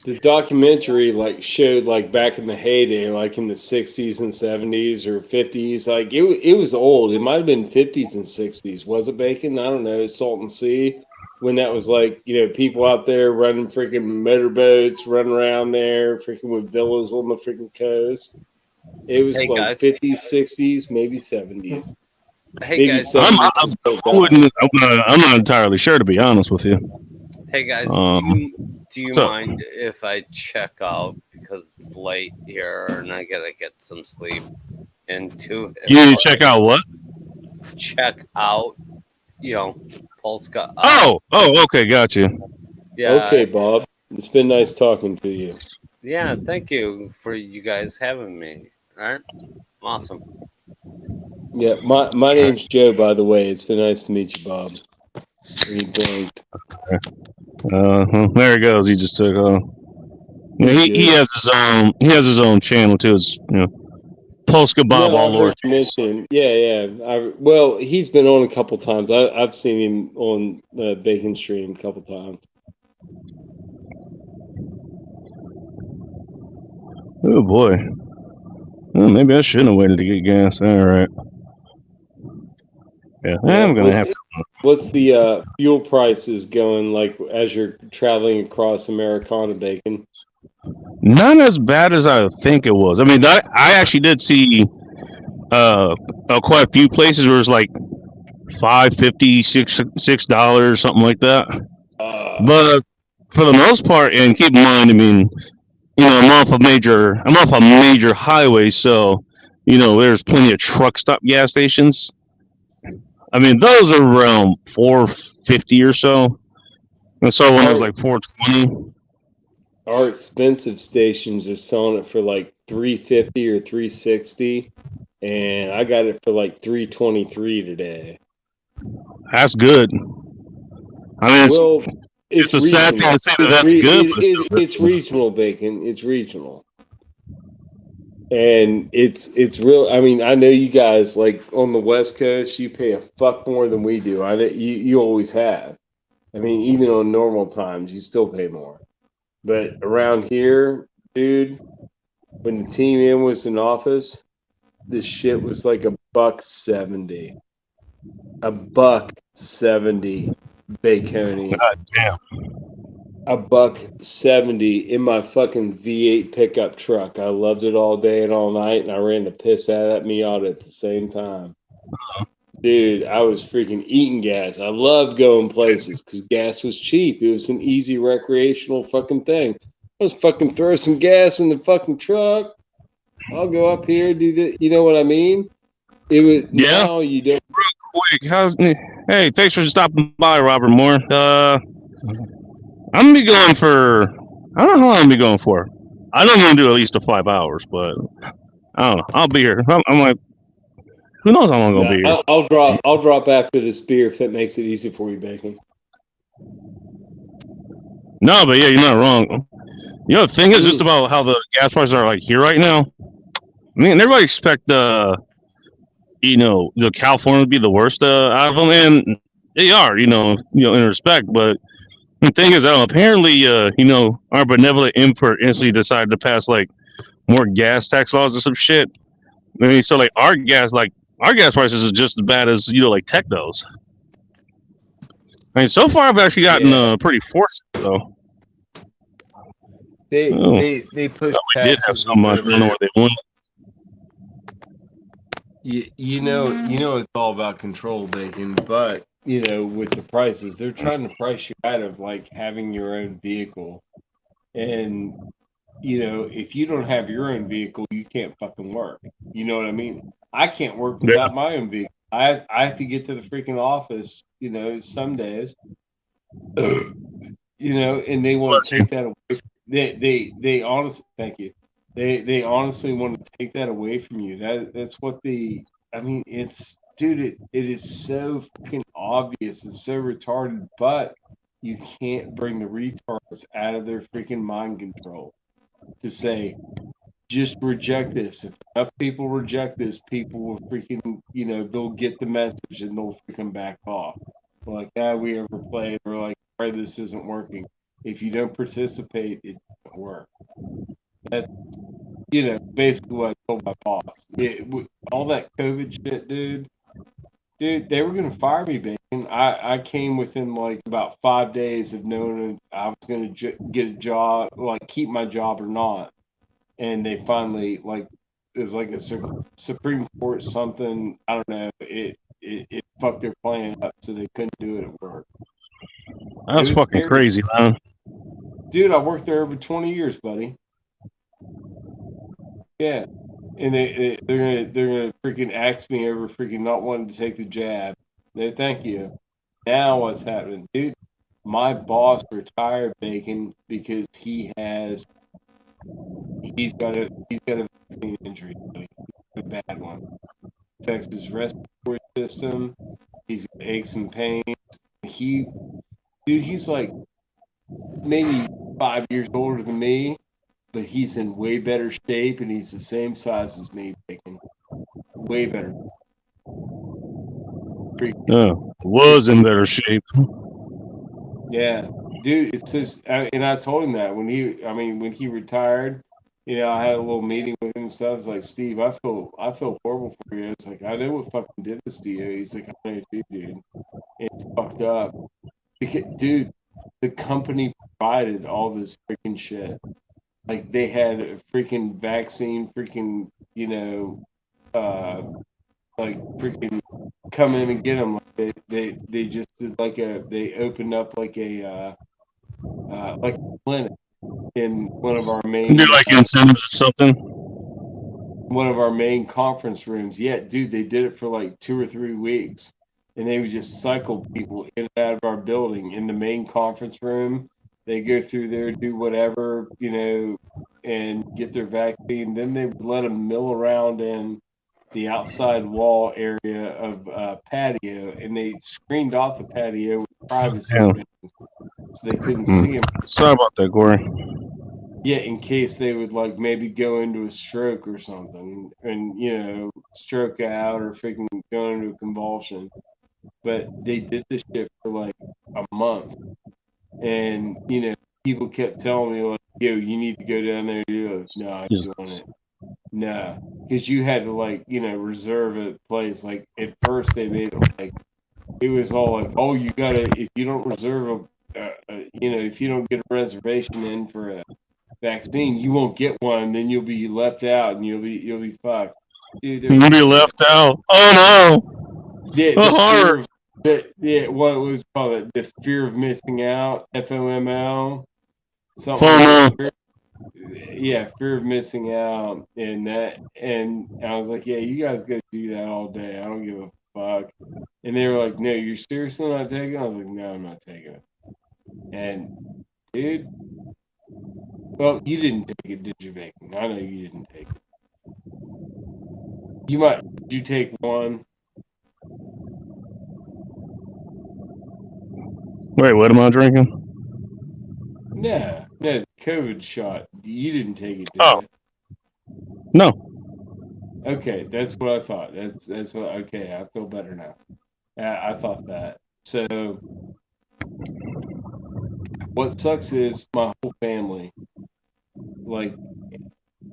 The documentary showed back in the heyday, like in the 60s and 70s or 50s. Like it was old. It might have been 50s and 60s. Was it, Bacon? I don't know. Salton Sea, when that was people out there running freaking motorboats, running around there, freaking with villas on the freaking coast. It was guys. 50s, 60s, maybe 70s. Hey maybe guys, I'm not entirely sure, to be honest with you. Hey guys, do you mind if I check out because it's late here and I gotta get some sleep? You need to check out what? Check out, Polska. Oh, okay, got you. Yeah. Okay, Bob. It's been nice talking to you. Yeah, thank you for you guys having me. All right, awesome. Yeah, my name's Joe, by the way. It's been nice to meet you, Bob. He blinked. There he goes. He just took off. He has his own channel too. It's Polska Bob all over. Yeah. Well, he's been on a couple times. I've seen him on the Bacon stream a couple times. Oh boy. Well, maybe I shouldn't have waited to get gas. All right. Yeah, I'm gonna have to. What's the fuel prices going like as you're traveling across Americana, Bacon? Not as bad as I think it was. I mean, I actually did see quite a few places where it's like $5.50, $6, something like that. But for the most part, and keep in mind, I mean, I'm off a major highway, so there's plenty of truck stop gas stations. I mean, those are around 450 or so. I saw one that was like 420. Our expensive stations are selling it for like 350 or 360, and I got it for like 323 today. That's good. I mean, Well, it's a sad thing to say that that's good, but It's regional, Bacon. It's regional, and it's real. I mean, I know you guys like on the West Coast, you pay a fuck more than we do. I know you always have. I mean, even on normal times, you still pay more. But around here, dude, when the team in was in office, this shit was like $1.70. $1.70 Baconi. God damn. $1.70 in my fucking V8 pickup truck. I loved it all day and all night, and I ran the piss out at me all at the same time. Dude, I was freaking eating gas. I loved going places because gas was cheap. It was an easy recreational fucking thing. I was fucking throw some gas in the fucking truck. I'll go up here, do the, you know what I mean? It was now you don't. Quick, hey, thanks for stopping by, Robert Moore. I'm gonna be going for. I don't know how long I'm gonna be going for. I don't want to do at least 5 hours, but I don't know. I'll be here. I'm like, who knows how long I'll be here? I'll drop after this beer if that makes it easy for you, Bacon. No, but yeah, you're not wrong. The thing is just about how the gas prices are like here right now. I mean, everybody expect the California to be the worst out of them, and they are, in respect. But the thing is, apparently, our benevolent import instantly decided to pass like more gas tax laws or some shit. I mean, so like our gas prices is just as bad as like Techno's. I mean, so far I've actually gotten pretty forced though. They push. We did have so much. I don't know what they want. You know it's all about control, Bacon. But with the prices, they're trying to price you out of like having your own vehicle, and if you don't have your own vehicle, you can't fucking work. You know what I mean? I can't work without my own vehicle. I have to get to the freaking office. Some days. And they want to take that away. They honestly, thank you. They honestly want to take that away from you. That's what it's, dude, it is so fucking obvious and so retarded, but you can't bring the retards out of their freaking mind control to say, just reject this. If enough people reject this, people will freaking, they'll get the message and they'll freaking back off. We're like, we overplayed. We're like, all right, this isn't working. If you don't participate, it doesn't work. That's, basically what I told my boss. All that COVID shit, dude, they were going to fire me, Bacon. I came within like about 5 days of knowing I was going to get a job, like keep my job or not. And they finally, like, it was like a Supreme Court something, I don't know, it fucked their plan up so they couldn't do it at work. That's fucking crazy, man. Dude, I worked there over 20 years, buddy. Yeah. And they're gonna freaking axe me over freaking not wanting to take the jab. Thank you. Now what's happening, dude? My boss retired, Bacon, because he's got a vaccine injury, buddy. A bad one. Affects his respiratory system. He's got aches and pains. He's like maybe 5 years older than me, but he's in way better shape, and he's the same size as me, Bacon. Way better. Was in better shape. Yeah, dude. It's just, and I told him that when he retired, I had a little meeting with him and stuff. I was like, Steve, I feel horrible for you. It's like, I know what fucking did this to you. He's like, I know too, dude. It's fucked up. Because, dude, the company provided all this freaking shit. Like, they had a freaking vaccine, freaking, like freaking come in and get them. Like they just did they opened up like a clinic in one of our main Do like incentives or something. Conference rooms. Yeah, dude, they did it for like 2 or 3 weeks, and they would just cycle people in and out of our building in the main conference room. They go through there, do whatever, and get their vaccine. Then they would let them mill around in the outside wall area of patio, and they screened off the patio with privacy Yeah. bins, so they couldn't see them. Sorry about that, Corey. Yeah, in case they would like maybe go into a stroke or something, and stroke out or freaking go into a convulsion. But they did this shit for like a month, and people kept telling me like, "Yo, you need to go down there and do it." No, I don't want it. No, because you had to like reserve a place. Like at first they made it like it was all like, "Oh, you gotta if you don't reserve if you don't get a reservation in for a vaccine, you won't get one. Then you'll be left out, and you'll be fucked." Dude, You'll be left out. Oh no! yeah, The horror. what was called the fear of missing out, FOMO, something. Oh like yeah, fear of missing out, and I was like, yeah, you guys go do that all day. I don't give a fuck. And they were like, no, you're seriously not taking it? I was like, no, I'm not taking it. And dude, well, you didn't take it, did you, Bacon? I know you didn't take it. Did you take one? Wait, what am I drinking? No, the COVID shot. You didn't take it, did Oh. you? No. Okay, that's what I thought. That's what. Okay, I feel better now. I thought that. So, what sucks is my whole family, like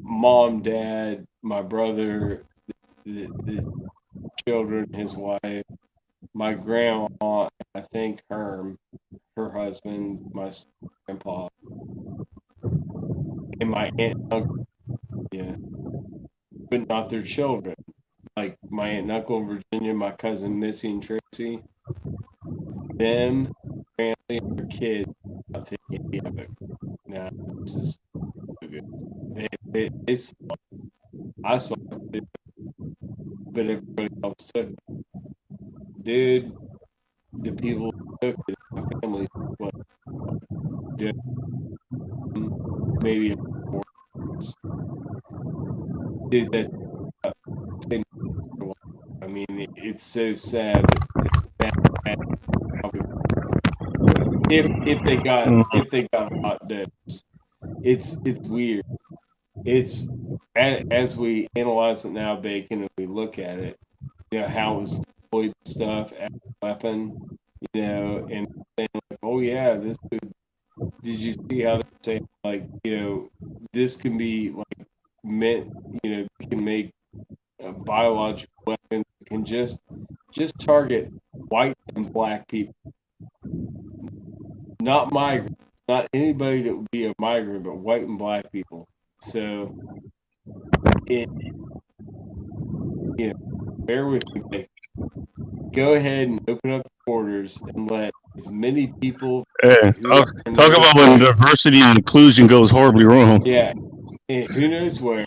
mom, dad, my brother, the children, his wife, my grandma, I think her husband, my grandpa, and my aunt and uncle, yeah, but not their children. Like my aunt and uncle in Virginia, my cousin Missy and Tracy, them, family, and their kids, not taking any of it. Now, this is so good. They saw it. I saw it too, but everybody else took it. Dude, the people who took it, my family, what, maybe dude, that I mean, it's so sad that if they got a hot dose, it's weird. It's as we analyze it now, Bacon, and we look at it, how it was deployed stuff as a weapon, and saying like, oh yeah, this could. Did you see how they're saying like, this can be like meant, can make biological weapons that can just target white and black people, not migrants, not anybody that would be a migrant, but white and black people. So, bear with me. Go ahead and open up the borders and let as many people. Hey, talk about when diversity and inclusion goes horribly wrong. Yeah, and who knows where.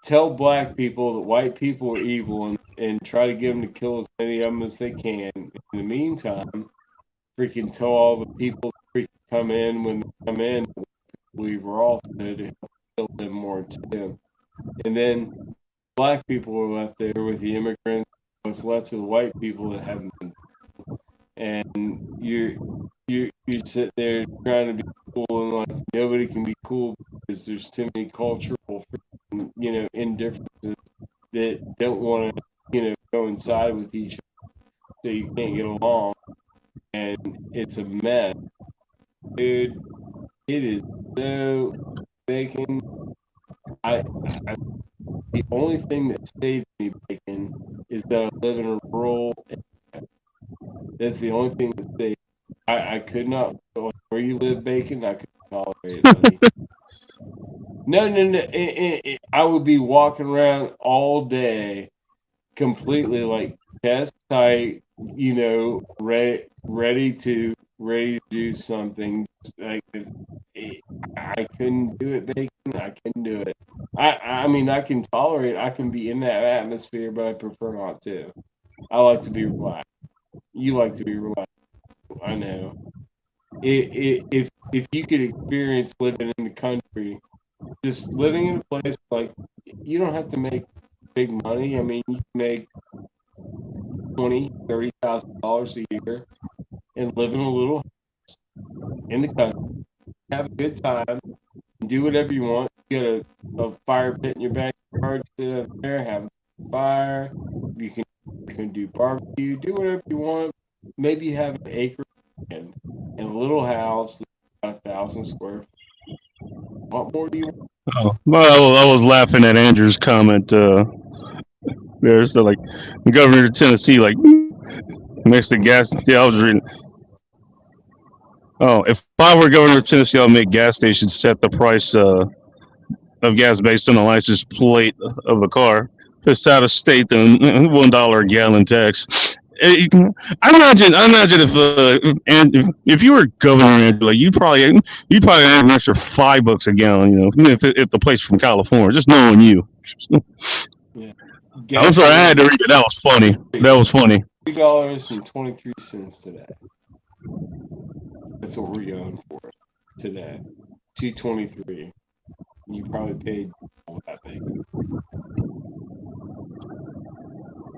Tell black people that white people are evil and try to get them to kill as many of them as they can. In the meantime, freaking tell all the people to freaking come in when they come in. We were all to help kill them more too. And then black people are left there with the immigrants. What's left of the white people that haven't been. And you sit there trying to be cool, and like nobody can be cool because there's too many cultural indifferences that don't want to coincide with each other, so you can't get along, and it's a mess, dude. It is so Bacon. The only thing that saved me, Bacon, is that I live in a rural area. That's the only thing that saved me. I could not, where you live, Bacon, I couldn't tolerate it, buddy. No. I would be walking around all day completely like chest tight, ready to ready to do something, like I couldn't do it, bacon. I couldn't do it. I mean, I can tolerate. I can be in that atmosphere, but I prefer not to. I like to be relaxed. You like to be relaxed. I know. If you could experience living in the country, just living in a place like you don't have to make big money. I mean, you can make $20,000-$30,000 a year and live in a little house in the country, have a good time, do whatever you want. You got a fire pit in your backyard, sit up there, have a fire. You can do barbecue, do whatever you want. Maybe you have an acre and a little house that's about 1,000 square feet. What more do you want? Oh, well, I was laughing at Andrew's comment. There's like the governor of Tennessee, like next to gas. Yeah, I was reading. Oh, if I were governor of Tennessee, I'll make gas stations set the price of gas based on the license plate of the car. If it's out of state, then $1 a gallon tax. I imagine if and if you were governor, like you'd probably have an extra $5 a gallon. You know, if the place from California, just knowing you. Yeah. I'm sorry, I had to read it. That was funny. That was funny. $3.23 today. That's what we're going for today. $2.23. You probably paid all that thing.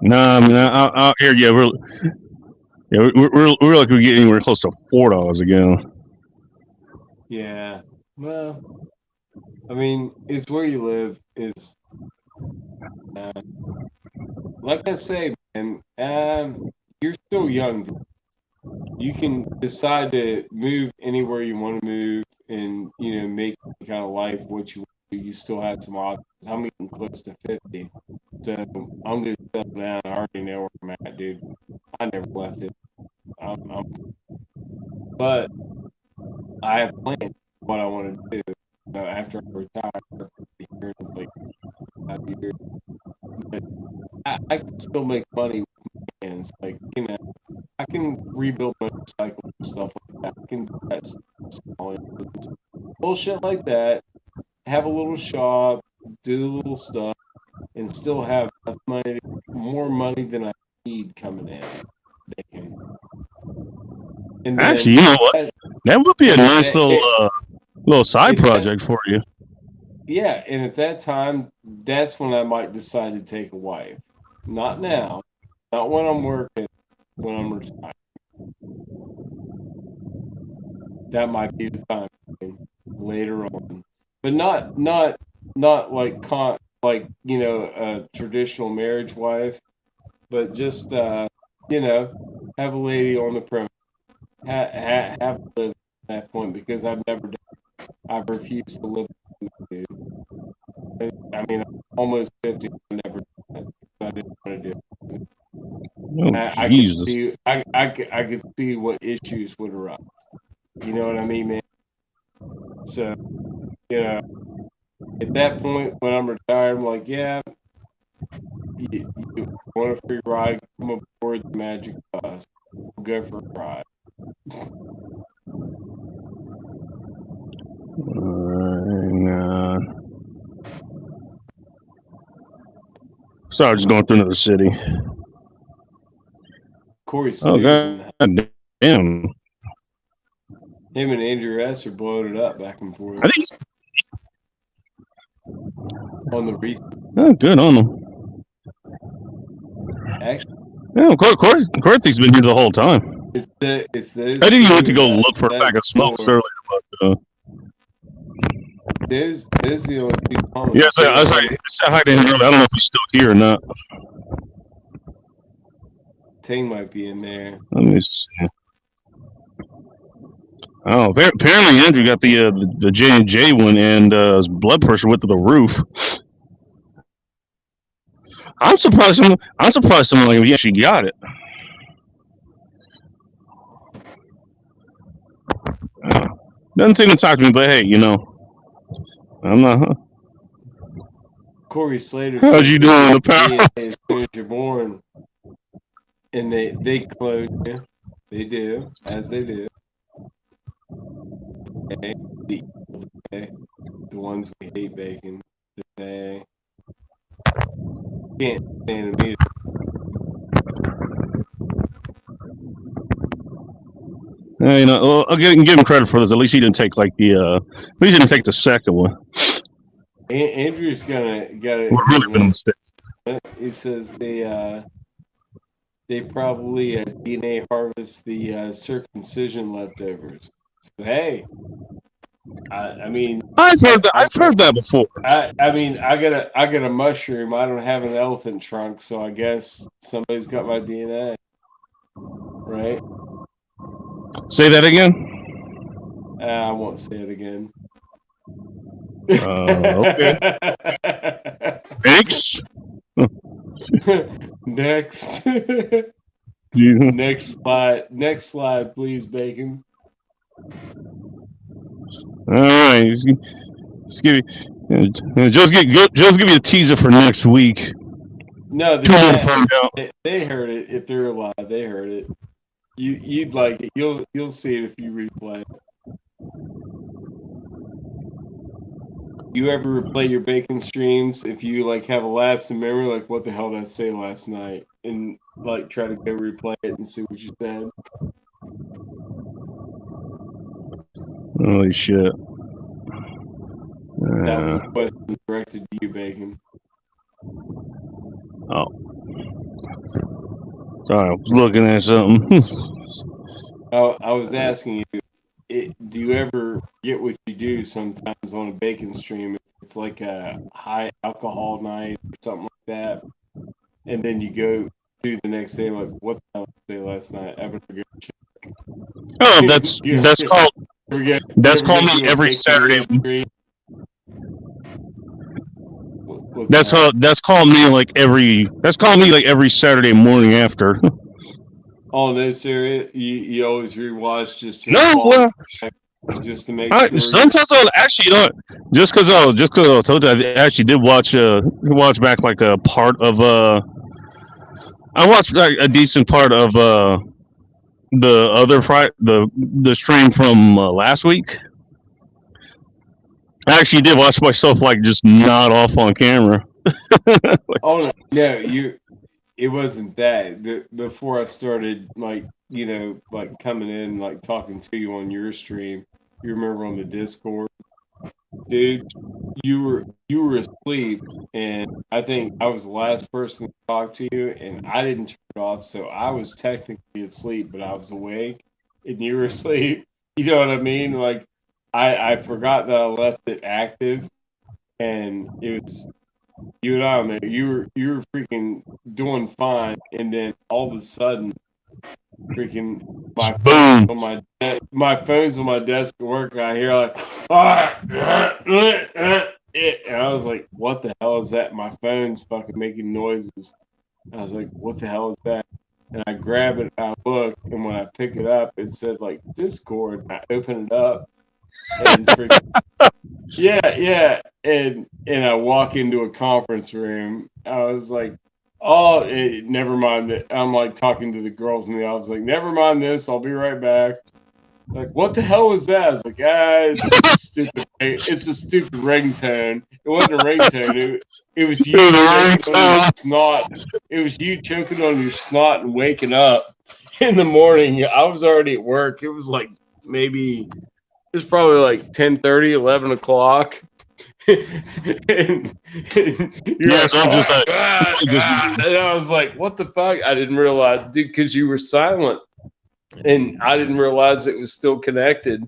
No, I mean, I hear you. We're like we get anywhere close to $4 a gallon. Yeah. Well, I mean, it's where you live. Is like I say, man. You're still young. You can decide to move anywhere you want to move, and make kind of life what you want. You still have some options. I'm getting close to 50, so I'm gonna settle down. I already know where I'm at, dude. I never left it. But I have plans what I want to do after I retire here in like 5 years. But I can still make money with my hands. Like, I can rebuild motorcycles and stuff like that. I can do that small bullshit like that. Have a little shop, do a little stuff, and still have enough money, more money than I need coming in. And then, actually, you know what? That would be a nice little side project for you. Yeah, and at that time, that's when I might decide to take a wife. Not now, not when I'm working, when I'm retired. That might be the time later on, but not like a traditional marriage wife, but just have a lady on the premise, have to live at that point, because I've never done it. I've refused to live with a dude. I mean, I'm almost 50. I never done it. I didn't want to do it. Oh, Jesus. I could see what issues would arise. You know what I mean, man? So, at that point when I'm retired, I'm like, yeah, you want a free ride? Come aboard the Magic Bus. We'll go for a ride. Sorry, just going through another city. Corey Oh, Snooze God damn. him and Andrew S are blowing it up back and forth I think he's on the recent. good on him. Actually, Yeah, Corey thinks he's been here the whole time. it's those. I didn't even went to go two look for a that pack of smokes door. earlier, but There's the only two comments. yeah, so I said hi to him earlier. I don't know if he's still here or not. Ting might be in there. Let me see. Oh, apparently Andrew got the J&J one, and his blood pressure went to the roof. I'm surprised someone like him actually got it. Doesn't seem to talk to me, but hey, I'm not. Corey Slater. How'd you do in the power? As soon as you're born, and they close you. They do, as they do. the ones we hate bacon. They can't stand the meat. You know, well, I'll give him credit for this. At least he didn't take like the. At least he didn't take the second one. Andrew's got Would really been a mistake. He says they probably DNA harvest the circumcision leftovers. So hey, I mean, I've heard that before. I mean, I got a mushroom. I don't have an elephant trunk, so I guess somebody's got my DNA, right? Say that again. I won't say it again. Okay. Thanks. Next. Mhm. Next slide, please, Bacon. All right. Just give me a teaser for next week. No, Come on, find out. they heard it. If they're alive, they heard it. You'd like it. You'll see it if you replay it. You ever replay your Bacon streams if you like have a lapse in memory, like what the hell did I say last night, and like try to go replay it and see what you said? Holy shit. That was a question directed to you, Bacon. Oh. Sorry, I was looking at something. I was asking you, do you ever get what you do sometimes on a Bacon stream? It's like a high alcohol night or something like that, and then you go through the next day like, what the hell did I say last night? I better go check. Oh, that's called me every Saturday. That's called me like every Saturday morning after. Oh no, sir! You always rewatch just to just to make sure. Sometimes I'll actually, you know, just because I told you, I actually did watch back like a part of I watched like a decent part of the other the stream from last week. I actually did watch myself like just nod off on camera. Oh no, it wasn't that. Before I started, like, you know, like coming in, like talking to you on your stream. You remember on the Discord, dude? You were asleep, and I think I was the last person to talk to you, and I didn't turn it off, so I was technically asleep, but I was awake, and you were asleep. You know what I mean? Like, I forgot that I left it active, and it was you and I on there. You were freaking doing fine, and then all of a sudden, freaking my phone's on my desk at work, and I hear like, and I was like, what the hell is that? My phone's fucking making noises. And I was like, what the hell is that? And I grab it, and I look, and when I pick it up, it said like Discord. And I open it up, and yeah, and I walk into a conference room. I was like, oh, never mind that. I'm like talking to the girls in the office, like, never mind this. I'll be right back. Like, what the hell was that? I was like, it's a stupid. It's a stupid ringtone. It wasn't a ringtone. It was you choking on your snot. It was you choking on your snot and waking up in the morning. I was already at work. It was like it was probably like 10:30, 11 o'clock. and Yes, I'm just like, and I was like, what the fuck? I didn't realize, dude, because you were silent. And I didn't realize it was still connected.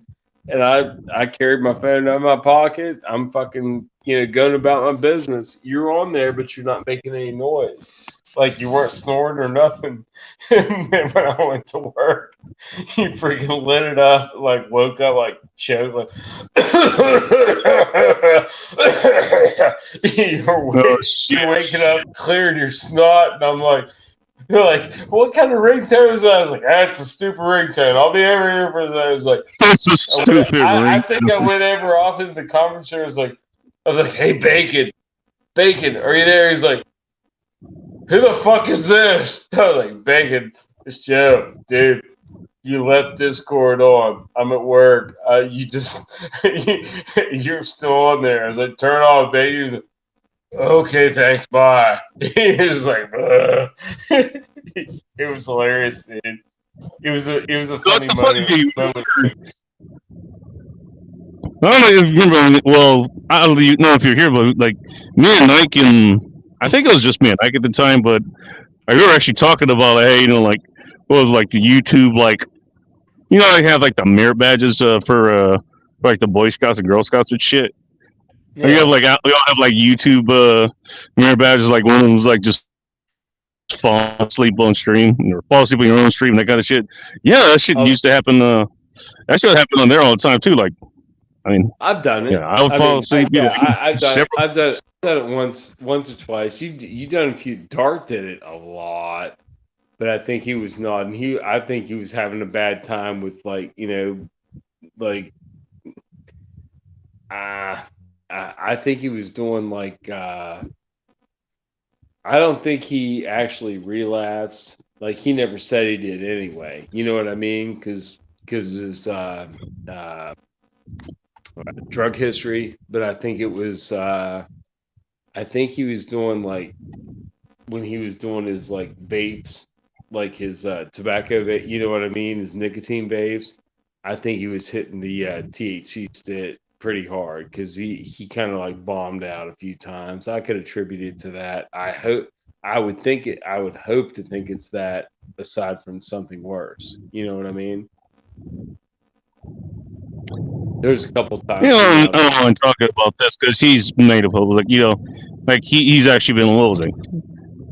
And I carried my phone out of my pocket. I'm fucking, going about my business. You're on there, but you're not making any noise. Like you weren't snoring or nothing. And then when I went to work, you freaking lit it up, like woke up, like choked, like you're waking up, clearing your snot, and I'm like, you're like, what kind of ringtone is that? I was like, that's a stupid ringtone. I'll be over here for that. I was like, that's a stupid ringtone. I think I went over off into the conference room. I was like, hey, Bacon, are you there? He's like, who the fuck is this? I was like, Bacon, it's Joe, dude. you left Discord on. I'm at work. You just you're still on there. I was like, turn off, baby. He was like, okay, thanks, bye. He was like, "Ugh." It was hilarious, dude. It was a funny That's a funny thing. moment. I don't know if you remember. Well, I don't know if you're here, but like me and Nike, and I think it was just me and Nike at the time. But we were actually talking about, hey, like what was like the YouTube, like they have like the merit badges for like the Boy Scouts and Girl Scouts and shit. Yeah. We all have like YouTube merit badges. Like one of them was like just fall asleep on stream or fall asleep on your own stream, that kind of shit. Yeah, that shit used to happen. That shit would happen on there all the time too. Like, I mean, I've done it. yeah, I would fall asleep. I've done it once or twice. You done a few. Dart did it a lot, but I think he was not. And I think he was having a bad time with I think he was doing like. I don't think he actually relapsed. Like he never said he did anyway. You know what I mean? Because his drug history. But I think it was. I think he was doing like when he was doing his like vapes, like his tobacco. You know what I mean? His nicotine vapes. I think he was hitting the THC stick pretty hard because he kind of like bombed out a few times. I could attribute it to that. I would hope to think it's that aside from something worse. You know what I mean? There's a couple times. I don't want to talk about this because he's made a public. Like he's actually been, what was it?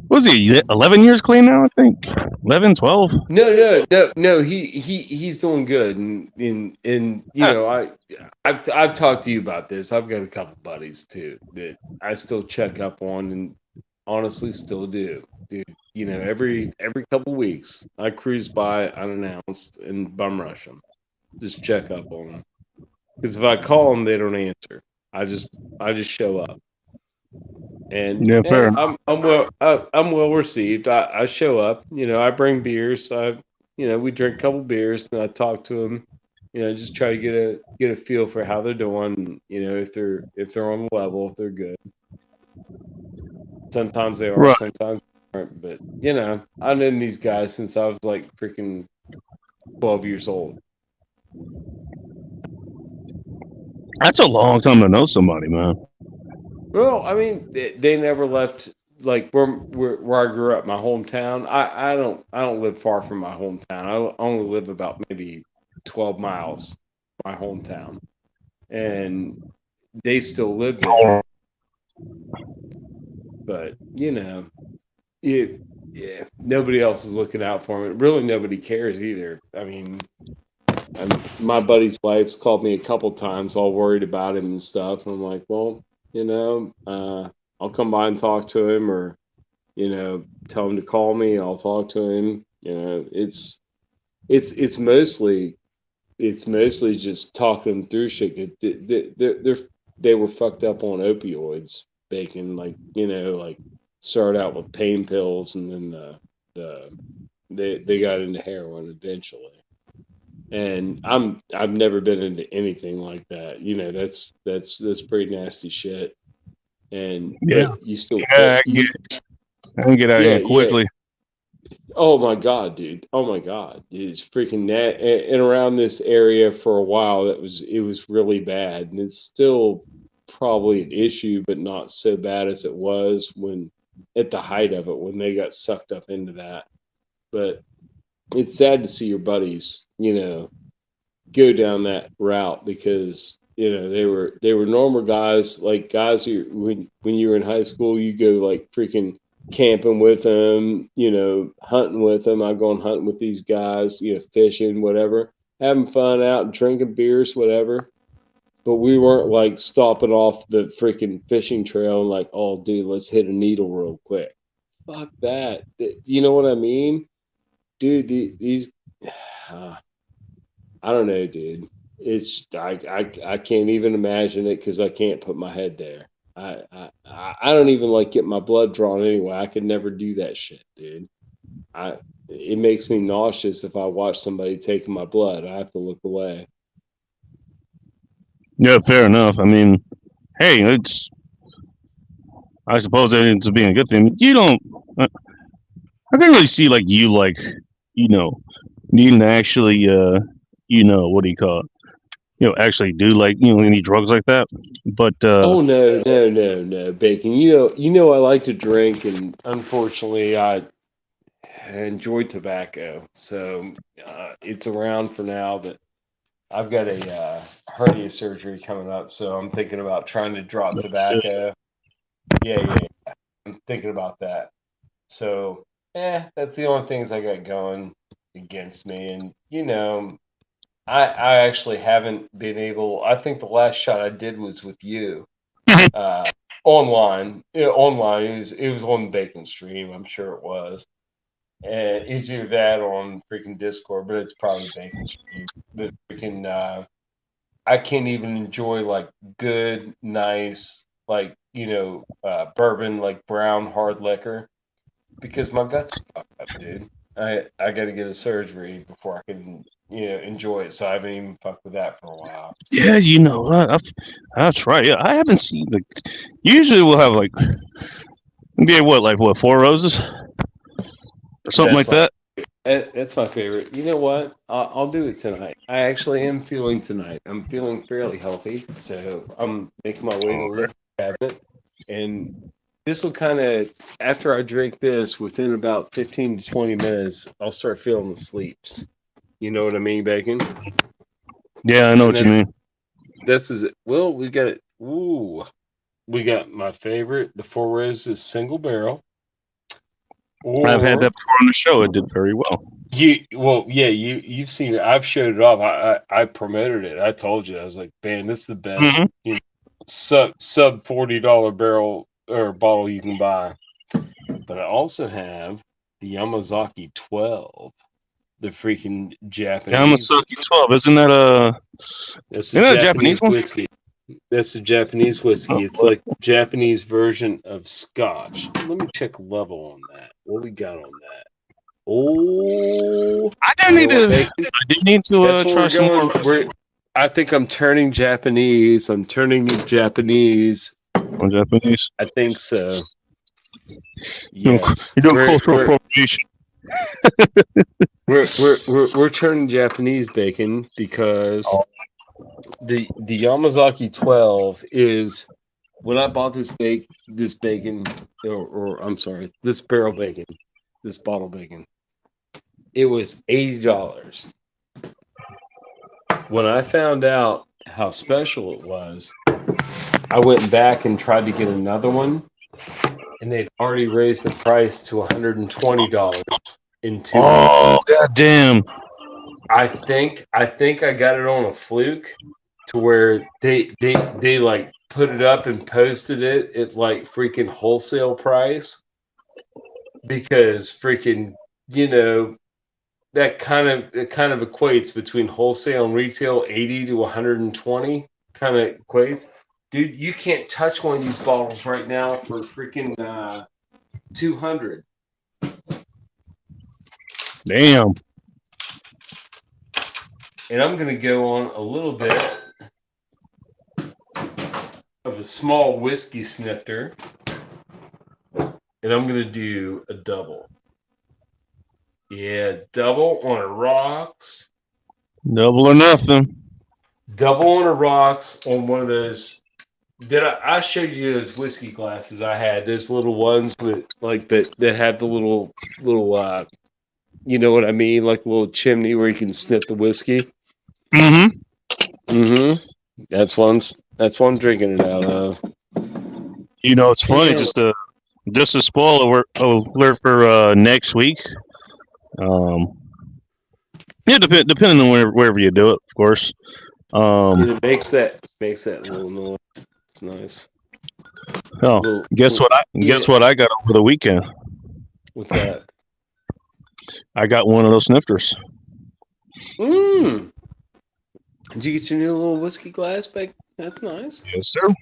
Was he 11 years clean now? I think 11, 12. No. He's doing good, and I've talked to you about this. I've got a couple buddies too that I still check up on, and honestly still do, dude. Every couple weeks I cruise by unannounced and bum rush them, just check up on them. Because if I call them, they don't answer. I just show up. And yeah, fair. I'm well received. I show up, I bring beers. We drink a couple beers, and I talk to them. Just try to get a feel for how they're doing. If they're on the level, if they're good. Sometimes they are, right. Sometimes they aren't. But I've known these guys since I was like freaking 12 years old. That's a long time to know somebody, man. Well, I mean, they never left like where I grew up, my hometown. I don't live far from my hometown. I only live about maybe 12 miles from my hometown, and they still live there. But nobody else is looking out for me. Really, nobody cares either. I mean, my buddy's wife's called me a couple times, all worried about him and stuff. And I'm like, well. I'll come by and talk to him, or tell him to call me. I'll talk to him. It's mostly just talking them through shit. They were fucked up on opioids, baking like started out with pain pills, and then they got into heroin eventually. And I've never been into anything like that. That's pretty nasty shit. And you still I can get out of here quickly. Yeah. Oh my god, dude! Oh my god, it's freaking and around this area for a while it was really bad, and it's still probably an issue, but not so bad as it was when at the height of it when they got sucked up into that. But it's sad to see your buddies, go down that route because they were normal guys, like guys who when you were in high school, you go like freaking camping with them, hunting with them. I'd go on hunting with these guys, fishing, whatever, having fun out and drinking beers, whatever. But we weren't like stopping off the freaking fishing trail and like, oh, dude, let's hit a needle real quick. Fuck that. You know what I mean? Dude, these I don't know, dude. It's I can't even imagine it because I can't put my head there. I don't even like get my blood drawn anyway. I could never do that shit, dude. it makes me nauseous if I watch somebody taking my blood. I have to look away. Yeah, fair enough. I mean, hey, it's. I suppose it ends up being a good thing. You don't. I can't really see like you like, needing to actually, what do you call it? Actually do like any drugs like that. But Oh no, Bacon. You know I like to drink, and unfortunately I enjoy tobacco, so it's around for now. But I've got a hernia surgery coming up, so I'm thinking about trying to drop tobacco. Yeah. I'm thinking about that. So, that's the only things I got going against me. And, I actually haven't been able, I think the last shot I did was with you online. Online. It was on Bacon Stream. I'm sure it was. And it's either that or on freaking Discord, but it's probably Bacon Stream. But freaking, I can't even enjoy like good, nice, like, bourbon, like brown hard liquor because my gut's fucked up, dude. I got to get a surgery before I can, enjoy it. So I haven't even fucked with that for a while. yeah, you know what? That's right. Yeah, I haven't seen like. Usually we'll have like, maybe what 4 roses or something like That's that. That's my favorite. You know what? I'll do it tonight. I actually am feeling tonight. I'm feeling fairly healthy, so I'm making my way to the liquor cabinet, and this will kind of, after I drink this, within about 15 to 20 minutes, I'll start feeling the sleeps. You know what I mean, Bacon? Yeah, I know what you mean. This is it. Well, we got it. Ooh, we got my favorite, the Four Roses single barrel. I've had Or that before on the show. It did very well. you've seen it. I've showed it off. I promoted it. I told you. I was like, man, this is the best Mhm. sub $40 barrel or bottle you can buy. But I also have the Yamazaki 12, the freaking Japanese. Yamasaki 12. Isn't that That's isn't the that a Japanese Japanese one? whiskey. That's the Japanese whiskey. Oh, It's like Japanese version of Scotch. Let me check level on that. What we got on that? Oh, I didn't need you know what, to. Bacon? I did need to That's where try we're some going. more I think I'm turning Japanese. I'm turning Japanese. on Japanese. I think so. You're Yes. doing We're, cultural we're, appropriation. we're turning Japanese, Bacon, because the Yamazaki 12 is when I bought this bacon, or I'm sorry, this barrel bacon, this bottle bacon, it was $80. When I found out how special it was, I went back and tried to get another one, and they'd already raised the price to $120 in 2 weeks. Oh goddamn! I think I got it on a fluke to where they like put it up and posted it at like freaking wholesale price because freaking that kind of equates between wholesale and retail. 80 to 120 kind of equates. Dude, you can't touch one of these bottles right now for freaking 200. Damn. And I'm going to go on a little bit of a small whiskey snifter. And I'm going to do a double. Yeah, double on a rocks. Double or nothing. Double on a rocks on one of those. I showed you those whiskey glasses I had. Those little ones with like that have the little you know what I mean? Like a little chimney where you can sniff the whiskey. Mm-hmm. That's what I'm drinking it out of. It's funny. Yeah. Just a spoiler alert for next week. Yeah, depending on wherever you do it, of course. It makes that little noise. It's nice. Oh, guess what I got over the weekend? What's that? I got one of those snifters. Did you get your new little whiskey glass back? That's nice. Yes, sir.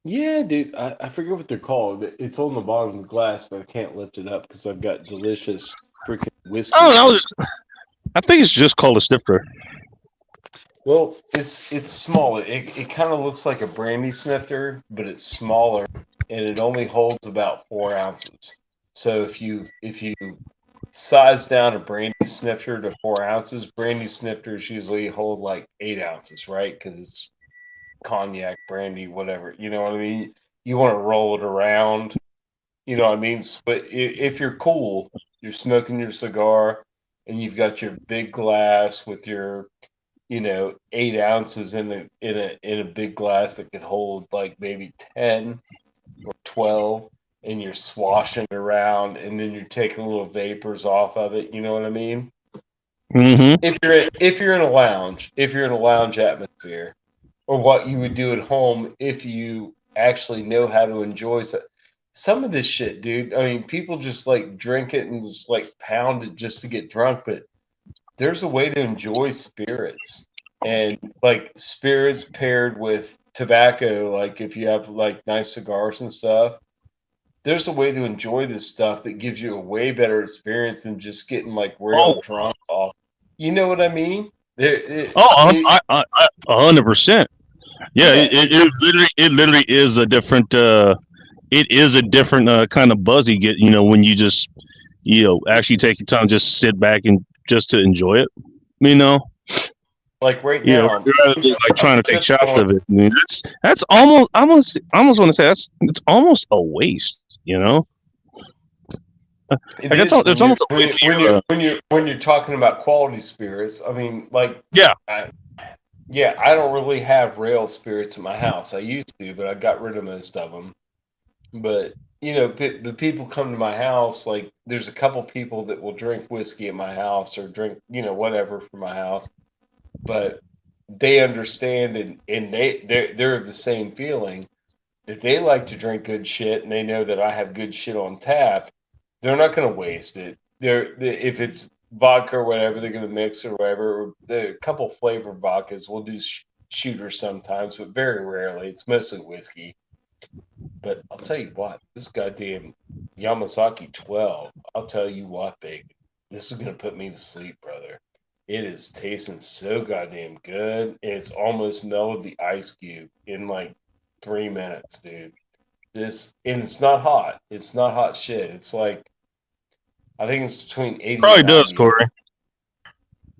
Yeah, dude. I forget what they're called. It's on the bottom of the glass, but I can't lift it up because I've got delicious freaking whiskey. Oh, I think it's just called a snifter. Well, it's smaller. It kind of looks like a brandy snifter, but it's smaller, and it only holds about 4 ounces. So if you size down a brandy snifter to 4 ounces, brandy snifters usually hold like 8 ounces, right? Because it's cognac, brandy, whatever. You know what I mean? You want to roll it around. You know what I mean? But if you're cool, you're smoking your cigar, and you've got your big glass with your 8 ounces in a big glass that could hold like maybe 10 or 12, and you're swashing it around, and then you're taking little vapors off of it. You know what I mean? Mm-hmm. If you're in a lounge, if you're in a lounge atmosphere, or what you would do at home if you actually know how to enjoy some of this shit, dude. I mean, people just like drink it and just like pound it just to get drunk, but there's a way to enjoy spirits, and like spirits paired with tobacco, like if you have like nice cigars and stuff, there's a way to enjoy this stuff that gives you a way better experience than just getting like real drunk off. You know what I mean? I 100%. Yeah, it literally is a different kind of buzz you get, when you just actually take your time, just sit back and just to enjoy it, like right you know, now, rather than like trying to take shots of it. I mean, that's almost I almost want to say it's almost a waste, Like it's almost a waste. When you're talking about quality spirits, I mean, like Yeah. I don't really have rail spirits in my house. I used to, but I got rid of most of them. But the people come to my house. Like, there's a couple people that will drink whiskey at my house or drink, whatever from my house. But they understand, and they're of the same feeling that they like to drink good shit, and they know that I have good shit on tap. They're not going to waste it. If it's vodka or whatever, they're going to mix or whatever. A couple flavor vodkas. We'll do shooters sometimes, but very rarely. It's mostly whiskey. But I'll tell you what, this goddamn Yamazaki 12, I'll tell you what, baby, this is going to put me to sleep, brother. It is tasting so goddamn good. It's almost melted the ice cube in like 3 minutes, dude. And it's not hot. It's not hot shit. It's like, I think it's between 80 Probably and does, 90. Corey.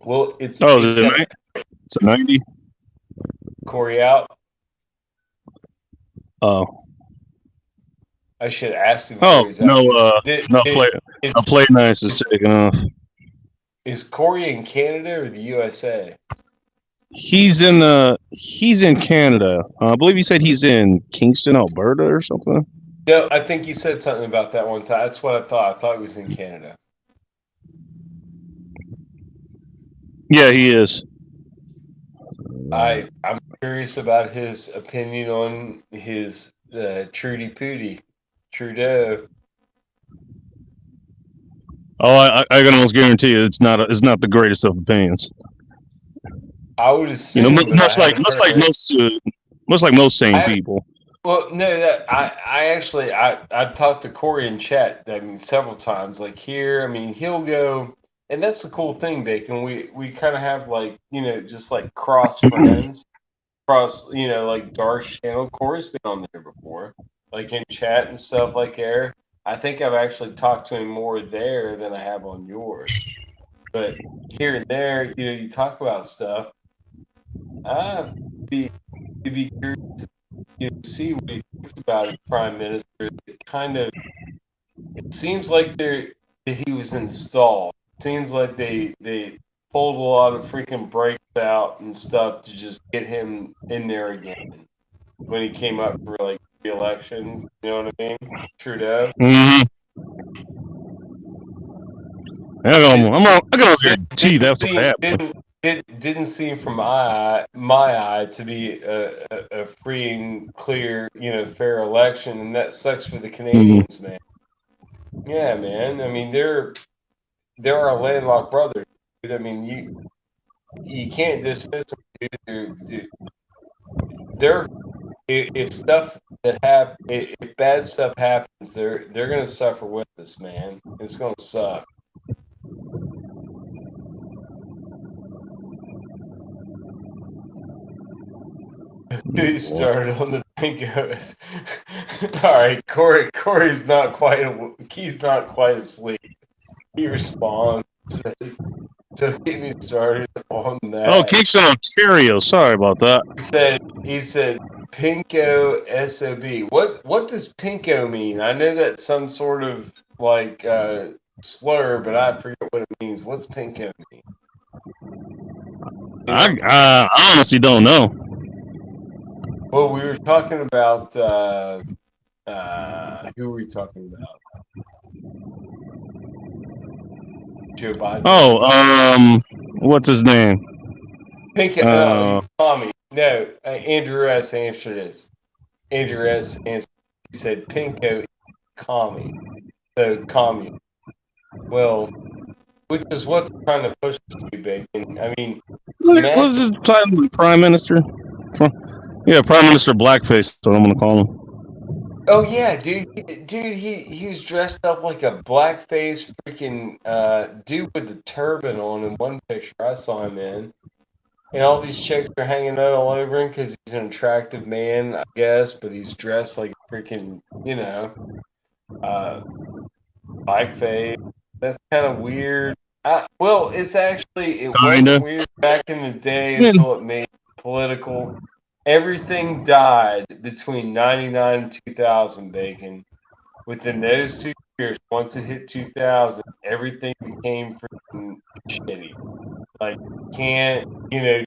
Well, it's Oh, it's is it got it's a 90? Corey out. Oh. I should ask him. Oh, no, Did- no, did- play, is, no play nice is taken off. is Corey in Canada or the USA? He's in Canada. I believe he said he's in Kingston, Alberta, or something. No, I think you said something about that one time. That's what I thought. I thought he was in Canada. Yeah, he is. I'm curious about his opinion on his Trudeau. Oh, I can almost guarantee you it's not the greatest of opinions. I would assume, but much I like haven't heard it. most sane I- people. Well, no, I actually talked to Corey in chat. I mean, several times. Like here, I mean, he'll go, and that's the cool thing, Bacon. We kind of have like just like cross friends, like Dark's channel. Corey's been on there before, like in chat and stuff like there. I think I've actually talked to him more there than I have on yours. But here and there, you talk about stuff. I'd be curious to see what he thinks about it, Prime Minister. It seems like he was installed. It seems like they pulled a lot of freaking breaks out and stuff to just get him in there again when he came up for like the election. You know what I mean? Trudeau. Mm-hmm. I can almost guarantee that's what happened. Didn't seem from my eye to be a free and clear, fair election, and that sucks for the Canadians, man. Yeah, man. I mean, they're our landlocked brothers. Dude. I mean, you can't dismiss them. Dude. If stuff if bad stuff happens, they're gonna suffer with us, man. It's gonna suck. He started on the Pinkos. All right, Corey's not quite. He's not quite asleep. He responds. Don't get me started on that. Oh, Kingston, Ontario. Sorry about that. He said Pinko SOB. What does Pinko mean? I know that's some sort of like slur, but I forget what it means. What's Pinko mean? I honestly don't know. Well, we were talking about who were we talking about? Joe Biden. Oh, what's his name? Pinko. Tommy. No, Andrew S. answered this. Andrew S. answered. He said Pinko commie. So commie. Well, which is what's trying to push us to, Bacon. I mean, What's his title? Prime Minister? Yeah, Prime Minister Blackface. That's what I'm gonna call him. oh yeah, dude, he was dressed up like a blackface freaking dude with a turban on in one picture I saw him in. And all these chicks are hanging out all over him because he's an attractive man, I guess, but he's dressed like freaking, blackface. That's kind of weird. Well, it wasn't weird back in the day until it made it political. Everything died between 99 and 2000, Bacon. Within those 2 years, once it hit 2000, everything became freaking shitty. Like, you can't,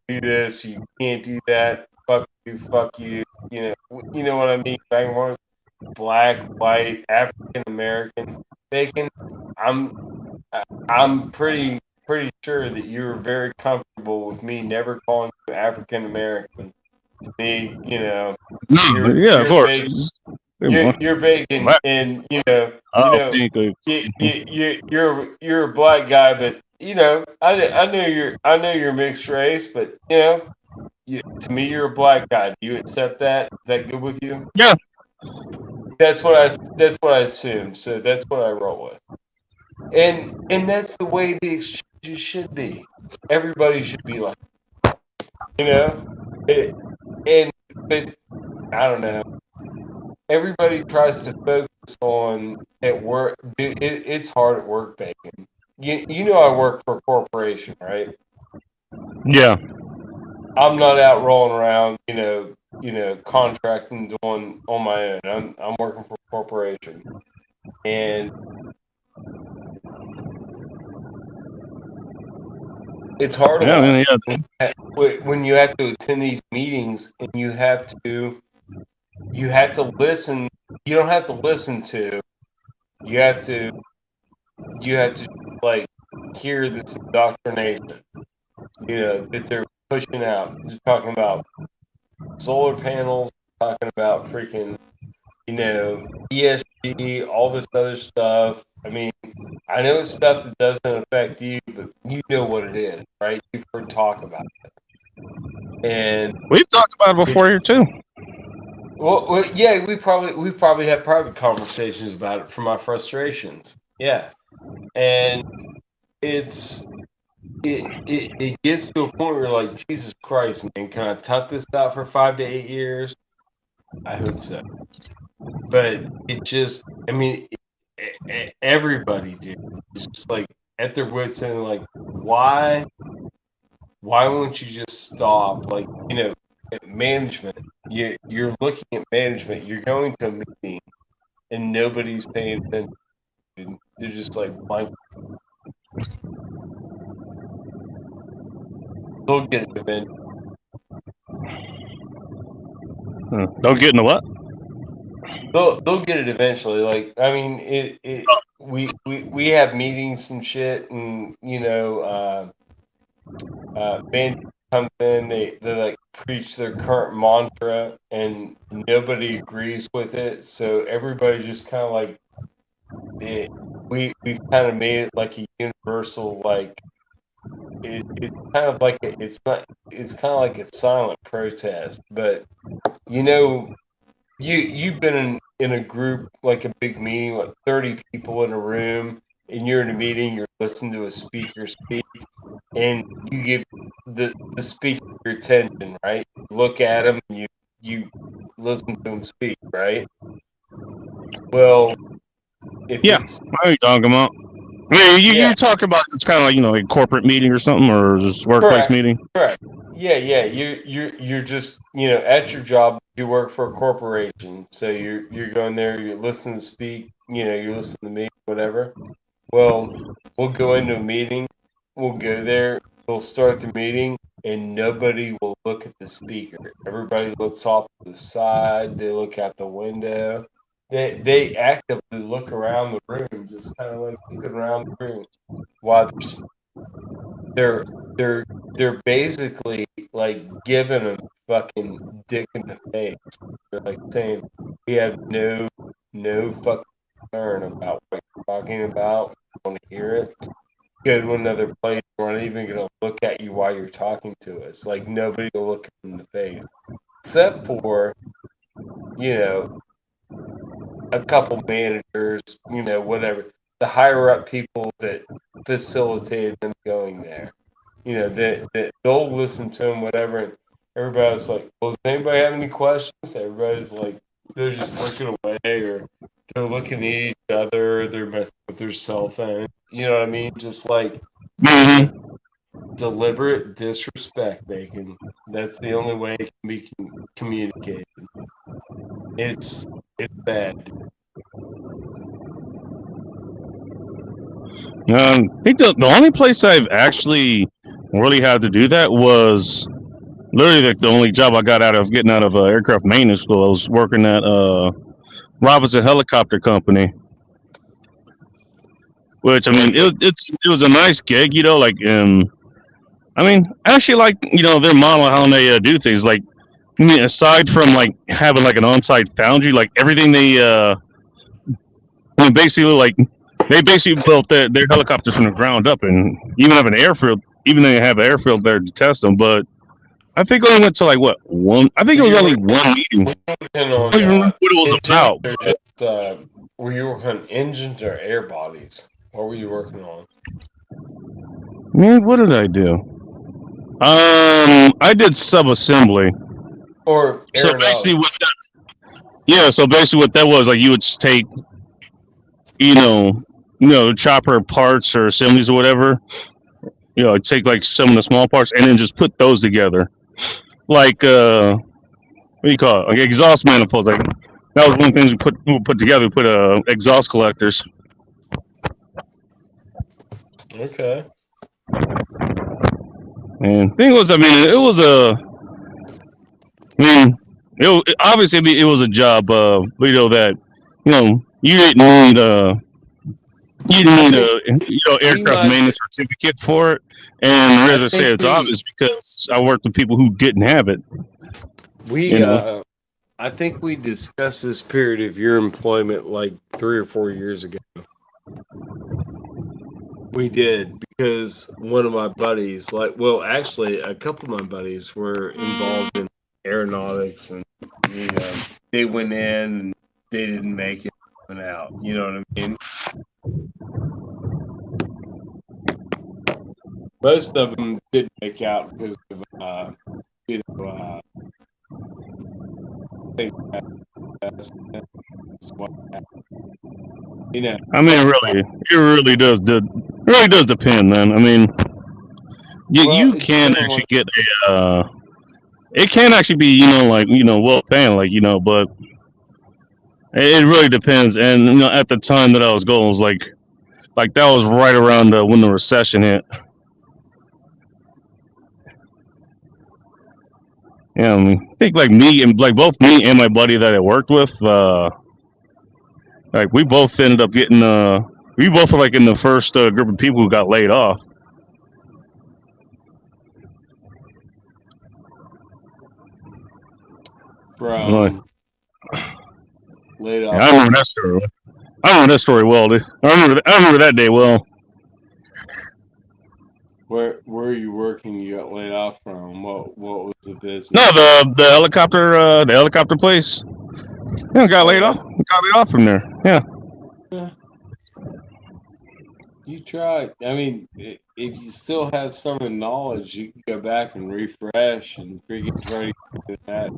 do this, you can't do that, fuck you, you know what I mean? Back and forth, black, white, African American. Bacon, I'm pretty sure that you're very comfortable with me never calling you African American. To me, No, yeah, of course. You're Bacon, and you're a black guy, but I know you're mixed race, but to me you're a black guy. Do you accept that? Is that good with you? Yeah. That's what I assume. So that's what I roll with. And that's the way the exchanges should be. Everybody should be like, but I don't know. Everybody tries to focus on at work. It's hard at work, Bacon. You know I work for a corporation, right? Yeah. I'm not out rolling around, contracting on my own. I'm working for a corporation, and it's hard when you have to attend these meetings and you have to listen. You don't have to listen to. You have to like hear this indoctrination. That they're pushing out. They're talking about solar panels. Talking about freaking, ESG, all this other stuff. I mean, I know it's stuff that doesn't affect you, but you know what it is, right? You've heard talk about it, and we've talked about it before here too. Well, yeah, we've probably had private conversations about it for my frustrations. Yeah, and it gets to a point where you're like, Jesus Christ, man, can I tough this out for 5 to 8 years? I hope so. But it just, I mean, everybody, dude, is just like at their wits' end, like, why won't you just stop? Like, management. You're looking at management. You're going to a meeting, and nobody's paying attention. They're just like blank. They'll get it eventually. Don't get in the what? They'll get it eventually. Like, I mean, we have meetings and shit, and man comes in, they like preach their current mantra, and nobody agrees with it. So everybody just kind of like we've kind of made it like a universal, like it's kind of like it's kind of like a silent protest. But you've been in a group, like a big meeting, like 30 people in a room, and you're in a meeting, you're listening to a speaker speak, and you give the speaker your attention, right? You look at them, and you listen to him speak, right? Well, if Yeah. it's What are you talking about? I mean, Yeah. you talk about it's kind of like, you know, a corporate meeting or something, or just workplace Correct. meeting. Correct. Yeah, you're just at your job. You work for a corporation, so you're going there. You're listening to speak. You're listening to me, whatever. Well, we'll go into a meeting. We'll go there. We'll start the meeting, and nobody will look at the speaker. Everybody looks off to the side. They look out the window. They actively look around the room, just kind of like looking around the room while they're basically like giving him fucking dick in the face. They're like saying we have no fucking concern about what you're talking about. We want to hear it. Go to another place. We're not even gonna look at you while you're talking to us. Like nobody will look him in the face, except for a couple managers. Whatever the higher up people that facilitated them going there. That they'll listen to him, whatever. And everybody's like, well, does anybody have any questions? Everybody's like, they're just looking away or they're looking at each other. They're messing with their cell phone. You know what I mean? Just like deliberate disrespect, Bacon. That's the only way it can be communicated. It's bad. I think the only place I've actually really had to do that was literally the only job I got out of getting out of aircraft maintenance school. I was working at Robinson Helicopter Company, which I mean it was a nice gig, like I mean actually like their model how they do things like I mean aside from like having like an on-site foundry, like everything they I mean basically like they basically built their helicopters from the ground up and even have an airfield, even though they have an airfield there to test them, but I think I only went to like what one. I think it was only one meeting. I don't even remember what it was about. Were you working on engines or air bodies? What were you working on? Man, what did I do? I did sub-assembly. Or so basically, what that, so basically, what that was like, you would take, chopper parts or assemblies or whatever. Take like some of the small parts and then just put those together. Like what do you call it? Like exhaust manifolds. Like that was one of the things we put together. We put exhaust collectors. Okay. And thing was, I mean, it was obviously it was a job. That you didn't need a aircraft maintenance certificate for it. And as I say, it's obvious because I worked with people who didn't have it. I think we discussed this period of your employment like 3 or 4 years ago. We did, because one of my buddies, actually a couple of my buddies were involved in aeronautics, and they went in and they didn't make it went out. You know what I mean? Most of them didn't make out because of I mean, it really does depend, man. I mean, you can actually get it can actually be, well paying, but it really depends. And at the time that I was going, it was like that was right around when the recession hit. Yeah, I mean, I think like me and like both me and my buddy that I worked with, like we both ended up getting we both were like in the first group of people who got laid off. Laid off. Yeah, I remember that story. I remember that story well, dude. I remember that day well. Where are you working? You got laid off from? What was the business? No, the helicopter place. Yeah, got laid off. Got laid off from there. Yeah. You try. I mean, if you still have some of the knowledge, you can go back and refresh and freaking try to do that.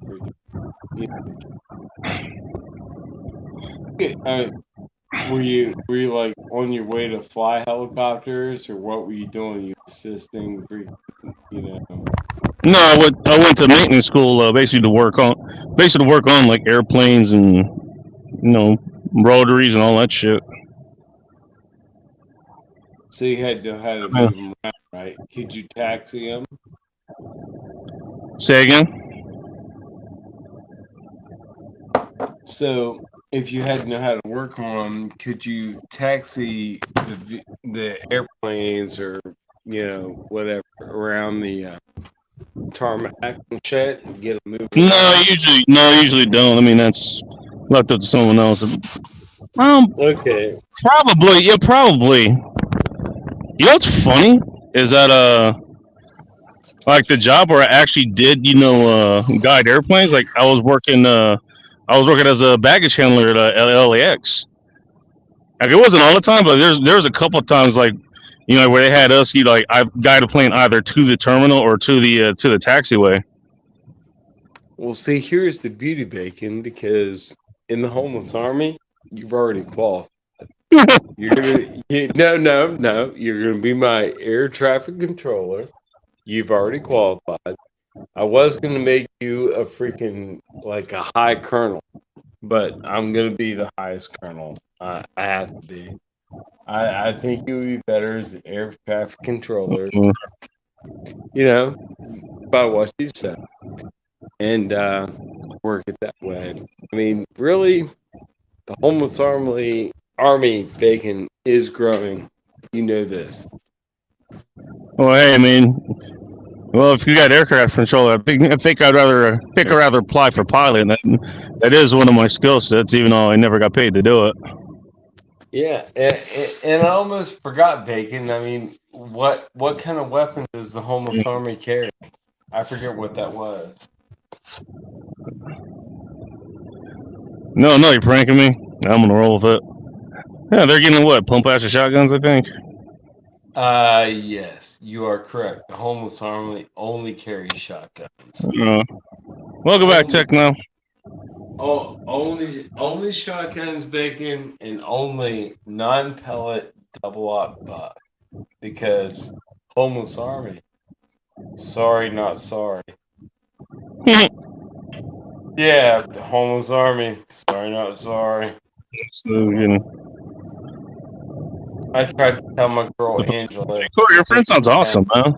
Were you like on your way to fly helicopters, or what were you doing? You assisting, you know? No, I went to maintenance school basically to work on like airplanes and rotaries and all that shit. So you had to know how to move them around, right? Could you taxi them? Say again? So if you had to know how to work on them, could you taxi the airplanes or whatever around the tarmac and shit and get them moving? No, I usually don't. I mean, that's left up to someone else. Okay. Probably, yeah, probably. You know what's funny is that like the job where I actually did guide airplanes. Like I was working as a baggage handler at LAX. Like it wasn't all the time, but there's a couple of times like where they had us I guide a plane either to the terminal or to the taxiway. Well, see, here's the beauty, Bacon, because in the homeless army, you've already qualified. You're gonna no. You're gonna be my air traffic controller. You've already qualified. I was gonna make you a freaking like a high colonel, but I'm gonna be the highest colonel. I have to be. I think you would be better as an air traffic controller. By what you said, and work it that way. I mean, really, the homeless army, Bacon, is growing. You know this. Well, hey, I mean, if you got aircraft control, I think I'd rather apply for pilot. That is one of my skill sets, even though I never got paid to do it. Yeah, and I almost forgot, Bacon. I mean, what kind of weapon does the homeless army carry? I forget what that was. No, you're pranking me. I'm gonna roll with it. Yeah, they're getting what? Pump action shotguns, I think. Yes, you are correct. The homeless army only carries shotguns. Welcome back, Techno. Oh, only shotguns, Bacon, and only non-pellet double-aught buck. Because homeless army, sorry, not sorry. Yeah, the homeless army, sorry, not sorry. So I tried to tell my girl Angela. Cool, your friend sounds awesome, man.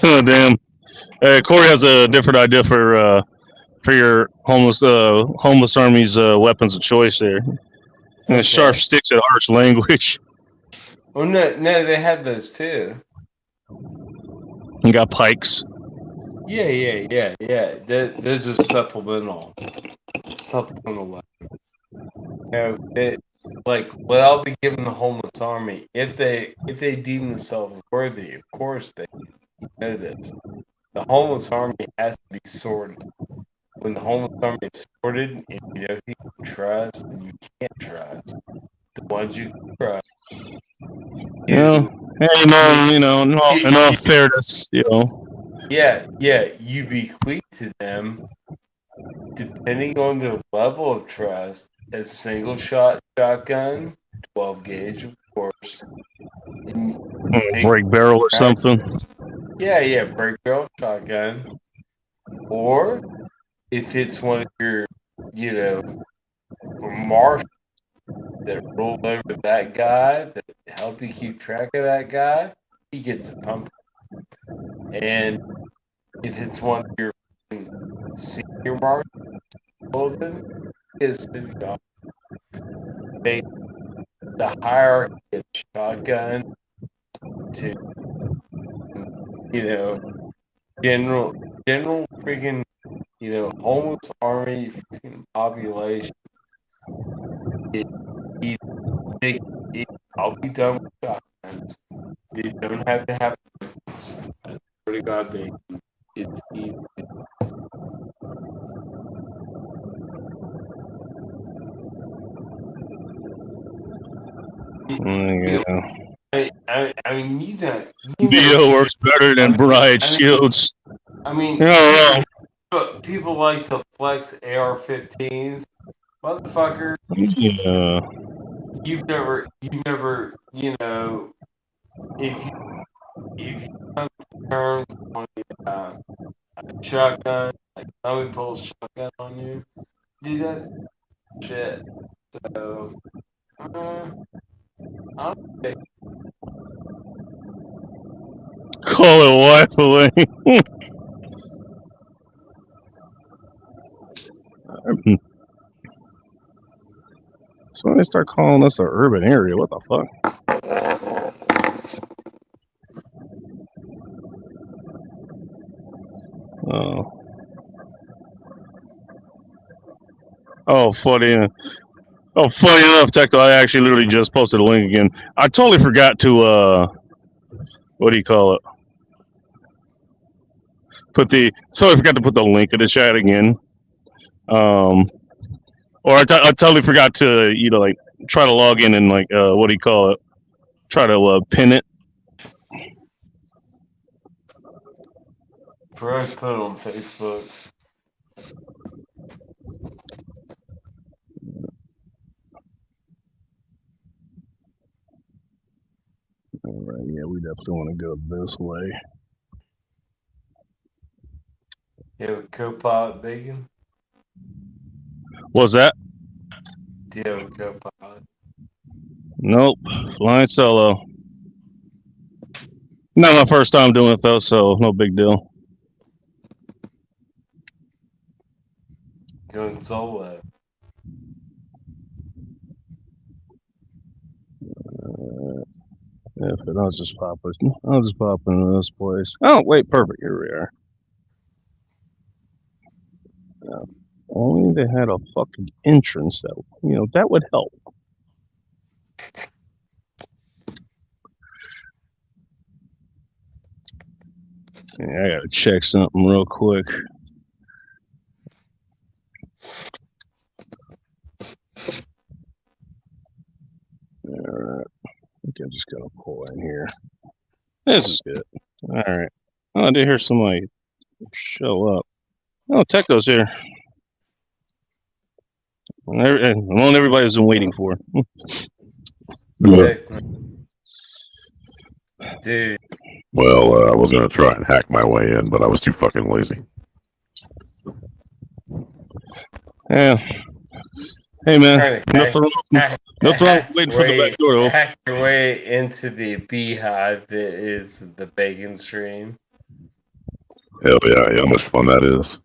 Oh damn! Corey has a different idea for your homeless army's weapons of choice there. And sharp sticks and harsh language. Well, no, they have those too. You got pikes. Yeah. Those are supplemental. Like what I'll be giving the homeless army if they deem themselves worthy. Of course, they know this. The homeless army has to be sorted. When the homeless army is sorted, and you know who you can trust and you can't trust, the ones you can trust. Yeah. Hey, in all fairness, Yeah, you bequeath to them, depending on their level of trust, a single shot shotgun, 12 gauge, of course. Break barrel or something. Yeah, break barrel shotgun. Or if it's one of your, marshals that roll over that guy, that help you keep track of that guy, he gets a pump. And if it's one of your senior marshals, is the hierarchy of shotgun to general freaking homeless army freaking population. I'll be done with shotguns. They don't have to have. I swear to God, Bacon, it's easy. mean, Dio works better than Brian Shields. I mean, Oh, people like to flex AR-15s. Motherfucker, yeah. you've never, you know, if you come to terms on a shotgun, like somebody pulls a shotgun on you, do that shit. So, I don't think Call it wife away. So when they start calling us an urban area, what the fuck? Oh. Oh, funny. Oh, funny enough, Tecto, I actually literally just posted a link again. I totally forgot to, what do you call it? Totally forgot to put the link in the chat again. Or I totally forgot to, like, try to log in and, like, what do you call it? Try to pin it. Bro put it on Facebook. All right, yeah, we definitely want to go this way. You have a co-pilot bacon? What's that? Do you have a co-pilot? Nope, flying solo. Not my first time doing it though, so no big deal. Going solo. If it, I'll just pop into this place. Oh, wait, perfect. Here we are. Only they had a fucking entrance that, that would help. Yeah, I gotta check something real quick. Alright. I think I just gotta pull in here. This is good. Alright. Oh, I did hear somebody show up. Oh, Tecto's here. And the one everybody's been waiting for. Dude, Well, I was gonna try and hack my way in, but I was too fucking lazy. Yeah. Hey man, trying to nothing wrong with waiting for the back door though. hack your way into the beehive that is the bacon stream. Hell yeah, how much fun that is.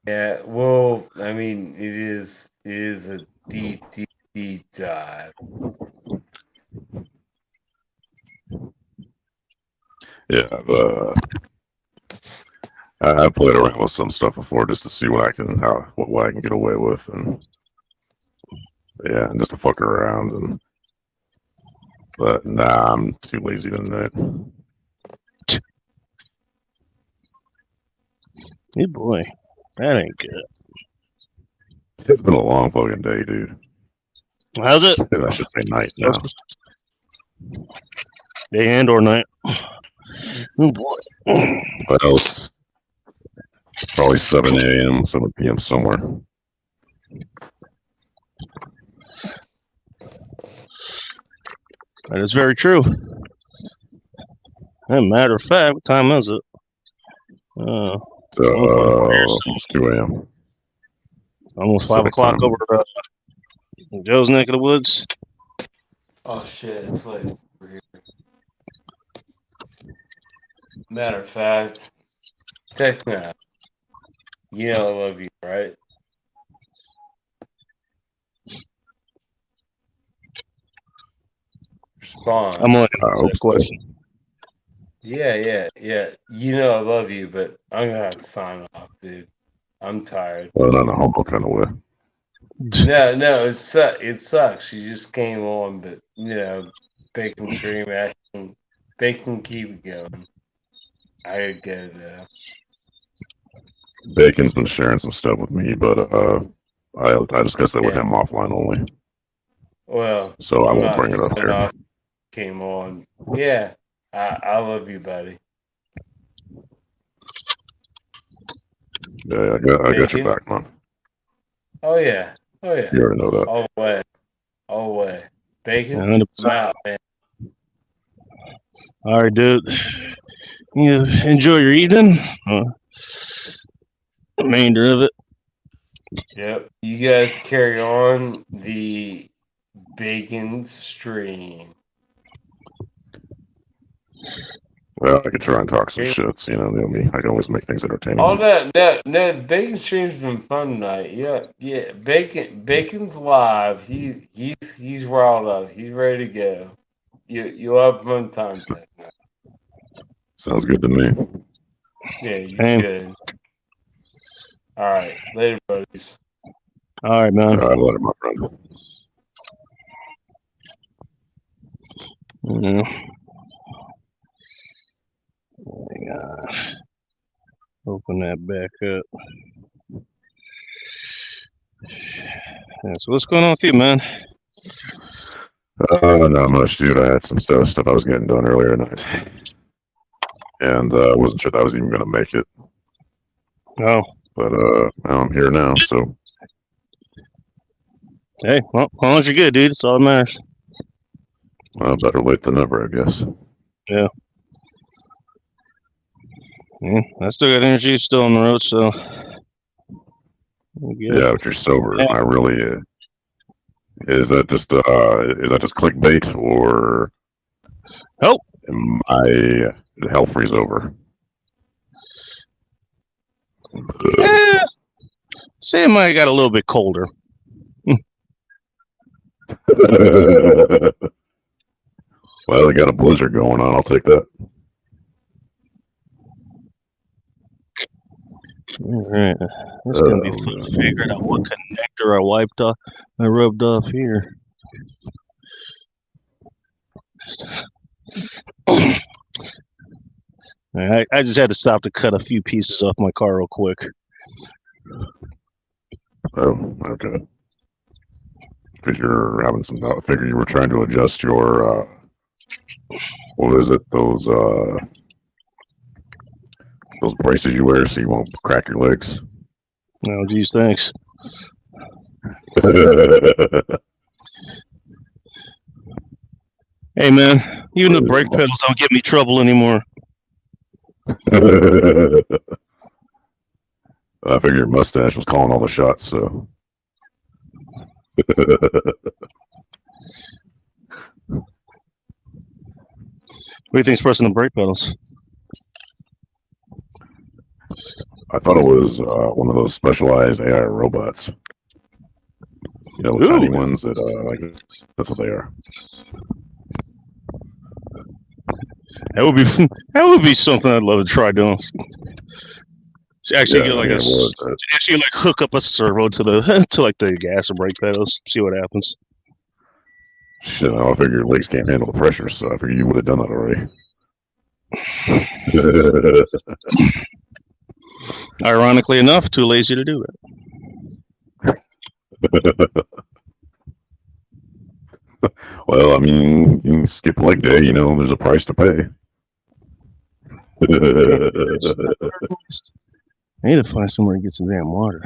Yeah, well, I mean, it is a deep dive. Yeah, I played around with some stuff before just to see what I can get away with, and yeah, just to fuck around. But nah, I'm too lazy to do it. Hey boy, that ain't good. It's been a long fucking day, dude. How's it? I should say night now. Day and or night. Oh boy. Well, it's probably 7 a.m., 7 p.m. somewhere. That is very true. As a matter of fact, what time is it? Almost 2 a.m. Almost 5 Pacific o'clock time. over Joe's neck of the woods. Oh shit, it's like over here. Matter of fact, Techno, you know I love you, right? Respond. I'm on I hope so. question. Yeah. You know I love you, but I'm gonna have to sign off, dude. I'm tired. Well, not in a humble kind of way. No, it sucks. You just came on, but bacon stream action, bacon keep it going. I gotta go though. Bacon's been sharing some stuff with me, but I discussed that with him offline only, Well, so I I'm won't not bring it up signing here. off. came on. Yeah, I love you, buddy. Yeah, I got your Bacon? back, man. Oh yeah. Oh yeah. You already know that. All the way. All the way. Bacon? 100%. I'm out, man. All right, dude. You enjoy your evening. Remainder of it. Yep. You guys carry on the bacon stream. Well, I could try and talk some shits, you know me. I can always make things entertaining. All that, no, bacon stream's been fun tonight. Yeah. Bacon's live. He's riled up. He's ready to go. You'll have fun times that night. Sounds good to me. Yeah, you Hey. good. All right, later, buddies. All right, man. All right, later, my friend. Yeah. Hang on. Open that back up. Yeah, so what's going on with you, man? Not much, dude. I had some stuff I was getting done earlier tonight. And I wasn't sure that I was even going to make it. Oh, But now I'm here now, so hey, well, as long as you're good, dude, it's all that matters. better late than never, I guess. Yeah, I still got energy, still on the road, so. Yeah, but you're sober. I really. Is that just clickbait, or Oh, am I hell freeze over? yeah. Say it might have got a little bit colder. Well, they got a blizzard going on. I'll take that. All right, it's gonna be fun figuring out what connector I wiped off. I rubbed off here. I just had to stop to cut a few pieces off my car real quick. Oh, okay. Figure you were trying to adjust your what is it? Those braces you wear so you won't crack your legs. Oh, geez, thanks. Hey, man, even the brake pedals don't give me trouble anymore. I figured your mustache was calling all the shots, so. What do you think's pressing the brake pedals? I thought it was one of those specialized AI robots. You know, the tiny ones that that's what they are. That would be something I'd love to try doing. Actually, get like actually like hook up a servo to the to like the gas and brake pedals. See what happens. Shit, I figure your legs can't handle the pressure, so I figured you would have done that already. Ironically enough, too lazy to do it. Well, I mean, you can skip leg day, you know, there's a price to pay. I need to find somewhere to get some damn water.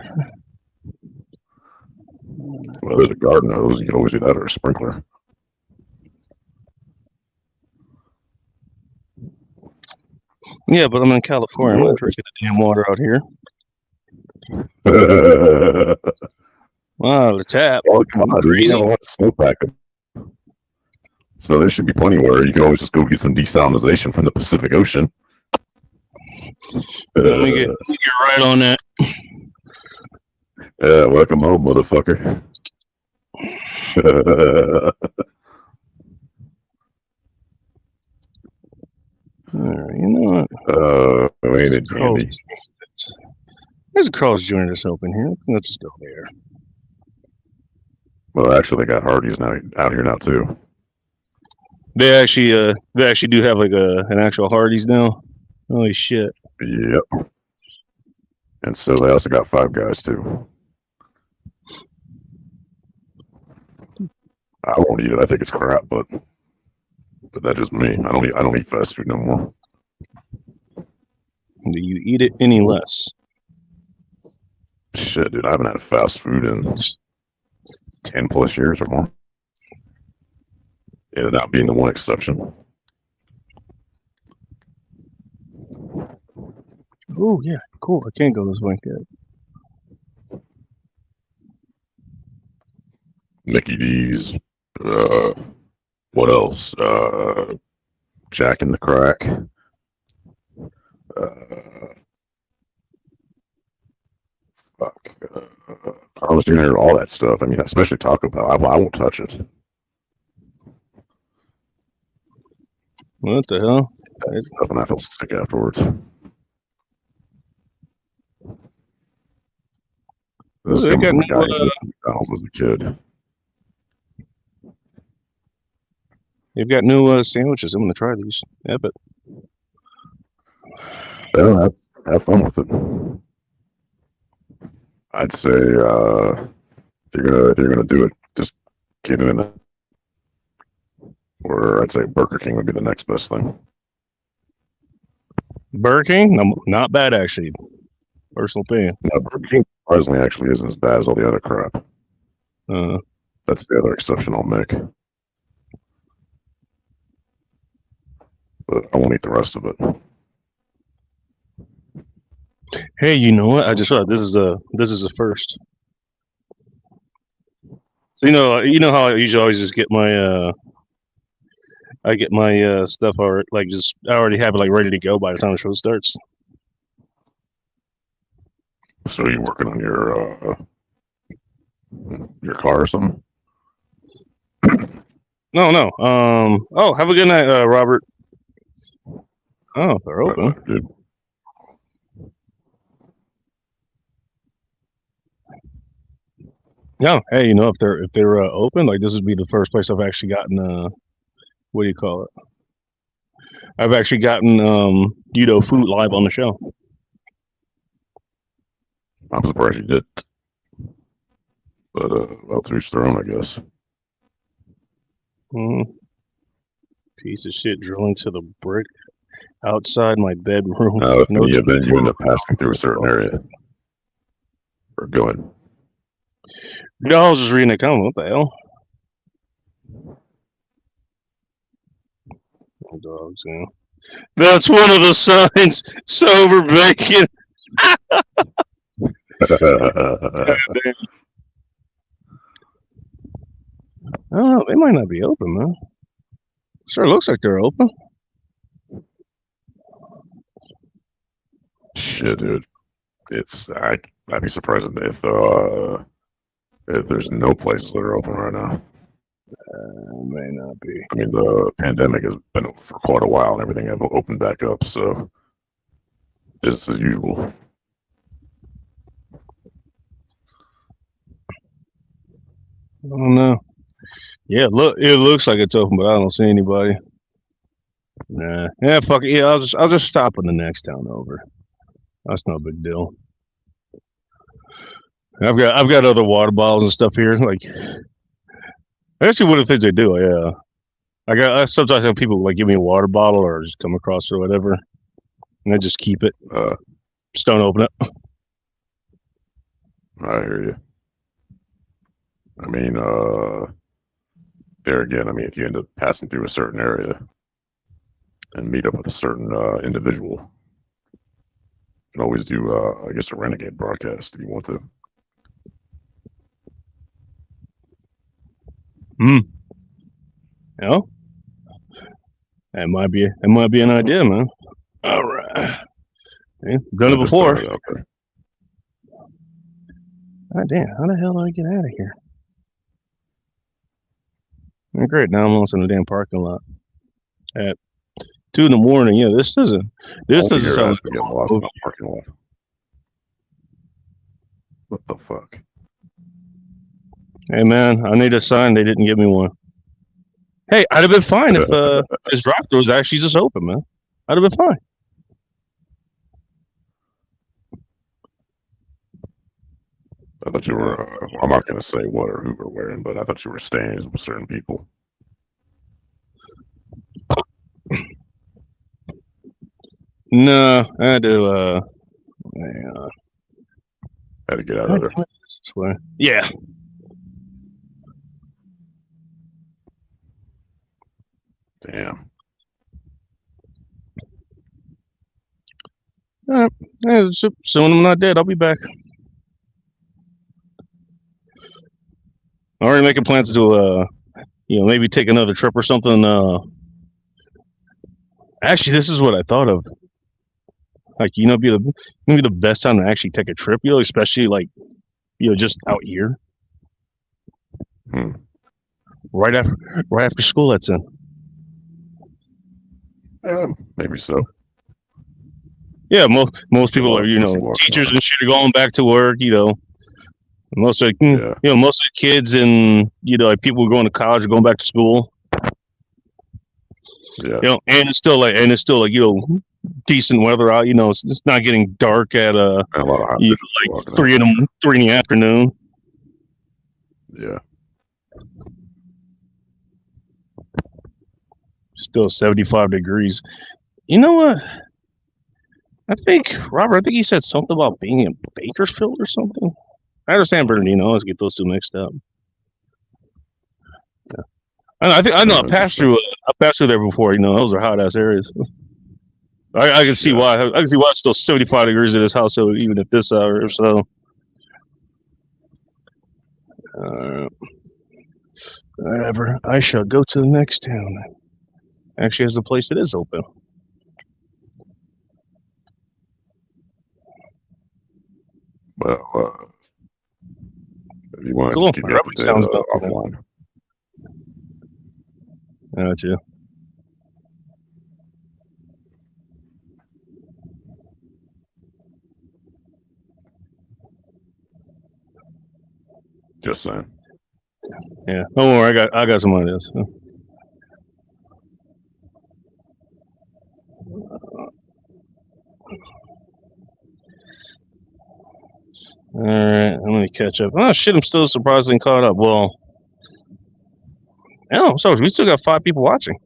Well, there's a garden hose. You can always do that, or a sprinkler. Yeah, but I'm in California. I'm not drinking the damn water out here. Wow, the tap. Well, come on, dude. You have a lot of snowpack. So there should be plenty where you can always just go get some desalinization from the Pacific Ocean. Let me get right on that. Yeah, welcome home, motherfucker. All right, you know what? Ain't it dandy? There's a Carl's Jr. that's open here. Let's just go there. Well, actually, they got Hardee's now out here now too. They actually do have like an actual Hardee's now. Holy shit! Yep. And so they also got Five Guys too. I won't eat it. I think it's crap, but But that's just me. I don't eat fast food no more. Do you eat it any less? Shit, dude, I haven't had fast food in 10 plus years or more. In and out being the one exception. Oh yeah, cool. I can't go this way yet. Mickey D's. What else? Jack in the Crack. Carl's Jr., all that stuff. I mean, especially Taco Bell. I won't touch it. What the hell? That stuff, and I feel sick afterwards. This Ooh, comes from a guy new, who ate McDonald's as a kid. They've got new sandwiches. I'm gonna try these. Yeah, but Yeah, have fun with it. I'd say if you're gonna do it, just get it in it. Or I'd say Burger King would be the next best thing. Burger King, no, not bad actually. Personal opinion. No, Burger King surprisingly actually isn't as bad as all the other crap. That's the other exception I'll make. But I won't eat the rest of it. Hey, you know what? I just thought this is a first. So you know how I usually always just get my I get my stuff already, like just I already have it like ready to go by the time the show starts. So you're working on your car or something? No. Oh, have a good night, Robert. Oh, they're open. Dude. No, hey, you know if they're open, like this would be the first place I've actually gotten what do you call it? I've actually gotten food live on the show. I'm surprised you did. But well, to each their own, I guess. Piece of shit drilling to the brick outside my bedroom. If in the event you end up passing through a certain area. Or go ahead. No, I was just reading a comment. What the hell? Oh, dogs, yeah. That's one of the signs. Sober bacon. I don't know. They might not be open, man. Sure looks like they're open. Shit, dude. I'd be surprised if there's no places that are open right now. May not be. I mean, the pandemic has been over for quite a while, and everything have opened back up. So, business as usual. I don't know. Yeah, look, it looks like it's open, but I don't see anybody. Nah. Yeah, fuck it. Yeah, I'll just stop in the next town over. That's no big deal. I've got other water bottles and stuff here. Like, actually, one of the things they do, yeah. I sometimes have people like give me a water bottle or just come across or whatever, and I just keep it. Just don't open it. I hear you. I mean, there again, I mean, if you end up passing through a certain area and meet up with a certain individual, you can always do, I guess, a renegade broadcast if you want to. Yeah, it might be an idea, man. All right, yeah, done it before. God damn, how the hell do I get out of here? Great, now I'm almost in the damn parking lot at 2 in the morning. Yeah, this doesn't sound like getting lost in the parking lot. What the fuck? Hey man, I need a sign. They didn't give me one. Hey, I'd have been fine if this drive-thru was actually just open, man. I'd have been fine. I thought you were. I'm not going to say what or who we're wearing, but I thought you were staying with certain people. No, I had to. Had to get out of there. This way. Yeah. Damn. Yeah, soon I'm not dead. I'll be back. I'm already making plans to, maybe take another trip or something. Actually, this is what I thought of. Like, be the best time to actually take a trip, especially like, just out here. Hmm. Right after school lets in. Maybe so. Yeah, most people are, teachers and shit are going back to work, Most of most of the kids and like people going to college are going back to school. Yeah. And it's still like decent weather out. It's not getting dark at And a lot of hot bitches like walking 3 in the afternoon. Yeah. Still 75 degrees. You know what? I think he said something about being in Bakersfield or something. I understand Bernardino. Let's get those two mixed up. Yeah. I know. I passed through there before. Those are hot ass areas. I can see why. I can see why it's still 75 degrees at his house. So even at this hour or so. Whatever. I shall go to the next town. Actually, has a place that is open. Well, if you want to Cool. just keep me up to date, Sounds about right. offline. Gotcha. Just saying. Yeah. Don't worry. I got some ideas. All right, I'm gonna catch up. Oh shit, I'm still surprisingly caught up. Well, so we still got 5 people watching.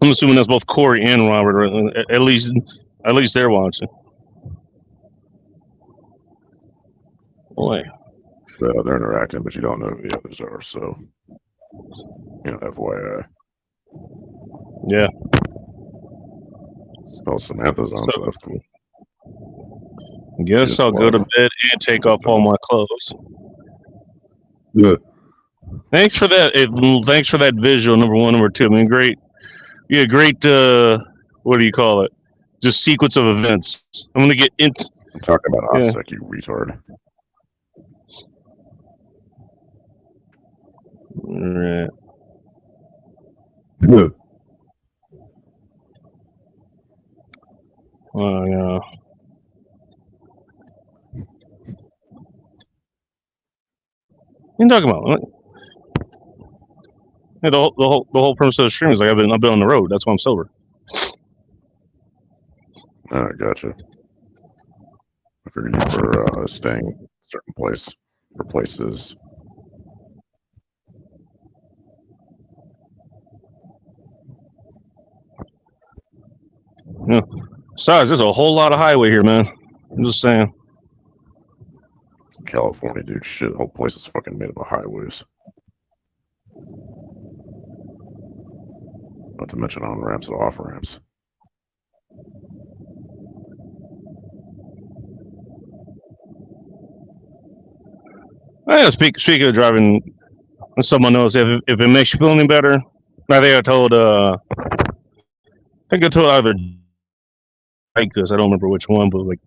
I'm assuming that's both Corey and Robert. At least they're watching. Boy. They're interacting, but you don't know who the others are. So, FYI. Yeah. Oh, Samantha's on, so that's cool. Guess I'll go to bed and take off all my clothes. Good. Thanks for that. Thanks for that visual. Number 1, number 2. I mean, great. Yeah, great. What do you call it? Just sequence of events. I'm gonna get into. I'm talking about OPSEC, you retard. All right. Good. Oh yeah. What are you talking about? Yeah, the whole premise of the stream is like I've been on the road. That's why I'm sober. All right, gotcha. I figured you were staying in a certain place or places. Yeah. Besides, there's a whole lot of highway here, man. I'm just saying. California, dude. Shit, the whole place is fucking made up of highways. Not to mention on ramps and off ramps. Speaking of driving, someone knows if it makes you feel any better. I think I told either like this. I don't remember which one, but it was like,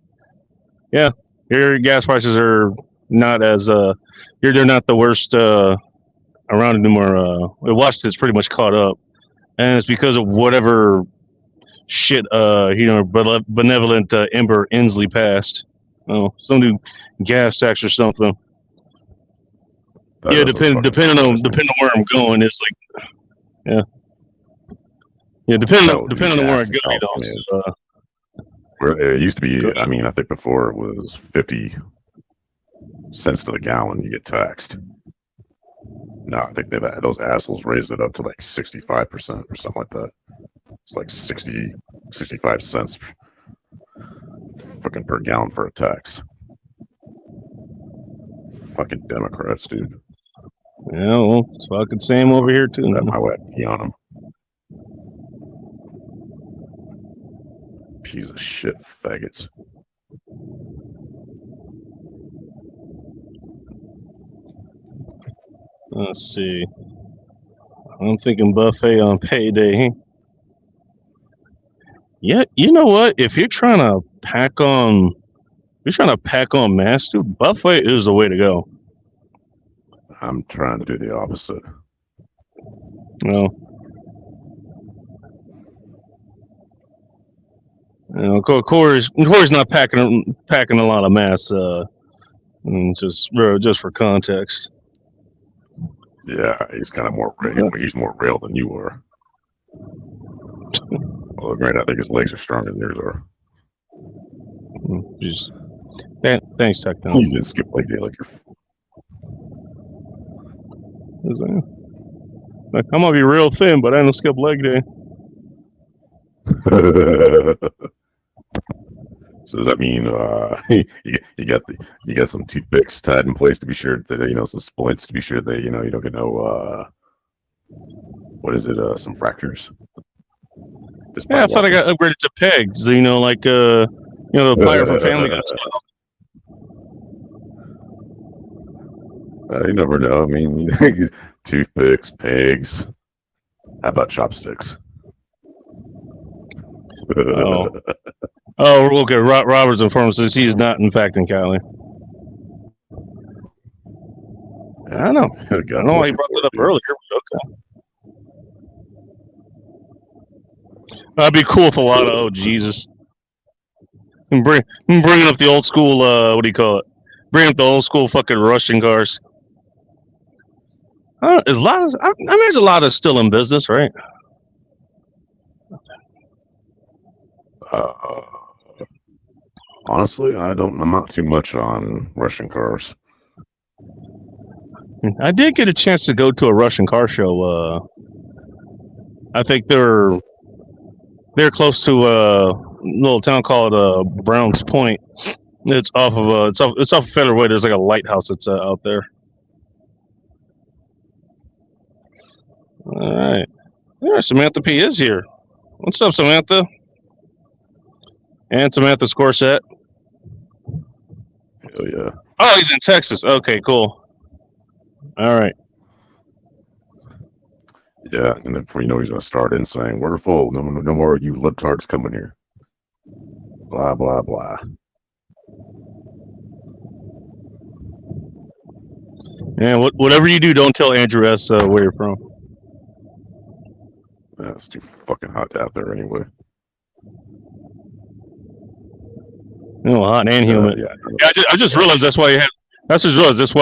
yeah, your gas prices are not as they're not the worst around anymore. Washington's pretty much caught up, and it's because of whatever shit benevolent Ember Inslee passed. Oh, some new gas tax or something. Yeah, depending on where I'm going, it's like, depending on where I go, where it used to be. I mean, I think before it was 50 cents to the gallon. You get taxed. No, I think those assholes raised it up to like 65% or something like that. It's like 60, 65 cents fucking per gallon for a tax. Fucking Democrats, dude. Yeah, well, it's fucking same over here too. That my way pee on them. Piece of shit faggots. Let's see. I'm thinking buffet on payday. Yeah, you know what? If you're trying to pack on, mass, dude, buffet is the way to go. I'm trying to do the opposite. No. You know, Corey's not packing a lot of mass. Just for context. Yeah, he's kind of more real. He's more real than you are. Although, granted, I think his legs are stronger than yours are. Just thanks, Tecton. You didn't skip leg day like Like, I'm gonna be real thin, but I don't skip leg day. you're. So does that mean you got some toothpicks tied in place to be sure that some splints to be sure that you don't get no what is it some fractures? Just by Yeah, I thought I got upgraded to pegs. Like the player from Family Guy style. You never know. I mean, toothpicks, pegs. How about chopsticks? Oh, okay. Robert's informed us he's not infecting Kylie. I don't know. I don't know why he brought that up earlier, but okay. That'd be cool with a lot of, oh, Jesus. I'm bringing up the old school, what do you call it? Bring up the old school fucking Russian cars. I imagine a lot is still in business, right? Honestly, I'm not too much on Russian cars. I did get a chance to go to a Russian car show. I think they're close to a little town called Browns Point. It's off of Federal Way. There's like a lighthouse that's out there. All right. Yeah, Samantha P is here. What's up, Samantha? And Samantha Scorsett. Hell yeah. Oh, he's in Texas. Okay, cool. All right. Yeah, and then before you know, he's gonna start in saying, "We're full. No more you libtards coming here." Blah blah blah. Yeah, whatever you do, don't tell Andrew S. Where you're from. Yeah, it's too fucking hot out there anyway. Hot and humid. Yeah, I just realized that's why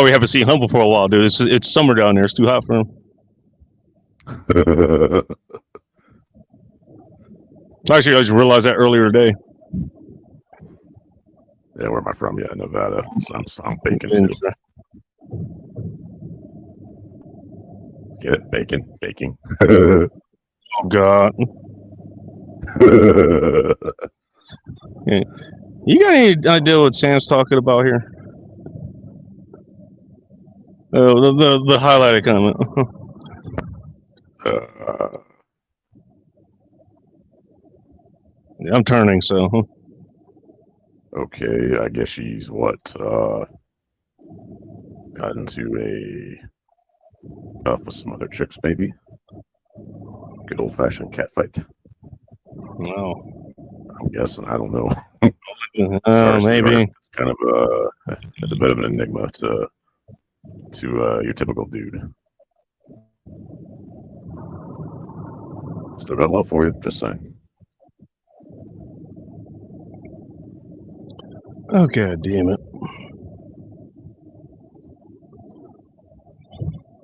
we haven't seen Humble for a while, dude. It's summer down there. It's too hot for him. Actually, I just realized that earlier today. Yeah, where am I from? Yeah, Nevada. So I'm bacon too. Get it? Baking. Oh God. Yeah. You got any idea what Sam's talking about here? Oh, the highlighted comment. Yeah, I'm turning, so. Okay, I guess she's what? Got into a with some other chicks, maybe. Good old-fashioned cat fight. No. I'm guessing. I don't know. Maybe. It's kind of it's a bit of an enigma to your typical dude. Still got love for you. Just saying. Oh God damn it!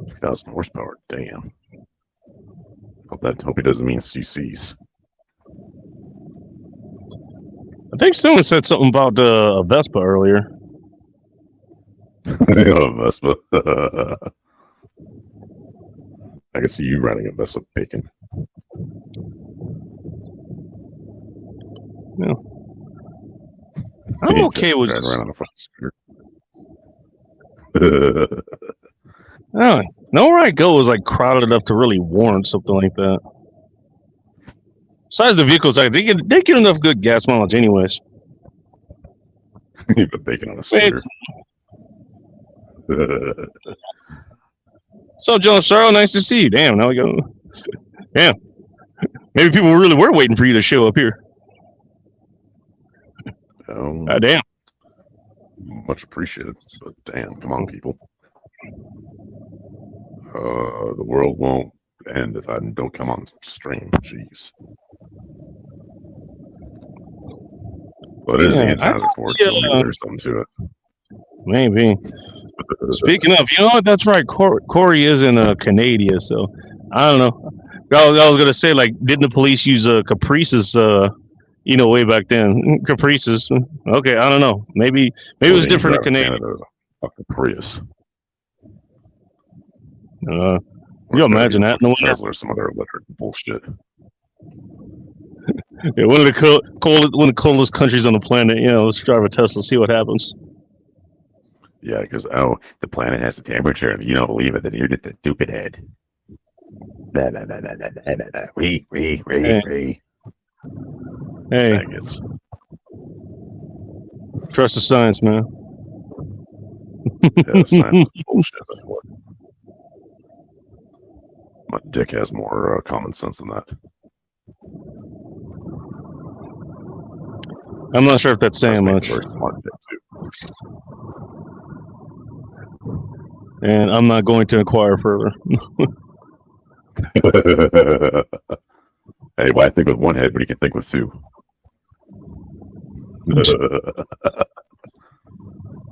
2,000 horsepower. Damn. Hope he doesn't mean CCs. I think someone said something about a Vespa earlier. A Vespa. I can see you riding a Vespa, Bacon. Yeah. I'm okay with driving just, around on a fucking scooter. nowhere I go is like crowded enough to really warrant something like that. Besides the vehicles, like they get enough good gas mileage, anyways. You've been baking on a Man, scooter. so John Sorrow, nice to see you. Damn, now we go. Damn, maybe people really were waiting for you to show up here. God damn. Much appreciated. But damn, come on, people. The world won't end if I don't come on stream. Jeez. But it is the antenna report, so maybe there's something to it. Maybe. Speaking of, you know what? That's right. Corey is in Canada, so I don't know. I was gonna say, like, didn't the police use Caprices? Way back then, Caprices. Okay, I don't know. Maybe it was different in Canada. Canada is a fucking Prius. You imagine that? No wonder. Tesla or some other electric bullshit. Yeah, one of the coldest countries on the planet. Let's drive a Tesla, see what happens. Yeah, because the planet has a temperature, and you don't believe it, then you're just a stupid head. Blah, blah, blah, blah, blah, blah, blah, blah. Hey. Faggots. Trust the science, man. Yeah, science is bullshit. That's what. My dick has more common sense than that. I'm not sure if that's saying That's much. very smart dick, too. And I'm not going to inquire further. Hey, why think with one head when you can think with two? As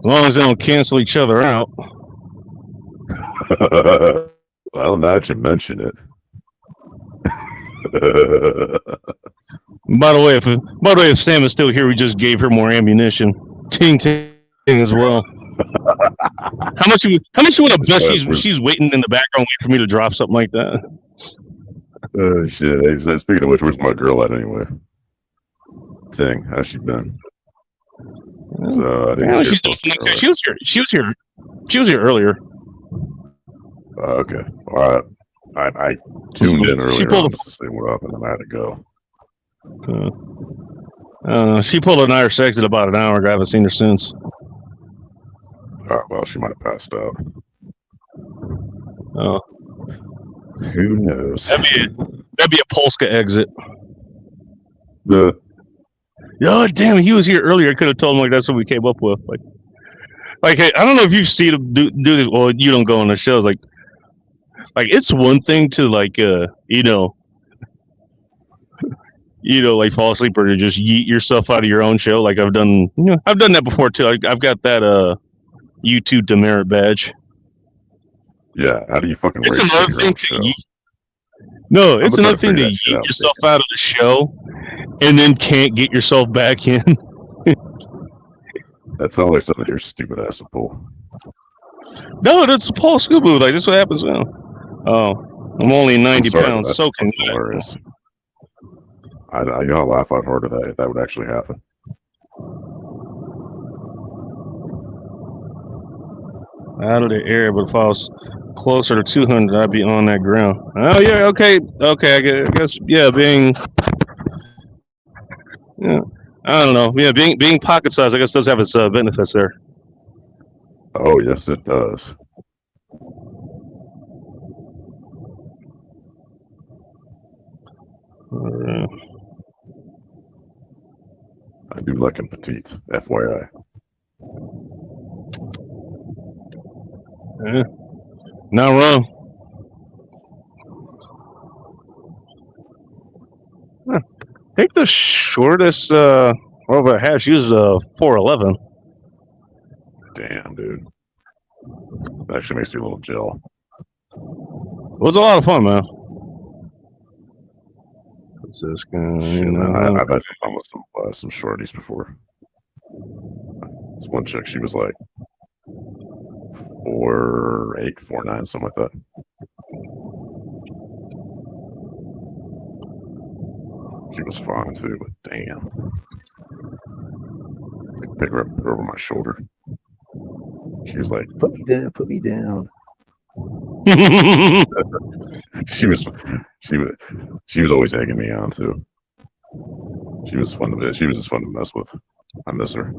long as they don't cancel each other out. Well, now that you mention it. By the way, if Sam is still here, we just gave her more ammunition. Ting ting as well. How much you want to bet she's waiting in the background waiting for me to drop something like that? Oh shit! Hey, speaking of which, where's my girl at anyway? Ting, how's she been? So I didn't see her she was here. She was here earlier. Okay. All right. I tuned in earlier just to see what happened, and I had to go. She pulled an Irish exit about an hour ago. I haven't seen her since. All right. Well, she might have passed out. Oh. Who knows? That'd be a Polska exit. The. Oh damn! He was here earlier. I could have told him like that's what we came up with. Like hey, I don't know if you've seen him do this. Well, you don't go on the shows. Like it's one thing to like like fall asleep or to just yeet yourself out of your own show. Like I've done that before too. I've got that YouTube demerit badge. Yeah, how do you fucking? It's another thing to yeet. No, it's another thing to yeet yourself out of the show, and then can't get yourself back in. That's always something your stupid ass will pull. No, that's Paul Scooby. Like this is what happens now. Oh, I'm only 90 pounds. So can hilarious. I laugh out hard at that if that would actually happen. Out of the air, but if I was closer to 200, I'd be on that ground. Oh yeah, okay. I guess being, I don't know. Yeah, being pocket sized, I guess does have its benefits there. Oh yes, it does. I do like him petite, FYI. Yeah, not wrong. I think the shortest over I had, she was 4'11". Damn, dude. That actually makes me a little chill. It was a lot of fun, man. What's this guy? I've had some fun with some shorties before. This one chick, she was like 4'8", 4'9", something like that. She was fine too, but damn. Pick her up, put her over my shoulder. She was like, "Put me down, put me down." she was always egging me on too. She was fun to mess with. I miss her.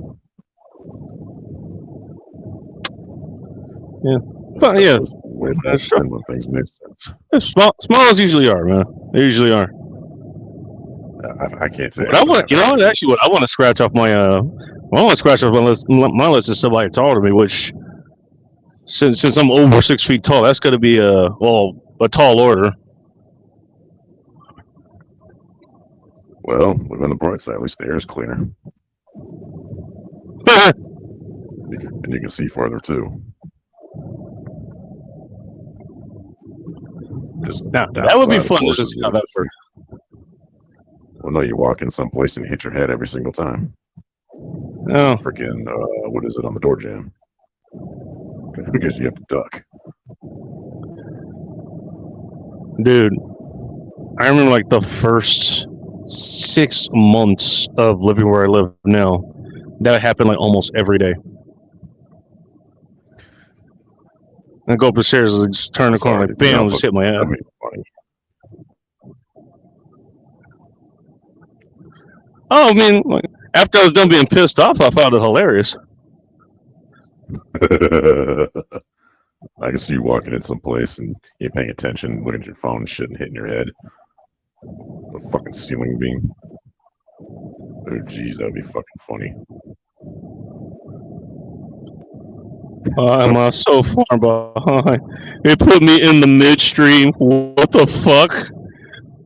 Yeah. But yeah, Way back when things made sense. small as usually are, man. They usually are. I can't say. But I want, actually, what I want to scratch off my my list is somebody taller than me, which since I'm over 6 feet tall, that's going to be a tall order. Well, look on the bright side. At least the air's cleaner, and you can see farther too. Just Now that would be outside, of fun to course, just is how that works. Well, no, you walk in someplace and hit your head every single time. Oh, Freaking, what is it on the door jam? Because you have to duck. dude, I remember like the first 6 months of living where I live now. That happened like almost every day. I go up the stairs and just turn the corner, like bam, just hit my head. I mean, funny. Oh, I mean, like, after I was done being pissed off, I found it hilarious. I can see you walking in someplace and you're paying attention, looking at your phone, and shit, and hitting your head. A fucking ceiling beam. Oh, jeez, that'd be fucking funny. I'm so far behind. It put me in the midstream. What the fuck?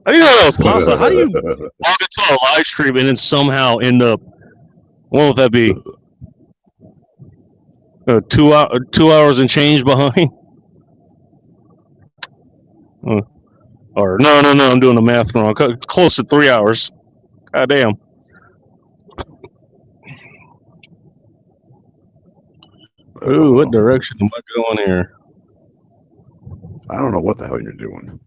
I didn't know that was possible. How do you walk into a live stream and then somehow end up? What would that be? 2 hours and change behind? Or no, I'm doing the math wrong. Close to 3 hours. God damn. Ooh, what direction am I going here? I don't know what the hell you're doing.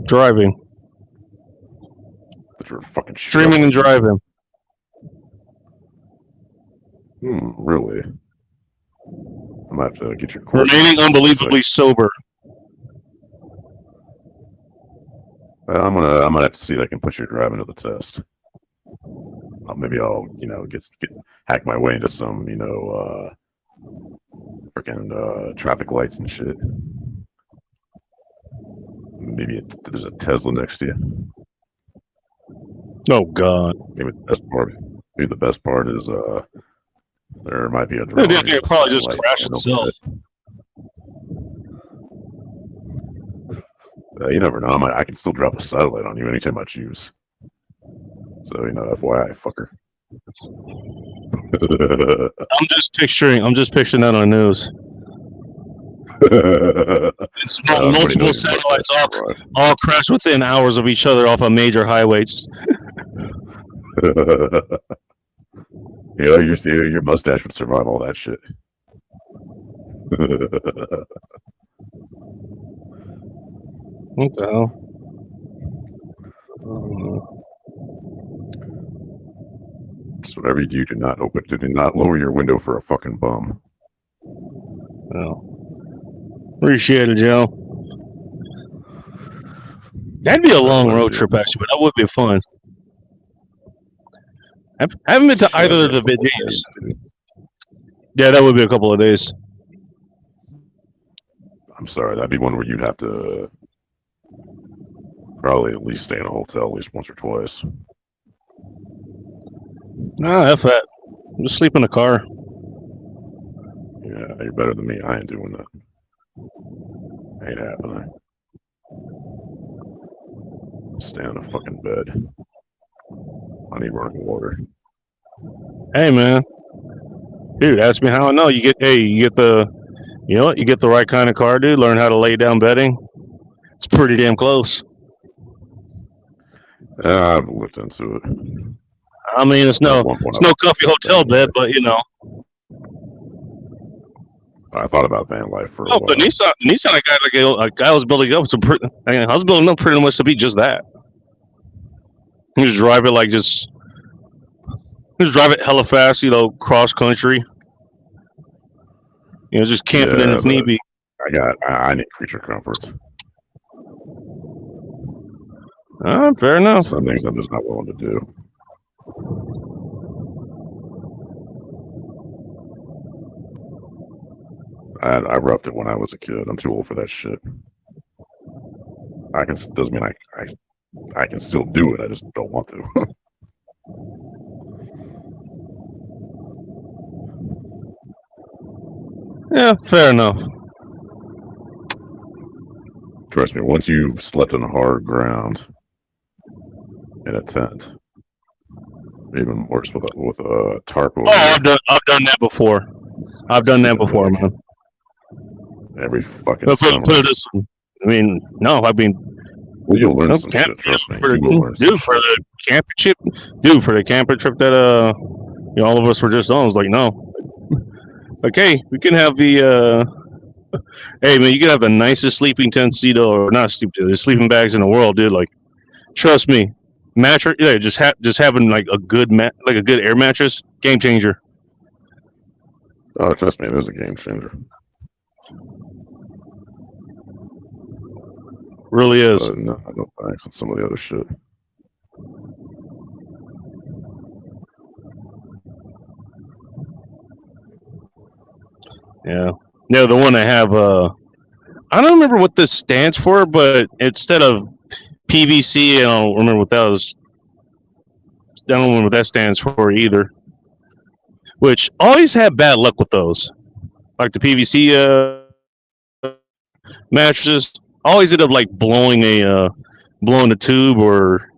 Driving. But you're fucking Streaming and driving. Really? I'm gonna have to get your course. Remaining unbelievably sober. I'm gonna have to see if I can put your driving to the test. Maybe I'll get hack my way into some freaking traffic lights and shit. Maybe there's a Tesla next to you. Oh God. Maybe the best part is there might be a drone. Maybe it'll probably just crash itself. You never know. I can still drop a satellite on you anytime I choose. So FYI, fucker. I'm just picturing that on the news. It's multiple satellites all crash within hours of each other off of major highways. Your mustache would survive all that shit. What the hell? Just whatever you do not lower your window for a fucking bum. Oh. Appreciate it, Joe. That'd be a long road trip, actually, but that would be fun. I haven't been to either of the Virginias. Yeah, that would be a couple of days. I'm sorry, that'd be one where you'd have to probably at least stay in a hotel at least once or twice. Nah, F that. Just sleep in the car. Yeah, you're better than me. I ain't doing that. Ain't happening. Stay on a fucking bed. I need running water. Hey, man. Dude, ask me how I know. You get the right kind of car, dude. Learn how to lay down bedding. It's pretty damn close. I've looked into it. I mean, it's no comfy hotel bed, but I thought about van life for a while. The Nissan, a guy was building up I was building up pretty much to be just that. You just drive it like just drive it hella fast, cross country. Just camping in Yeah, if need be. I need creature comforts. Fair enough. Some things I'm just not willing to do. I roughed it when I was a kid. I'm too old for that shit. Doesn't mean I can still do it. I just don't want to. Yeah, fair enough. Trust me, once you've slept on hard ground in a tent, even worse with a tarp over I've done that before. I've done that before, man. every fucking Put summer. it this way. Well, you'll learn some shit. Trust me, you will learn some Dude, for the camping trip, that all of us were just on. I was like, no. Okay, we can have the hey man, you can have the nicest sleeping tent, or not sleeping bags in the world, dude. Like, trust me, mattress, yeah, just having like a good like a good air mattress, game changer. Oh, trust me, it is a game changer. Really is. But no, thanks on some of the other shit. Yeah. Yeah, the one I have, I don't remember what this stands for, but instead of PVC, I don't remember what that was. I don't remember what that stands for either. Which always had bad luck with those. Like the PVC mattresses always end up like blowing the tube, or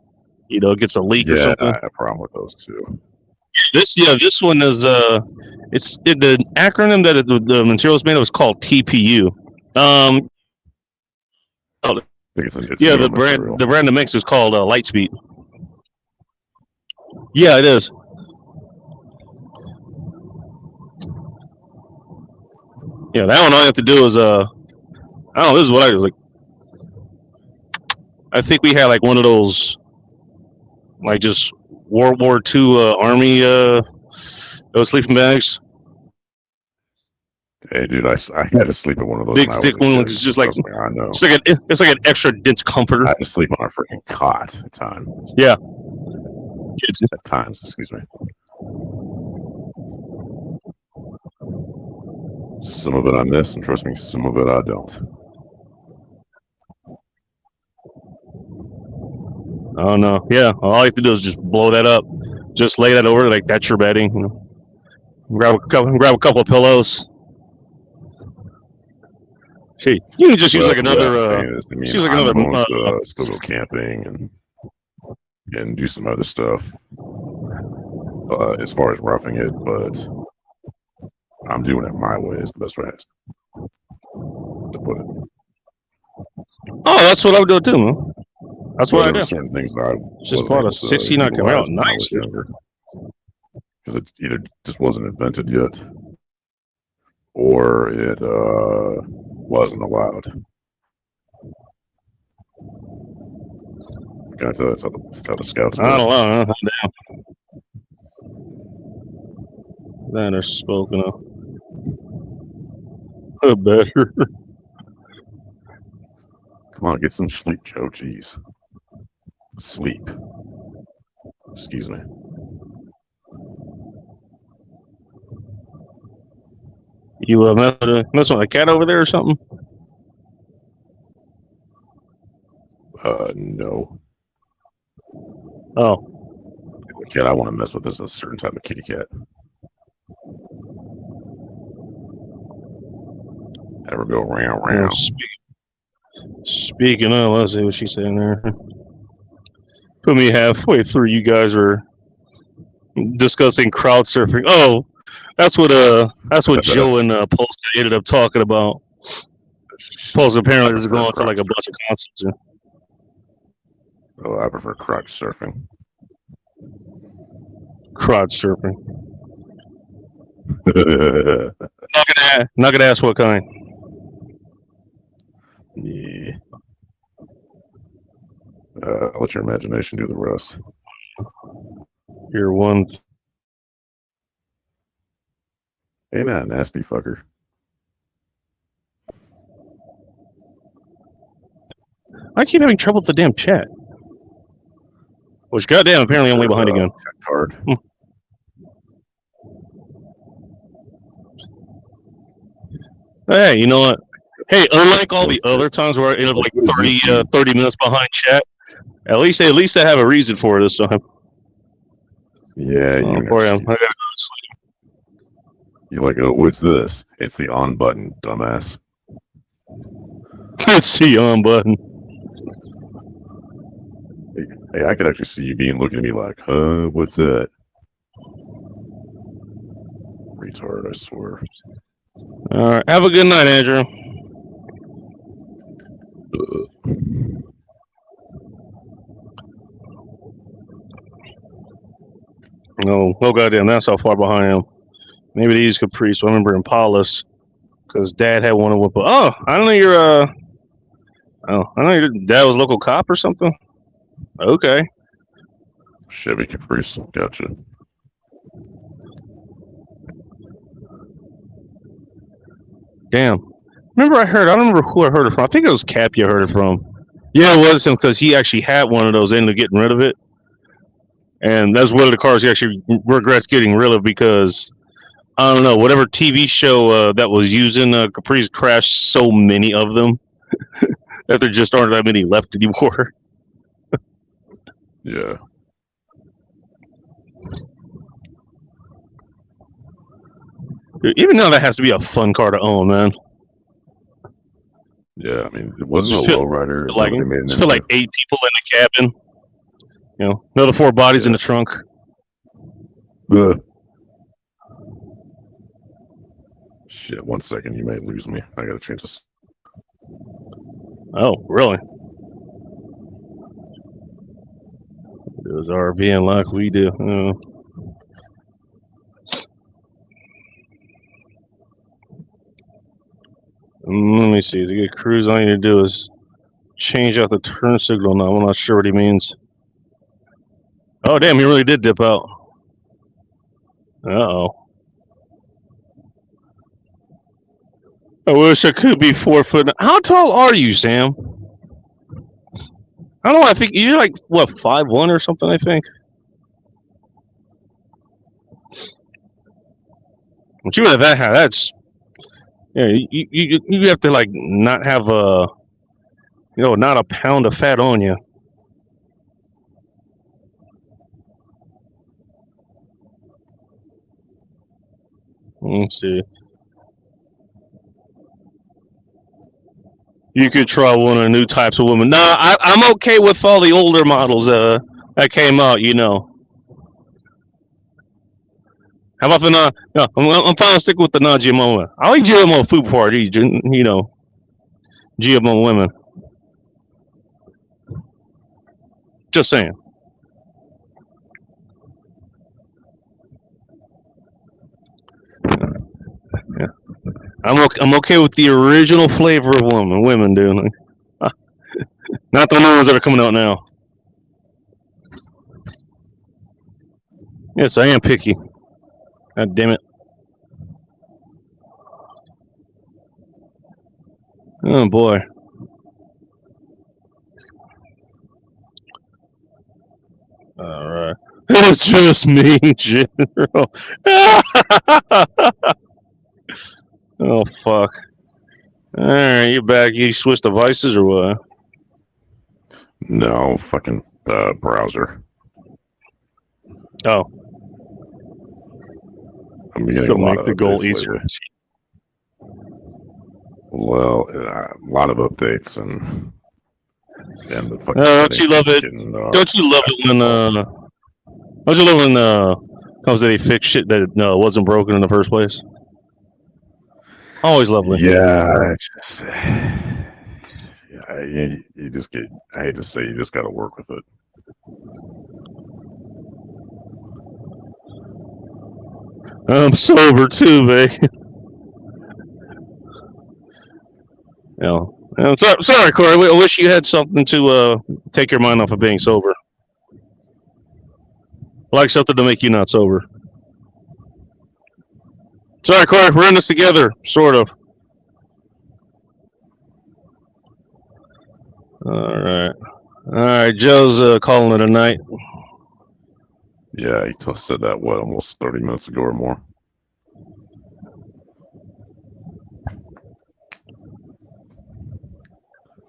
it gets a leak or something. I have a problem with those too. This one is the acronym that the material is made of is called TPU. I think it's the brand that makes is called Lightspeed. Yeah, it is. Yeah, that one all you have to do is this is what I was like. I think we had like one of those, like just World War II Army those sleeping bags. Hey, dude, I had to sleep in one of those. Big thick one, it's just like I know. It's like an extra dense comforter. I had to sleep on a freaking cot at times. Yeah. At times, excuse me. Some of it I miss, and trust me, some of it I don't. Oh no, yeah. All you have to do is just blow that up. Just lay that over, like that's your bedding. Grab a couple of pillows. Gee, you can just use like another. Use like another. Still go camping and do some other stuff. As far as roughing it, but I'm doing it my way. Is the best way to put it. Oh, that's what I would do too, man. That's what I do. Certain things that I just bought a 69 came out nice. Because it either just wasn't invented yet, or it wasn't allowed. Can I tell that's how the scouts I don't know. That are spoken of. Better. Come on, get some sleep, Joe. Jeez. Sleep. Excuse me. You mess with a cat over there or something? No. Oh. The cat I want to mess with is a certain type of kitty cat. Ever go round. Speaking of, let's see what she's saying there. Put me halfway through. You guys are discussing crowd surfing. Oh, that's what Joe and Polska ended up talking about. Polska apparently is going to like a bunch of concerts. Oh, I prefer crotch surfing. Crotch surfing. Not gonna ask what kind. Yeah. I'll let your imagination do the rest. You're one. Ain't that a nasty fucker? I keep having trouble with the damn chat. Which, goddamn, apparently I'm way behind again. Card. Hey, you know what? Hey, unlike all the other times where I ended up like 30 minutes behind chat, at least I have a reason for it this time. Yeah, Oh, boy, I gotta go to sleep. you're like, oh, what's this? It's the on button, dumbass. It's the on button. Hey, I could actually see you being looking at me like, huh, what's that? Retard, I swear. All right, have a good night, Andrew. No, oh goddamn, that's how far behind I am. Maybe these Caprice. I remember Impalas, because Dad had one of them. Oh, I don't know your oh, I don't know your dad was a local cop or something. Okay. Chevy Caprice, gotcha. Damn. Remember I don't remember who I heard it from. I think it was Cappy I heard it from. Yeah, it was him because he actually had one of those, ended up getting rid of it. And that's one of the cars he actually regrets getting rid of because, I don't know, whatever TV show that was using Caprice crashed so many of them that there just aren't that many left anymore. Yeah. Even now, that has to be a fun car to own, man. Yeah, I mean, it wasn't a Feel- lowrider. Like, it's for like 8 people in the cabin. You know, another 4 bodies in the trunk. Shit, 1 second, you may lose me. I gotta change this. Oh, really? Does RVing like we do. Let me see. To get cruise, all you need to do is change out the turn signal now. I'm not sure what he means. Oh, damn, he really did dip out. Uh-oh. I wish I could be 4 foot. How tall are you, Sam? I don't know. I think you're like, what, 5'1" or something, I think? But you would have had that's. Yeah, you have to, like, not have a. You know, not a pound of fat on you. Let's see. You could try one of the new types of women. Nah, I'm okay with all the older models that came out, you know. How about the no, I'm fine to stick with the non-GMO. I like GMO food before I eat, you know, GMO women. Just saying. Yeah. I'm okay with the original flavor of women doing it. Not the new ones that are coming out now. Yes, I am picky. God damn it. Oh boy. Alright. It's just me in general. Oh fuck. Alright, you back. You switched devices or what? No, fucking browser. Oh. I'm getting So a lot make of the goal updates easier. lately. Well, a lot of updates and the fucking. Don't you love it? Getting, Don't you love it when don't you love when comes that they fix shit that wasn't broken in the first place? Always lovely. Yeah, I just, you just get. I hate to say, you just got to work with it. I'm sober too, babe. I'm sorry, Corey. I wish you had something to take your mind off of being sober. Like something to make you not sober. Sorry, Clark, we're in this together, sort of. All right. Joe's calling it a night. Yeah, he said that, what, almost 30 minutes ago or more.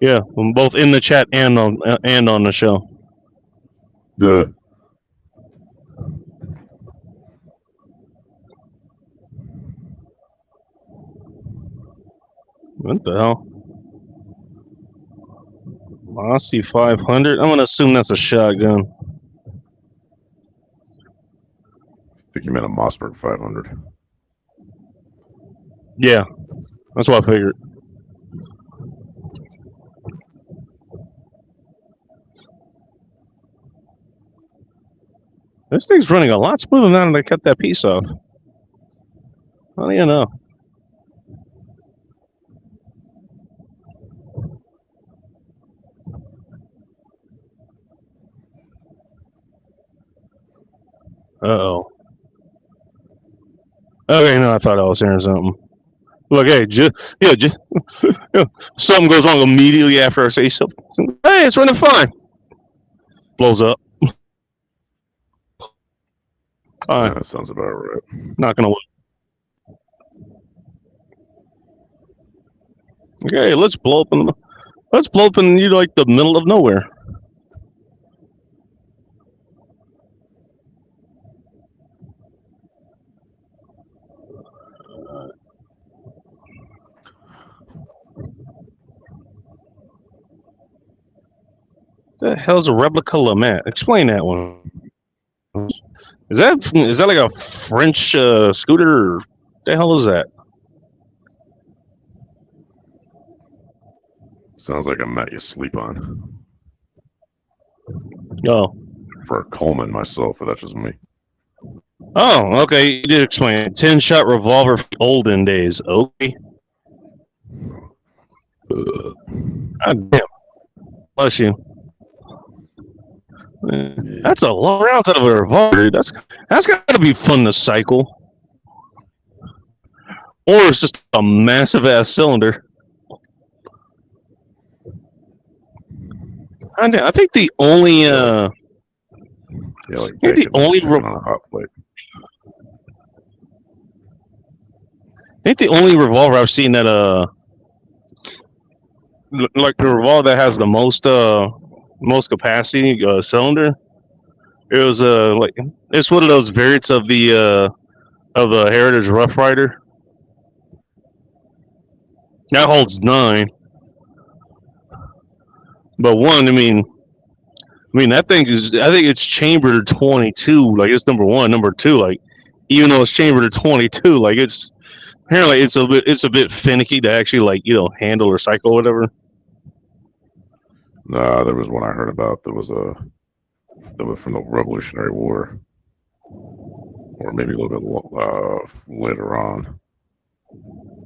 Yeah, I'm both in the chat and on the show. Yeah. What the hell? Mossy 500. I'm gonna assume that's a shotgun. I think you meant a Mossberg 500. Yeah, that's what I figured. This thing's running a lot smoother now that I cut that piece off. How do you know? Uh-oh. Okay, no, I thought I was hearing something. Look, hey, something goes wrong immediately after I say something. Hey, it's running fine. Blows up. All Yeah, right, that sounds about right. not gonna work. Okay, let's blow up in you like the middle of nowhere. The hell's a replica Lamat? Explain that one. Is that like a French scooter? Or the hell is that? Sounds like a mat you sleep on. Oh, For a Coleman myself, but that's just me. oh, okay. You did explain it. 10-shot revolver, from olden days. Okay. God damn. Bless you. That's a long round out of a revolver, dude. That's got to be fun to cycle. Or it's just a massive ass cylinder. I think the only Yeah, like I think the bacon only chicken on a hot plate. I think the only revolver I've seen that like the revolver that has the most capacity cylinder. It was like it's one of those variants of the Heritage Rough Rider. That holds 9. But one, I mean that thing is. I think it's chambered to 22. Like it's number 1, number 2. Like even though it's chambered to 22, like it's apparently it's a bit finicky to actually like handle or cycle or whatever. Nah, there was one I heard about that was from the Revolutionary War, or maybe a little bit later on.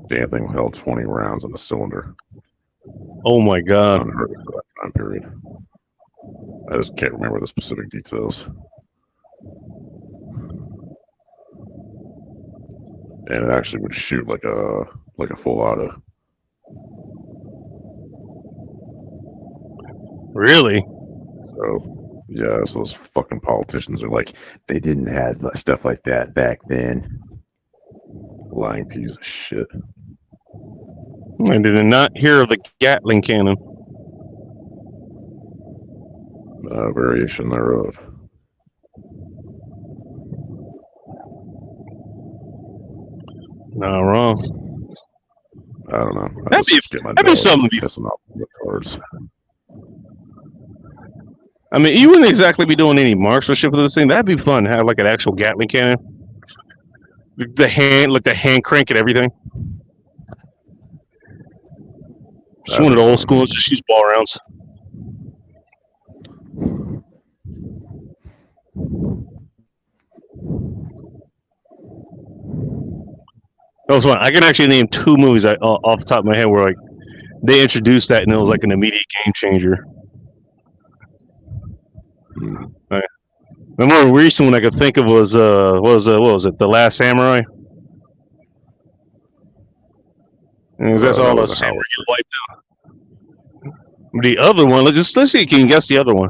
Damn thing held 20 rounds in the cylinder. Oh my god! Unheard of for that time period. I just can't remember the specific details. And it actually would shoot like a full auto. Really? So yeah, so those fucking politicians are like, they didn't have stuff like that back then. Lying piece of shit. I did not hear of the Gatling cannon. Variation thereof. Not wrong. I don't know. That'd be something to be. Pissing off the cards. I mean, you wouldn't exactly be doing any marksmanship with this thing. That'd be fun to have like an actual Gatling cannon. The hand crank and everything. Just one of the old schools just shoots ball rounds. That was one. I can actually name 2 movies off the top of my head where like they introduced that and it was like an immediate game changer. The more recent one I could think of was what was it? The Last Samurai. Because that's that all the was a samurai Howard. get wiped out. The other one, let's see. Can you guess the other one?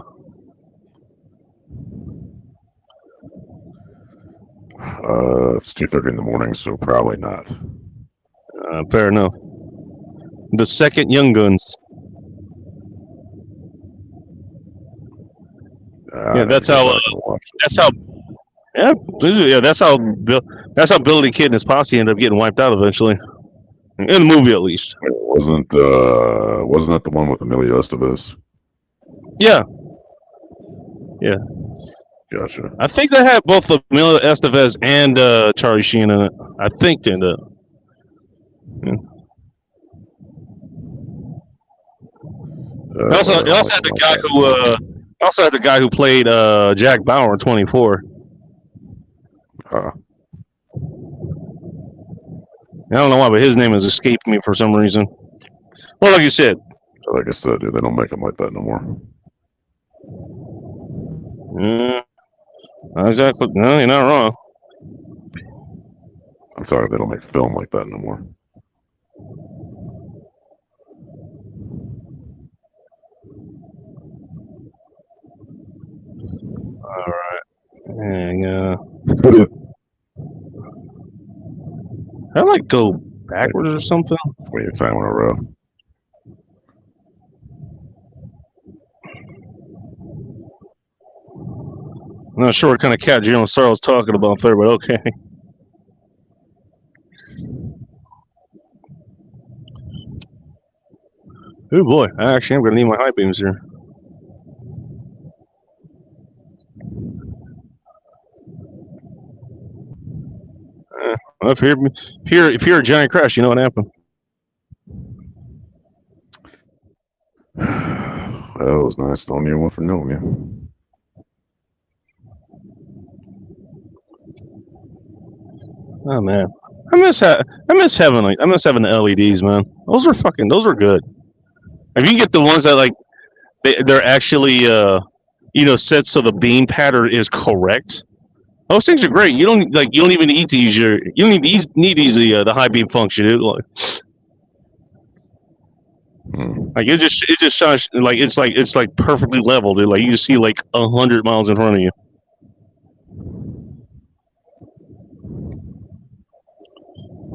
It's 2:30 in the morning, so probably not. Fair enough. The second Young Guns. Yeah, that's how. That's how. Yeah, that's how. That's how Billy the Kid and his posse ended up getting wiped out eventually, in the movie at least. Wasn't that the one with Emilio Estevez? Yeah, Gotcha. I think they had both Emilio Estevez and Charlie Sheen in it. I think they did. They also had the guy who also had the guy who played Jack Bauer in 24. I don't know why, but his name has escaped me for some reason. Well, like you said. Like I said, dude, they don't make them like that no more. Not exactly. No, you're not wrong. I'm sorry, they don't make film like that no more. All right. Yeah. I like go backwards or something. 20th time in a row. I'm not sure what kind of cat General Sorrell's talking about there, but okay. Oh boy, I actually am going to need my high beams here. Well, if you're a giant crash, you know what happened. Well, it was nice knowing you. One for knowing you. Oh man, I miss having the LEDs, man. Those were good. If you can get the ones that like they're actually set so the beam pattern is correct. Those things are great. You don't even need to use the high beam function. Like it just shines like it's like perfectly level, dude. Like you just see like 100 miles in front of you.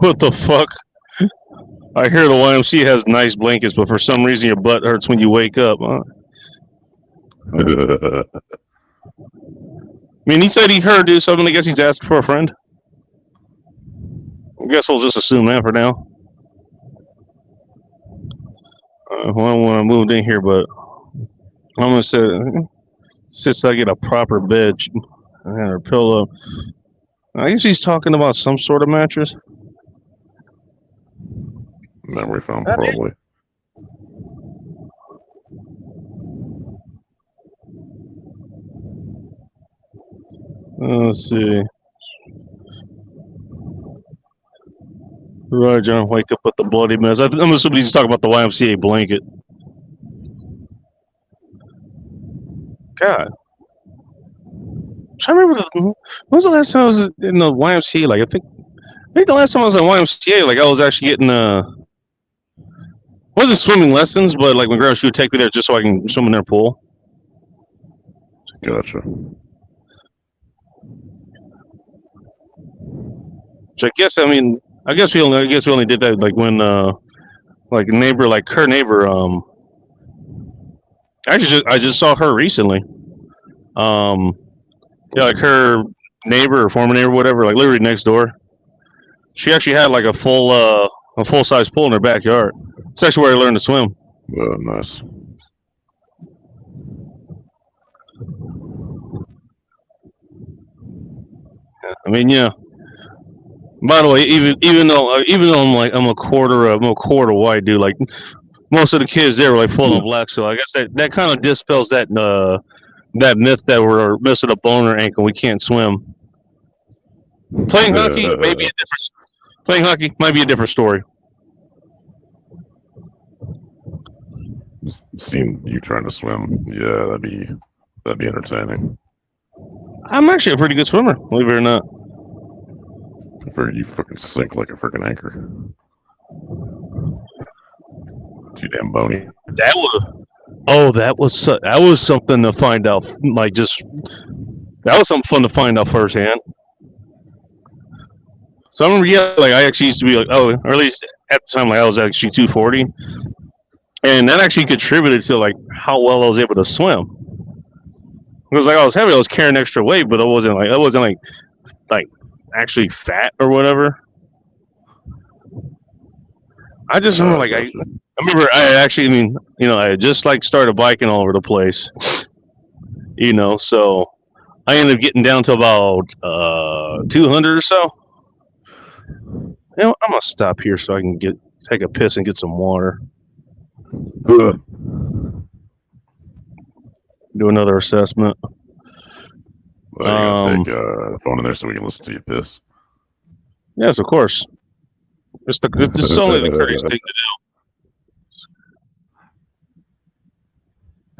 What the fuck? I hear the YMCA has nice blankets, but for some reason your butt hurts when you wake up. Huh? I mean, he said he heard do something. I guess he's asking for a friend. I guess we'll just assume that for now. Well, when I moved in here, but I'm gonna say since I get a proper bed and a pillow. I guess he's talking about some sort of mattress. Memory foam, probably. Let's see. Right, John, wake up with the bloody mess. I'm assuming he's talking about the YMCA blanket. God. I remember when was the last time I was in the YMCA? Like I think the last time I was in YMCA, like I was actually getting wasn't swimming lessons, but like when girls she would take me there just so I can swim in their pool. Gotcha. Which I guess we only did that like when her neighbor I just saw her recently. Yeah, like her neighbor or former neighbor, whatever, like literally next door. She actually had like a full size pool in her backyard. It's actually where I learned to swim. Nice. I mean, yeah. By the way, even though I'm a quarter white dude, like most of the kids there were like full of black, so I guess that kind of dispels that myth that we're missing a bone in our ankle, we can't swim. Playing hockey might be a different story. Seeing you trying to swim, yeah, that'd be entertaining. I'm actually a pretty good swimmer, believe it or not. I figured you fucking sink like a freaking anchor. Too damn bony. That was something to find out. Like that was something fun to find out firsthand. So I remember, like I actually used to be like, or at least at the time, like I was actually 240, and that actually contributed to like how well I was able to swim. Because like I was heavy, I was carrying extra weight, but I wasn't like actually fat or whatever. I just remember I remember I actually, I had just like started biking all over the place, so I ended up getting down to about 200 or so. I'm gonna stop here so I can take a piss and get some water. Do another assessment. Well, you gotta take the phone in there so we can listen to you piss. Yes, of course. It's only the courteous thing to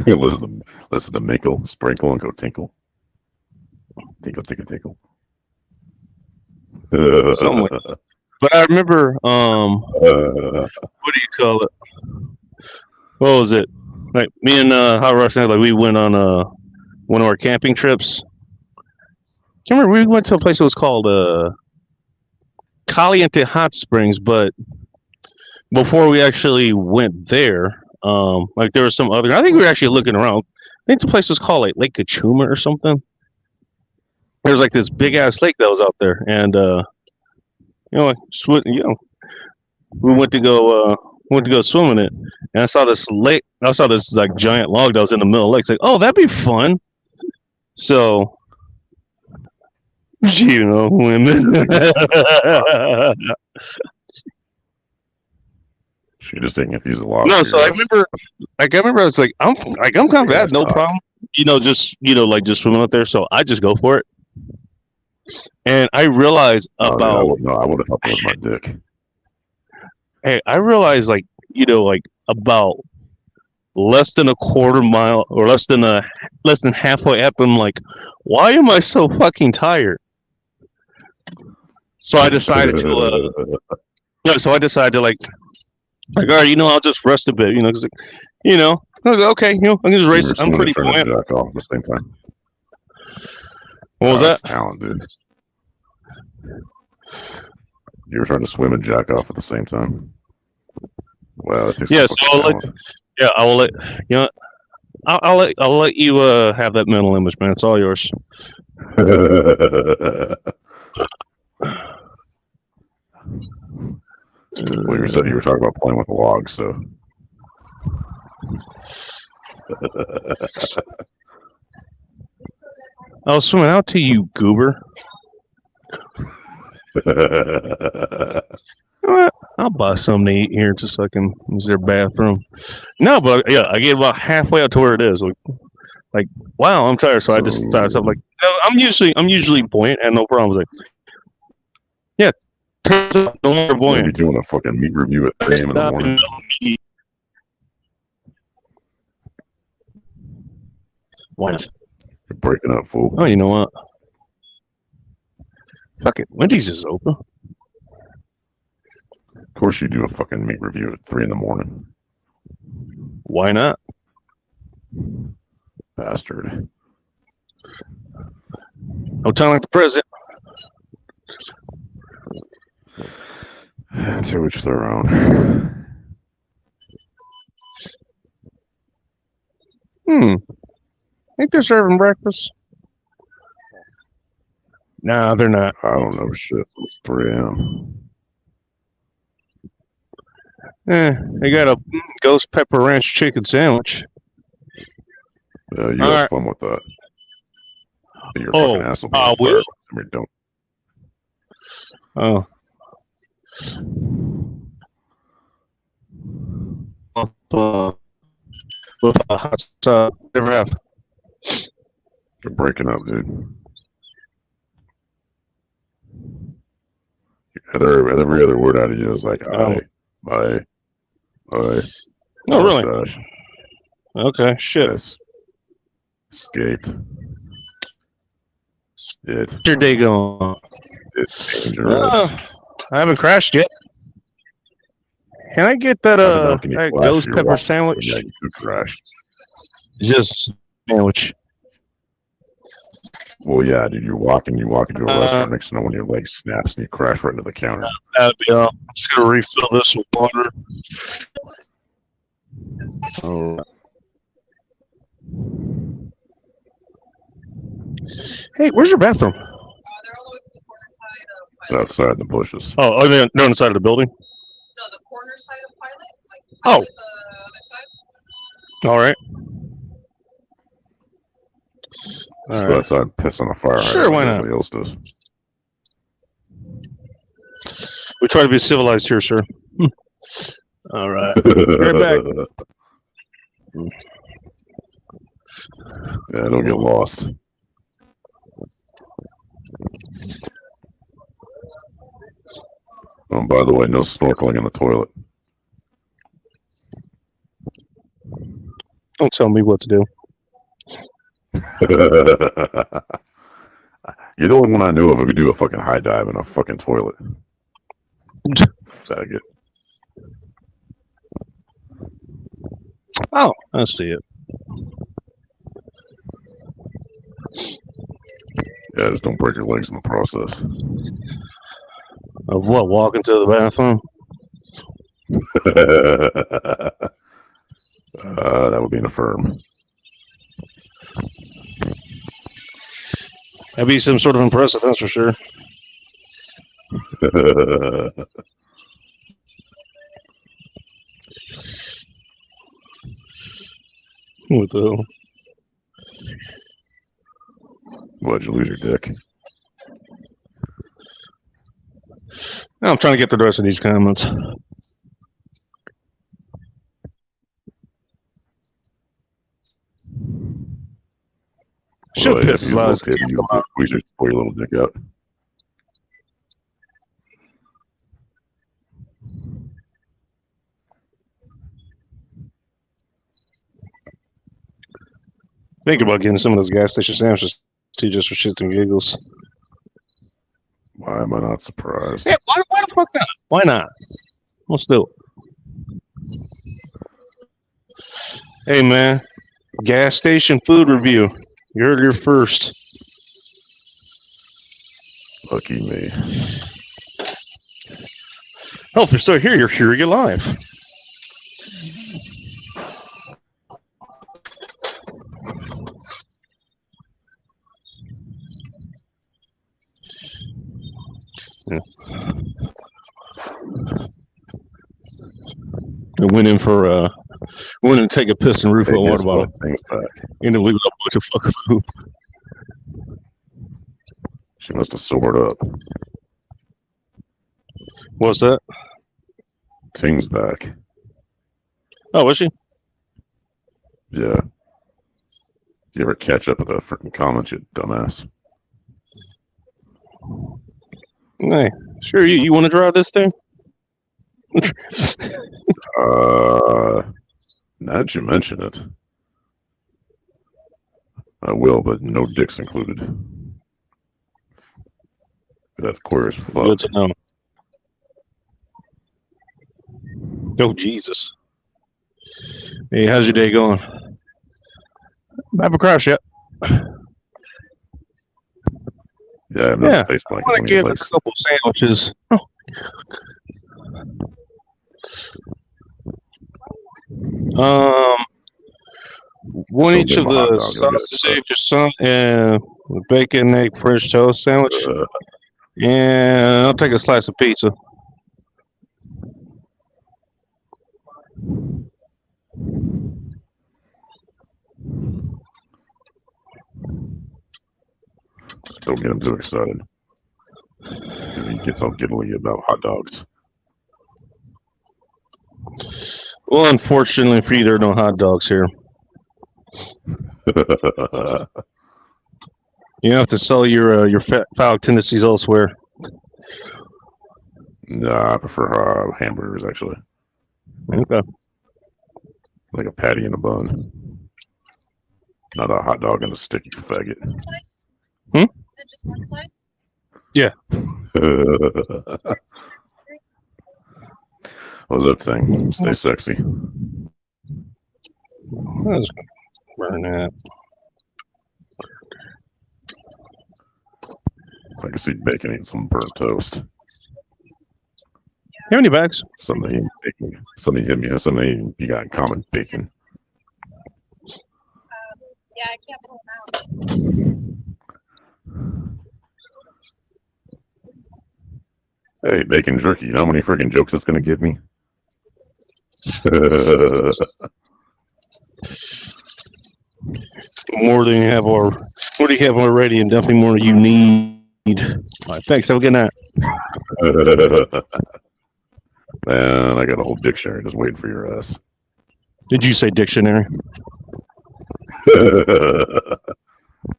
do. listen to Minkle, Sprinkle, and go tinkle. Tinkle, tinkle, tinkle. Something like that. But I remember, what do you call it? What was it? Like me and Hot Rush, like we went on one of our camping trips. I remember we went to a place that was called Caliente Hot Springs, but before we actually went there, like there was some other. I think we were actually looking around. I think the place was called like Lake Kachuma or something. There was like this big ass lake that was out there, and we went to go swim in it, and I saw this lake. I saw this like giant log that was in the middle of the lake. It's like, oh, that'd be fun. So, women. She just didn't confuse a lot. No, so I remember I was like, I'm kind of bad, no problem. Just swimming out there. So I just go for it. And I realized I would have thought that was my dick. Hey, I realized about less than a quarter mile or less than halfway up, I'm like, why am I so fucking tired? So I decided to like, all right, I'll just rest a bit, because okay, I can just race. I'm pretty buoyant. Jack off at the same time. What was that? That's talent, dude. You were trying to swim and jack off at the same time. Wow, that takes I will let I'll let you have that mental image, man. It's all yours. Well, you said you were talking about playing with the log, so. I was swimming out to you, goober. I'll buy something to eat here just so I can use their bathroom. No, but yeah, I get about halfway up to where it is. Like wow, I'm tired. So I just decided something like, I'm usually buoyant and no problems. Like, yeah, no more buoyant. You're doing a fucking meat review at 3 a.m. in the morning. What? You're breaking up, fool. Oh, you know what? Fuck it. Wendy's is open. Of course you do a fucking meat review at 3 in the morning. Why not? Bastard. No time like the present. To each their own. Think they're serving breakfast? Nah, they're not. I don't know shit. It's 3 a.m. They got a ghost pepper ranch chicken sandwich. Yeah, you have fun with that. You're a fucking asshole. I will. Don't. Oh. With a hot sauce, never have. You're breaking up, dude. Every other word out of you is like, I. Oh, really? Mustache. Okay, shit. Yes. Escaped. It's How's your day going? dangerous. I haven't crashed yet. Can I get that I don't know, can you that flash ghost your pepper watch? sandwich? Yeah, you could crash. Just sandwich. Well, yeah, dude, you walk into a restaurant next to no one, your leg snaps and you crash right into the counter. That'd be all. I'm just gonna refill this with water. All right. Hey, where's your bathroom? It's outside in the bushes. Oh, they're on the side of the building. No, the corner side of Pilot. Like Oh. Pilot, the other side. All right. Just All go right. outside and piss on the fire. Sure, why not? Everybody else does. We try to be civilized here, sir. All right. Right back. Yeah, don't get lost. Oh, by the way, no snorkeling in the toilet. Don't tell me what to do. You're the only one I knew of who could do a fucking high dive in a fucking toilet. Faggot. Oh, I see it. Yeah, just don't break your legs in the process. Of what? Walking to the bathroom? That would be an affirm. That'd be some sort of impressive, that's for sure. What the hell? Why'd you lose your dick? Now I'm trying to get the rest of these comments. Should Well, yeah, piss if as you loud look as at it, you squeeze your pull your little dick out. Think about getting some of those gas station sandwiches too, just for shits and giggles. Why am I not surprised? Yeah, why the fuck not? Why not? Let's do it. Hey man, gas station food review. You heard it here first. Lucky me. Oh, if you're still here, you're hearing it live. Yeah. I went in for went in to take a piss and refill a water bottle. Things back. And then we got a bunch of fucking food. She must have sobered up. What's that? Things back. Oh, was she? Yeah. Do you ever catch up with the freaking comments, you dumbass? Hey, sure. You want to drive this thing? Now that you mention it, I will, but no dicks included. That's queer as fuck. Good to know. Oh, Jesus. Hey, how's your day going? I haven't crashed yet. Yeah, I have Yeah, no face I blanket. want to get a couple sandwiches. Oh. One Don't each give of him a hot the dog, he'll get sausage egg son and bacon, egg, French toast sandwich. And I'll take a slice of pizza. Just don't get him too excited. Because he gets all giggly about hot dogs. Well, unfortunately for you, there are no hot dogs here. You have to sell your foul tendencies elsewhere. Nah, I prefer hamburgers, actually. Okay. Like a patty and a bun. Not a hot dog and a stick, you faggot. Hmm? The just one slice? What's up, thing? Stay sexy. Let's burn that. I can see bacon eating some burnt toast. How many bags? Something eating bacon. Something hit me. Something you got in common. Bacon. Yeah, I can't pull them out. Hey, bacon jerky. You know how many freaking jokes it's gonna give me? More than you have already, and definitely more than you need. All right, thanks. Have a good night. Man, I got a whole dictionary just waiting for your ass. Did you say dictionary?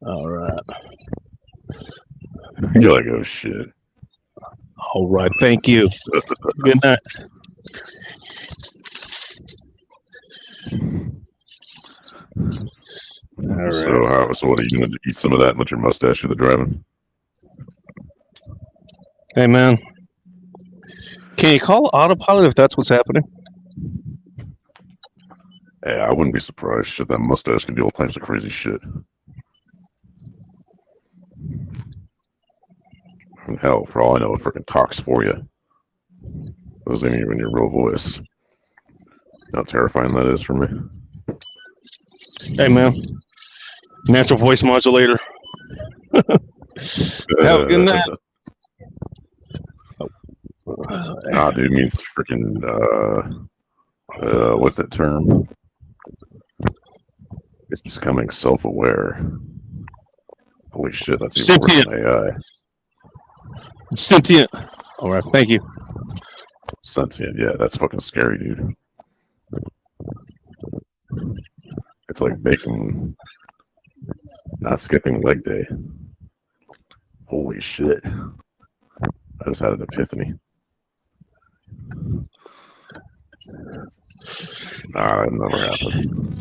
All right. You're like, oh shit. All right. Thank you. Good night. All right. So what are you gonna eat some of that and let your mustache do the driving? Hey, man. Can you call autopilot if that's what's happening? Hey, I wouldn't be surprised. Shit, that mustache can do all types of crazy shit. And hell, for all I know, it freaking talks for you. Those ain't even your real voice. How terrifying that is for me. Hey, man. Natural voice modulator. Have a good night. Nah, dude, means freaking what's that term? It's becoming self-aware. Holy shit, that's even worse than AI. Sentient. All right, thank you. Sentient, yeah, that's fucking scary, dude. It's like bacon not skipping leg day. Holy shit. I just had an epiphany. Nah, that never happened.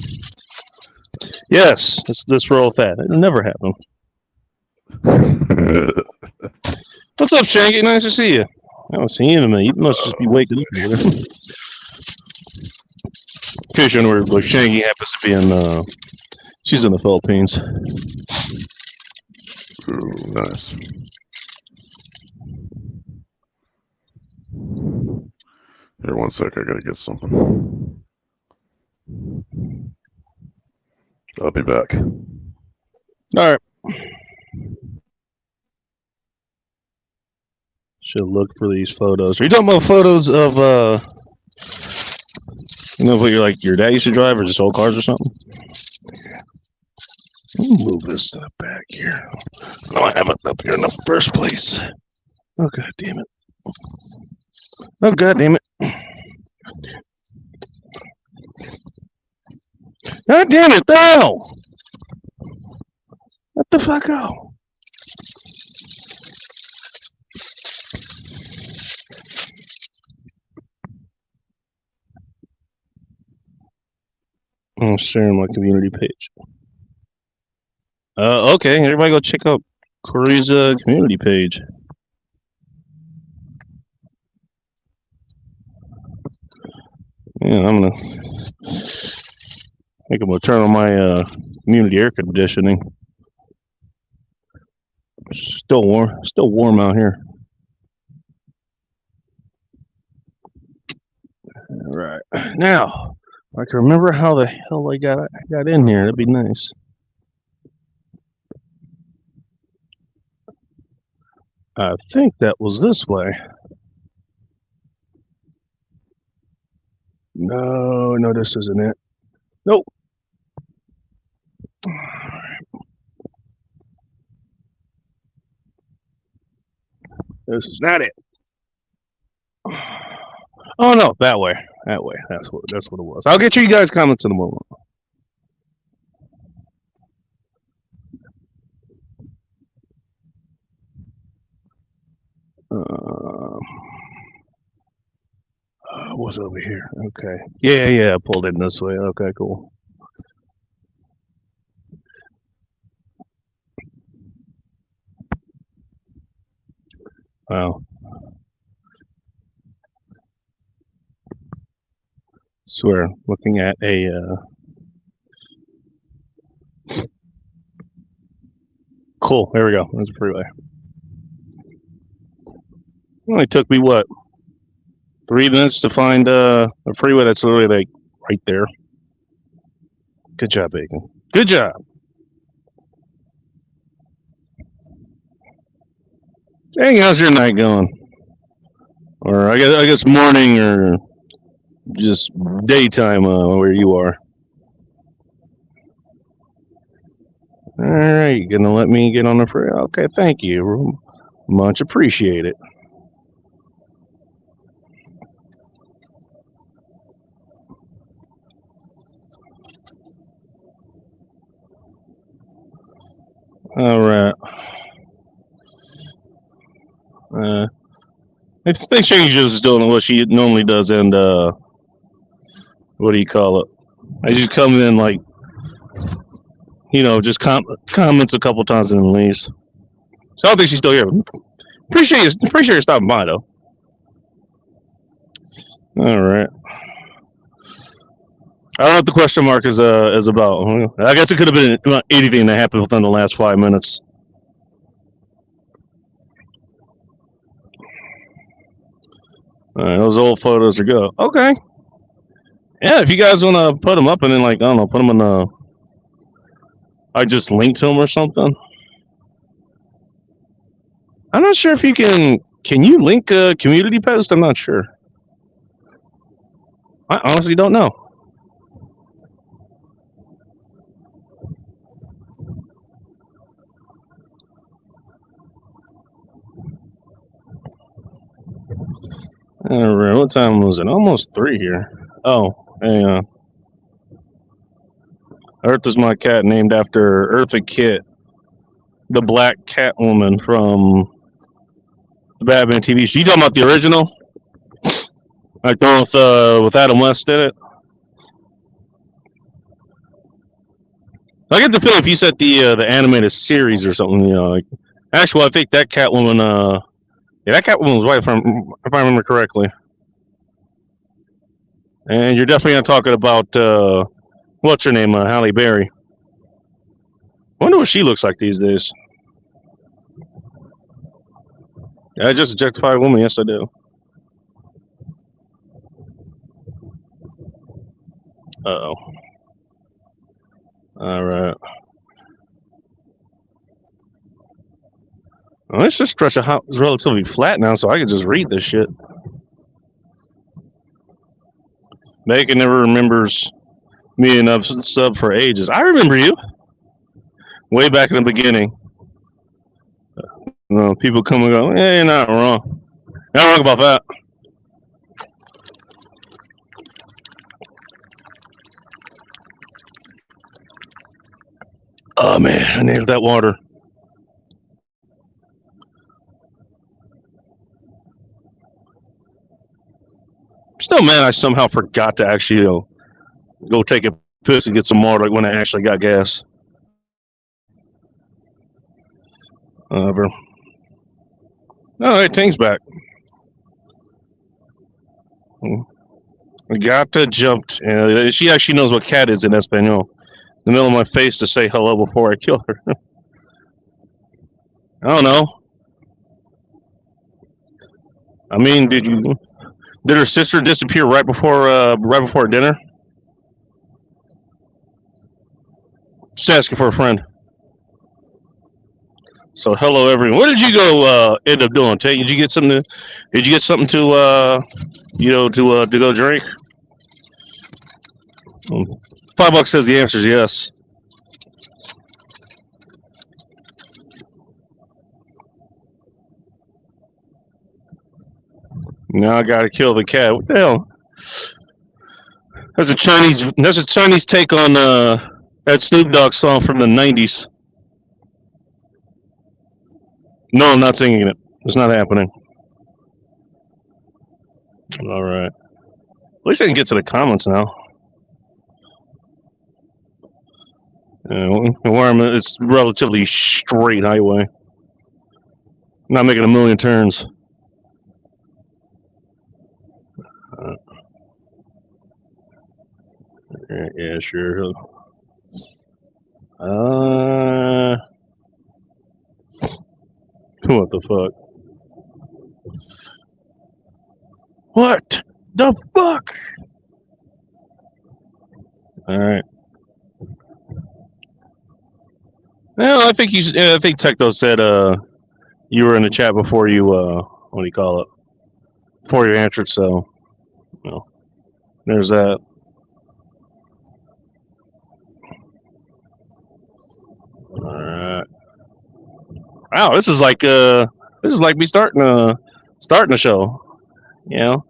Yes, let's roll with that. It'll never happen. What's up, Shanky? Nice to see you. I haven't seen you in a minute. You must just be waking up here. In case you're wondering where Shanky happens to be in, she's in the Philippines. Ooh, nice. Here, one sec, I gotta get something. I'll be back. All right. Should look for these photos. Are you talking about photos of what your dad used to drive or just old cars or something? Let me move this stuff back here. No, I have it up here in the first place. Oh god damn it. Oh god damn it. God damn it, no! What the fuck out? I'm sharing my community page. Okay, everybody go check out Corey's community page. Yeah, I'm gonna turn on my community air conditioning. Still warm out here. All right, now I can remember how the hell I got in here. That'd be nice. I think that was this way. No, this isn't it. Nope. This is not it. Oh no, that way. That way. That's what it was. I'll get you guys comments in a moment. What's over here? Okay. Yeah, I pulled in this way. Okay, cool. Wow. Swear, looking at a cool. There we go. There's a freeway. It only took me what 3 minutes to find a freeway that's literally like right there. Good job, Bacon. Good job. Dang, how's your night going? Or I guess morning or just daytime where you are. All right, gonna let me get on the freeway? Okay, thank you. Much appreciated. All right. I think she's just doing what she normally does, and what do you call it? I just come in like, just comments a couple times and then leaves. So I don't think she's still here. Appreciate you stopping by though. All right. I don't know what the question mark is about. I guess it could have been about anything that happened within the last 5 minutes. All right, those old photos are good. Okay. Yeah, if you guys want to put them up and then like, I don't know, put them in I just linked to them or something. I'm not sure if you can you link a community post? I'm not sure. I honestly don't know. All right, what time was it? Almost 3 here. Oh, hang on. Earth is my cat, named after Eartha Kitt, the black cat woman from the Batman TV show. You talking about the original? Like the one with Adam West did it? I get the feeling if you said the animated series or something, like actually, I think that Catwoman, that Catwoman was white if I remember correctly. And you're definitely not talking about what's her name, Halle Berry. I wonder what she looks like these days. I just objectify a woman, yes I do. Uh-oh. Alright. Well, let's just stretch it's relatively flat now so I can just read this shit. Bacon never remembers me enough sub for ages. I remember you. Way back in the beginning. People come and go, you're not wrong. Not wrong about that. Oh man, I nailed that water. Still mad I somehow forgot to actually go take a piss and get some water like when I actually got gas. Alright, Ting's back. Gata jumped. She actually knows what cat is in Espanol. In the middle of my face to say hello before I kill her. I don't know. I mean, did her sister disappear right before dinner? Just asking for a friend. So hello everyone. What did you go end up doing? Did you get something to to go drink? $5 says the answer is yes. Now I gotta kill the cat. What the hell? That's a Chinese take on that Snoop Dogg song from the 90s. No, I'm not singing it. It's not happening. All right. At least I can get to the comments now. It's relatively straight highway. Not making a million turns. Yeah, sure. What the fuck? What the fuck? All right. Well, I think I think Techno said you were in the chat before you what do you call it? Before you answered, so there's that. All right. Wow, this is like me starting the show. You know,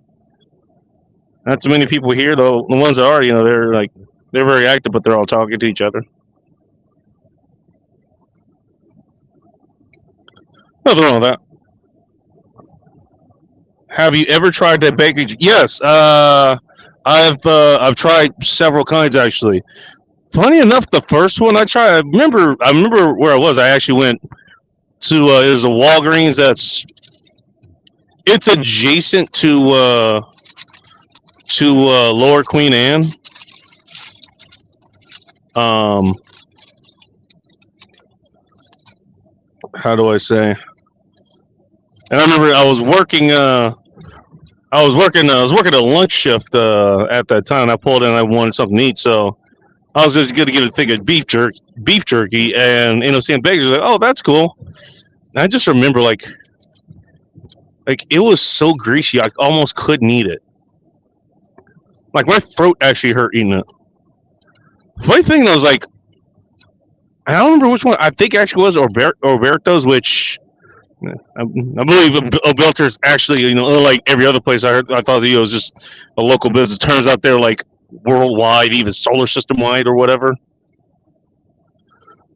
not too many people here though. The ones that are, they're very active, but they're all talking to each other. Nothing wrong with that. Have you ever tried that bakery? Yes, I've tried several kinds actually. Funny enough, the first one I tried, I remember where I was. I actually went to there's a Walgreens it's adjacent to Lower Queen Anne. How do I say? And I remember I was working a lunch shift at that time. I pulled in, I wanted something to eat, so I was just gonna get a thing of beef jerky, and seeing Baker's like, oh, that's cool. And I just remember like it was so greasy, I almost couldn't eat it. Like my throat actually hurt eating it. Funny thing though, was like I don't remember which one. I think actually was Roberto's, which I believe Oberto's actually, like every other place I thought it was just a local business. Turns out they're like worldwide, even solar system wide or whatever.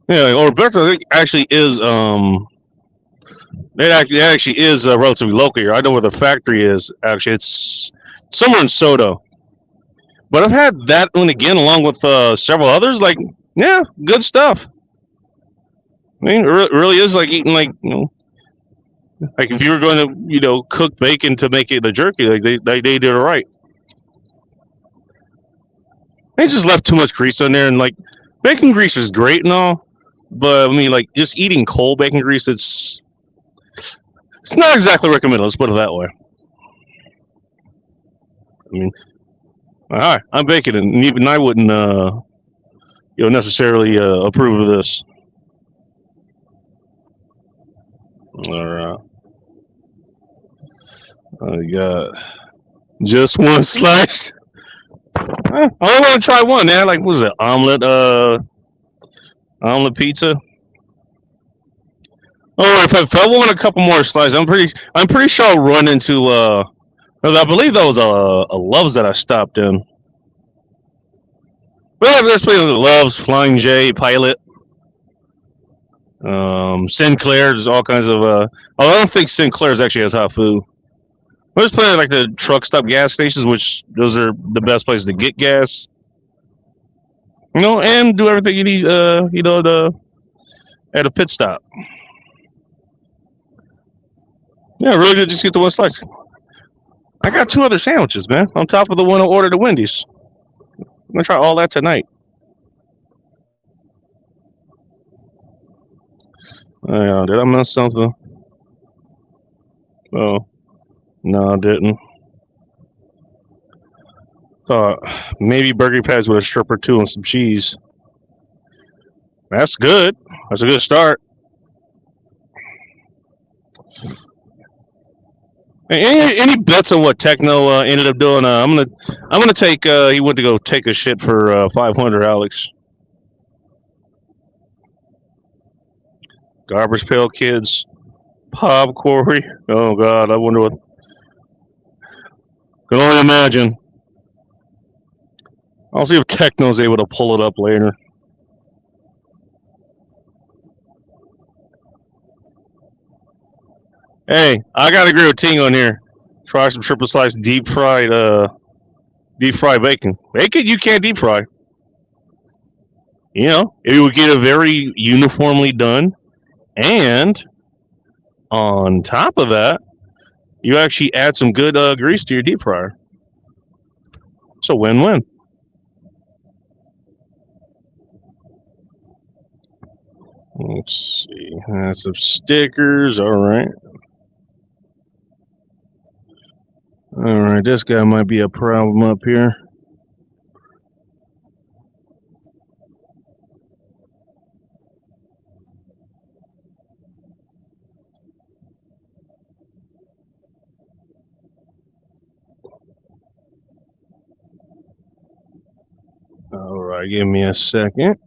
Yeah, Roberto I think actually is it actually is relatively local here. I know where the factory is. Actually, it's somewhere in Soto. But I've had that one again along with several others. Like, yeah, good stuff. I mean, it really is like eating like like if you were going to cook bacon to make it the jerky, like they did it right. They just left too much grease on there, and like bacon grease is great and all, but I mean like just eating cold bacon grease, it's not exactly recommended. Let's put it that way. I mean, all right, I'm baking it, and even I wouldn't necessarily approve of this. All right. I got just one slice. I only want to try one. Man. Like, what was it? Omelet pizza. Oh, if I want a couple more slices, I'm pretty sure I'll run into I believe that was a Love's that I stopped in. But there's plenty of Love's, Flying J, Pilot. Sinclair, there's all kinds of I don't think Sinclair's actually has hot food. There's plenty of like the truck stop gas stations, which those are the best places to get gas. And do everything you need at a pit stop. Yeah, really good, just get the one slice. I got 2 other sandwiches, man, on top of the one I ordered at Wendy's. I'm gonna try all that tonight. Did I miss something? Oh, no, I didn't. Thought maybe burger patties with a strip or 2 and some cheese. That's good. That's a good start. Any bets on what Techno ended up doing? I'm gonna take. He went to go take a shit for 500, Alex. Garbage Pail Kids, Pop Quarry. Oh God, I wonder what. Can only imagine. I'll see if Techno's able to pull it up later. Hey, I gotta agree with Ting on here. Try some triple slice deep fried bacon. Bacon you can't deep fry. It would get it very uniformly done. And on top of that, you actually add some good grease to your deep fryer. It's a win-win. Let's see. Some stickers. All right. All right. This guy might be a problem up here. All right. Give me a second.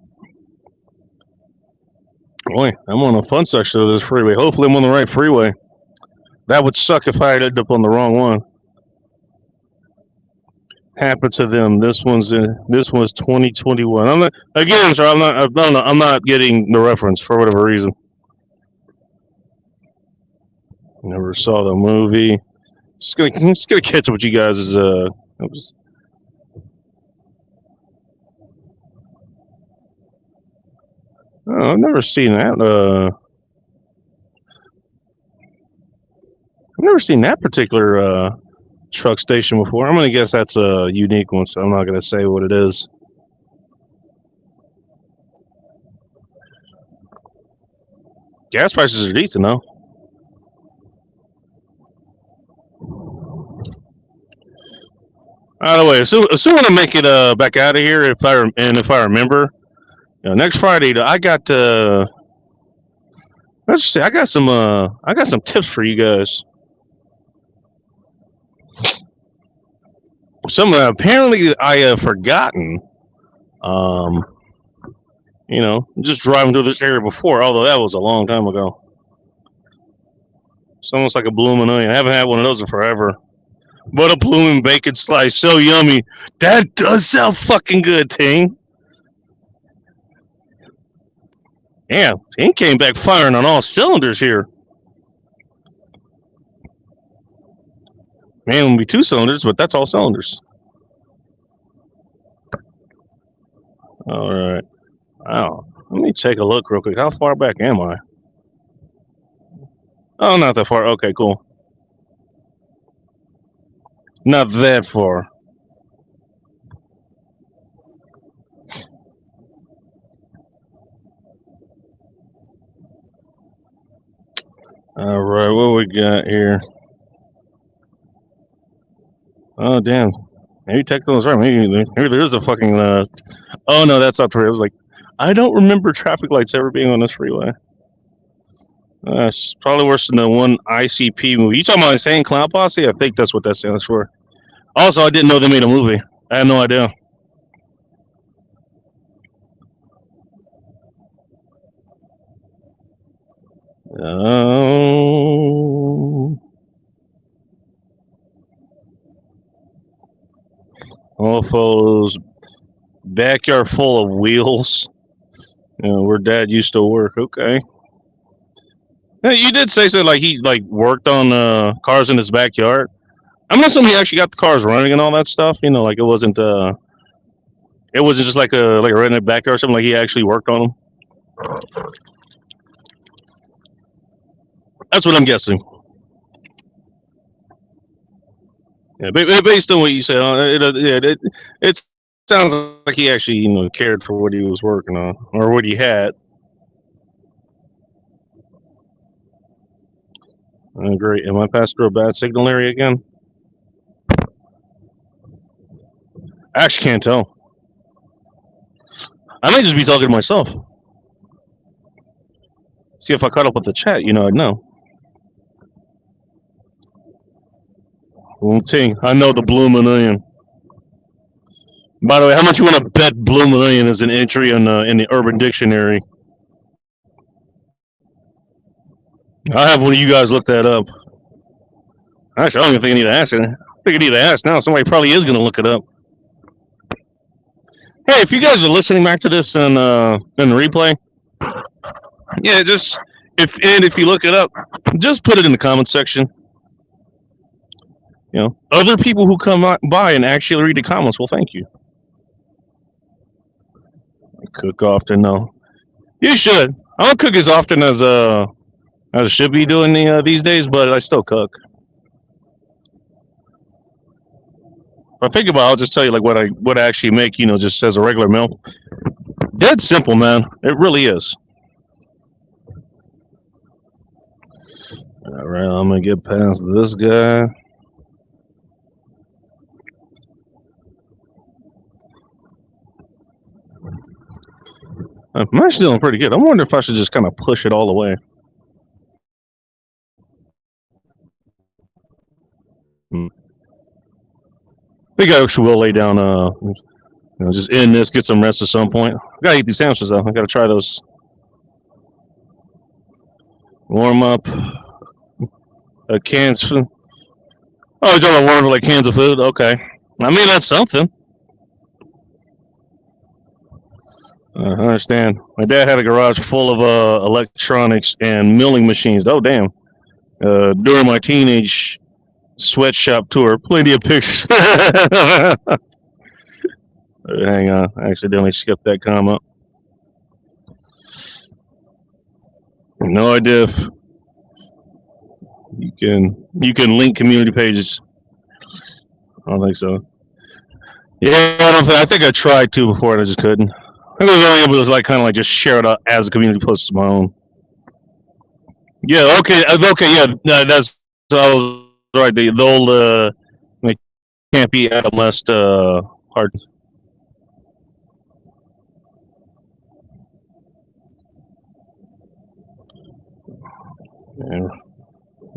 Boy, I'm on a fun section of this freeway. Hopefully, I'm on the right freeway. That would suck if I ended up on the wrong one. Happened to them. This one's 2021. I'm not again, sir. I'm not getting the reference for whatever reason. Never saw the movie. Just gonna catch up with you guys. Oh, I've never seen that. I've never seen that particular truck station before. I'm gonna guess that's a unique one, so I'm not gonna say what it is. Gas prices are decent though. By the way, assuming I make it back out of here, if I remember, next Friday I got let's just say I got some tips for you guys. Some apparently I have forgotten. Just driving through this area before, although that was a long time ago. It's almost like a blooming onion. I haven't had one of those in forever. But a blooming bacon slice, so yummy. That does sound fucking good, Ting. Yeah, Ting came back firing on all cylinders here. Man, it would be 2 cylinders, but that's all cylinders. All right. Wow. Let me take a look real quick. How far back am I? Oh, not that far. Okay, cool. Not that far. All right, what we got here? Oh, damn. Maybe Techno was right. Maybe there is a fucking. Oh no, that's not the way. I was like, I don't remember traffic lights ever being on this freeway. It's probably worse than the one ICP movie. You talking about Insane Clown Posse? I think that's what that stands for. Also, I didn't know they made a movie. I had no idea. Mofos, backyard full of wheels. Where Dad used to work. Okay. Yeah, you did say so. Like he worked on cars in his backyard. I'm assuming he actually got the cars running and all that stuff. Like it wasn't just like a redneck backyard or something. Like he actually worked on them. That's what I'm guessing. Yeah, based on what you said, it sounds like he actually cared for what he was working on or what he had. Great. Am I passing through a bad signal area again? I actually can't tell. I might just be talking to myself. See, if I caught up with the chat, I'd know. Ting, I know the blooming onion. By the way, how much you want to bet blooming onion is an entry in the Urban Dictionary? I'll have one of you guys look that up. Actually, I don't even think I need to ask it. I think I need to ask now. Somebody probably is going to look it up. Hey, if you guys are listening back to this in the replay, yeah, just if you look it up, just put it in the comments section. Other people who come by and actually read the comments will thank you. I cook often, no. You should. I don't cook as often as I should be doing these days, but I still cook. If I think about it, I'll just tell you what I actually make, just as a regular meal. Dead simple, man. It really is. All right, I'm gonna get past this guy. I'm actually doing pretty good. I wonder if I should just kind of push it all the way. I think I actually will lay down. Just end this, get some rest at some point. I gotta eat these sandwiches though. I gotta try those. Warm up. Cans. Oh, you're talking about warm like cans of food? Okay. I mean, that's something. I understand. My dad had a garage full of electronics and milling machines. Oh, damn. During my teenage sweatshop tour, plenty of pictures. Hang on. I accidentally skipped that comment. No idea if you can link community pages. I don't think so. Yeah, I think I tried to before and I just couldn't. I was only able to kind of just share it out as a community post of my own. Yeah, okay, yeah, that's I was right. The old it can't be Adam West hard.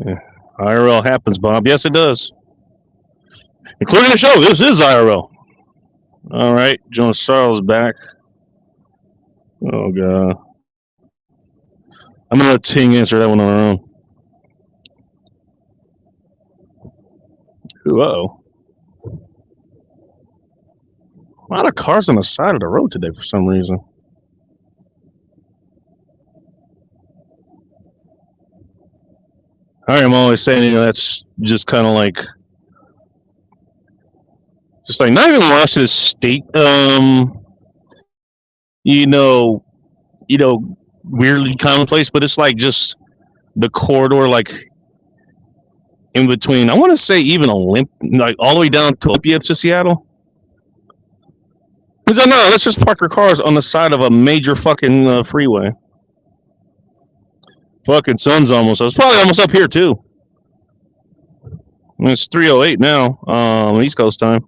Yeah. IRL happens, Bob. Yes, it does. Including the show. This is IRL. All right, Jonas Sarles back. Oh god. I'm gonna let Ting answer that one on her own. Whoa. A lot of cars on the side of the road today for some reason. I'm always saying, that's just kind of just not even Washington State, weirdly commonplace, but it's just the corridor, in between. I want to say even all the way down to Olympia to Seattle. Because no, let's just park our cars on the side of a major fucking freeway. Fucking sun's almost. It's probably almost up here too. It's 3:08 now. East Coast time,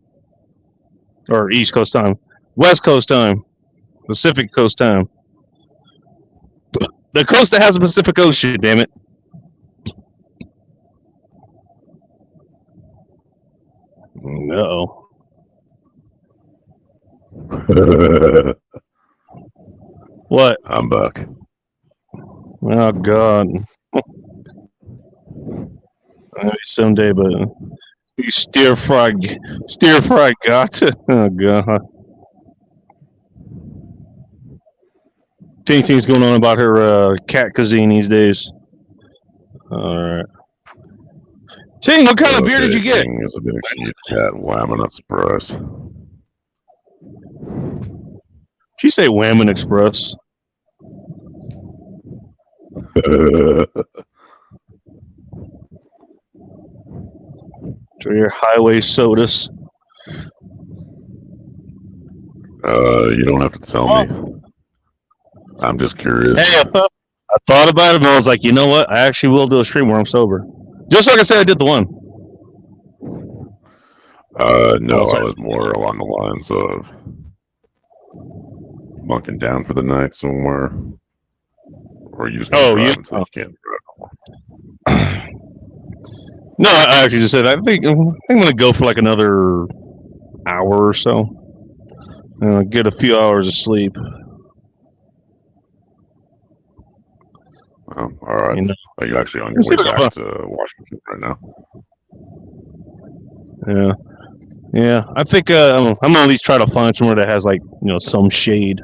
or East Coast time, West Coast time, Pacific Coast time. The coast that has the Pacific Ocean. Damn it. No. What? I'm back. Oh God. Maybe someday, but you stir fry got. Oh God. Ting Ting's going on about her cat cuisine these days. All right. Ting, what kind of beer did you get? Ting is a big sheath cat. Wham! I'm not surprised. Did you say Whammon Express? For your highway sodas. You don't have to tell me. I'm just curious. Hey, I thought about it, and I was like, you know what? I actually will do a stream where I'm sober. Just like I said, I did the one. No, I was more along the lines of bunking down for the night somewhere. Or you just you can't drive. No, I actually just said I think I'm gonna go for another hour or so. Get a few hours of sleep. Oh, all right. Are you actually on your way back to Washington right now? Yeah. I think I'm gonna at least try to find somewhere that has some shade.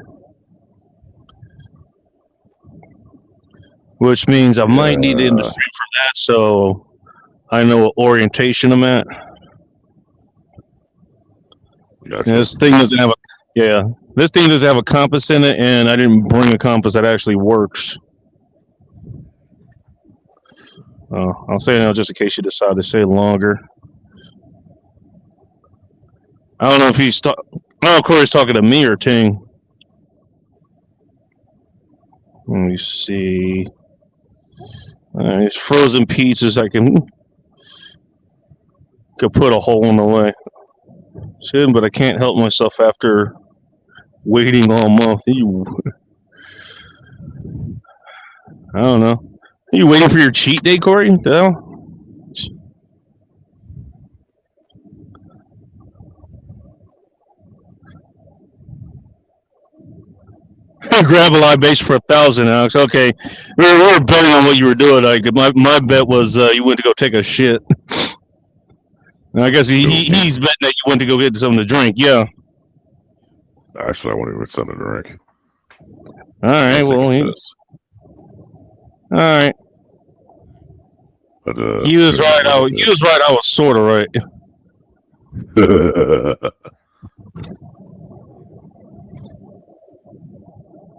Which means I might need the industry for that, so I know what orientation I'm at. Gotcha. This thing doesn't have a compass in it, and I didn't bring a compass that actually works. I'll say now just in case you decide to stay longer. I don't know if I don't know if Corey's talking to me or Ting. Let me see. These frozen pizzas I could put a hole in the way. Shouldn't, but I can't help myself after waiting all month. I don't know. Are you waiting for your cheat day, Corey? The hell? Grab a live base for 1,000, Alex. Okay, we were betting on what you were doing. Like my bet was you went to go take a shit. And I guess he's betting that you went to go get something to drink. Yeah. Actually, I wanted to get something to drink. All right. Well, all right. But, he was right. He was right. I was sort of right.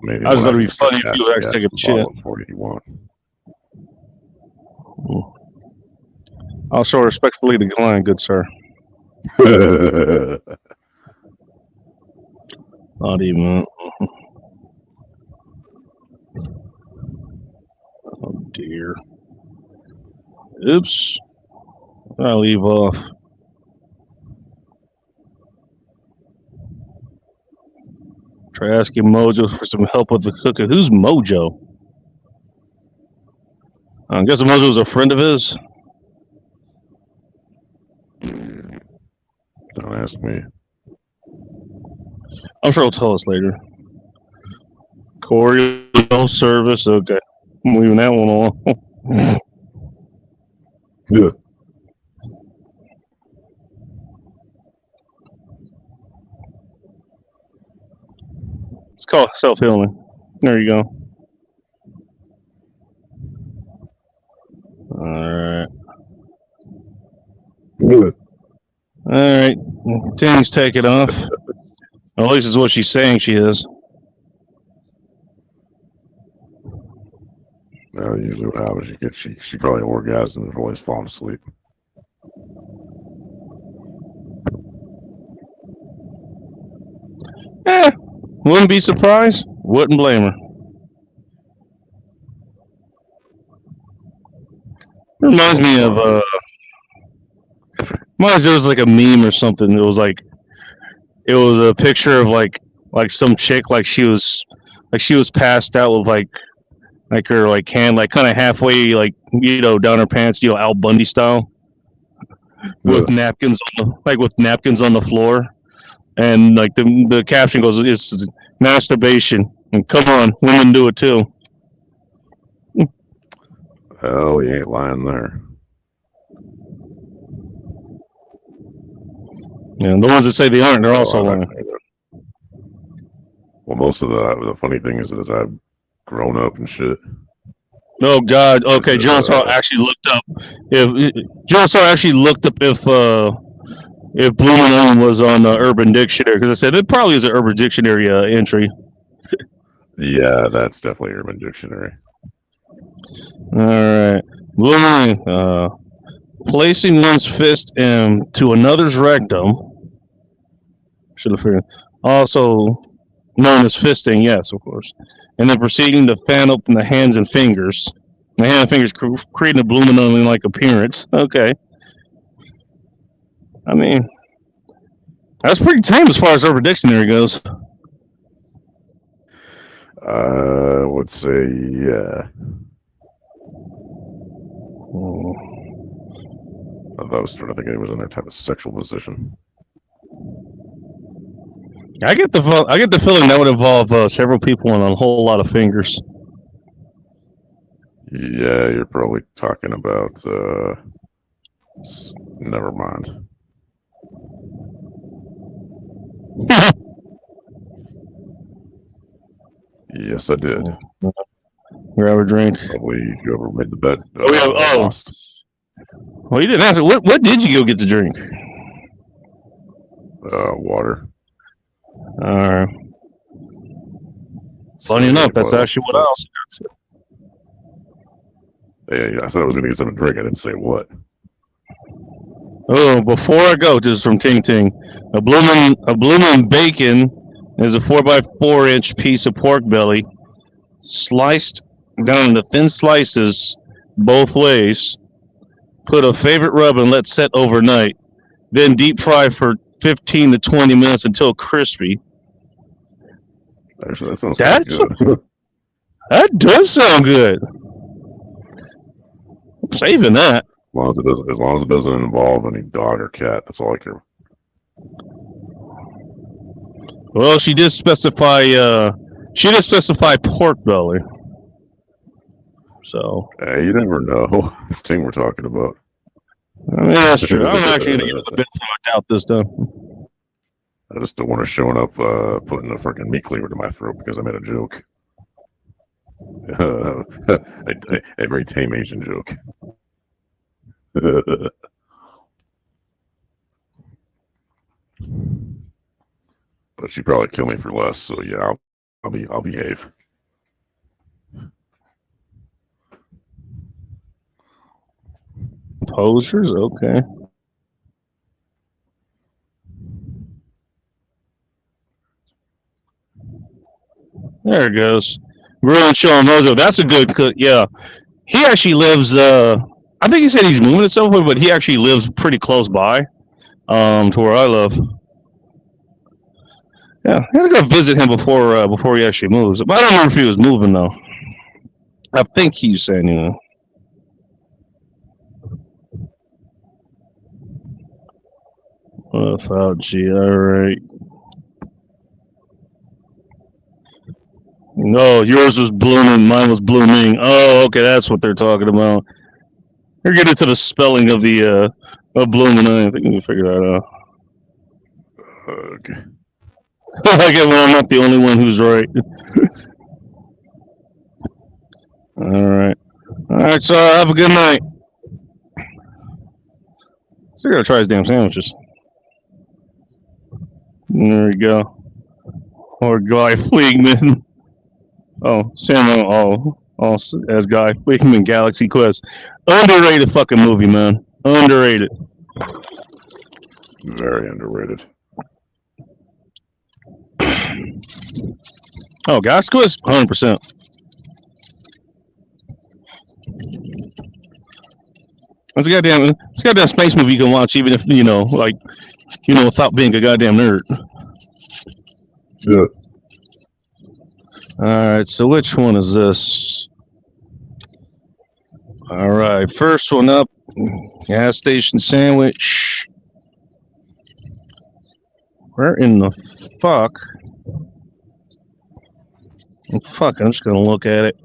Maybe I was when gonna be can start funny if you casting were actually gas taking a shit. before you want. I'll so respectfully decline, good sir. Not even. Oh dear. Oops. I'll leave off. Try asking Mojo for some help with the cooking. Who's Mojo? I guess Mojo's a friend of his. Don't ask me. I'm sure he'll tell us later. Corey, no service. Okay. I'm leaving that one alone. Yeah. It's called self-healing. There you go. Alright. Good. Alright. Ting's taking off. At least is what she's saying she is. Now, usually what happens, she probably orgasms and always falling asleep. Wouldn't be surprised. Wouldn't blame her. Reminds me of there was like a meme or something. It was a picture of like some chick she was passed out with like her like hand like kind of halfway down her pants, Al Bundy style, with napkins on the floor, and like the caption goes, "It's masturbation, and come on, women do it too." Oh, he ain't lying there. Yeah, the ones that say they aren't, they're also lying. Well, most of the funny thing is I've grown up and shit. Oh God. Okay, John Saw actually looked up if Blue Moon was on Urban Dictionary, because I said it probably is an Urban Dictionary entry. Yeah, that's definitely Urban Dictionary. All right, Blue Moon, placing one's fist into another's rectum. Should have figured. Also known as fisting, yes, of course. And then proceeding to fan open the hands and fingers. The hand and fingers creating a Blue Moon-like appearance. Okay. I mean, that's pretty tame as far as Urban Dictionary goes. I would say, yeah. I was trying to think it was in their type of sexual position. I get the feeling that would involve several people and a whole lot of fingers. Yeah, you're probably talking about. Never mind. Yes, I did. Grab a drink. Probably whoever made the bet. Lost. Well, you didn't ask. What did you go get to drink? Water. Funny enough, that's actually what I also said. Yeah, I said I was going to get something to drink. I didn't say what. Oh, before I go, just from Ting Ting, a Bloomin' Bacon is a 4x4 inch piece of pork belly, sliced down into thin slices, both ways. Put a favorite rub and let set overnight. Then deep fry for 15 to 20 minutes until crispy. Actually, that sounds That's- good. That does sound good. I'm saving that. As long as it doesn't involve any dog or cat, that's all I care. Well, she did specify. Pork belly. So Hey, you never know. This thing we're talking about. I mean, that's true. I'm actually gonna give it the benefit of the doubt this time. I just don't want her showing up putting a freaking meat cleaver to my throat because I made a joke. A very tame Asian joke. But she'd probably kill me for less, so yeah, I'll behave. Posers, okay. There it goes. Ruin Sean Mojo. That's a good cook. Yeah, he actually lives. I think he said he's moving at some point, but he actually lives pretty close by, to where I live. Yeah, I gotta go visit him before he actually moves. But I don't remember if he was moving though. I think he's saying, you know. Without G, alright. No, yours was blooming, mine was blooming. Oh, okay, that's what they're talking about. You're getting to the spelling of the of blooming. I think we can figure that out. Okay. Okay, well, I'm not the only one who's right. Alright. Alright, so have a good night. Still gotta try his damn sandwiches. There we go. Or Guy Fleegman. Oh, Samuel. Oh, as Guy Fleegman, Galaxy Quest. Underrated fucking movie, man. Underrated. Very underrated. Oh, Galaxy Quest, 100%. It's a goddamn space movie you can watch, even if without being a goddamn nerd. Yeah. All right, so which one is this? All right, first one up, gas station sandwich. Where in the fuck? Oh, fuck, I'm just gonna look at it.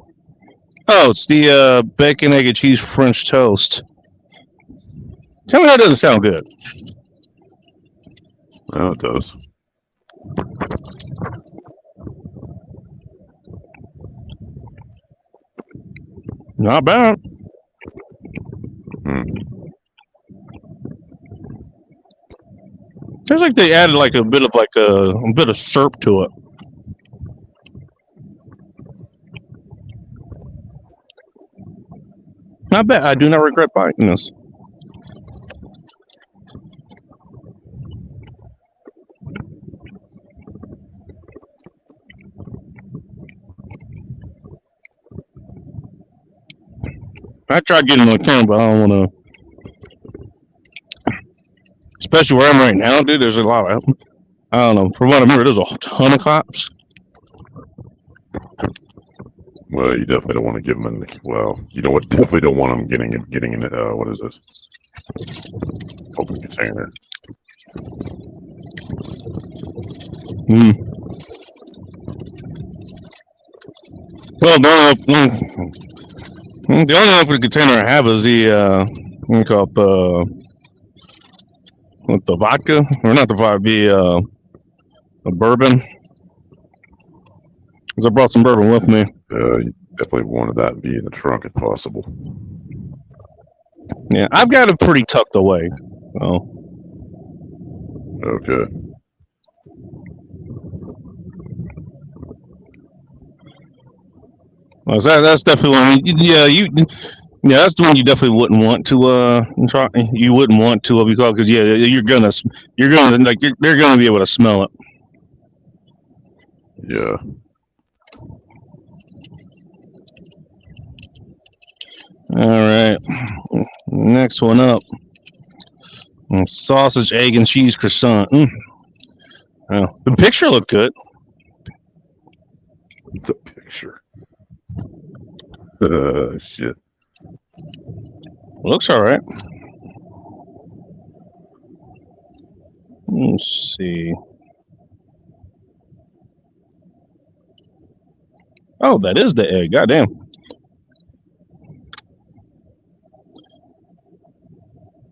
Oh, it's the bacon, egg, and cheese French toast. Tell me that doesn't sound good. Well, it does. Not bad. Feels like they added a bit of syrup to it. Not bad. I do not regret buying this. I tried getting on camera, but I don't want to. Especially where I'm right now, dude. There's a lot of. I don't know. From what I remember, there's a ton of cops. Well, you definitely don't want to give them. Well, you know what? Definitely don't want them getting in. What is this? Open container. Hmm. Well, the only open container I have is the what do you call it, with the vodka, or not the vodka, the bourbon. Because I brought some bourbon with me. You definitely wanted that to be in the trunk if possible. Yeah, I've got it pretty tucked away. So. Okay. Well, that's definitely one. Yeah, that's the one you definitely wouldn't want to try. You wouldn't want to because they're gonna be able to smell it. Yeah. All right. Next one up. Sausage, egg, and cheese croissant. Oh, the picture looked good. The picture. Shit. Looks all right. Let's see. Oh, that is the egg. Goddamn.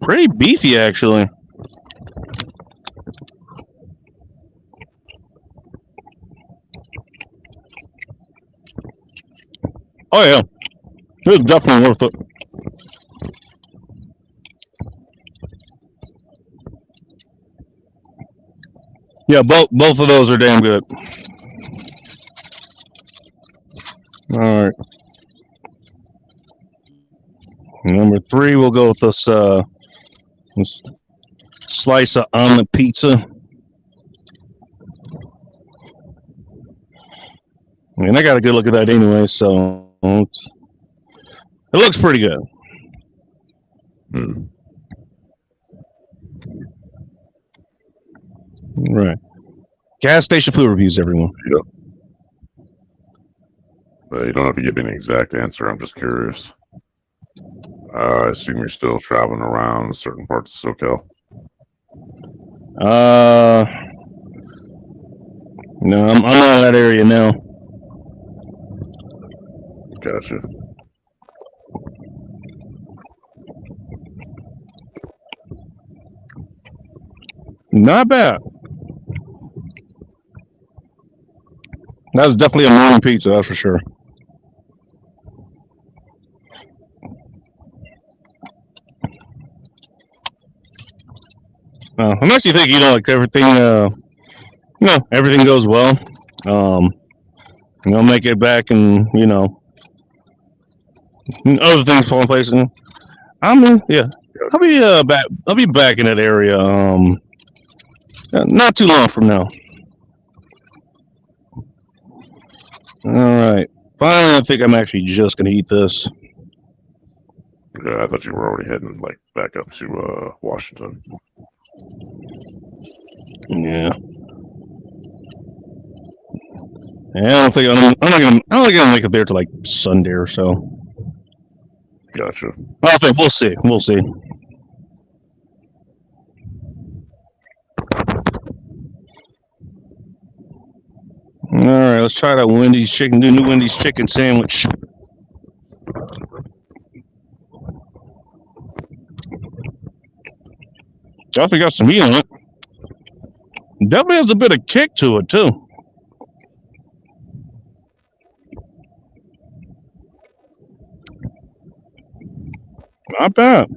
Pretty beefy, actually. Oh, yeah. It's definitely worth it. Yeah, both of those are damn good. All right. Number 3, we'll go with this slice of omelet pizza. And I got a good look at that anyway, so it looks pretty good. Right. Gas station food reviews, everyone. Yep. You don't have to give me an exact answer. I'm just curious. I assume you're still traveling around certain parts of SoCal. No, I'm out of that area now. Gotcha. Not bad. That was definitely a morning pizza, that's for sure. I'm actually thinking, like everything, everything goes well. Make it back and, other things fall in place. And yeah, I'll be back in that area, not too long from now. All right. Finally, I think I'm actually just going to eat this. Yeah, I thought you were already heading back up to Washington. Yeah. Yeah, I don't think I'm gonna make it there till Sunday or so. Gotcha. I think we'll see. We'll see. All right, let's try that Wendy's chicken. Do new Wendy's chicken sandwich. Definitely got some meat on it. Definitely has a bit of kick to it too. Not bad.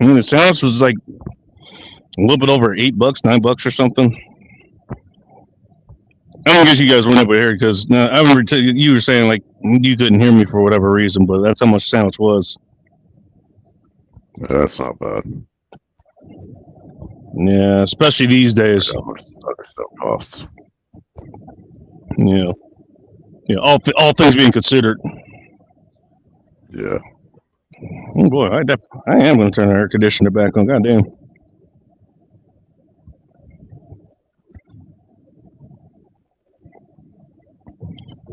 The sandwich was a little bit over $8, $9 or something. I don't guess you guys weren't able to hear it because I remember you were saying you couldn't hear me for whatever reason, but that's how much the sandwich was. Yeah, that's not bad. Yeah, especially these days. How much other stuff costs? Yeah. Yeah, all things being considered. Yeah. Oh boy, I am going to turn the air conditioner back on. Goddamn.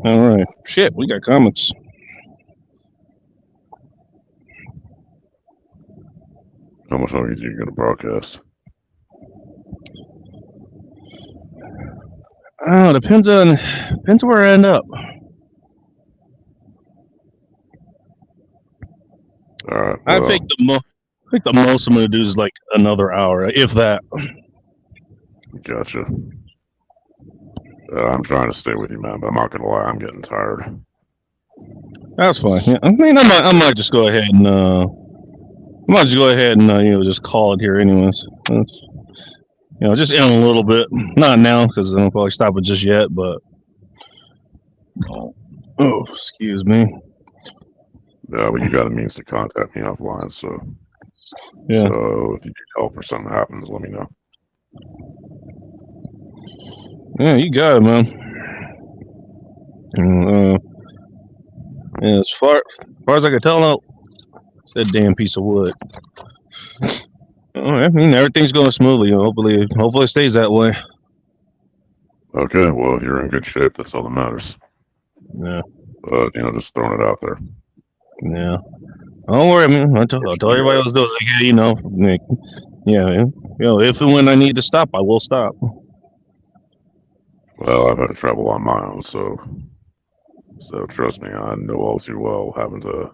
All right. Shit, we got comments. How much longer are you going to broadcast? Oh, depends on where I end up. All right. I think the most I'm going to do is another hour, if that. Gotcha. I'm trying to stay with you, man, but I'm not gonna lie, I'm getting tired. That's fine. Yeah, I mean, I might just go ahead and just call it here, anyways. just in a little bit. Not now because I don't probably stop it just yet. But excuse me. Yeah, but you got a means to contact me offline. So Yeah. So if you need help or something happens, let me know. Yeah, you got it, man. Yeah, as far as I can tell, no, it's that damn piece of wood. I mean, everything's going smoothly. Hopefully it stays that way. Okay, well, if you're in good shape, that's all that matters. Yeah. But just throwing it out there. Yeah. Don't worry. I mean, I tell everybody else does. Like, hey, if and when I need to stop, I will stop. Well, I've had to travel on my own, so trust me, I know all too well having to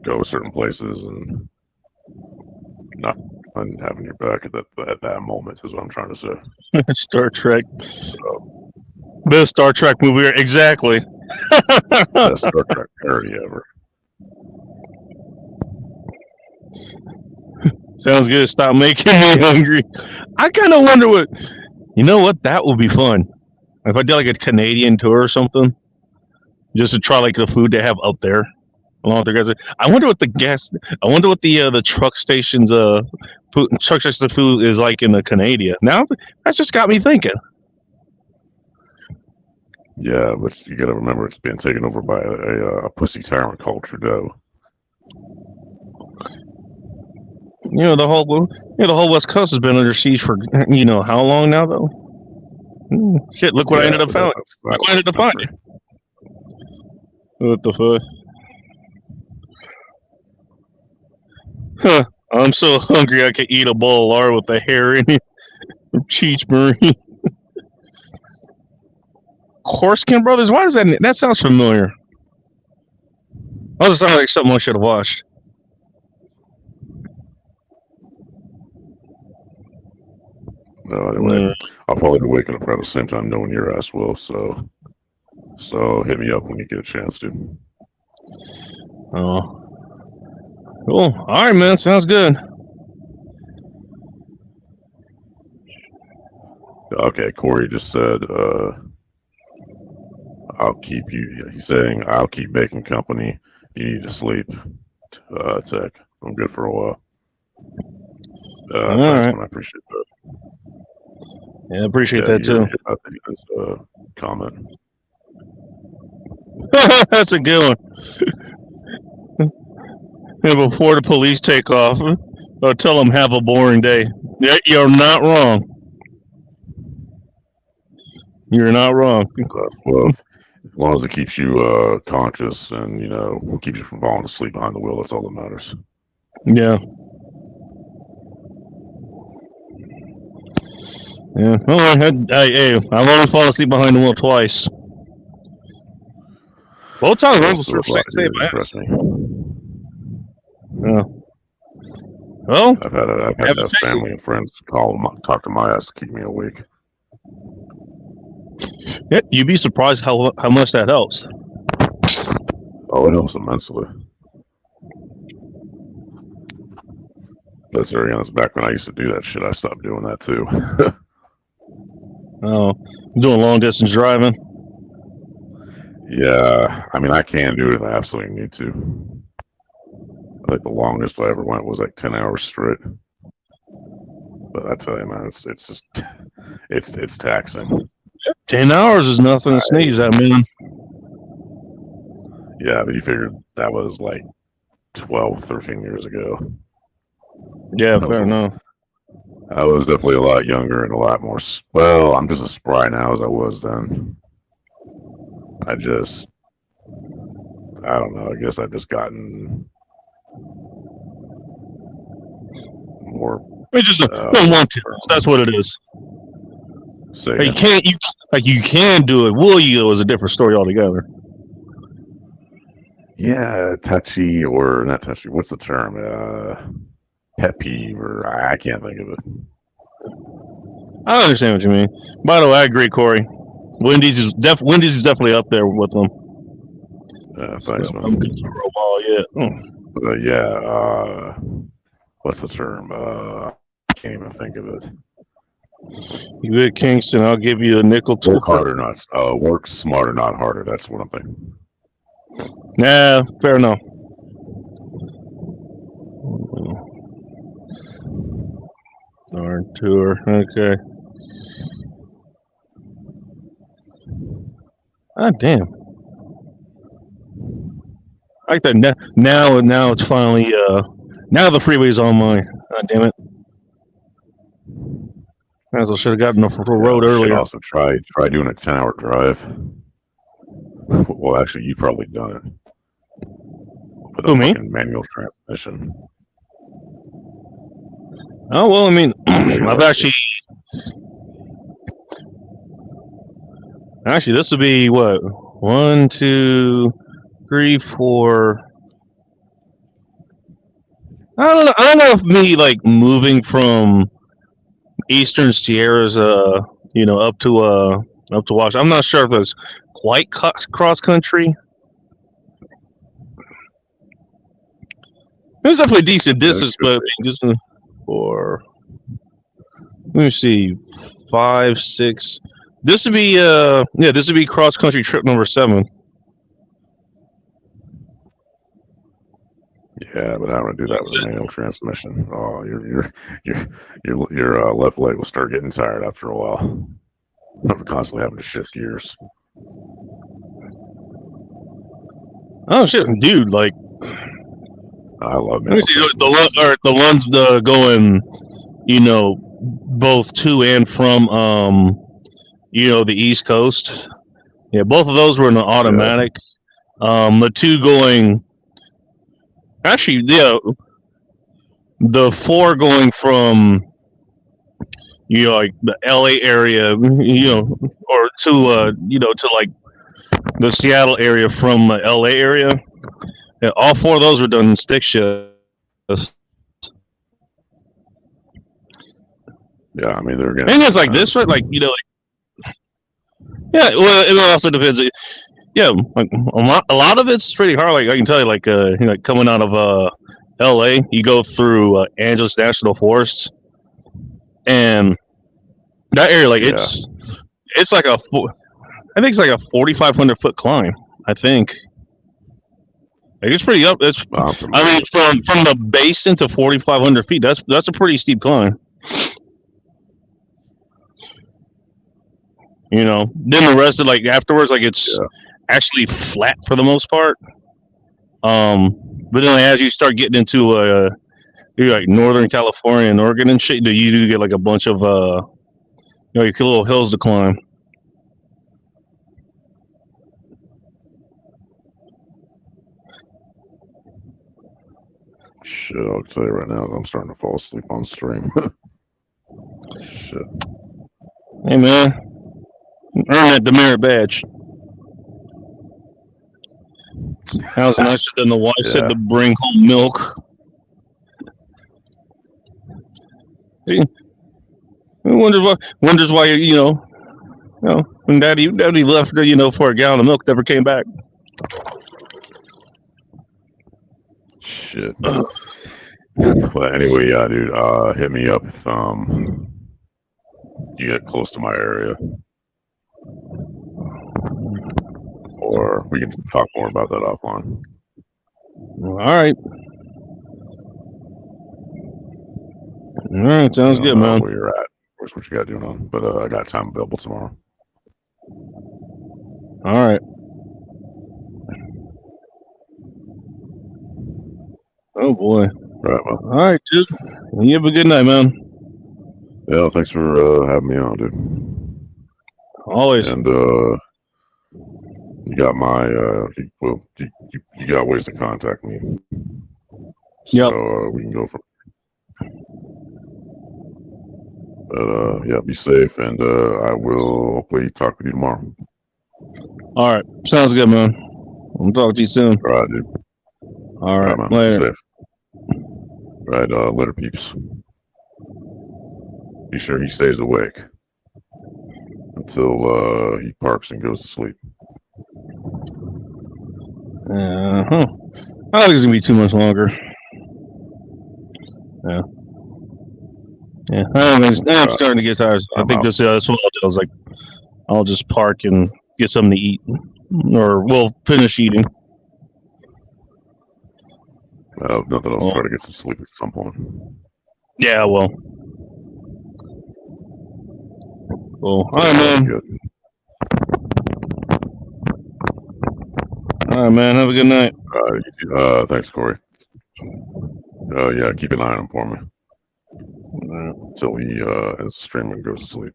go certain places and not having your back at that moment is what I'm trying to say. Star Trek. So, Best Star Trek movie. Exactly. best Star Trek parody ever. Sounds good. Stop making me hungry. I kind of wonder what. You know what? That would be fun. If I did like a Canadian tour or something, just to try like the food they have up there, along with the guys. I wonder what the truck stations truck station food is like in the Canada. Now that's just got me thinking. Yeah, but you got to remember it's being taken over by a pussy tyrant called Trudeau. The whole West Coast has been under siege for how long now though. Shit! Look what I ended up finding. Look what I ended up finding. What the fuck? Huh. I'm so hungry I could eat a bowl of lard with the hair in it. Cheech Marie. Korskin Brothers? Why does that sounds familiar? Oh, it sounds like something I should have watched. No, anyway, I'll probably be waking up around the same time knowing your ass will, so hit me up when you get a chance to. Oh. Cool. All right, man. Sounds good. Okay, Corey just said, he's saying, I'll keep making company. You need to sleep, Tech. I'm good for a while. Thanks, right. man. I appreciate that. Yeah, I appreciate that too. Comment. That's a good one. And before the police take off, I'll tell them have a boring day. Yeah, you're not wrong. You're not wrong. Well, as long as it keeps you conscious and keeps you from falling asleep behind the wheel, that's all that matters. Yeah. Yeah. Oh, hey, I've only fallen asleep behind the wheel twice. Both times I was first say my ass. Yeah. Well, I've had family and friends talk to my ass to keep me awake. Yeah, you'd be surprised how much that helps. Oh, it helps immensely. That's back when I used to do that shit. I stopped doing that too. Oh, doing long distance driving. Yeah, I mean, I can do it if I absolutely need to. I think the longest I ever went was like 10 hours straight. But I tell you, man, it's just it's taxing. 10 hours is nothing to sneeze at, man. Yeah, but you figured that was like 12, 13 years ago. Yeah, fair enough. I was definitely a lot younger and a lot more. Well, I'm just as spry now as I was then. I don't know. I guess I've just gotten more. I just don't want to. That's what it is. Say you can do it. Will you? Is a different story altogether. Yeah, touchy or not touchy. What's the term? Pet peeve, or I can't think of it. I understand what you mean. By the way, I agree, Corey. Wendy's is definitely up there with them. Thanks, man. I'm good for a while yet. Yeah. What's the term? can't even think of it. You at Kingston, I'll give you a nickel too. Work harder, not work smarter, not harder. That's what I'm thinking. Nah, fair enough. Darn tour. Okay. Ah, damn. I like that. Now it's finally. Now the freeway's on mine. God damn it. Might as well should have gotten off the road Should earlier. also try doing a 10-hour drive. Well, actually, you've probably done it. With a Who, me? fucking manual transmission. Oh well, I mean, I've actually this would be what 1, 2, 3, 4. I don't know. I don't know if me like moving from Eastern Sierras, up to Washington. I'm not sure if that's quite cross country. It was definitely decent distance, but just for let me see, 5, 6. This would be this would be cross country trip number 7. Yeah, but I'm gonna do that with a manual transmission. Oh, your left leg will start getting tired after a while. I'm constantly having to shift gears. Oh shit, dude! Like, I love let me see the ones going, both to and from, the East Coast. Yeah, both of those were in an automatic. The two going. Actually, yeah, the 4 going from, like the LA area, or to, to like the Seattle area from the LA area. Yeah, all 4 of those were done in stick shifts. Yeah, I mean, they're I think it's like this, right? Like, yeah, well, it also depends. Yeah, like a lot of it's pretty hard. Like I can tell you, like coming out of LA, you go through Angeles National Forest, and that area, like it's like I think it's like a 4,500 foot climb. I think. Like it's pretty up. It's I mean, from the basin to 4,500 feet. That's a pretty steep climb. Then the rest of afterwards, it's actually flat for the most part. But then as you start getting into like Northern California and Oregon and shit, you do get like a bunch of your little hills to climb. Shit, I'll tell you right now, I'm starting to fall asleep on stream. Shit. Hey man, earn that demerit badge. How's nicer than the wife said to bring home milk. He wonders why when daddy left for a gallon of milk, never came back. Shit. Well, anyway, yeah, dude. Hit me up if you get close to my area, or we can talk more about that offline. All right. All right, sounds good, man. Where you're at? Where's what you got doing on? But I got time available tomorrow. All right. Oh boy. Right, well. All right, dude. You have a good night, man. Yeah, thanks for having me on, dude. Always. And you got my you got ways to contact me. Yep. So we can go from. But yeah, be safe, and I will hopefully talk with you tomorrow. All right, sounds good, man. I'll talk to you soon. All right, dude. All right, man. later. Be safe. Right, later, peeps. Be sure he stays awake until he parks and goes to sleep. I don't think it's gonna be too much longer. Yeah. Yeah, I'm starting to get tired. I I'm think out. this that's what I'll do. I was like, I'll just park and get something to eat, or we'll finish eating. Nothing else. Well, Try to get some sleep at some point. yeah, well. Well, all right, man. Good. All right, man. Have a good night. Thanks, Corey. Yeah, keep an eye on him for me until he ends the stream and goes to sleep.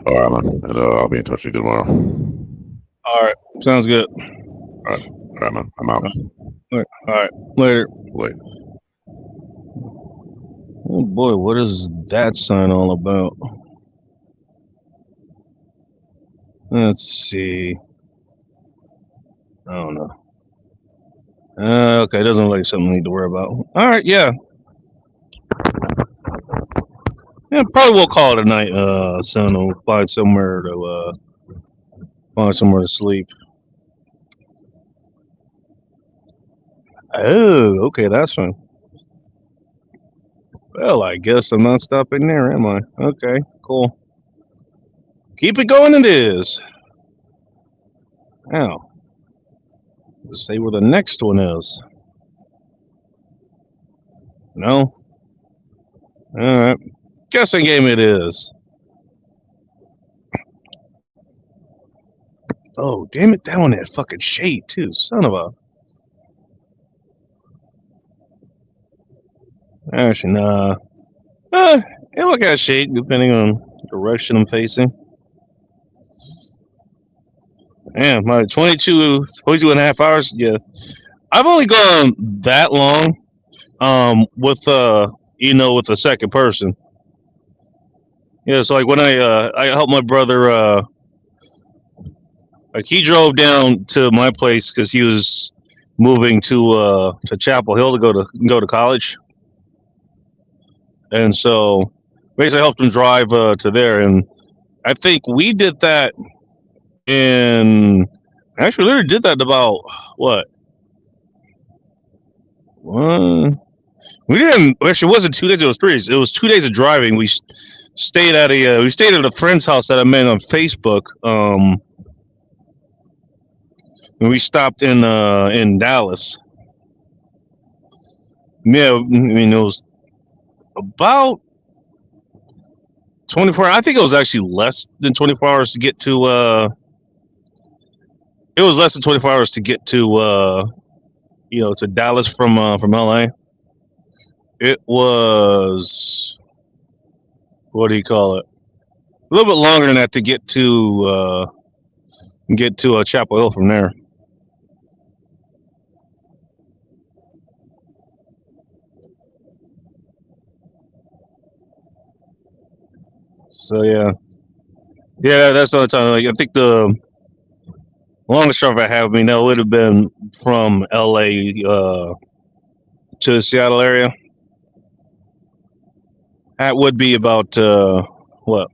All right, man. And I'll be in touch with you tomorrow. All right, sounds good. All right, man. I'm out. All right, later. Late. Oh boy, what is that sign all about? Let's see. I don't know. Okay, it doesn't look like something I need to worry about. All right, yeah. Yeah, probably we'll call it a night. Son, we'll find somewhere to sleep. Oh, okay, that's fine. Well, I guess I'm not stopping there, am I? Okay, cool. Keep it going, it is. Now, let's see where the next one is. No? Alright. Guessing game it is. Oh, damn it, that one had fucking shade, too. Son of a... Actually, nah. It look at shade, depending on the direction I'm facing. Man, my 22 and a half hours, yeah. I've only gone that long, with with the second person. Yeah, so like when I helped my brother, like he drove down to my place because he was moving to Chapel Hill to go to college, and so basically I helped him drive to there, and I think we did that actually literally did that about what? We didn't actually. It wasn't 2 days. It was 3 days. It was 2 days of driving. We stayed at a friend's house that I met on Facebook. And we stopped in Dallas. Yeah, I mean it was about 24. I think it was actually less than 24 hours to get to. It was less than 24 hours to get to to Dallas from LA. It was, what do you call it? A little bit longer than that to get to Chapel Hill from there. So yeah, that's the only time. Like I think the longest drive I have, that would have been from LA to the Seattle area. That would be about what?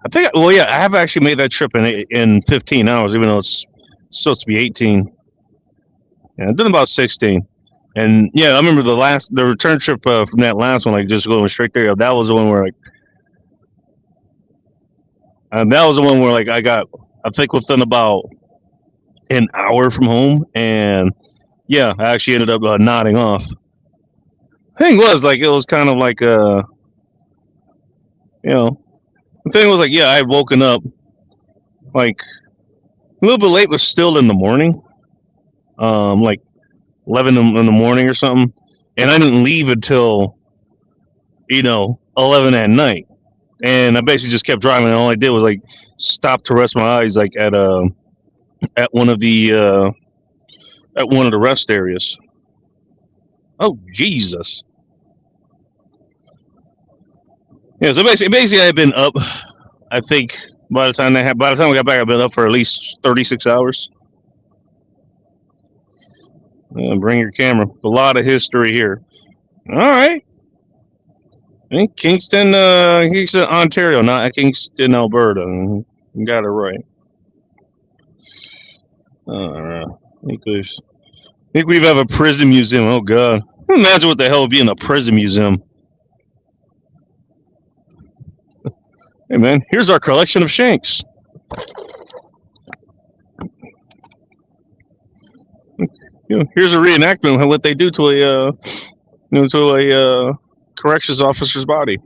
I think. Well, yeah, I have actually made that trip in 15 hours, even though it's supposed to be 18. Yeah, I did about 16. And yeah, I remember the return trip from that last one, like just going straight there. That was the one where I got, I think within about an hour from home, and yeah, I actually ended up nodding off. Thing was, like, it was kind of like the thing was like, yeah, I had woken up like a little bit late, but still in the morning, like 11 in the morning or something, and I didn't leave until 11 at night, and I basically just kept driving, and all I did was like stop to rest my eyes, like at one of the rest areas. Oh Jesus! Yeah, so basically I've been up. I think by the time we got back, I've been up for at least 36 hours. Bring your camera. A lot of history here. All right. In Kingston, Ontario, not Kingston, Alberta. You got it right. I think we have a prison museum. Oh God. Imagine what the hell would be in a prison museum. Hey man, here's our collection of shanks. Here's a reenactment of what they do to a corrections officer's body.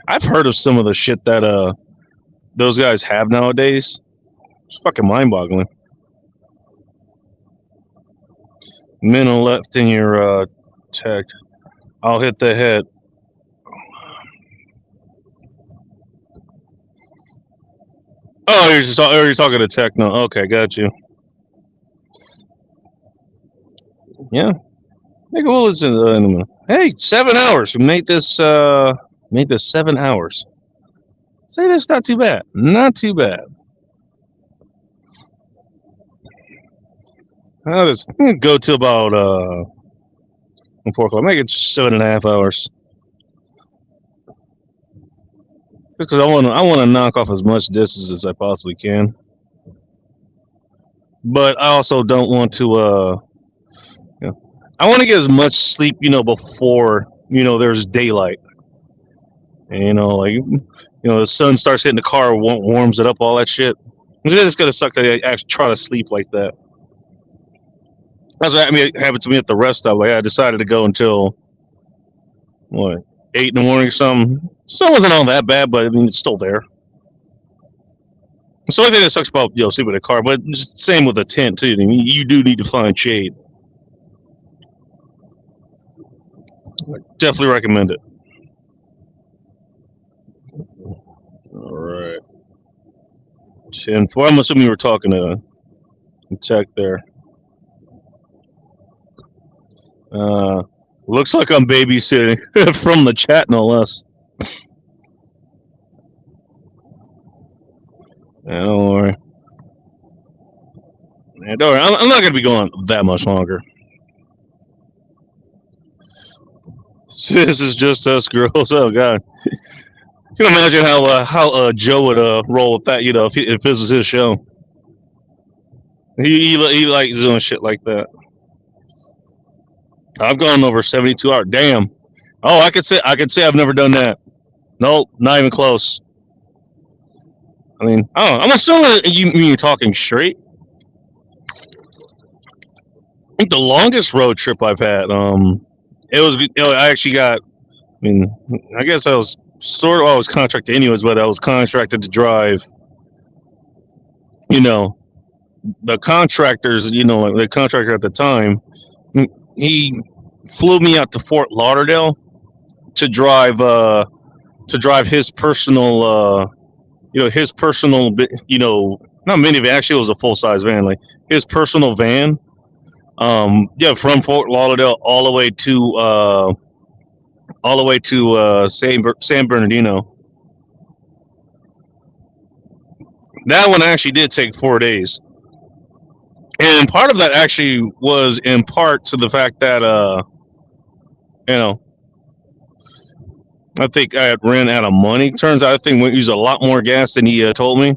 I've heard of some of the shit that those guys have nowadays. It's fucking mind-boggling. Middle left in your tech. I'll hit the head. Oh, you're talking to Techno. Okay, got you. Yeah. Nigga, we'll listen in a minute. Hey, 7 hours. We made this 7 hours. Say that's not too bad. Not too bad. I'll just go to about 4 o'clock. Make it 7.5 hours. Just because I want to knock off as much distance as I possibly can. But I also don't want to I want to get as much sleep, before, there's daylight. And, the sun starts hitting the car, warms it up, all that shit. It's going to suck to actually try to sleep like that. That's what it happened to me at the rest stop. Like, I decided to go until, 8 in the morning or something. Sun wasn't all that bad, but, it's still there. It's the only thing that sucks about, sleeping in a car, but same with a tent, too. You do need to find shade. Definitely recommend it. All right. 10-4. I'm assuming you were talking to Tech there. Looks like I'm babysitting from the chat, no less. Yeah, don't worry. Yeah, don't worry. I'm not going to be going that much longer. This is just us girls. Oh God, you can imagine how Joe would roll with that. If this was his show, he likes doing shit like that. I've gone over 72 hours. Damn. Oh, I could say I've never done that. Nope, not even close. I'm assuming you're talking straight. I think the longest road trip I've had, I actually got, I guess I was I was contracted anyways, but I was contracted to drive, the contractors, the contractor at the time, he flew me out to Fort Lauderdale to drive his personal, not minivan, actually it was a full-size van, like his personal van. From Fort Lauderdale all the way to San Bernardino. That one actually did take 4 days, and part of that actually was in part to the fact that I think I had ran out of money. Turns out I think we used a lot more gas than he told me,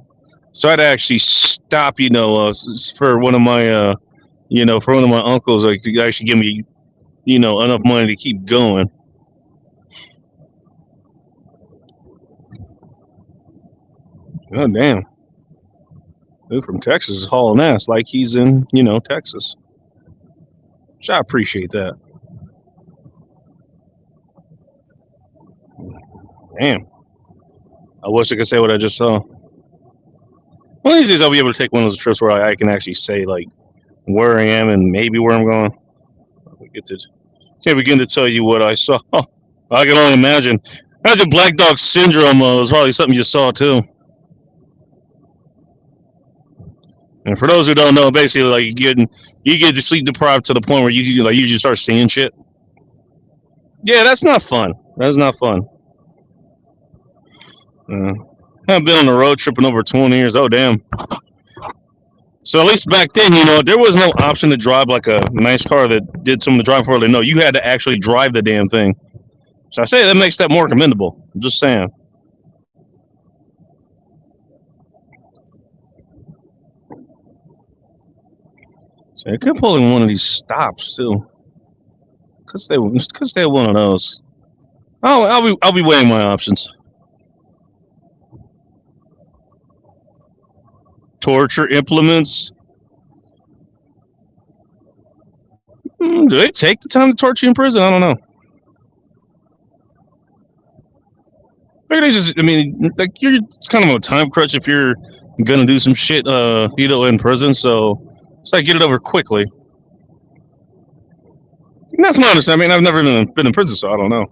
so I'd actually stop, for one of my for one of my uncles, like, to actually give me, enough money to keep going. Oh, damn. Dude from Texas is hauling ass like he's in, Texas. So I appreciate that. Damn. I wish I could say what I just saw. One of these days I'll be able to take one of those trips where I can actually say, like, where I am and maybe where I'm going. Can't begin to tell you what I saw. I can only imagine. Imagine Black Dog Syndrome was probably something you saw too. And for those who don't know, basically, like, you get sleep deprived to the point where you just start seeing shit. Yeah, that's not fun. That's not fun. I've been on a road trip in over 20 years. Oh damn. So at least back then, there was no option to drive like a nice car that did some of the driving for you. No, you had to actually drive the damn thing. So I say that makes that more commendable. I'm just saying. I could pull in one of these stops too. Could stay one of those. I'll be weighing my options. Torture implements. Do they take the time to torture you in prison? I don't know. I mean, like you're kind of a time crunch if you're gonna do some shit, in prison. So it's like get it over quickly. And that's my understanding. I mean, I've never been in prison, so I don't know.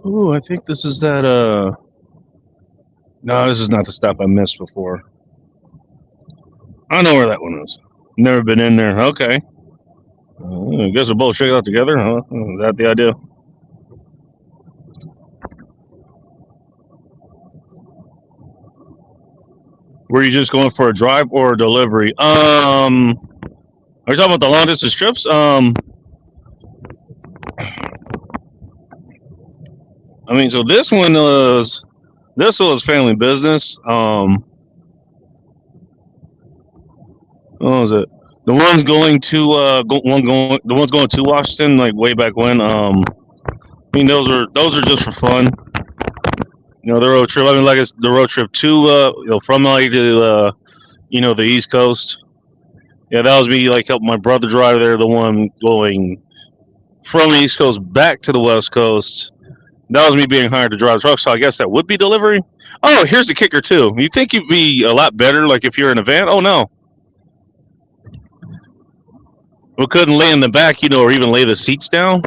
Ooh, I think this is that. No, this is not the stop I missed before. I know where that one is. Never been in there. Okay. I guess we'll both check it out together, huh? Is that the idea? Were you just going for a drive or a delivery? Are you talking about the long distance trips? I mean, so this was family business. What was it? The ones going to the ones going to Washington, like way back when. I mean, those are just for fun. You know, the road trip. I mean, like it's the road trip to from LA to the East Coast. Yeah, that was me like helping my brother drive there. The one going from the East Coast back to the West Coast. That was me being hired to drive the truck, so I guess that would be delivery. Oh, here's the kicker too. You think you'd be a lot better like if you're in a van? Oh no. We couldn't lay in the back, or even lay the seats down.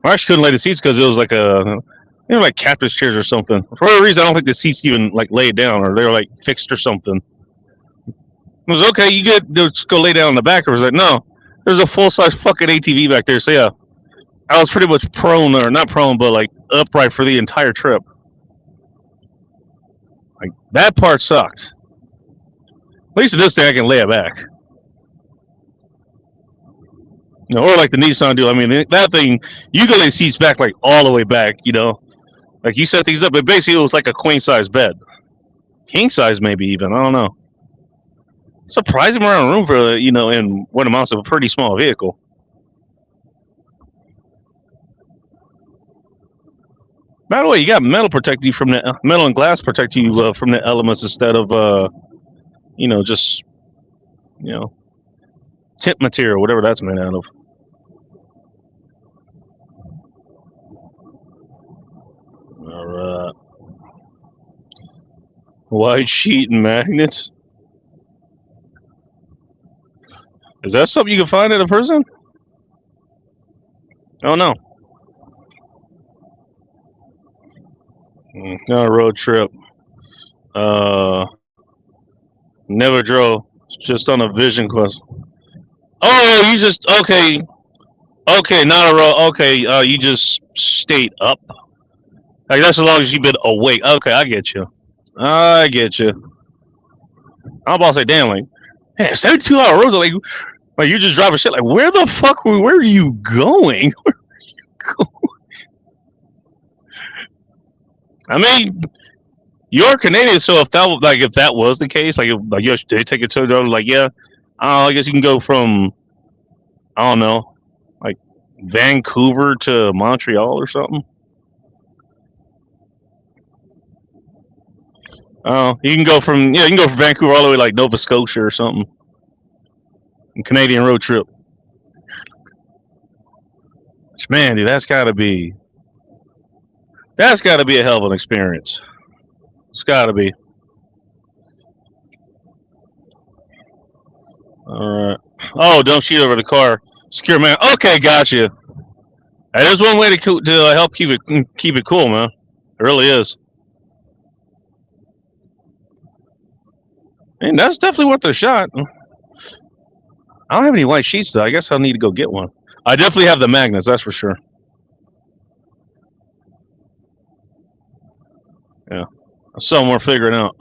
I actually couldn't lay the seats because it was like like captain's chairs or something. For whatever reason, I don't think the seats even like laid down or they were like fixed or something. It was okay. You just go lay down in the back. Or was like, no, there's a full size fucking ATV back there. So yeah, I was pretty much prone, or not prone, but like upright for the entire trip. Like that part sucked. At least in this thing, I can lay it back. Or like the Nissan do. I mean, that thing, you can lay the seats back like all the way back. Like you set these up, but basically it was like a queen size bed, king size maybe even. I don't know. Surprising amount of room for in what amounts of a pretty small vehicle. By the way, you got metal protect you from the metal and glass protect you from the elements instead of just tint material, whatever that's made out of. All right. White sheet and magnets. Is that something you can find at a prison? Oh no. Not a road trip. Never drove. Just on a vision quest. Oh, you just okay. Okay, not a road. Okay, you just stayed up. Like that's as long as you've been awake. Okay, I get you. I get you. I'm about to say, damn, like, man, 72-hour roads. Like you just driving shit. Like, where the fuck? Where are you going? Where are you going? I mean, you're Canadian, so if that was the case, like you they take it to like yeah, I guess you can go from I don't know, like Vancouver to Montreal or something. Oh, you can go from Vancouver all the way like Nova Scotia or something. Canadian road trip. Man, dude, that's gotta be a hell of an experience. It's gotta be. All right. Oh, don't shoot over the car. Secure man. Okay, gotcha. That is one way to help keep it cool, man. It really is. And that's definitely worth a shot. I don't have any white sheets though. I guess I'll need to go get one. I definitely have the magnets, that's for sure. Yeah. Something we're figuring out.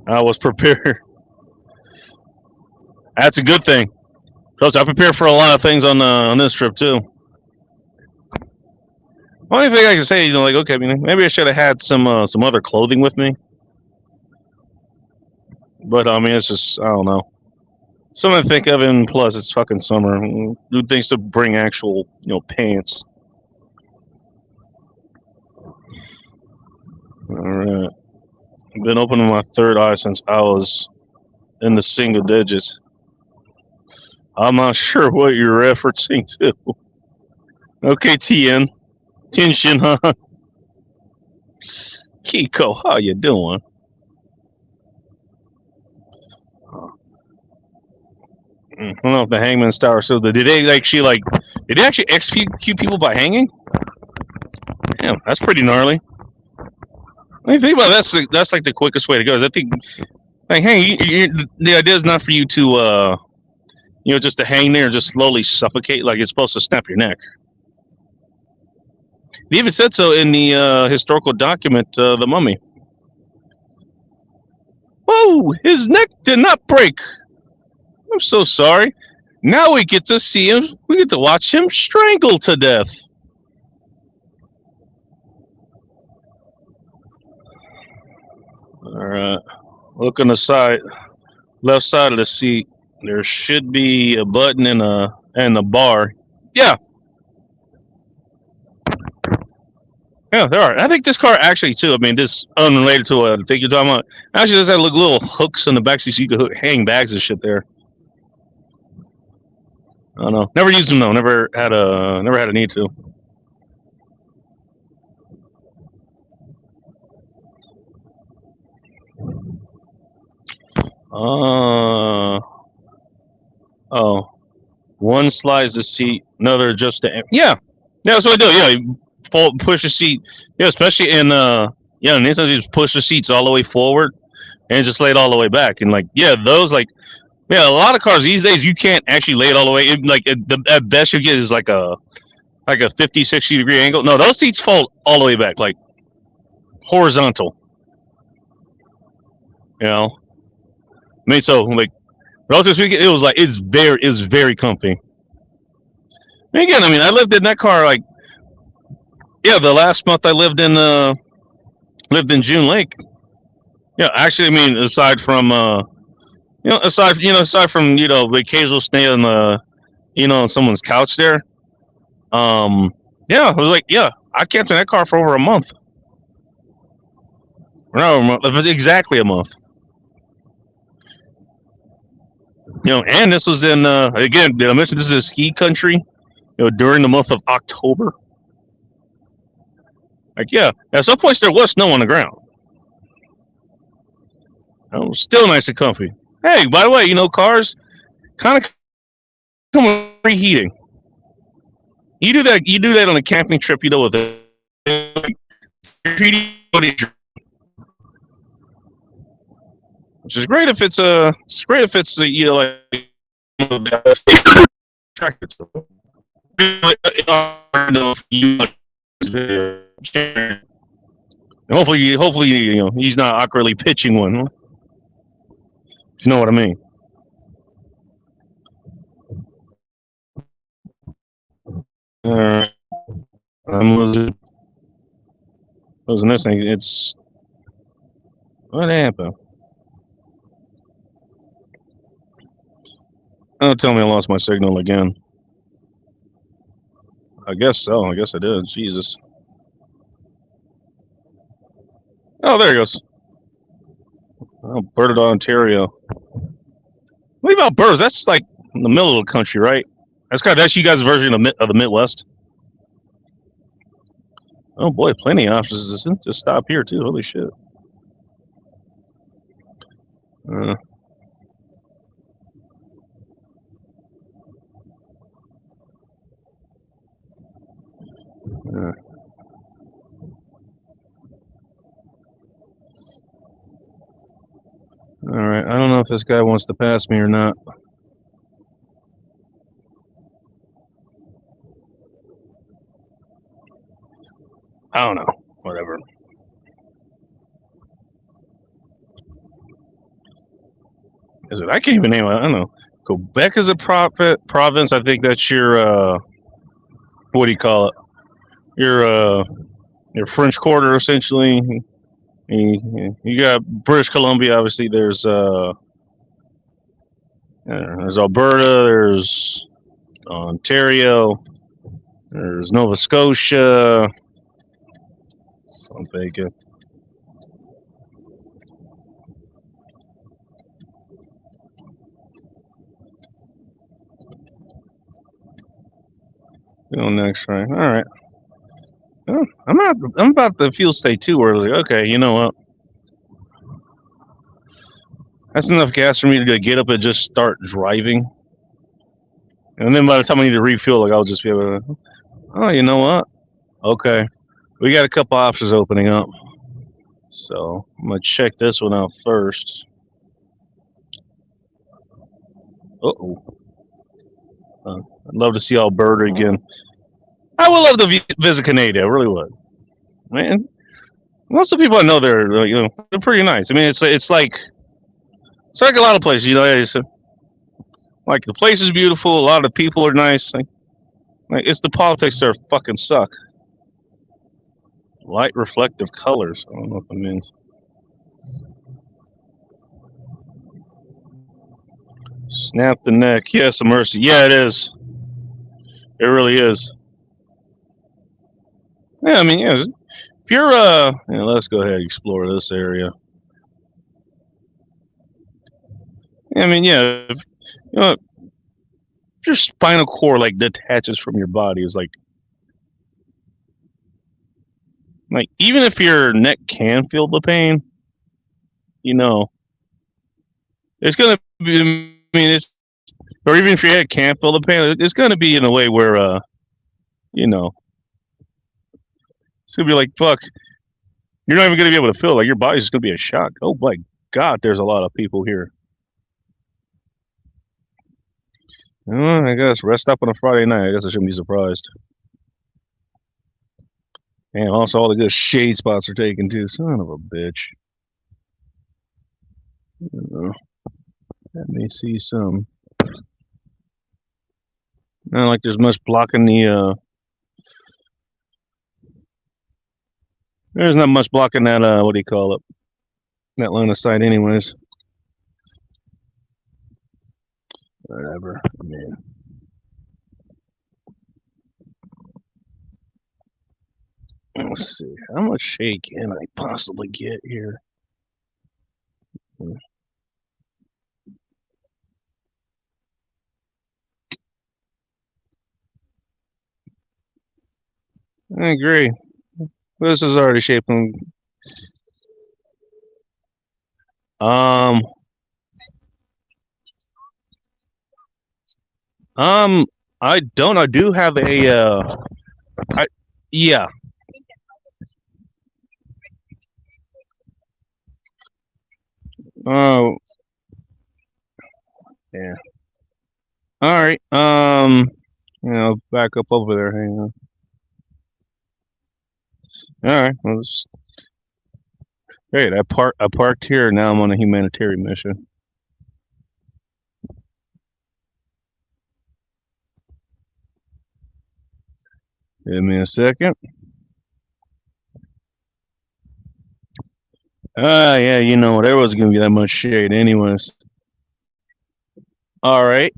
I was prepared. That's a good thing. Plus, I prepared for a lot of things on this trip too. Only thing I can say, like, okay, maybe I should have had some other clothing with me. But it's just I don't know. Something to think of, and plus it's fucking summer. Do things to bring actual pants. All right. I've been opening my third eye since I was in the single digits. I'm not sure what you're referencing to. Okay, TN. Tension, huh? Kiko, how you doing? I don't know if the Hangman's Tower still did they actually execute people by hanging? Damn, that's pretty gnarly. When you think about it, that's like the quickest way to go. Is I think, like, hey, the idea is not for you to just to hang there and just slowly suffocate. Like, it's supposed to snap your neck. They even said so in the historical document, The Mummy. Whoa, his neck did not break. I'm so sorry. Now we get to see him. We get to watch him strangled to death. All right. Look on the side, left side of the seat. There should be a button and the bar. Yeah. Yeah, there are. I think this car actually too. This unrelated to what I think you're talking about. Actually, there's that little hooks in the backseat so you could hang bags and shit there. I don't know. Never used them though. Never had a need to. Oh. One slides the seat, another adjusts the. Yeah, that's what I do. Yeah, you push the seat. Yeah, especially in in instance, you push the seats all the way forward and just lay it all the way back. And those a lot of cars these days you can't actually lay it all the way. At best you get is like a 50, 60 degree angle. No, those seats fall all the way back, like horizontal. So relatively speaking, it's very comfy. And again, I lived in that car the last month I lived in June Lake. Yeah, actually, aside from the occasional stay on on someone's couch there. I was I camped in that car for over a month. No, it was exactly a month. And this was in again. Did I mention this is a ski country? During the month of October. At some points there was snow on the ground. Still nice and comfy. Hey, by the way, cars kind of come with preheating. You do that on a camping trip, with it. Which is great if it's hopefully he's not awkwardly pitching one. If you know what I mean. Was this thing? It's what happened? Don't tell me I lost my signal again. I guess so. I guess I did. Jesus. Oh, there he goes. Alberta, Ontario. What about Burrs? That's like in the middle of the country, right? That's you guys' version of the Midwest. Oh boy, plenty of options to stop here too. Holy shit. All right, I don't know if this guy wants to pass me or not. I don't know. Whatever. Is it? I can't even name it. I don't know. Quebec is a province. I think that's your what do you call it? Your French Quarter, essentially. You got British Columbia. Obviously, there's Alberta. There's Ontario. There's Nova Scotia. So I'm thinking. Go next, right? All right. Oh, I'm about to fuel state 2 where I was like, okay, you know what? That's enough gas for me to get up and just start driving. And then by the time I need to refuel, like I'll just be able to. Oh, you know what? Okay, we got a couple options opening up. So I'm gonna check this one out first. Uh-oh. I'd love to see Alberta again. I would love to visit Canada. I really would. Man, most of the people I know they're they're pretty nice. I mean, it's like a lot of places. Like the place is beautiful. A lot of the people are nice. Like it's the politics that fucking suck. Light reflective colors. I don't know what that means. Snap the neck. Yes, a mercy. Yeah, it is. It really is. Yeah, I mean, yeah. If you're let's go ahead and explore this area. I mean, yeah. If your spinal cord like detaches from your body, is like even if your neck can feel the pain, it's gonna be. I mean, or even if your head can't feel the pain, it's gonna be in a way where it's gonna be like, fuck, you're not even gonna be able to feel. Like your body's just gonna be a shock. Oh my God, there's a lot of people here. I guess rest up on a Friday night. I guess I shouldn't be surprised. And also all the good shade spots are taken too. Son of a bitch. Let me see some. Not like there's much blocking the. There's not much blocking that. What do you call it? That line of sight, anyways. Whatever. Man. Let's see. How much shade can I possibly get here? I agree. This is already shaping. I don't. I do have a. Yeah. Oh. Yeah. All right. Back up over there. Hang on. All right. Great. I parked here. Now I'm on a humanitarian mission. Give me a second. Yeah, there wasn't gonna be that much shade anyways. All right.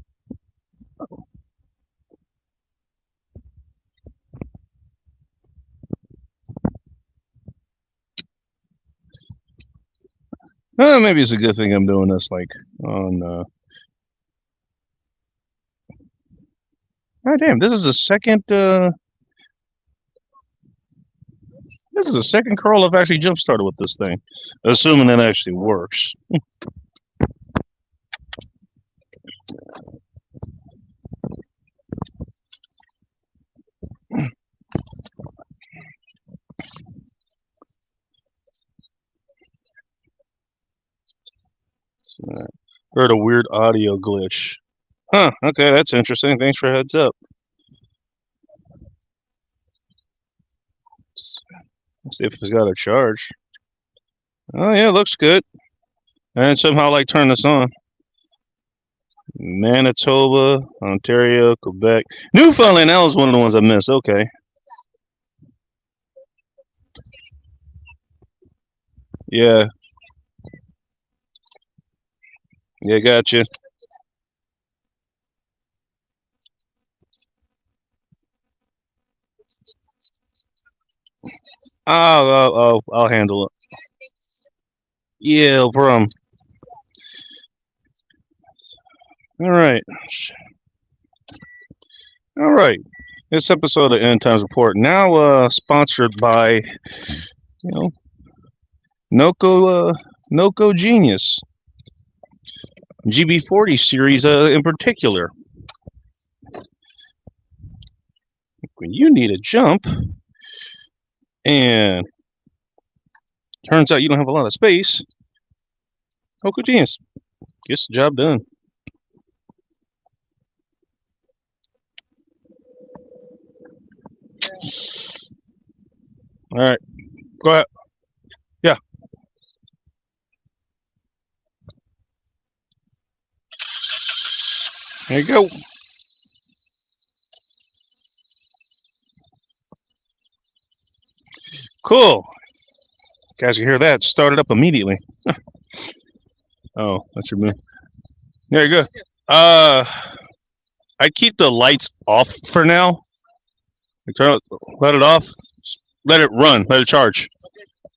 Maybe it's a good thing I'm doing this on. Oh damn! This is the second. This is the second curl I've actually jump started with this thing, assuming that actually works. Heard a weird audio glitch. Huh, okay, that's interesting. Thanks for a heads up. Let's see if it's got a charge. Oh yeah, looks good. And somehow turn this on. Manitoba, Ontario, Quebec, Newfoundland. That was one of the ones I missed. Okay. Yeah. Yeah, gotcha. I'll handle it. Yeah, no problem. All right. All right. This episode of End Times Report now sponsored by, Noco Genius. GB40 series in particular. When you need a jump and turns out you don't have a lot of space, Noco Genius gets the job done. All right, go ahead. Yeah. There you go. Cool. Guys, you hear that? Started up immediately. Oh, that's your move. There you go. I keep the lights off for now. Let it off. Let it run. Let it charge.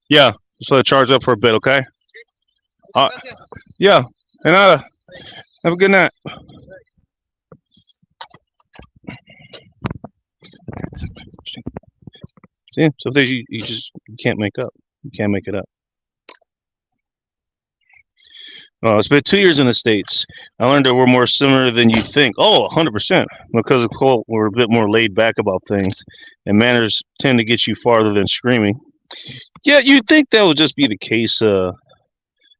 Yeah, just let it charge up for a bit, okay? Yeah, and have a good night. See, some things you can't make up. You can't make it up. Oh, it's been 2 years in the States. I learned that we're more similar than you think. Oh, 100%. Because of Colt, we're a bit more laid back about things, and manners tend to get you farther than screaming. Yeah, you'd think that would just be the case,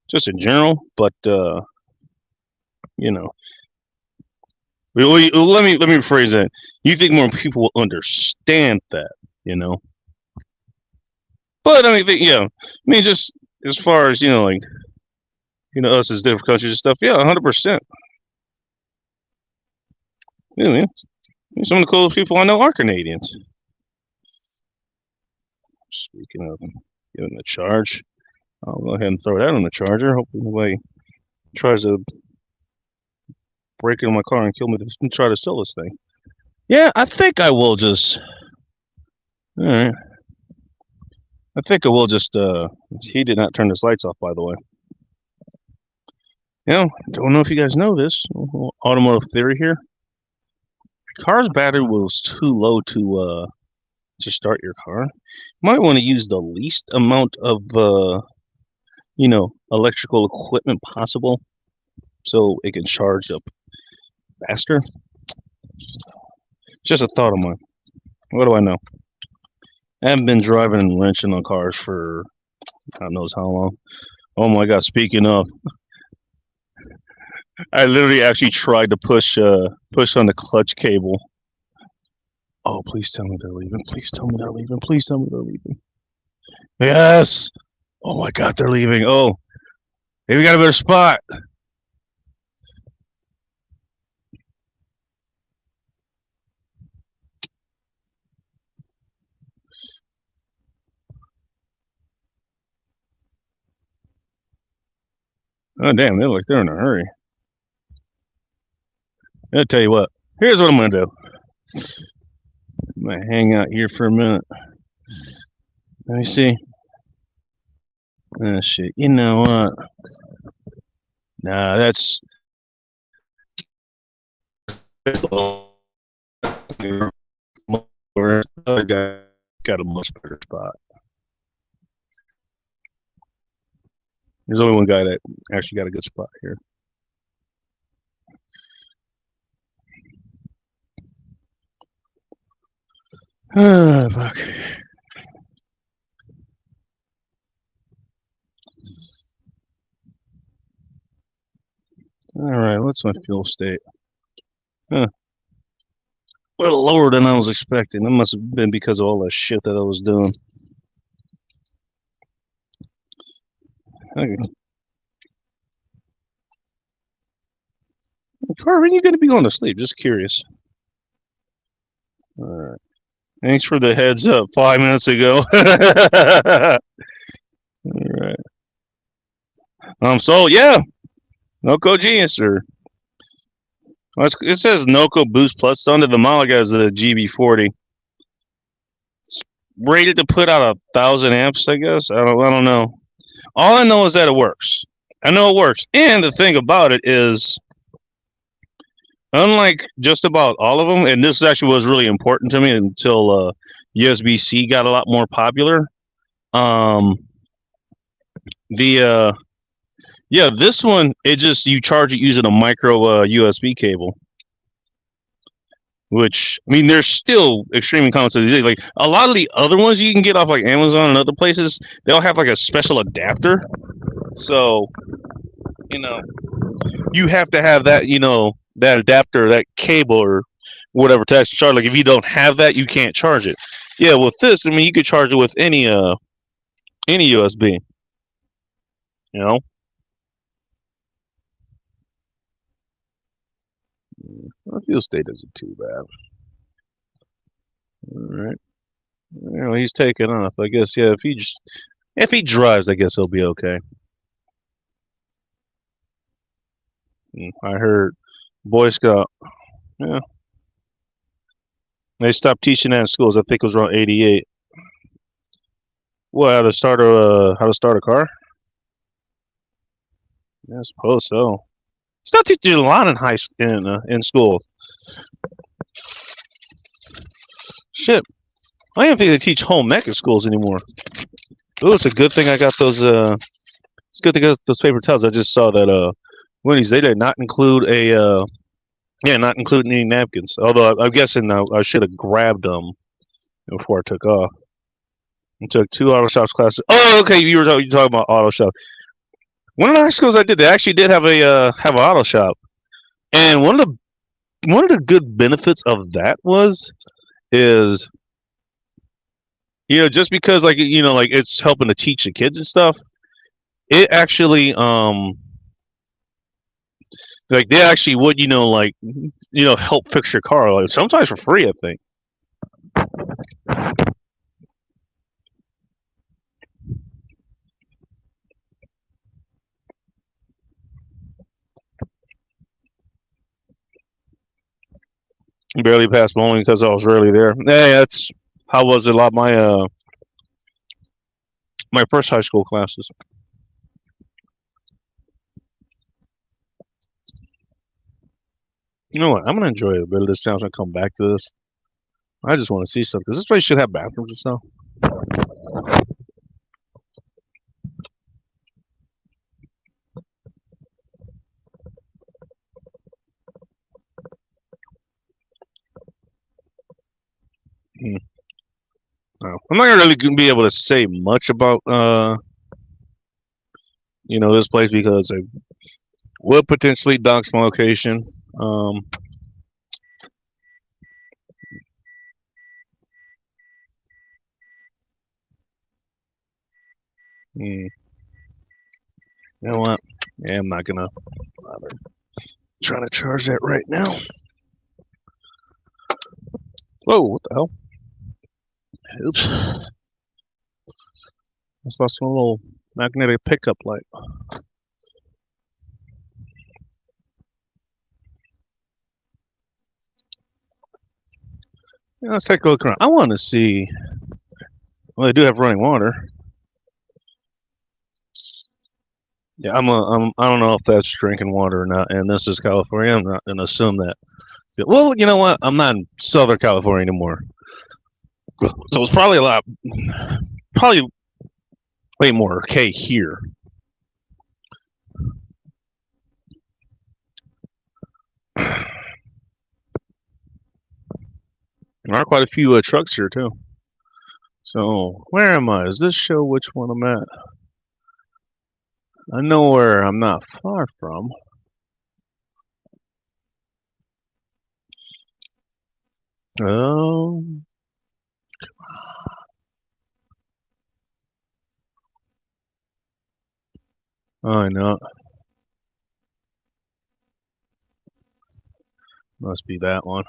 just in general, but you know. Let me rephrase that. You think more people will understand that, But I mean, just as far as like, us as different countries and stuff. Yeah, 100%. Yeah, man. Some of the coolest people I know are Canadians. Speaking of giving a charge, I'll go ahead and throw that on the charger. Hopefully nobody tries to break into my car and kill me and try to steal this thing. Yeah, I think I will just. All right. I think I will just. He did not turn his lights off, by the way. Don't know if you guys know this. Automotive theory here. Car's battery was too low to start your car. You might want to use the least amount of electrical equipment possible, so it can charge up faster. Just a thought of mine. What do I know? I haven't been driving and wrenching on cars for God knows how long. Oh my God! Speaking of, I literally actually tried to push on the clutch cable. Oh, please tell me they're leaving. Please tell me they're leaving. Please tell me they're leaving. Yes! Oh my God, they're leaving. Oh, maybe we got a better spot. Oh, damn, they look like they're in a hurry. I'll tell you what. Here's what I'm going to do. I'm going to hang out here for a minute. Let me see. Oh, shit. You know what? Nah, that's... Other guy got a much better spot. There's only one guy that actually got a good spot here. Ah, fuck. All right, what's my fuel state? Huh. A little lower than I was expecting. That must have been because of all the shit that I was doing. Okay. Car, when are you going to be going to sleep? Just curious. All right. Thanks for the heads up 5 minutes ago. All right. So yeah, Noco Genius or it says Noco Boost Plus under the Malik as a GB40. It's rated to put out 1,000 amps, I guess. I don't know. All I know is that it works. I know it works. And the thing about it is, unlike just about all of them, and this actually was really important to me until USB-C got a lot more popular. This one, you charge it using a micro USB cable. Which, I mean, they're still extremely common to these days. Like a lot of the other ones you can get off like Amazon and other places, they'll have like a special adapter. So, you have to have that, that adapter, that cable or whatever to actually charge. Like if you don't have that, you can't charge it. Yeah, with this, I mean, you could charge it with any USB. I feel state isn't too bad. All right. He's taking off. I guess, yeah, if he drives, I guess he'll be okay. I heard Boy Scout. Yeah. They stopped teaching that in schools. I think it was around 88. What, how to start a car? Yeah, I suppose so. Still teaching a lot in school. Shit. I don't even think they teach home ec in schools anymore. Oh, it's a good thing I got those it's good to get those paper towels. I just saw that Wendy's they did not include not including any napkins. Although I'm guessing I should have grabbed them before I took off. I took 2 auto shops classes. Oh, okay, you were talking about auto shop. One of the high schools I did, they actually did have an auto shop, and one of the good benefits of that is just because like it's helping to teach the kids and stuff. It actually like they actually would help fix your car like sometimes for free, I think. Barely passed bowling because I was rarely there. Hey, that's how was it a lot of my first high school classes. You know what? I'm gonna enjoy a bit of this time. I'm gonna come back to this. I just want to see something. This place should have bathrooms and stuff. No. I'm not really gonna be able to say much about this place because it would potentially dox my location. You know what? Yeah, I'm not gonna bother trying to charge that right now. Whoa, what the hell? Oops. Just lost my little magnetic pickup light. Yeah, let's take a look around. I want to see. Well, they do have running water. Yeah, I don't know if that's drinking water or not. And this is California. I'm not gonna assume that. Well, you know what? I'm not in Southern California anymore. So it's probably way more okay here. There are quite a few trucks here too. So where am I? Does this show which one I'm at? I know where I'm not far from. Oh. I know. Must be that one.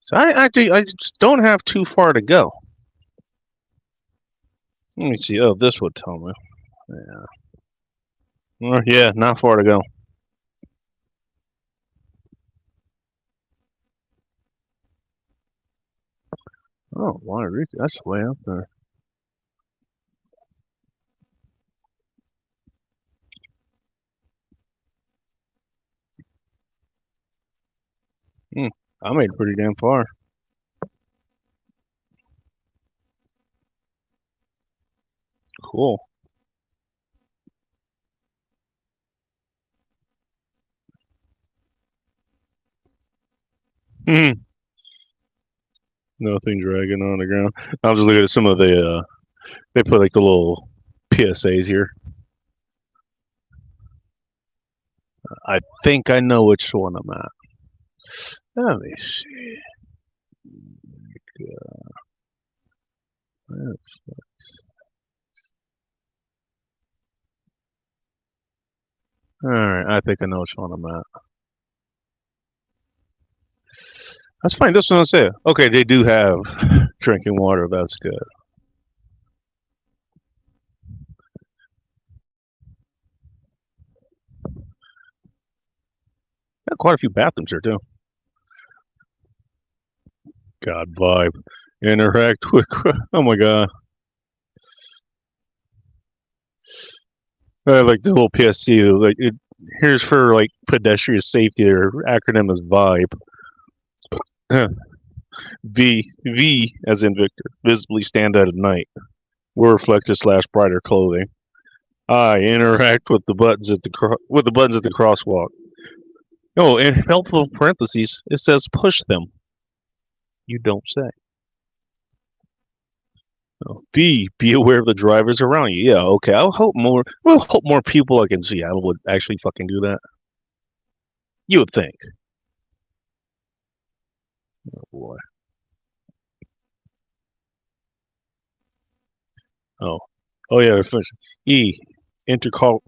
So I just don't have too far to go. Let me see. Oh, this would tell me. Yeah. Well, yeah, not far to go. Oh, Waterika, that's way up there. I made it pretty damn far. Cool. Hmm. Nothing dragging on the ground. I was just looking at some of the. They put like the little PSAs here. I think I know which one I'm at. Let me see. All right, I think I know which one I'm at. That's fine. That's what I say. Okay, they do have drinking water. That's good. Got quite a few bathrooms here too. God vibe. Interact with. Oh my god. Like the whole PSC. Like here's for like pedestrian safety. Their acronym is VIBE. V as in Victor. Visibly stand out at night. Wear reflective / brighter clothing. I interact with the buttons at the crosswalk. Oh, in helpful parentheses, it says push them. You don't say. Oh, B, be aware of the drivers around you. Yeah, okay. We'll hope more people like in Seattle would actually fucking do that. You would think. Oh boy. Oh. Oh yeah, E, intercross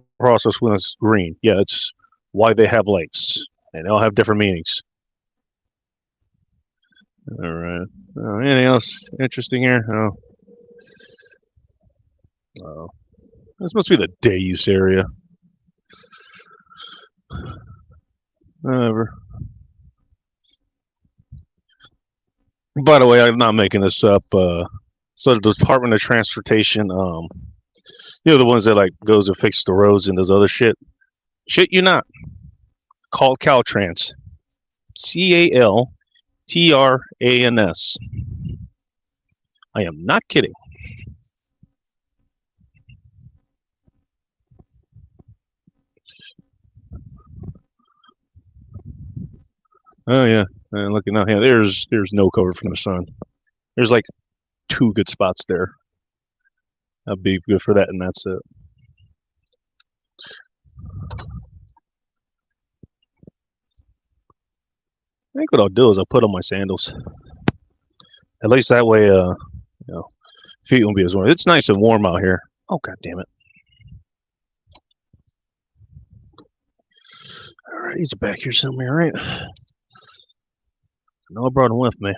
when it's green. Yeah, it's why they have lights. And they all have different meanings. Alright. Anything else interesting here? Oh. This must be the day use area. Whatever. By the way, I'm not making this up. So the Department of Transportation, the ones that like goes and fix the roads and does other shit. Shit, you not. Called Caltrans. CALTRANS. I am not kidding. Oh yeah, and looking out here, there's no cover from the sun. There's like 2 good spots there. That'd be good for that, and that's it. I think what I'll do is I'll put on my sandals. At least that way, feet won't be as warm. It's nice and warm out here. Oh god damn it! All right, he's back here somewhere, right? No, I brought him with me.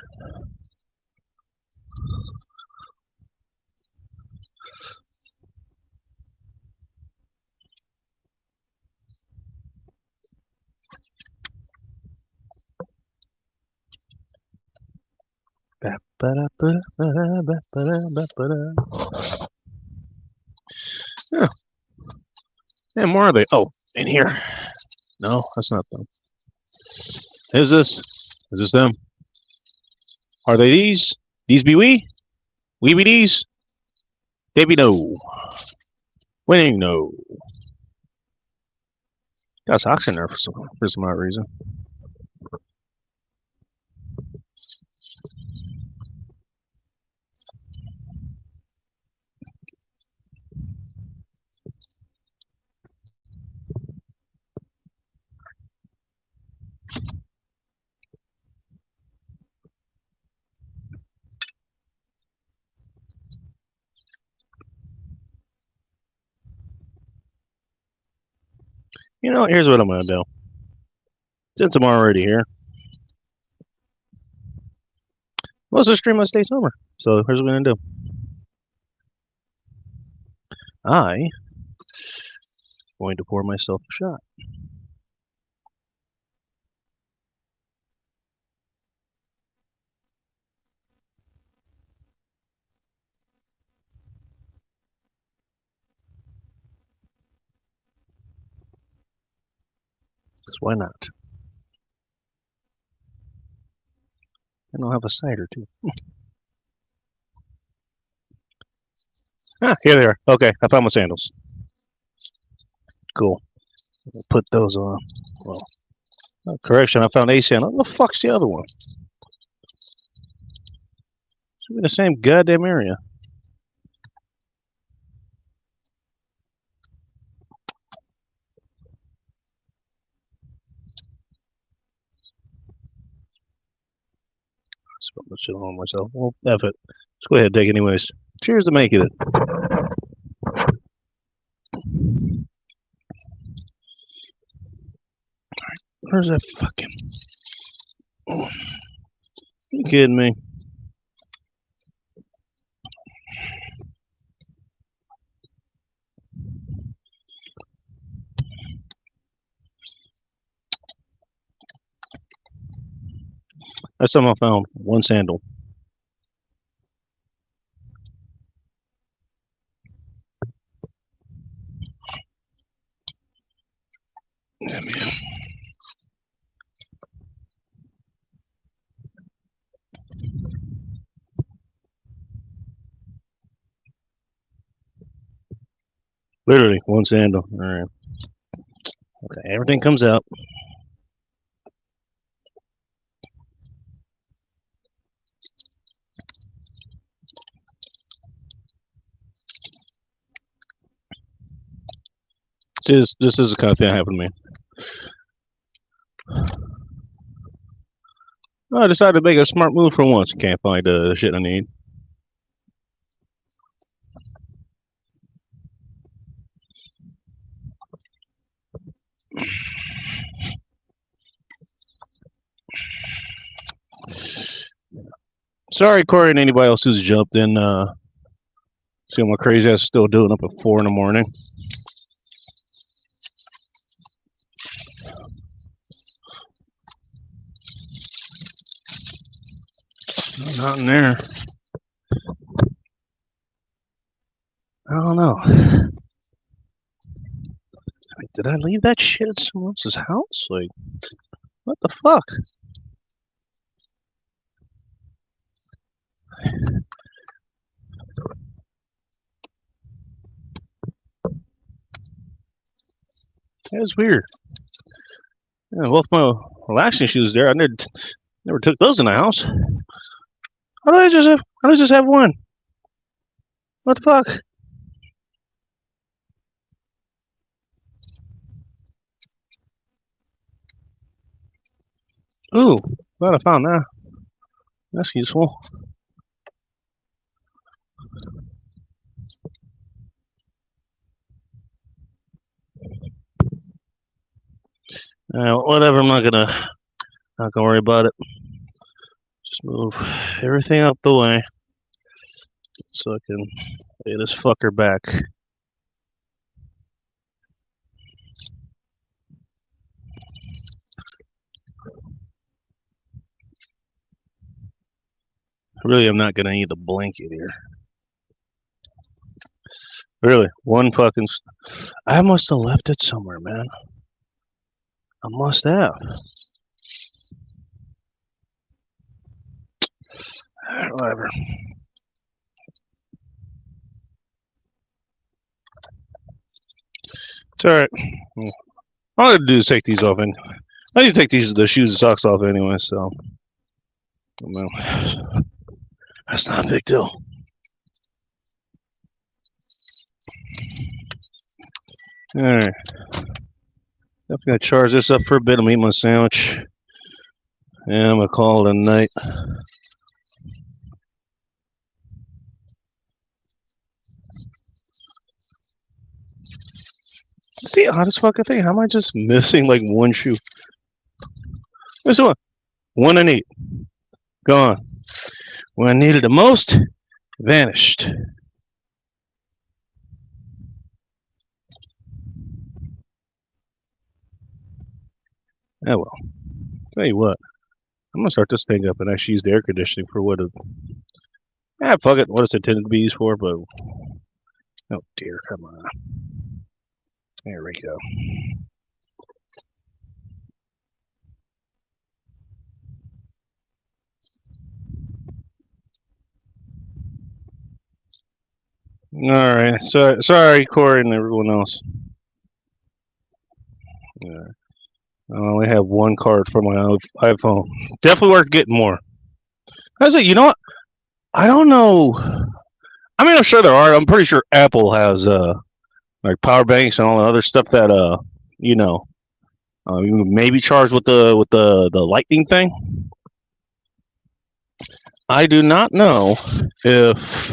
Yeah. And where are they? Oh, in here. No, that's not them. Is this? Is this them? Are they these? These be we? We be these? They be no. Winning no. Got socks in there for some odd reason. You know, here's what I'm gonna do. Since I'm already here, most of the stream must stay sober. So here's what I'm gonna do. I'm going to pour myself a shot. Because why not? And I'll have a cider too. Ah, here they are. Okay, I found my sandals. Cool. I'll put those on. Well, correction, I found a sandal. What the fuck's the other one? Should be the same goddamn area. Spell the shit on myself. Well, F it. Let's go ahead and take it anyways. Cheers to making it. Where's that fucking... Oh, you kidding me? That's something I found. One sandal. Yeah, man. Literally, one sandal. Alright. Okay, everything comes out. This is the kind of thing that happened to me. I decided to make a smart move for once. Can't find the shit I need. Sorry, Corey, and anybody else who's jumped in. See what my crazy ass is still doing up at 4 in the morning. Not in there. I don't know. Wait, did I leave that shit at someone else's house? Like, what the fuck? That was weird. Yeah, both my relaxing shoes there. I never took those in the house. How do I just have one? What the fuck? Ooh, glad I found that. That's useful. Whatever. I'm not gonna worry about it. Just move everything out the way so I can lay this fucker back. Really, I'm not gonna need the blanket here. Really, one fucking. I must have left it somewhere, man. I must have. Whatever. It's alright. All I have to do is take these off, and I need to take the shoes and socks off anyway, so. Well, that's not a big deal. Alright. I'm gonna charge this up for a bit. I'm eating my sandwich. And I'm gonna call it a night. See, the oddest fucking thing. How am I just missing like one shoe? This one I need. Gone. When I needed the most, vanished. Oh well. Tell you what. I'm gonna start this thing up and actually use the air conditioning for what it. Fuck it. What it's intended to be used for, but. Oh dear, come on. There we go. Alright, sorry, Corey and everyone else. Yeah. I only have one card for my iPhone. Definitely worth getting more. I was like, you know what? I don't know. I mean, I'm sure there are. I'm pretty sure Apple has like power banks and all the other stuff that you know, you maybe charge with the lightning thing. I do not know if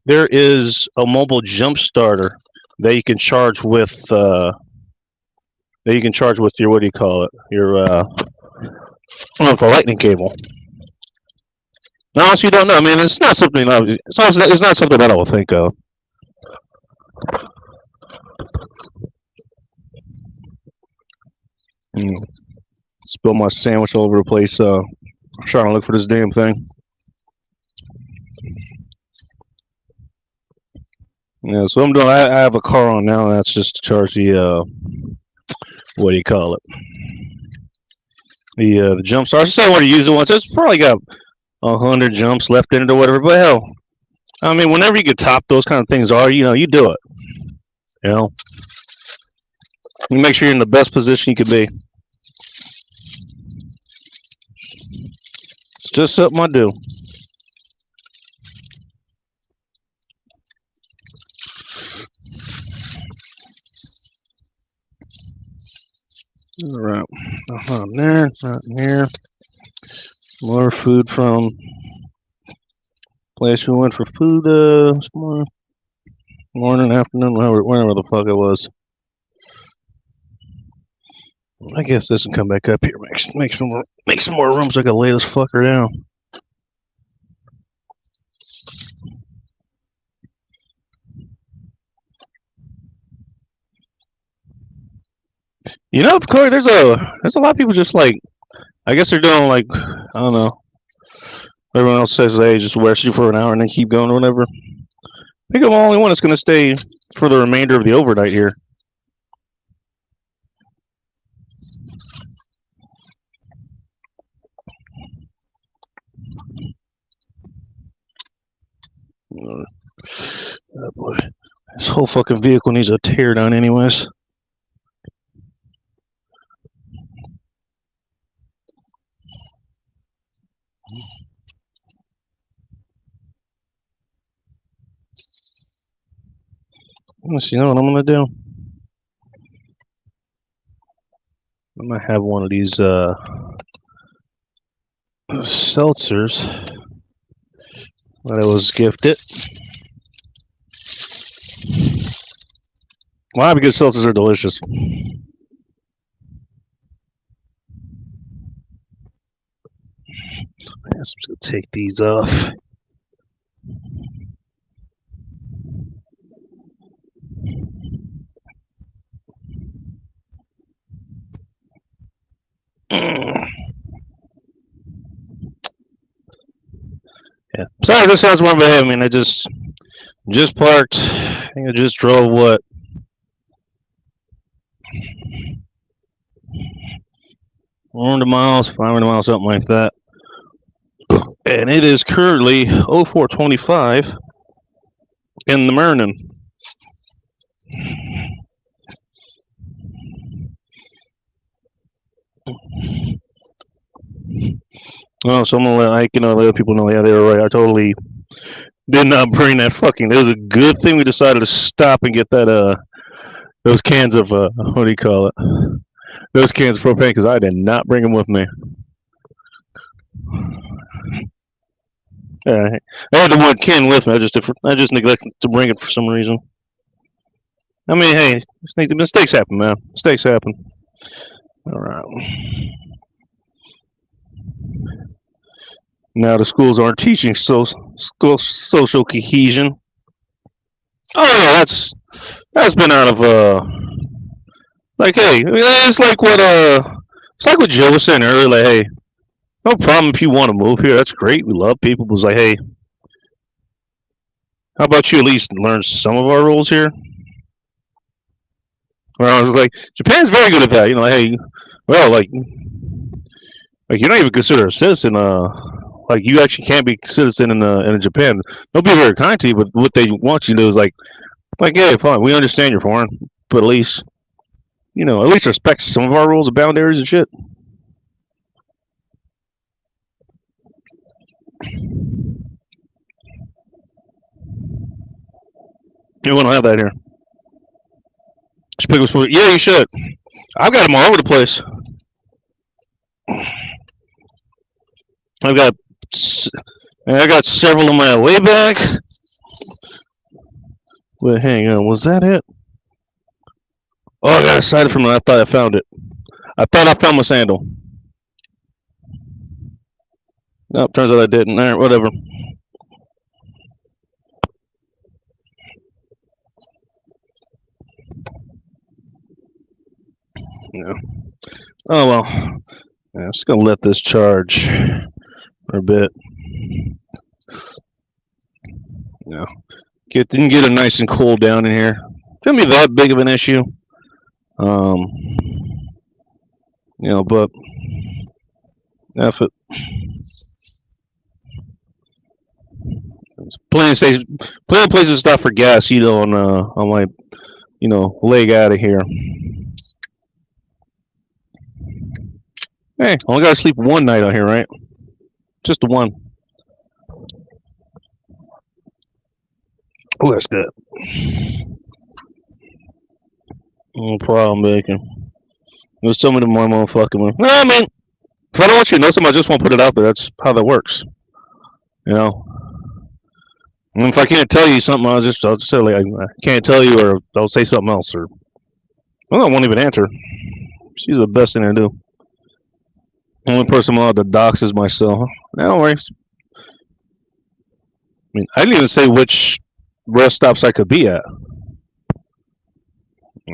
there is a mobile jump starter that you can charge with your, what do you call it, your the lightning cable. No, honestly, you don't know. I mean, it's not something it's not something that I will think of. Spill my sandwich all over the place, trying to look for this damn thing. Yeah, so I'm doing. I have a car on now. That's just to charge the what do you call it? The jump start. I just I want to use it once. It's probably got 100 jumps left in it or whatever. But hell, I mean, whenever you get top those kind of things are, you know, you do it. You know, you make sure you're in the best position you can be. It's just something I do. All right, not there, not here. More food from place we went for food this morning, afternoon, whenever the fuck it was. I guess this can come back up here. Make some more room so I can lay this fucker down. You know, Corey, there's a lot of people just like, I guess they're doing like, I don't know. Everyone else says, hey, just rest you for an hour and then keep going or whatever. I think I'm the only one that's going to stay for the remainder of the overnight here. Oh boy, this whole fucking vehicle needs a tear down anyways. You know what I'm gonna do? I'm gonna have one of these seltzers that I was gifted. Why? Because seltzers are delicious. I guess I'm just gonna take these off. Yeah. Sorry, this sounds more bad. I mean, I just parked. I think I just drove what? 400 miles, 500 miles, something like that. And it is currently 0425 in the morning. Oh, so I'm gonna let Ike and other people know. Yeah, they were right. I totally did not bring that fucking. It was a good thing we decided to stop and get that those cans of what do you call it? Those cans of propane, because I did not bring them with me. Yeah, I had the one can with me. I just neglected to bring it for some reason. I mean, hey, mistakes happen, man. Mistakes happen. All right. Now the schools aren't teaching social cohesion. Oh yeah, that's been out of like hey, it's like what Joe was saying earlier. Like hey, no problem if you want to move here. That's great. We love people. But it was like hey, how about you at least learn some of our rules here? Well, I was like, Japan's very good at that. You know, like, hey, well, like you're not even considered a citizen. Like you actually can't be a citizen in Japan. They'll be very kind to you, but what they want you to do is like yeah, fine, we understand you're foreign, but at least respect some of our rules and boundaries and shit. You want to have that here? Yeah, you should. I've got them all over the place. I got several on my way back. Wait, hang on. Was that it? Oh, I got excited from it. I thought I found it. I thought I found my sandal. Nope, turns out I didn't. All right, whatever. Yeah. Oh well. Yeah, I'm just gonna let this charge for a bit. Yeah. Get it nice and cool down in here. Shouldn't be that big of an issue. But F it. Plenty of places to stop for gas, on my leg out of here. Hey, only gotta sleep one night out here, right? Just the one. Oh, that's good. No problem, Bacon. There's so many more motherfucking ones. No, I mean, if I don't want you to know something, I just won't put it out there. That's how that works. And if I can't tell you something, I'll just say like I can't tell you, or I'll say something else, or I won't even answer. She's the best thing I do. The only person I'm allowed to dox is myself. No worries. I mean, I didn't even say which rest stops I could be at.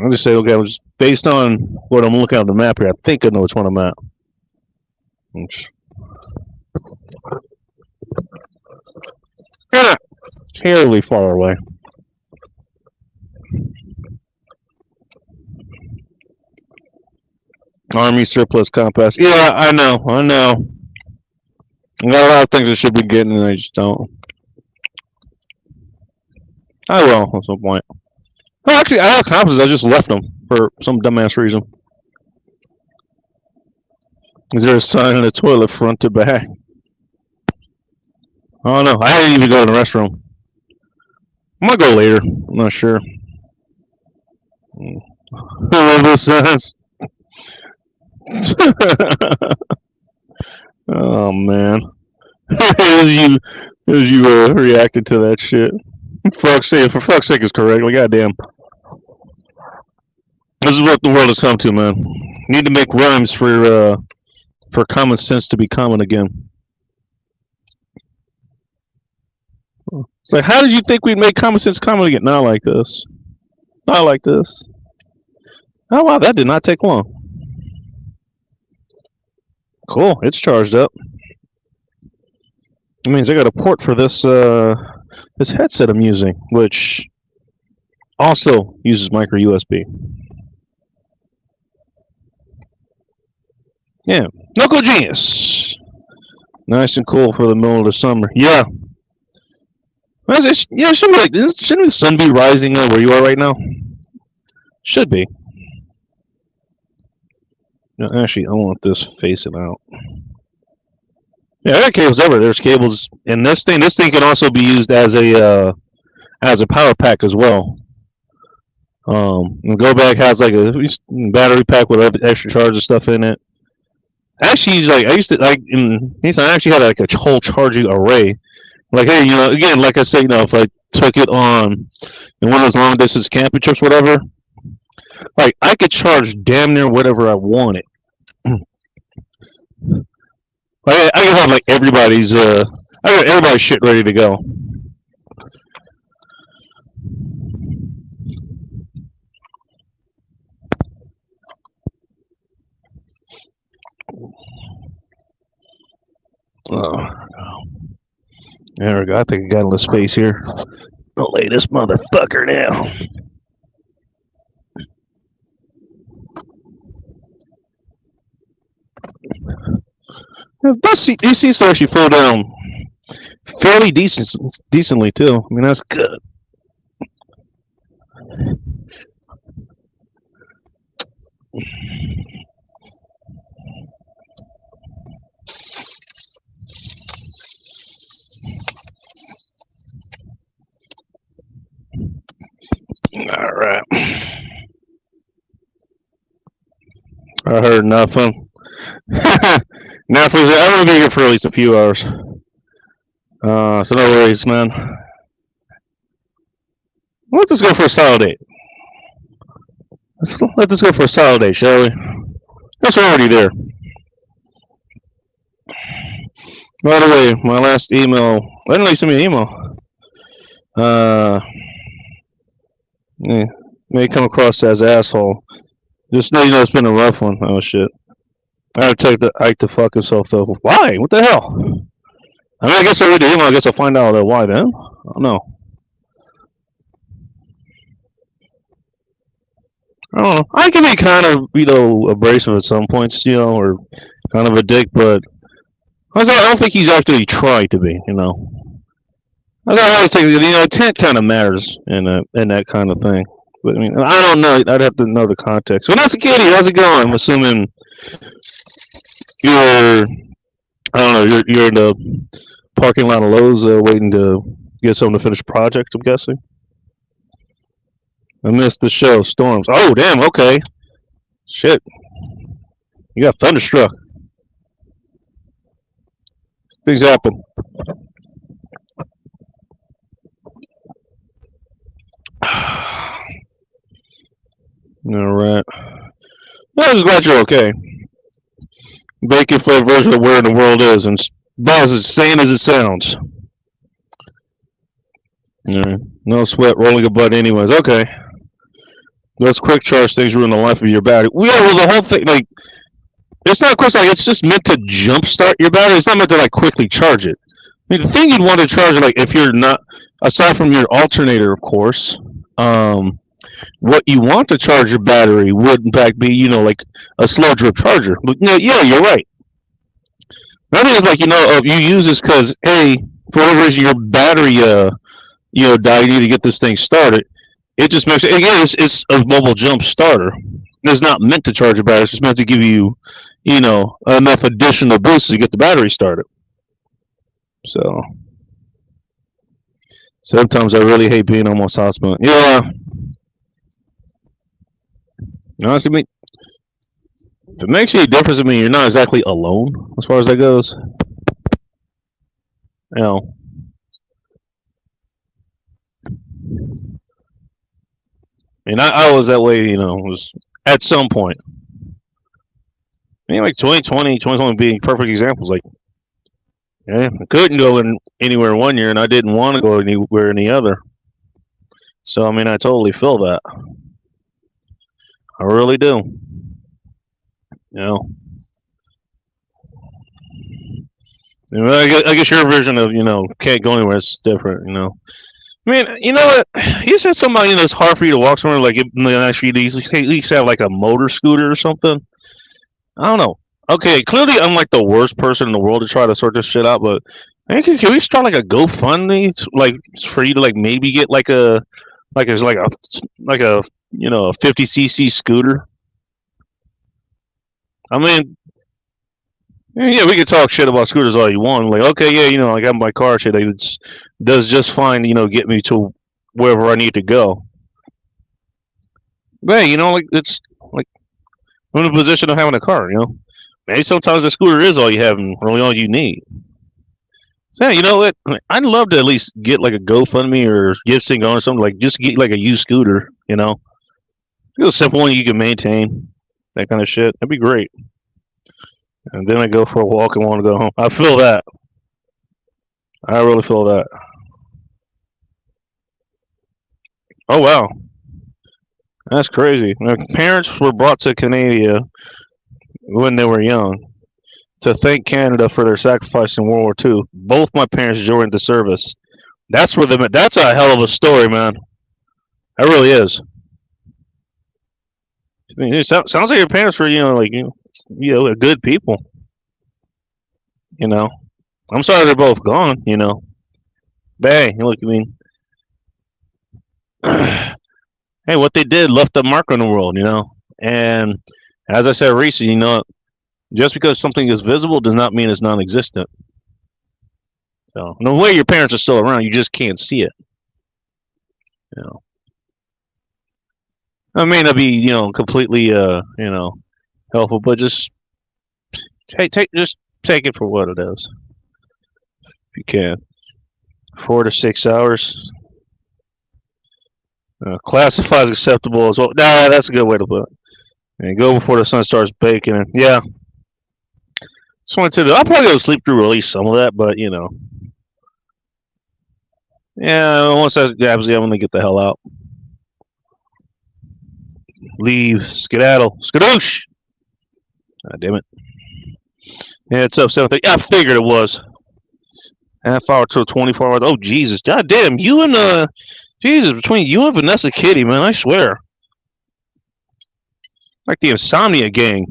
I'll just say, okay, just based on what I'm looking at the map here, I think I know which one I'm at. Kind of terribly far away. Army surplus compass. Yeah, I know. I got a lot of things I should be getting, and I just don't. I will at some point. No, actually, I have compasses. I just left them for some dumbass reason. Is there a sign in the toilet front to back? Oh no, I didn't even go to the restroom. I'm gonna go later. I'm not sure. I love those signs. Oh man, as you reacted to that shit. For fuck's sake, is correct. Like, goddamn, this is what the world has come to, man. You need to make rhymes for common sense to be common again. It's like, how did you think we'd make common sense common again? Not like this. Not like this. Oh wow, that did not take long. Cool, it's charged up. That means I got a port for this this headset I'm using, which also uses micro USB. Yeah, Knuckle Genius. Nice and cool for the middle of the summer. Yeah. Shouldn't the sun be rising where you are right now? Should be. No, actually, I want this facing out. Yeah, I got cables everywhere. There's cables in this thing. This thing can also be used as a power pack as well. And Go Back has like a battery pack with extra charge and stuff in it. Actually, like I used to like in Nissan, I actually had like a whole charging array. Like, hey, again, like I said, if I took it on in one of those long distance camping trips, whatever, like I could charge damn near whatever I wanted I can have like everybody's I got everybody's shit ready to go. Oh, there we go. I think I got a little space here. I'll lay this motherfucker down. These seats actually fall down fairly decently too. I mean, that's good. All right. I heard nothing. Now, I'm gonna be here for at least a few hours. So no worries, man. Let's just go for a solid 8. Let's let this go for a solid 8, shall we? That's already there. By the way, my last email. I didn't really send me an email. Yeah, may come across as asshole. Just know you know it's been a rough one. Oh shit. I gotta take the Ike to fuck himself though. Why? What the hell? I mean, I guess I read the email. I guess I'll find out why then. I don't know. I don't know. I can be kind of, abrasive at some points, or kind of a dick, but I don't think he's actually tried to be, I always think, intent kind of matters in that kind of thing. But I mean, I don't know. I'd have to know the context. But that's a kitty. How's it going? I'm assuming you're in the parking lot of Lowe's waiting to get someone to finish a project, I'm guessing. I missed the show. Storms. Oh, damn. Okay. Shit. You got thunderstruck. Things happen. All right. I'm just glad you're okay. Bacon flavored version of where in the world is, and boss is same as it sounds. No sweat, rolling a butt, anyways. Okay. Those quick charge things ruin the life of your battery. Well, the whole thing, it's not quick. It's just meant to jumpstart your battery. It's not meant to quickly charge it. I mean, the thing you'd want to charge, if you're not, aside from your alternator, of course, what you want to charge your battery would in fact be, a slow drip charger. But yeah, you're right. Another thing is if you use this because for whatever reason your battery died, you need to get this thing started. It just makes it again. It's a mobile jump starter. It's not meant to charge your battery. It's just meant to give you, enough additional boost to get the battery started. So sometimes I really hate being almost hospital. Yeah. Honestly, if it makes any difference to me, you're not exactly alone as far as that goes. And I was that way, was at some point. I mean, 2020 being perfect examples. I couldn't go anywhere one year, and I didn't want to go anywhere in the other. So, I mean, I totally feel that. I really do. I guess your version of, can't go anywhere is different, I mean, you know what? You said somebody, it's hard for you to walk somewhere, actually at least have a motor scooter or something. I don't know. Okay, clearly I'm the worst person in the world to try to sort this shit out, but can we start a GoFundMe, for you to maybe get a 50cc scooter? I mean, yeah, we could talk shit about scooters all you want. Okay, yeah, I got my car shit. It does just fine, get me to wherever I need to go. But hey, it's I'm in a position of having a car, Maybe sometimes a scooter is all you have and really all you need. So, you know what? I'd love to at least get a GoFundMe or Gifting on or something, just get a used scooter, a simple one you can maintain, that kind of shit. That'd be great. and then I go for a walk and want to go home. I feel that. I really feel that. Oh wow, that's crazy. My parents were brought to Canada when they were young to thank Canada for their sacrifice in World War II. Both my parents joined the service. That's where the that's a hell of a story, man. That really is. I mean, it sounds like your parents were, good people. You know, I'm sorry they're both gone. You know, but hey, look, I mean, hey, what they did left a mark on the world. You know, and as I said recently, you know, just because something is visible does not mean it's non-existent. So, in a way, your parents are still around. You just can't see it. You know, I may not be, completely, helpful, but just take it for what it is. If you can, 4 to 6 hours. Classifies acceptable as well. Nah, that's a good way to put it. And go before the sun starts baking. And yeah, just wanted to. I'll probably go to sleep through at least some of that, but yeah. Once that happens, I'm gonna get the hell out. Leave, skedaddle, skadoosh. God damn it. Yeah, it's up 7:30. I figured it was. Half hour till 24 hours. Oh Jesus, God damn, you and Jesus, between you and Vanessa Kitty, man, I swear. Like the Insomnia gang.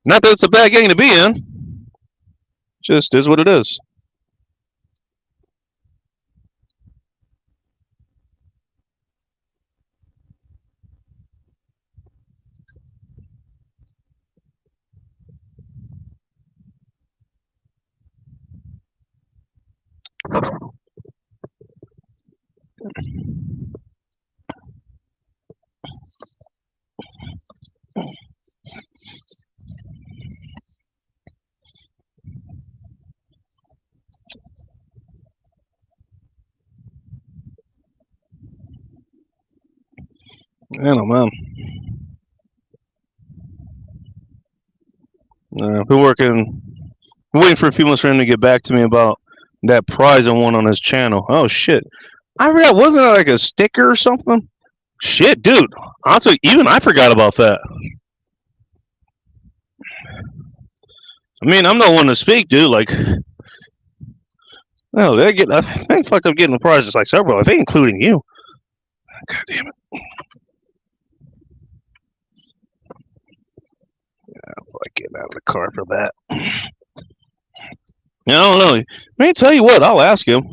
Not that it's a bad gang to be in. Just is what it is. I don't know. Been waiting for a few months for him to get back to me about that prize I won on his channel. Oh shit! I forgot. Wasn't it like a sticker or something? Shit, dude. Honestly, even I forgot about that. I mean, I'm not one to speak, dude. Like, no, they fucked up getting the prizes like several. I think including you. God damn it. Like getting out of the car for that. I don't know. Let me tell you what. I'll ask him.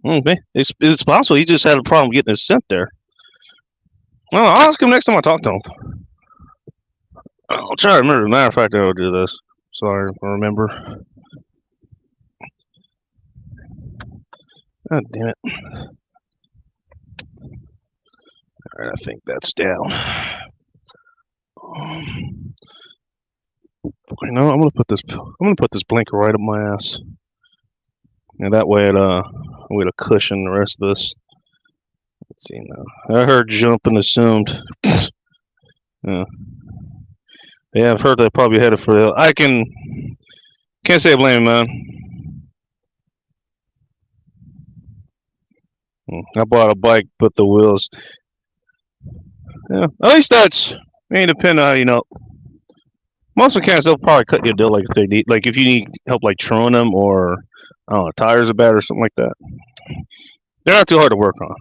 It's possible he just had a problem getting his scent there. Well, I'll ask him next time I talk to him. I'll try to remember. As a matter of fact, I'll do this. Sorry, I remember. God damn it. Alright, I think that's down. You know, I'm gonna put this blinker right up my ass. And that way it'll cushion the rest of this. Let's see now. I heard jump and assumed. Yeah, I've heard they probably headed for the. Can't say I blame him, man. I bought a bike, put the wheels. Yeah, at least that's. I mean, depending on how most mechanics, they'll probably cut you a deal like if they need, like if you need help like throwing them or I don't know, tires are bad or something like that. They're not too hard to work on.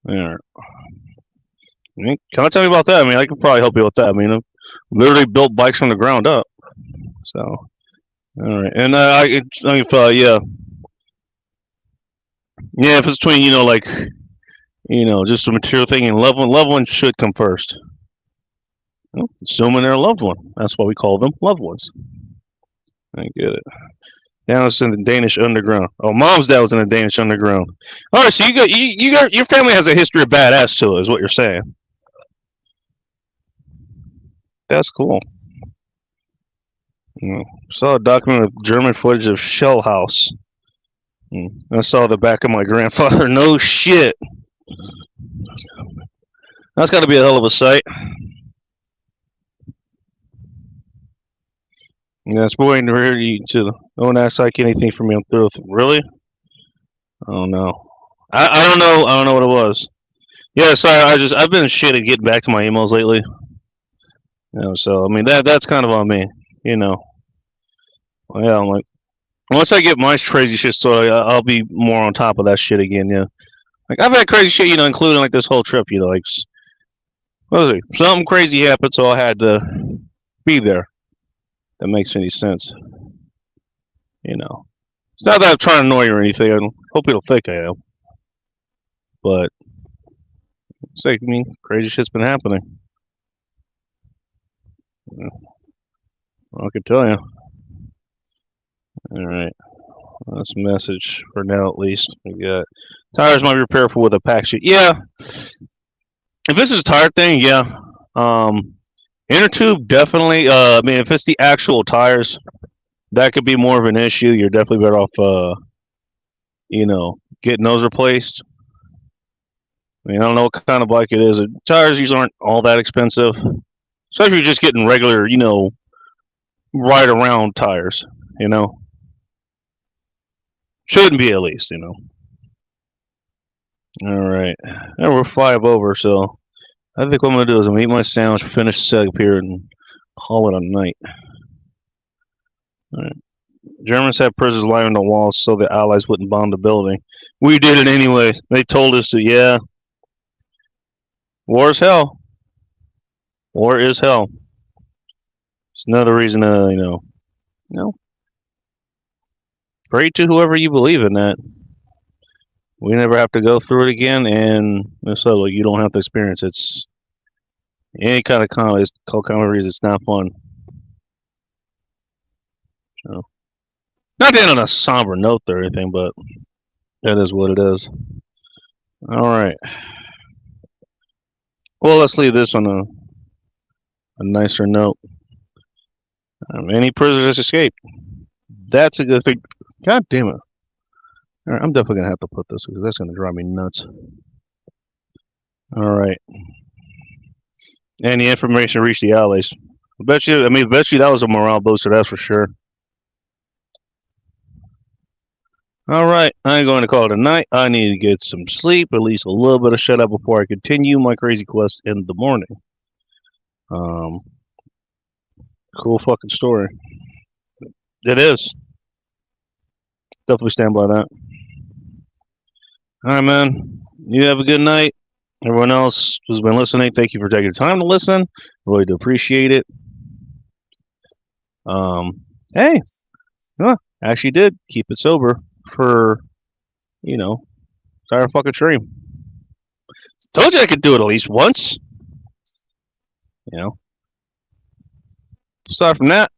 Yeah. I mean, can I tell you about that? I mean, I could probably help you with that. I mean, I've literally built bikes from the ground up. So, all right, and yeah, if it's between just a material thing and loved one should come first. Well, assuming they're a loved one. That's why we call them loved ones. I get it. Now it's in the Danish underground. Oh, Mom's dad was in the Danish underground. All right, so you got your family has a history of badass to it, is what you're saying. That's cool. Saw a document of German footage of Shell House. I saw the back of my grandfather. No shit. That's got to be a hell of a sight. Yeah, it's boring to hear you to don't ask like anything from me. I'm through with it. Really? I don't know. I don't know. I don't know what it was. Yeah, sorry. I've been shit at getting back to my emails lately. So I mean that's kind of on me. Yeah, I'm like once I get my crazy shit sorted, I'll be more on top of that shit again. Yeah, like I've had crazy shit, including like this whole trip. Like what was it? Something crazy happened, so I had to be there. That makes any sense. It's not that I'm trying to annoy you or anything. I hope you don't think I am. But it's like, crazy shit's been happening. I can tell you. All right. That's a message for now, at least. We got tires might be repaired for with a pack sheet. Yeah. If this is a tire thing, yeah. Inner tube, definitely. If it's the actual tires, that could be more of an issue. You're definitely better off, getting those replaced. I don't know what kind of bike it is. Tires usually aren't all that expensive, especially if you're just getting regular, right around tires. Shouldn't be at least. All right, and we're 5 over, so I think what I'm gonna do is I'm gonna eat my sandwich, finish set up here, and call it a night. All right. Germans had prisoners lying on the walls so the Allies wouldn't bomb the building. We did it anyway. They told us to. Yeah. War is hell. War is hell. It's another reason to, pray to whoever you believe in that. We never have to go through it again, and so you don't have to experience it. It's any kind of comedy. It's called comedy. It's not fun. So, not to end on a somber note or anything, but that is what it is. All right. Well, let's leave this on a nicer note. Any prisoners escaped. That's a good thing. God damn it. All right, I'm definitely going to have to put this because that's going to drive me nuts. All right. And the information reached the Allies. I bet you that was a morale booster, that's for sure. All right, I'm going to call it a night. I need to get some sleep, at least a little bit of shut up before I continue my crazy quest in the morning. Cool fucking story. It is. Definitely stand by that. All right, man. You have a good night. Everyone else who's been listening, thank you for taking the time to listen. Really do appreciate it. Hey, actually did keep it sober for, entire fucking stream. Told you I could do it at least once. Aside from that,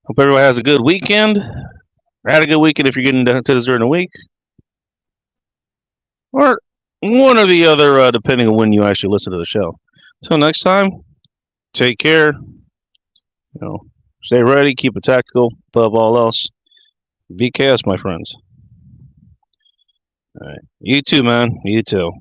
hope everyone has a good weekend. Or had a good weekend if you're getting to this during the week. Or one or the other, depending on when you actually listen to the show. Until next time, take care. Stay ready, keep it tactical. Above all else, be chaos, my friends. All right. You too, man. You too.